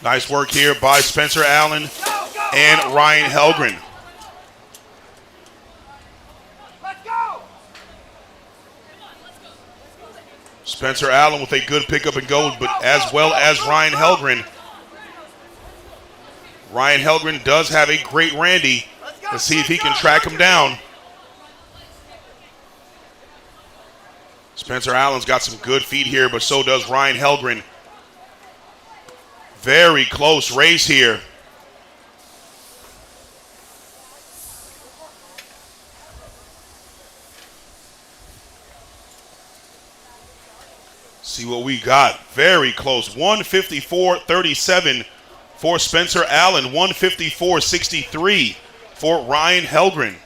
Nice work here by Spencer Allen and Ryan Helgren. Spencer Allen with a good pickup and go, but as well as Ryan Helgren. Ryan Helgren does have a great Randy. Let's see if he can track him down. Spencer Allen's got some good feet here, but so does Ryan Helgren. Very close race here. See what we got. Very close. 154.37 for Spencer Allen. 154.63 for Ryan Helgren.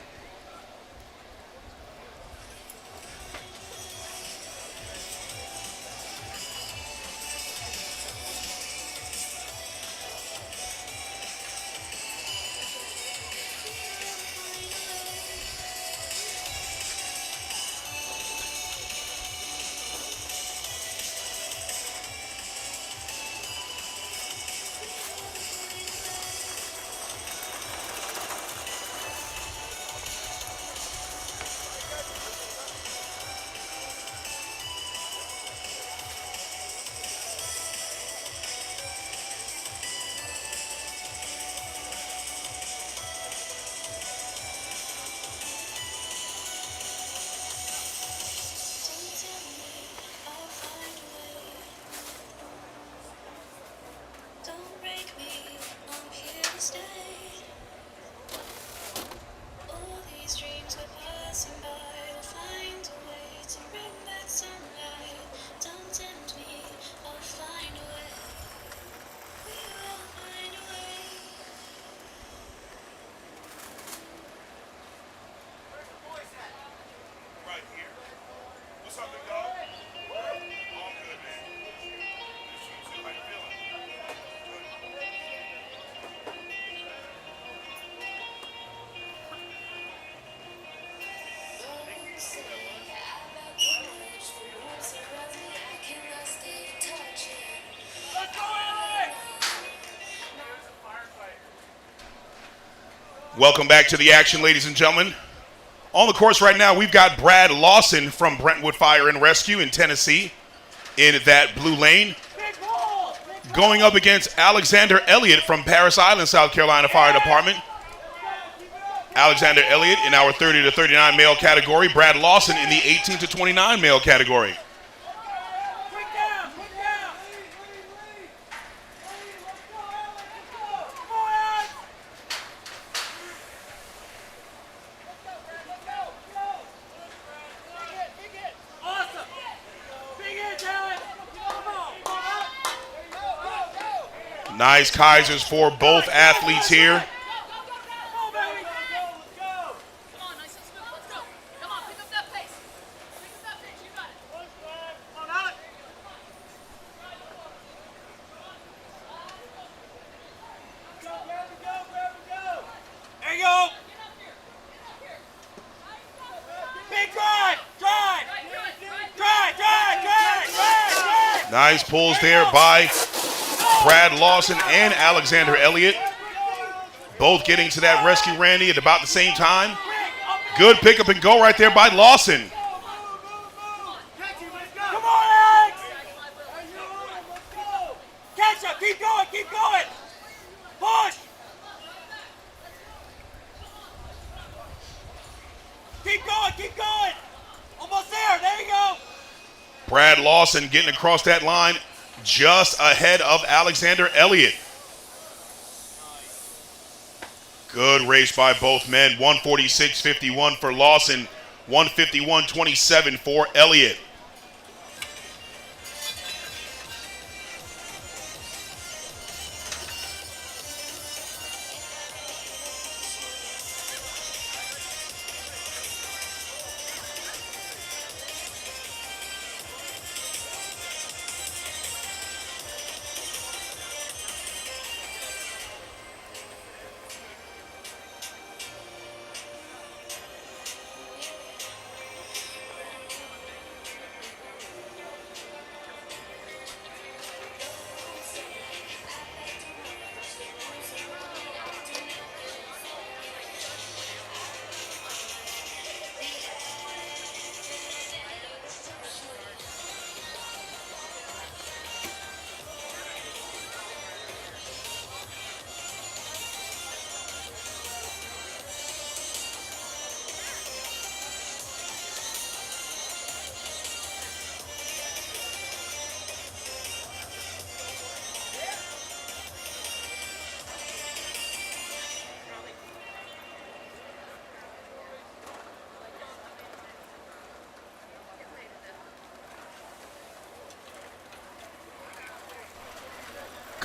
Welcome back to the action, ladies and gentlemen. On the course right now, we've got Brad Lawson from Brentwood Fire and Rescue in Tennessee in that blue lane, going up against Alexander Elliott from Paris Island, South Carolina Fire Department. Alexander Elliott in our 30 to 39 male category. Brad Lawson in the 18 to 29 male category. Nice Kaisers for both athletes here. Nice pulls there by Brad Lawson and Alexander Elliott. Both getting to that rescue, Randy, at about the same time. Good pickup and go right there by Lawson. Come on, Alex! Catch up, keep going, keep going! Push! Keep going! Almost there you go! Brad Lawson getting across that line just ahead of Alexander Elliott. Good race by both men. 146.51 for Lawson, 151.27 for Elliott.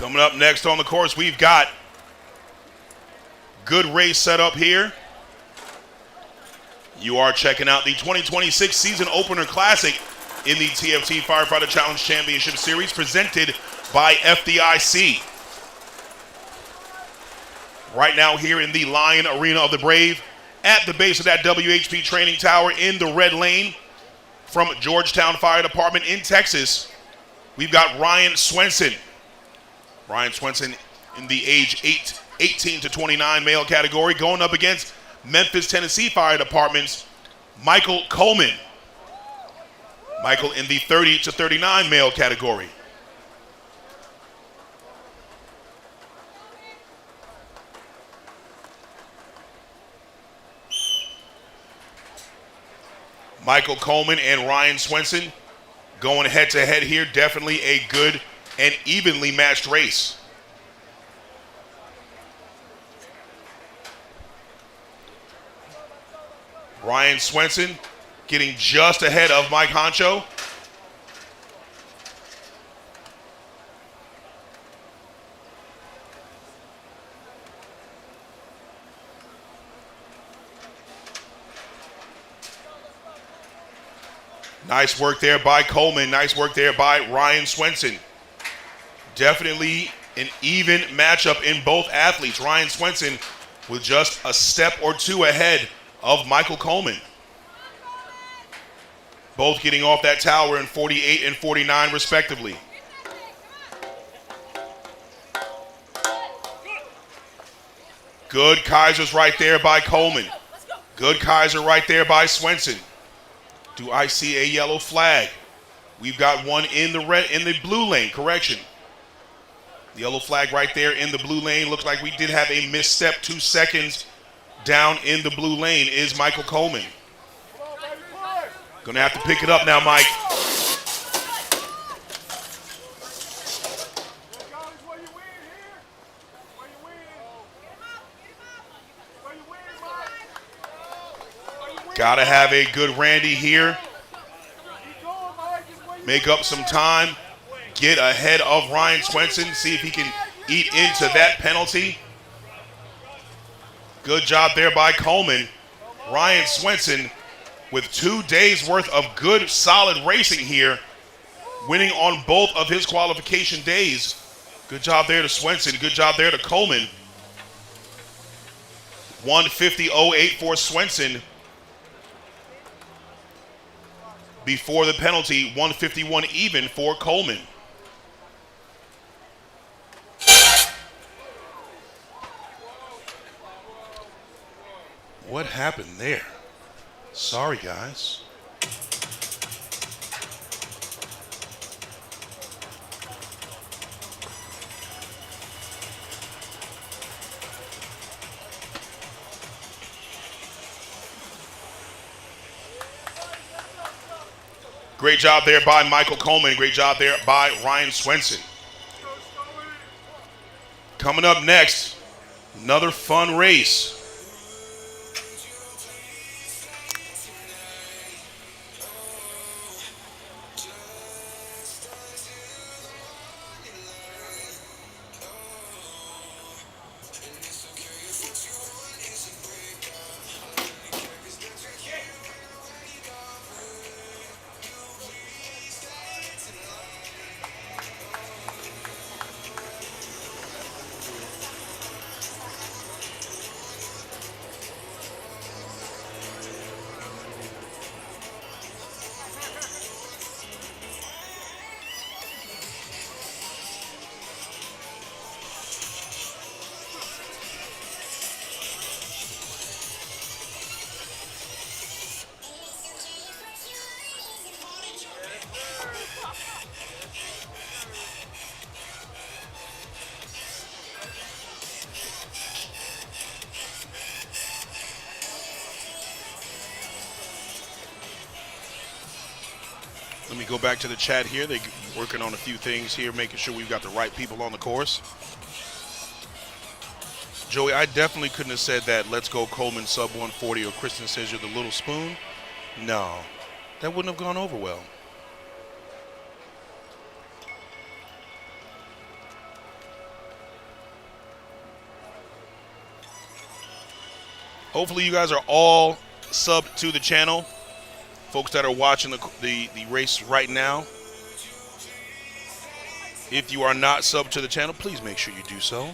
Coming up next on the course, we've got good race set up here. You are checking out the 2026 Season Opener Classic in the TFT Firefighter Challenge Championship Series presented by FDIC. Right now here in the Lion Arena of the Brave, at the base of that WHP training tower in the red lane from Georgetown Fire Department in Texas, we've got Ryan Swenson. Ryan Swenson in the age 18 to 29 male category, going up against Memphis, Tennessee Fire Department's Michael Coleman. Michael in the 30 to 39 male category. Michael Coleman and Ryan Swenson going head to head here. Definitely a good and evenly matched race. Ryan Swenson getting just ahead of Mike Honcho. Nice work there by Coleman. Nice work there by Ryan Swenson. Definitely an even matchup in both athletes. Ryan Swenson with just a step or two ahead of Michael Coleman. Both getting off that tower in 48 and 49 respectively. Good Kaisers right there by Coleman. Good Kaiser right there by Swenson. Do I see a yellow flag? We've got one in the blue lane, correction. The yellow flag right there in the blue lane. Looks like we did have a misstep. 2 seconds down in the blue lane is Michael Coleman. Gonna have to pick it up now, Mike. Gotta have a good Randy here. Make up some time. Get ahead of Ryan Swenson. See if he can eat into that penalty. Good job there by Coleman. Ryan Swenson with 2 days worth of good, solid racing here, winning on both of his qualification days. Good job there to Swenson. Good job there to Coleman. 150.08 for Swenson. Before the penalty, 151 even for Coleman. What happened there? Sorry, guys. Great job there by Michael Coleman. Great job there by Ryan Swenson. Coming up next, another fun race. Let me go back to the chat here. They're working on a few things here, making sure we've got the right people on the course. Joey, I definitely couldn't have said that let's go Coleman sub 140 or Kristen says you're the little spoon. No, that wouldn't have gone over well. Hopefully you guys are all subbed to the channel. Folks that are watching the race right now, if you are not subbed to the channel, please make sure you do so.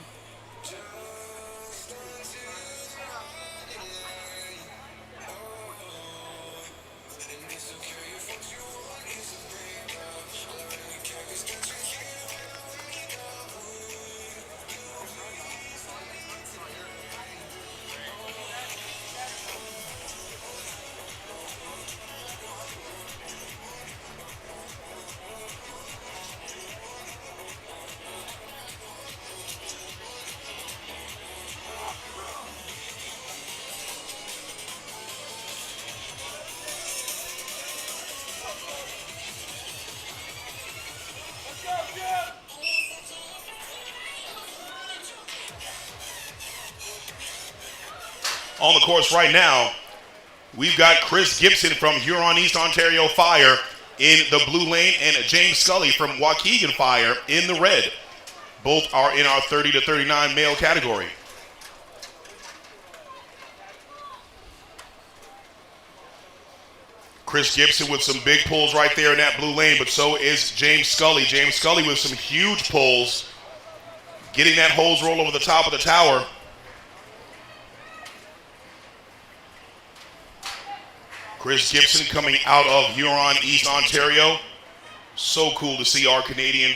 On the course right now, we've got Chris Gibson from Huron East Ontario Fire in the blue lane and James Scully from Waukegan Fire in the red. Both are in our 30 to 39 male category. Chris Gibson with some big pulls right there in that blue lane, but so is James Scully. James Scully with some huge pulls, getting that hose roll over the top of the tower. Chris Gibson coming out of Huron East Ontario. So cool to see our Canadian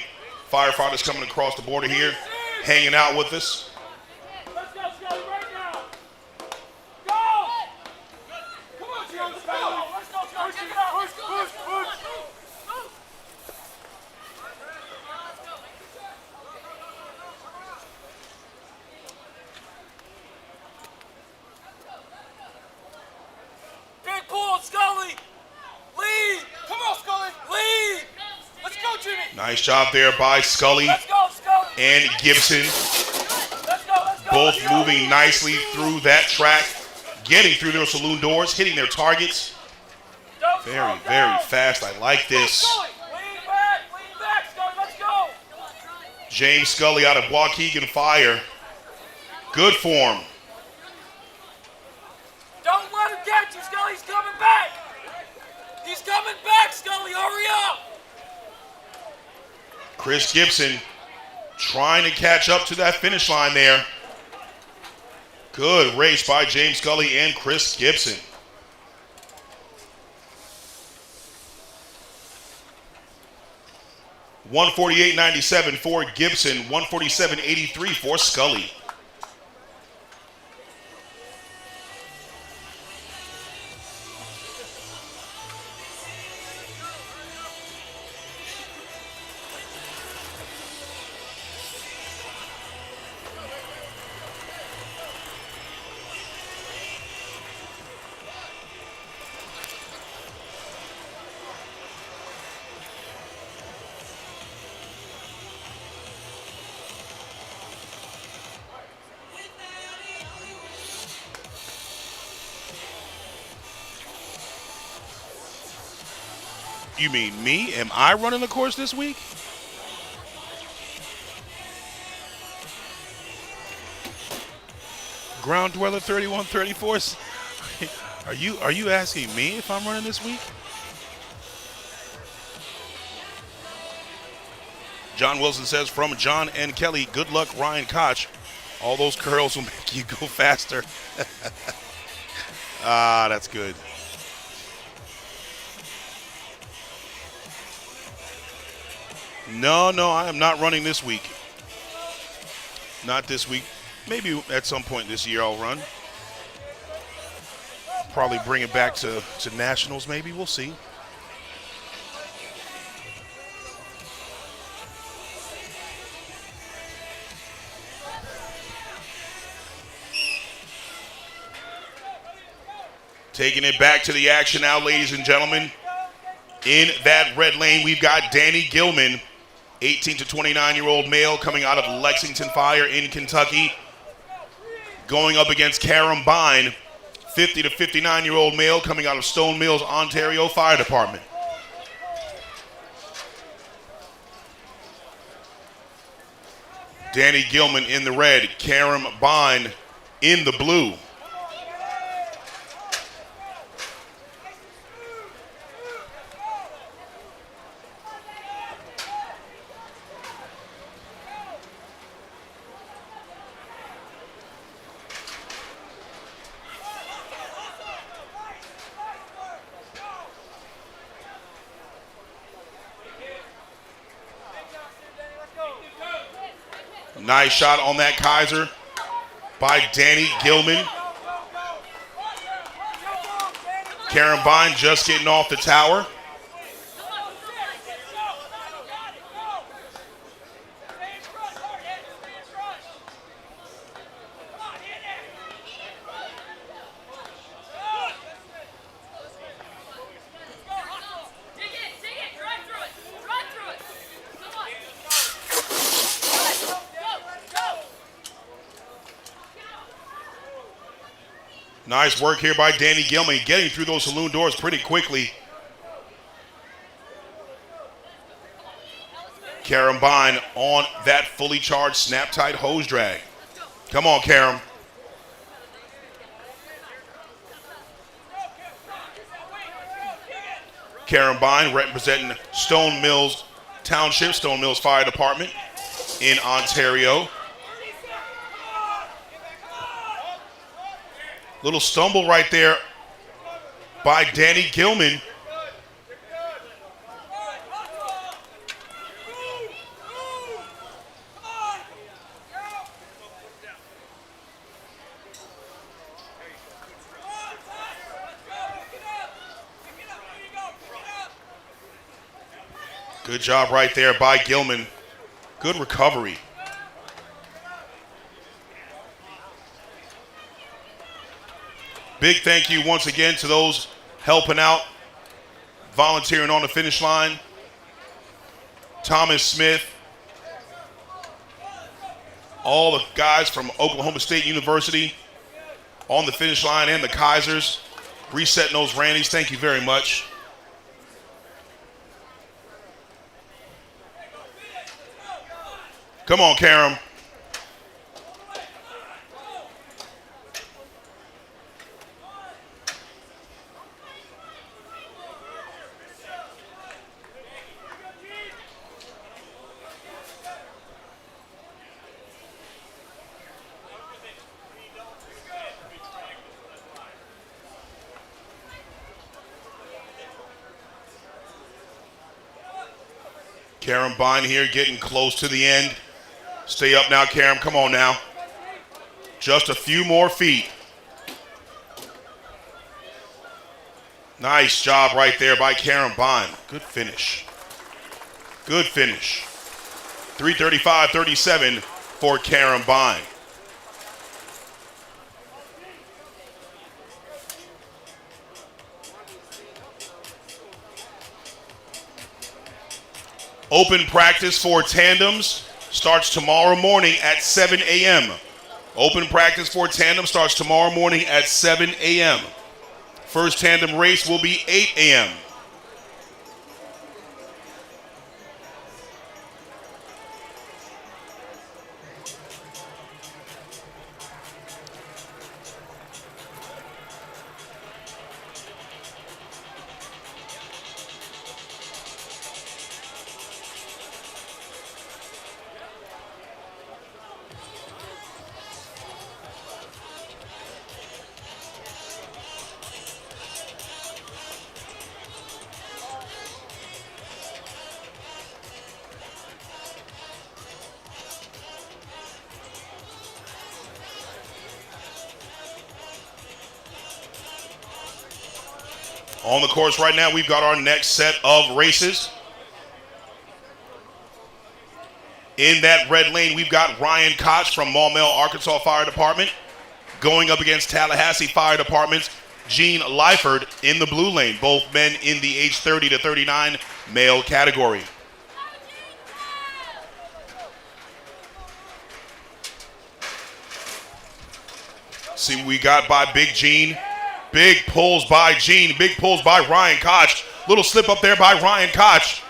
firefighters coming across the border here, hanging out with us. Let's go, Scully, right now. Nice job there by Scully Let's go, Scully. and Gibson. Let's go, let's go. Both let's go. moving nicely through that track, getting through their saloon doors, hitting their targets. Don't Very, slow very down. fast. I like this. Lean back, Scully. Let's go. James Scully out of Waukegan Fire. Good form. Don't let him get you, Scully. He's coming back. He's coming back, Scully. Hurry up. Chris Gibson trying to catch up to that finish line there. Good race by James Scully and Chris Gibson. $148.97 for Gibson, $147.83 for Scully. You mean me? Am I running the course this week? Ground Dweller 3134. Are you asking me if I'm running this week? John Wilson says, from John and Kelly, good luck, Ryan Koch. All those curls will make you go faster. Ah, that's good. No, I am not running this week. Not this week. Maybe at some point this year I'll run. Probably bring it back to nationals maybe. We'll see. Taking it back to the action now, ladies and gentlemen. In that red lane, we've got Danny Gilman, 18 to 29-year-old male coming out of Lexington Fire in Kentucky, going up against Karam Bine, 50 to 59-year-old male coming out of Stone Mills, Ontario Fire Department. Danny Gilman in the red, Karam Bine in the blue. Nice shot on that Kaiser by Danny Gilman. Karam Bine just getting off the tower. Nice work here by Danny Gilman, getting through those saloon doors pretty quickly. Karam Bine on that fully charged Snap-Tite Hose drag. Come on, Karam. Karam Bine representing Stone Mills Township, Stone Mills Fire Department in Ontario. Little stumble right there by Danny Gilman. Good job right there by Gilman. Good recovery. Big thank you once again to those helping out, volunteering on the finish line. Thomas Smith, all the guys from Oklahoma State University on the finish line, and the Kaisers resetting those Randys. Thank you very much. Come on, Karam. Karam Bine here getting close to the end. Stay up now, Karam. Come on now. Just a few more feet. Nice job right there by Karam Bine. Good finish. Good finish. 3:35.37 for Karam Bine. Open practice for tandems starts tomorrow morning at 7 a.m. Open practice for tandem starts tomorrow morning at 7 a.m. First tandem race will be 8 a.m. On the course right now, we've got our next set of races. In that red lane, we've got Ryan Koch from Maumelle, Arkansas Fire Department going up against Tallahassee Fire Department's Gene Lyford in the blue lane, both men in the age 30 to 39 male category. See what we got by Big Gene. Big pulls by Gene. Big pulls by Ryan Koch. Little slip up there by Ryan Koch.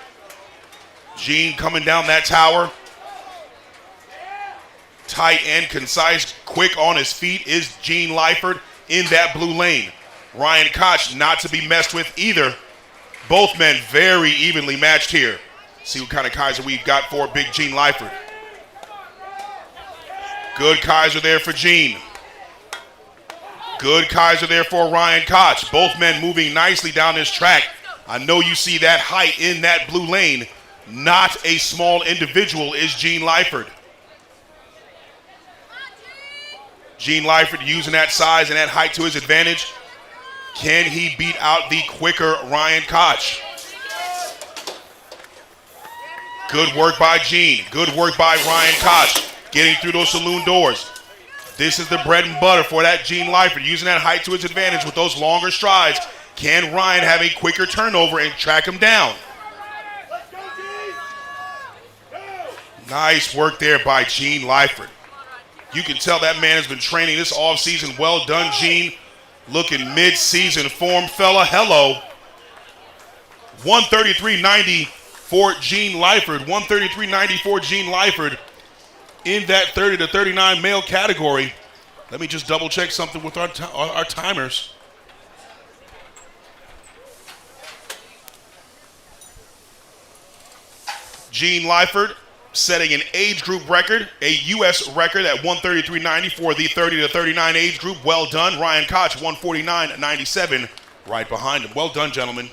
Gene coming down that tower. Tight and concise, quick on his feet is Gene Lyford in that blue lane. Ryan Koch not to be messed with either. Both men very evenly matched here. See what kind of Kaiser we've got for Big Gene Lyford. Good Kaiser there for Gene. Good Kaiser there for Ryan Koch. Both men moving nicely down this track. I know you see that height in that blue lane. Not a small individual is Gene Lyford. Gene Lyford using that size and that height to his advantage. Can he beat out the quicker Ryan Koch? Good work by Gene. Good work by Ryan Koch. Getting through those saloon doors. This is the bread and butter for that Gene Lyford, using that height to his advantage with those longer strides. Can Ryan have a quicker turnover and track him down? Nice work there by Gene Lyford. You can tell that man has been training this offseason. Well done, Gene. Looking mid-season form, fella. Hello. 133.90 for Gene Lyford. 133.90 for Gene Lyford in that 30 to 39 male category. Let me just double check something with our timers. Gene Lyford setting an age group record, a U.S. record at 133.90 for the 30 to 39 age group. Well done. Ryan Koch, 149.97 right behind him. Well done, gentlemen.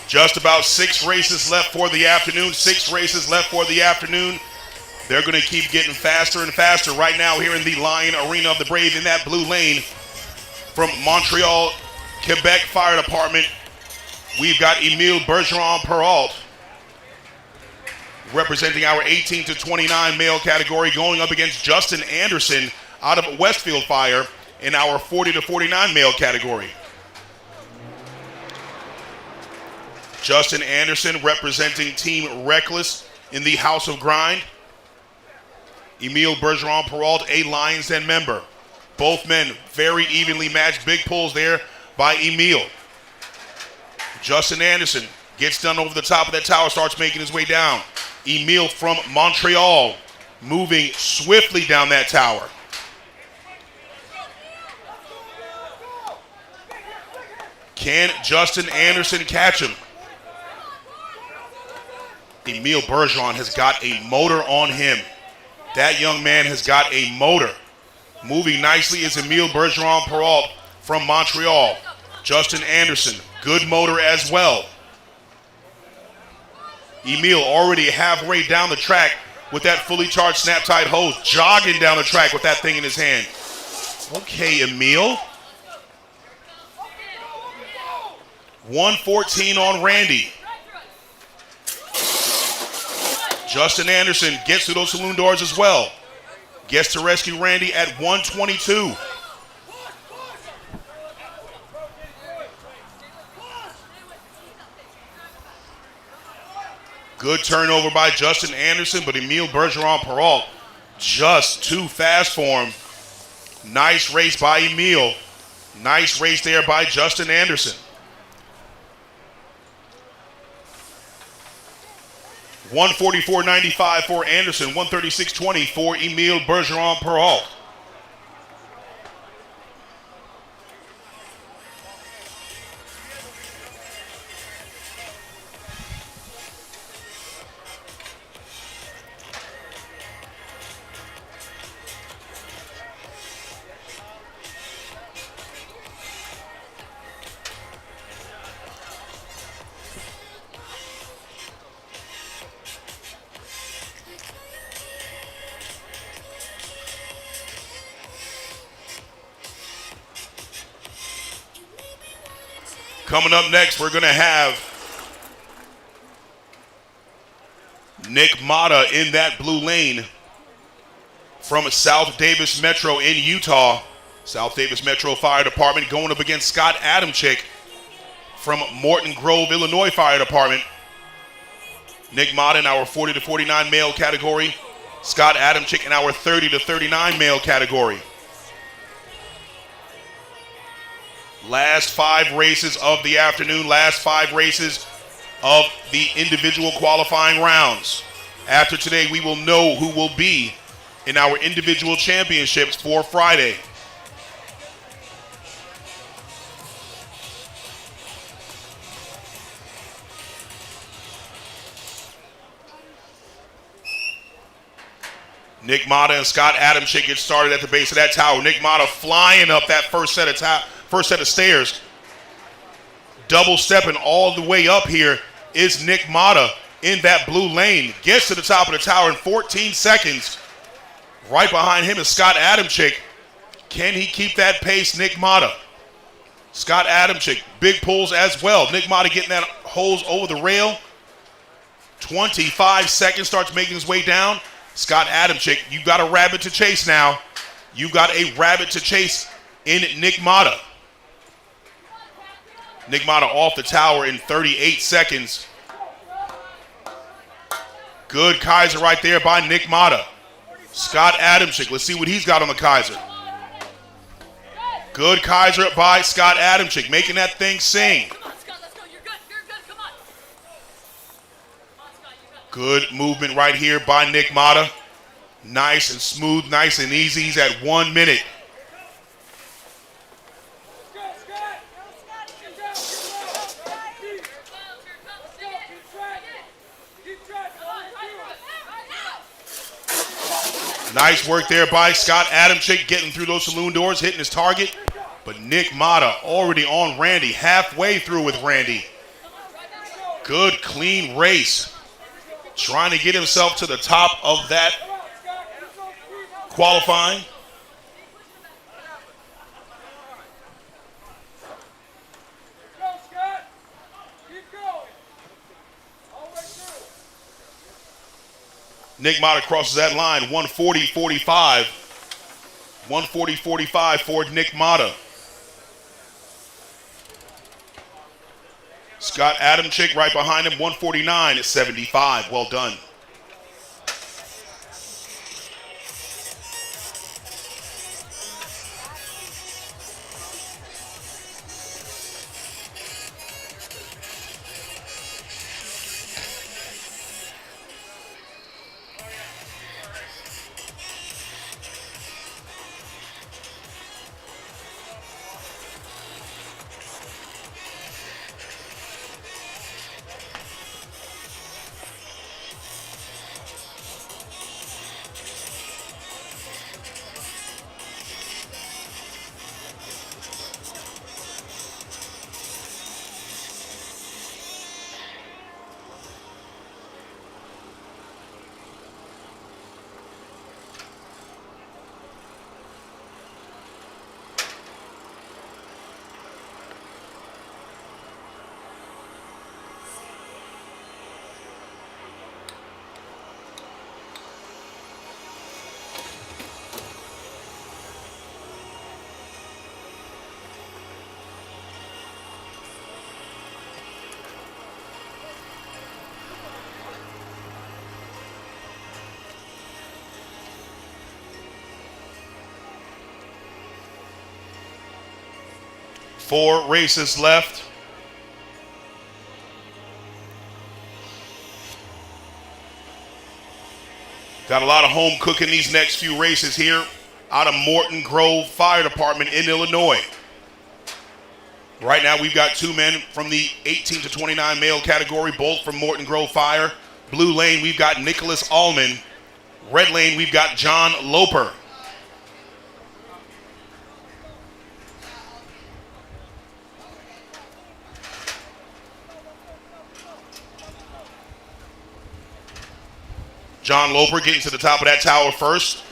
Just about 6 races left for the afternoon. 6 races left for the afternoon. They're going to keep getting faster and faster. Right now here in the Lion Arena of the Brave in that blue lane from Montreal, Quebec Fire Department, we've got Emile Bergeron-Perrault representing our 18 to 29 male category, going up against Justin Anderson out of Westfield Fire in our 40 to 49 male category. Justin Anderson representing Team Reckless in the House of Grind. Emile Bergeron-Perrault, a Lions Den member. Both men very evenly matched. Big pulls there by Emile. Justin Anderson gets done over the top of that tower, starts making his way down. Emile from Montreal moving swiftly down that tower. Can Justin Anderson catch him? Emile Bergeron has got a motor on him. That young man has got a motor. Moving nicely is Emile Bergeron-Perrault from Montreal. Justin Anderson, good motor as well. Emile already halfway down the track with that fully charged Snap-Tite Hose, jogging down the track with that thing in his hand. Okay, Emile. 114 on Randy. Justin Anderson gets through those saloon doors as well. Gets to rescue Randy at 122. Good turnover by Justin Anderson, but Emile Bergeron-Perrault just too fast for him. Nice race by Emile. Nice race there by Justin Anderson. 144.95 for Anderson, 136.20 for Emile Bergeron-Perrault. Coming up next, we're going to have Nick Mata in that blue lane from South Davis Metro in Utah. South Davis Metro Fire Department going up against Scott Adamczyk from Morton Grove, Illinois Fire Department. Nick Mata in our 40 to 49 male category. Scott Adamczyk in our 30 to 39 male category. Last 5 races of the afternoon, last 5 races of the individual qualifying rounds. After today, we will know who will be in our individual championships for Friday. Nick Mata and Scott Adamczyk get started at the base of that tower. Nick Mata flying up that first set of stairs. Double stepping all the way up here is Nick Mata in that blue lane. Gets to the top of the tower in 14 seconds. Right behind him is Scott Adamczyk. Can he keep that pace, Nick Mata? Scott Adamczyk, big pulls as well. Nick Mata getting that hose over the rail. 25 seconds, starts making his way down. Scott Adamczyk, you've got a rabbit to chase now. You've got a rabbit to chase in Nick Mata. Nick Mata off the tower in 38 seconds. Good Kaiser right there by Nick Mata. Scott Adamczyk, let's see what he's got on the Kaiser. Good Kaiser by Scott Adamczyk, making that thing sing. Good movement right here by Nick Mata. Nice and smooth, nice and easy. He's at 1 minute. Nice work there by Scott Adamczyk, getting through those saloon doors, hitting his target. But Nick Mata already on Randy, halfway through with Randy. Good, clean race. Trying to get himself to the top of that qualifying. Nick Mata crosses that line, 140.45. 140.45 for Nick Mata. Scott Adamczyk right behind him, 149.75. Well done. Four races left. Got a lot of home cooking these next few races here out of Morton Grove Fire Department in Illinois. Right now we've got two men from the 18 to 29 male category, both from Morton Grove Fire. Blue lane, we've got Nicholas Allman. Red lane, we've got John Loper. John Loper getting to the top of that tower first.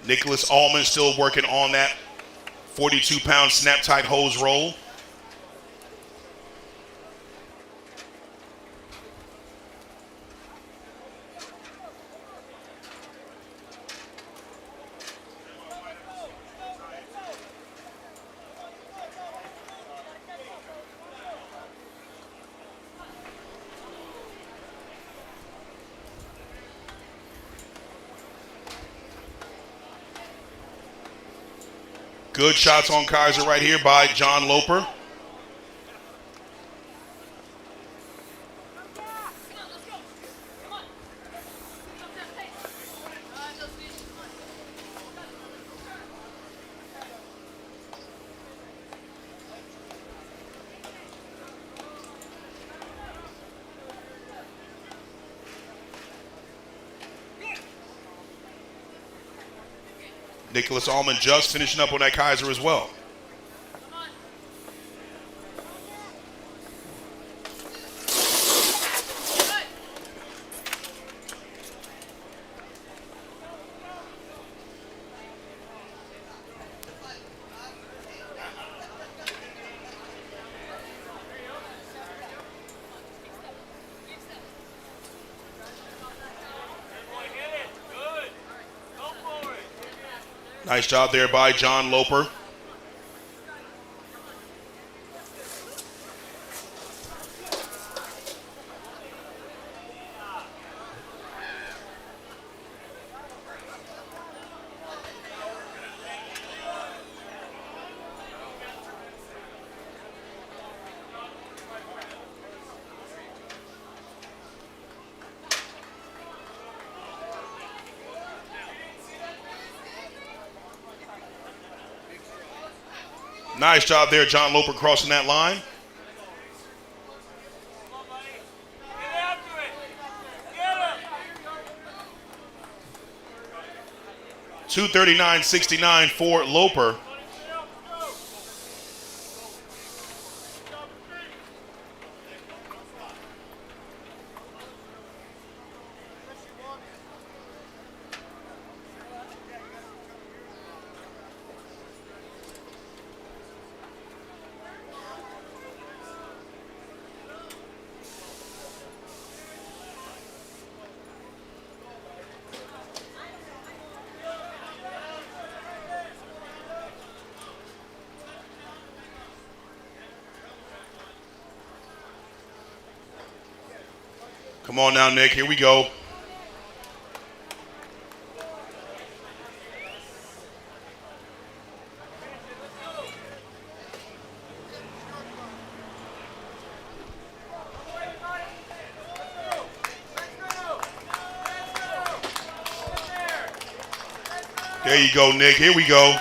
Nicholas Allman still working on that 42-pound Snap-Tite Hose roll. Good shots on Kaiser right here by John Loper. Nicholas Allman just finishing up on that Kaiser as well. Nice job there by John Loper. Nice job there, John Loper crossing that line. 2:39.69 for Loper. Come on now, Nick. Here we go. There you go, Nick. Here we go.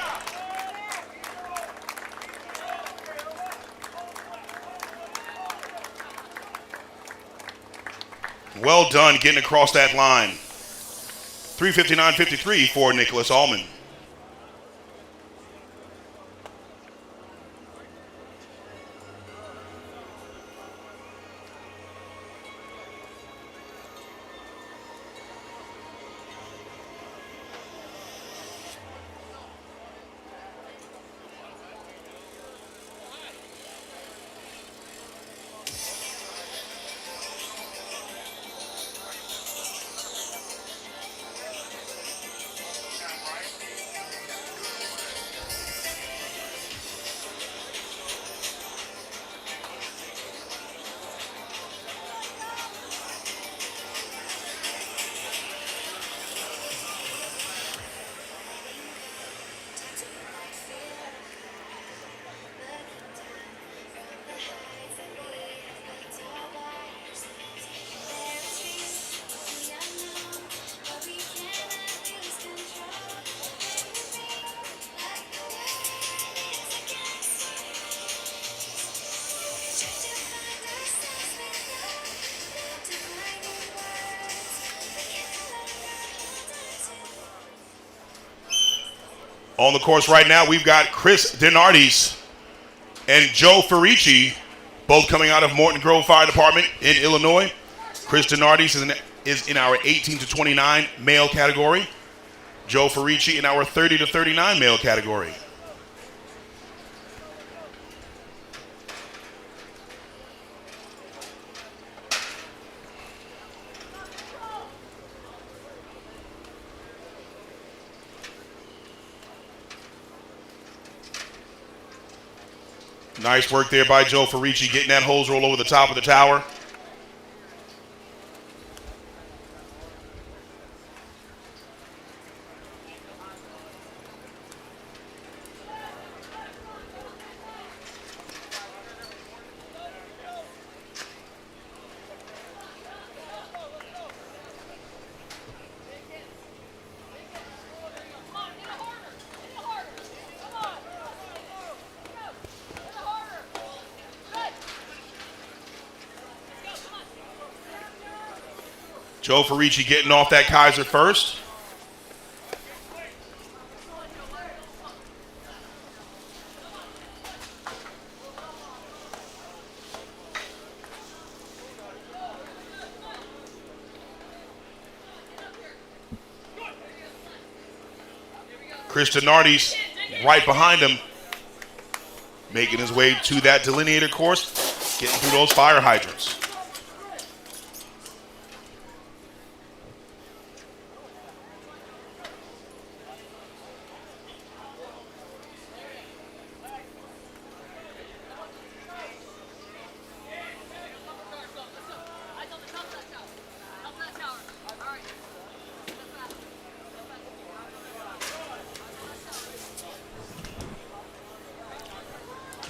Well done getting across that line. 3:59.53 for Nicholas Allman. On the course right now, we've got Chris Denardis and Joe Ferici, both coming out of Morton Grove Fire Department in Illinois. Chris Denardis is in our 18 to 29 male category. Joe Ferici in our 30 to 39 male category. Nice work there by Joe Ferici, getting that hose roll over the top of the tower. Joe Ferici getting off that Kaiser first. Chris Denardis right behind him, making his way to that delineator course, getting through those fire hydrants.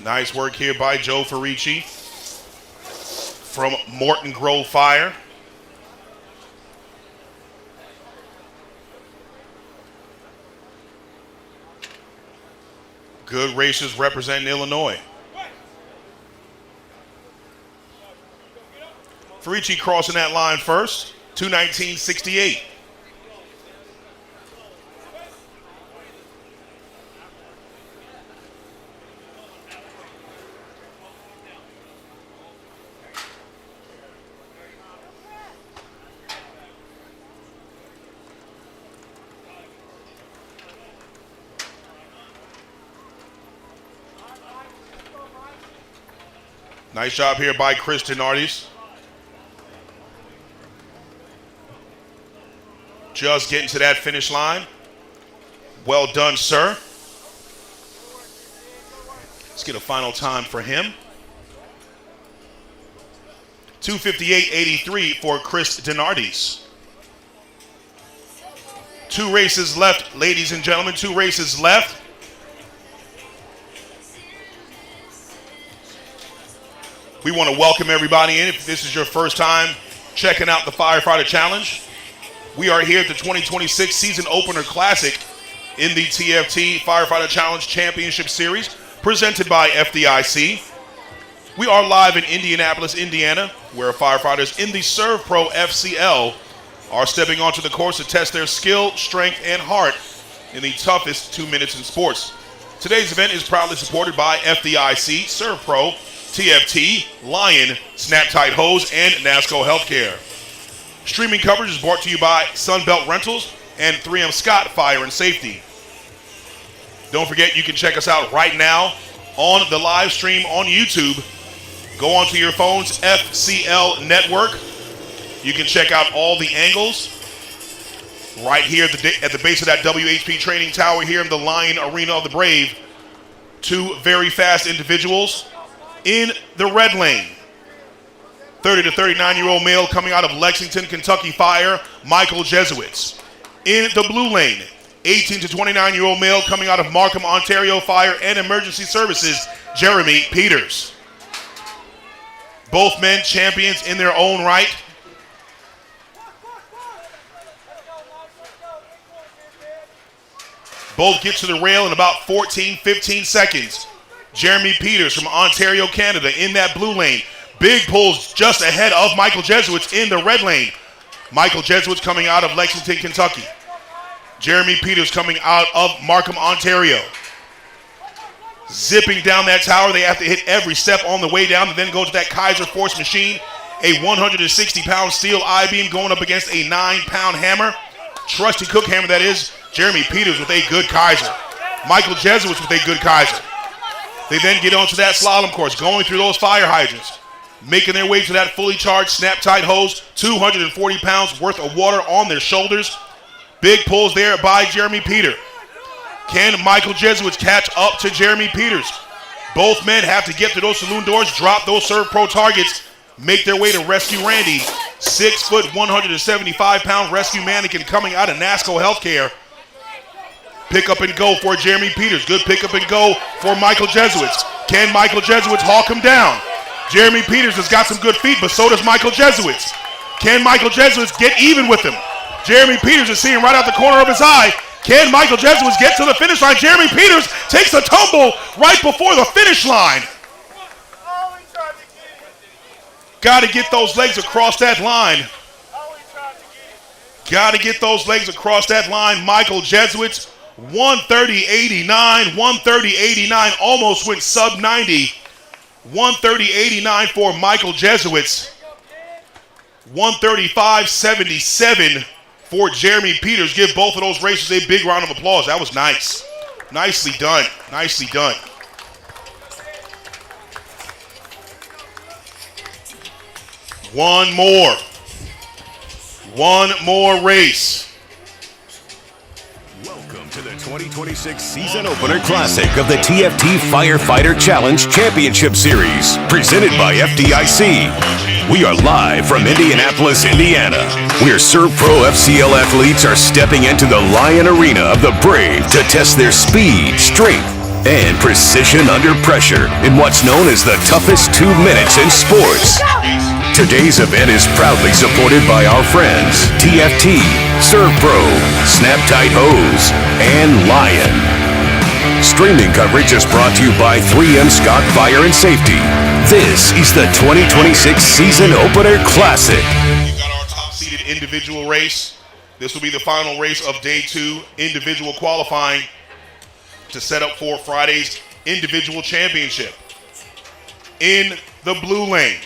Nice work here by Joe Ferici from Morton Grove Fire. Good racers representing Illinois. Ferici crossing that line first, 2:19.68. Nice job here by Chris Denardis. Just getting to that finish line. Well done, sir. Let's get a final time for him. 2:58.83 for Chris Denardis. 2 races left, ladies and gentlemen. 2 races left. We want to welcome everybody in. If this is your first time checking out the Firefighter Challenge, we are here at the 2026 Season Opener Classic in the TFT Firefighter Challenge Championship Series, presented by FDIC. We are live in Indianapolis, Indiana, where firefighters in the SERVPRO FCL are stepping onto the course to test their skill, strength, and heart in the toughest 2 minutes in sports. Today's event is proudly supported by FDIC, SERVPRO, TFT, Lion, Snap-Tite Hose, and NASCO Healthcare. Streaming coverage is brought to you by Sunbelt Rentals and 3M Scott Fire and Safety. Don't forget, you can check us out right now on the live stream on YouTube. Go onto your phone's FCL network. You can check out all the angles right here at the base of that WHP training tower here in the Lion Arena of the Brave. 2 very fast individuals in the red lane. 30 to 39-year-old male coming out of Lexington, Kentucky Fire, Michael Jesuits. In the blue lane, 18 to 29-year-old male coming out of Markham, Ontario Fire and Emergency Services, Jeremy Peters. Both men champions in their own right. Both get to the rail in about 14, 15 seconds. Jeremy Peters from Ontario, Canada in that blue lane. Big pulls just ahead of Michael Jesuits in the red lane. Michael Jesuits coming out of Lexington, Kentucky. Jeremy Peters coming out of Markham, Ontario. Zipping down that tower. They have to hit every step on the way down and then go to that Kaiser Force machine. A 160-pound steel I-beam going up against a 9-pound hammer. Trusty Cook hammer, that is. Jeremy Peters with a good Kaiser. Michael Jesuits with a good Kaiser. They then get onto that slalom course, going through those fire hydrants, making their way to that fully charged Snap-Tite Hose, 240 pounds worth of water on their shoulders. Big pulls there by Jeremy Peters. Can Michael Jesuits catch up to Jeremy Peters? Both men have to get to those saloon doors, drop those SERVPRO targets, make their way to rescue Randy. 6 foot, 175-pound rescue mannequin coming out of NASCO Healthcare. Pick up and go for Jeremy Peters. Good pick up and go for Michael Jesuits. Can Michael Jesuits hawk him down? Jeremy Peters has got some good feet, but so does Michael Jesuits. Can Michael Jesuits get even with him? Jeremy Peters is seeing right out the corner of his eye. Can Michael Jesuits get to the finish line? Jeremy Peters takes a tumble right before the finish line. Got to get those legs across that line. Got to get those legs across that line. Michael Jesuits, 130.89, 130.89, almost went sub 90. 130.89 for Michael Jesuits. 135.77 for Jeremy Peters. Give both of those racers a big round of applause. That was nice. Nicely done. Nicely done. One more race. Welcome to the 2026 Season Opener Classic of the TFT Firefighter Challenge Championship Series, presented by FDIC. We are live from Indianapolis, Indiana, where SERVPRO FCL athletes are stepping into the Lion Arena of the Brave to test their speed, strength, and precision under pressure in what's known as the toughest 2 minutes in sports. Today's event is proudly supported by our friends TFT, SERVPRO, Snap-Tite Hose, and Lion. Streaming coverage is brought to you by 3M Scott Fire and Safety. This is the 2026 Season Opener Classic. We've got our top-seeded individual race. This will be the final race of Day 2 individual qualifying to set up for Friday's individual championship. In the blue lane,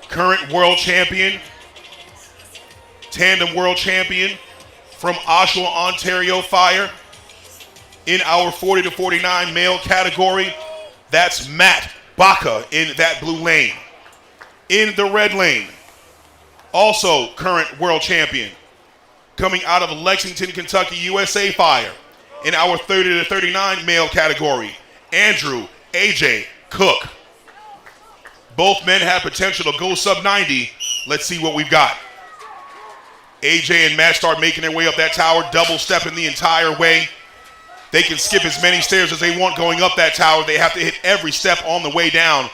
current world champion, tandem world champion from Oshawa, Ontario Fire. In our 40 to 49 male category, that's Matt Baca in that blue lane. In the red lane, also current world champion, coming out of Lexington, Kentucky, USA Fire, in our 30 to 39 male category, Andrew AJ Cook. Both men have potential to go sub 90. Let's see what we've got. AJ and Matt start making their way up that tower, double stepping the entire way. They can skip as many stairs as they want going up that tower. They have to hit every step on the way down.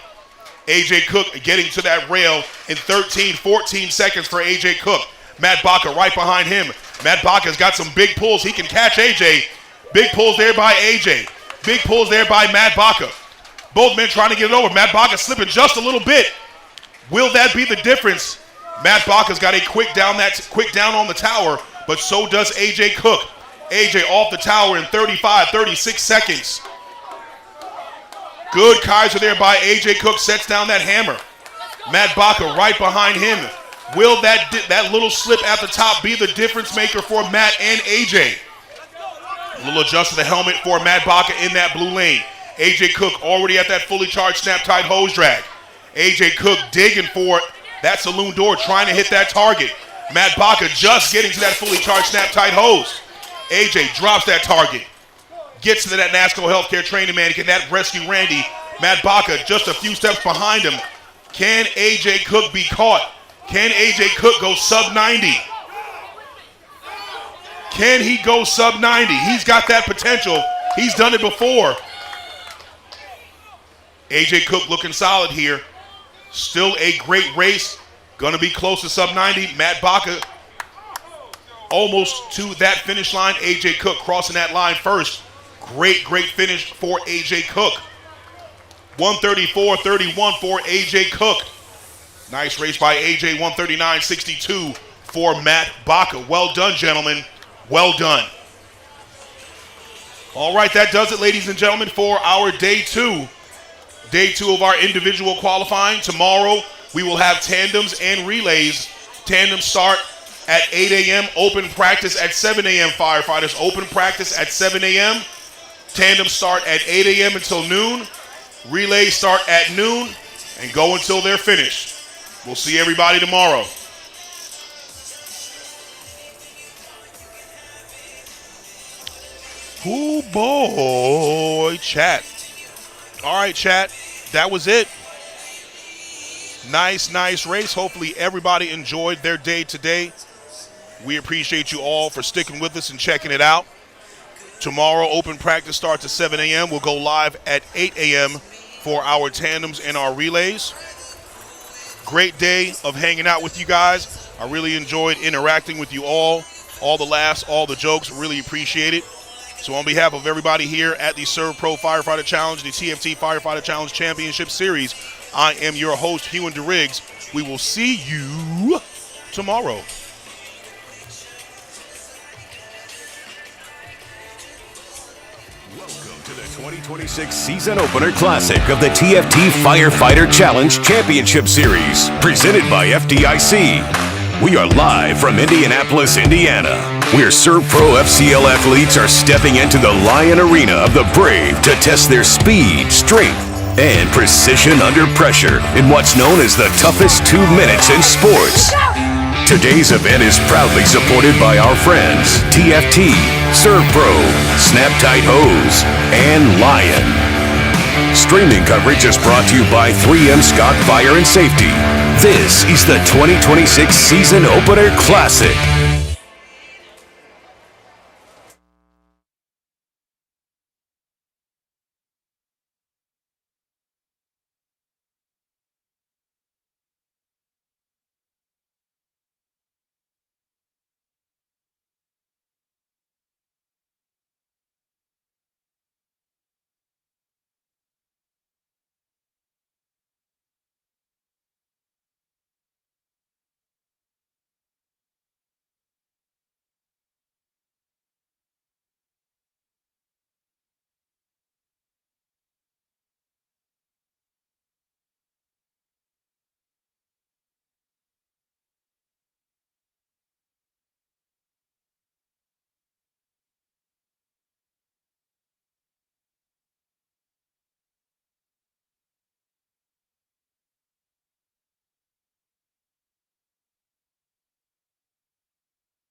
AJ Cook getting to that rail in 13, 14 seconds for AJ Cook. Matt Baca right behind him. Matt Baca's got some big pulls. He can catch AJ. Big pulls there by AJ. Big pulls there by Matt Baca. Both men trying to get it over. Matt Baca slipping just a little bit. Will that be the difference? Matt Baca's got a quick down on the tower, but so does AJ Cook. AJ off the tower in 35, 36 seconds. Good Kaiser there by AJ Cook, sets down that hammer. Matt Baca right behind him. Will that little slip at the top be the difference maker for Matt and AJ? A little adjust of the helmet for Matt Baca in that blue lane. AJ Cook already at that fully charged Snap-Tite Hose drag. AJ Cook digging for that saloon door, trying to hit that target. Matt Baca just getting to that fully charged Snap-Tite Hose. AJ drops that target. Gets to that NASCO healthcare training man. Can that rescue Randy? Matt Baca just a few steps behind him. Can AJ Cook be caught? Can AJ Cook go sub 90? Can he go sub 90? He's got that potential. He's done it before. AJ Cook looking solid here. Still a great race. Gonna be close to sub 90. Matt Baca almost to that finish line. AJ Cook crossing that line first. Great finish for AJ Cook. 134.31 for AJ Cook. Nice race by AJ. 139.62 for Matt Baca. Well done, gentlemen. Well done. All right, that does it, ladies and gentlemen, for our day two. Day two of our individual qualifying. Tomorrow, we will have tandems and relays. Tandems start at 8 a.m. Open practice at 7 a.m. Firefighters. Open practice at 7 a.m. Tandems start at 8 a.m. until noon. Relays start at noon and go until they're finished. We'll see everybody tomorrow. Oh boy, chat. All right, chat. That was it. Nice race. Hopefully everybody enjoyed their day today. We appreciate you all for sticking with us and checking it out. Tomorrow, open practice starts at 7 a.m. We'll go live at 8 a.m. for our tandems and our relays. Great day of hanging out with you guys. I really enjoyed interacting with you all the laughs, all the jokes. Really appreciate it. So on behalf of everybody here at the SERVPRO Firefighter Challenge, the TFT Firefighter Challenge Championship Series, I am your host, Hugh DeRiggs. We will see you tomorrow. Welcome to the 2026 Season Opener Classic of the TFT Firefighter Challenge Championship Series, presented by FDIC. We are live from Indianapolis, Indiana, where SERVPRO FCL athletes are stepping into the Lion Arena of the Brave to test their speed, strength, and precision under pressure in what's known as the toughest 2 minutes in sports. Today's event is proudly supported by our friends TFT, SERVPRO, Snap-Tite Hose, and Lion. Streaming coverage is brought to you by 3M Scott Fire and Safety. This is the 2026 Season Opener Classic.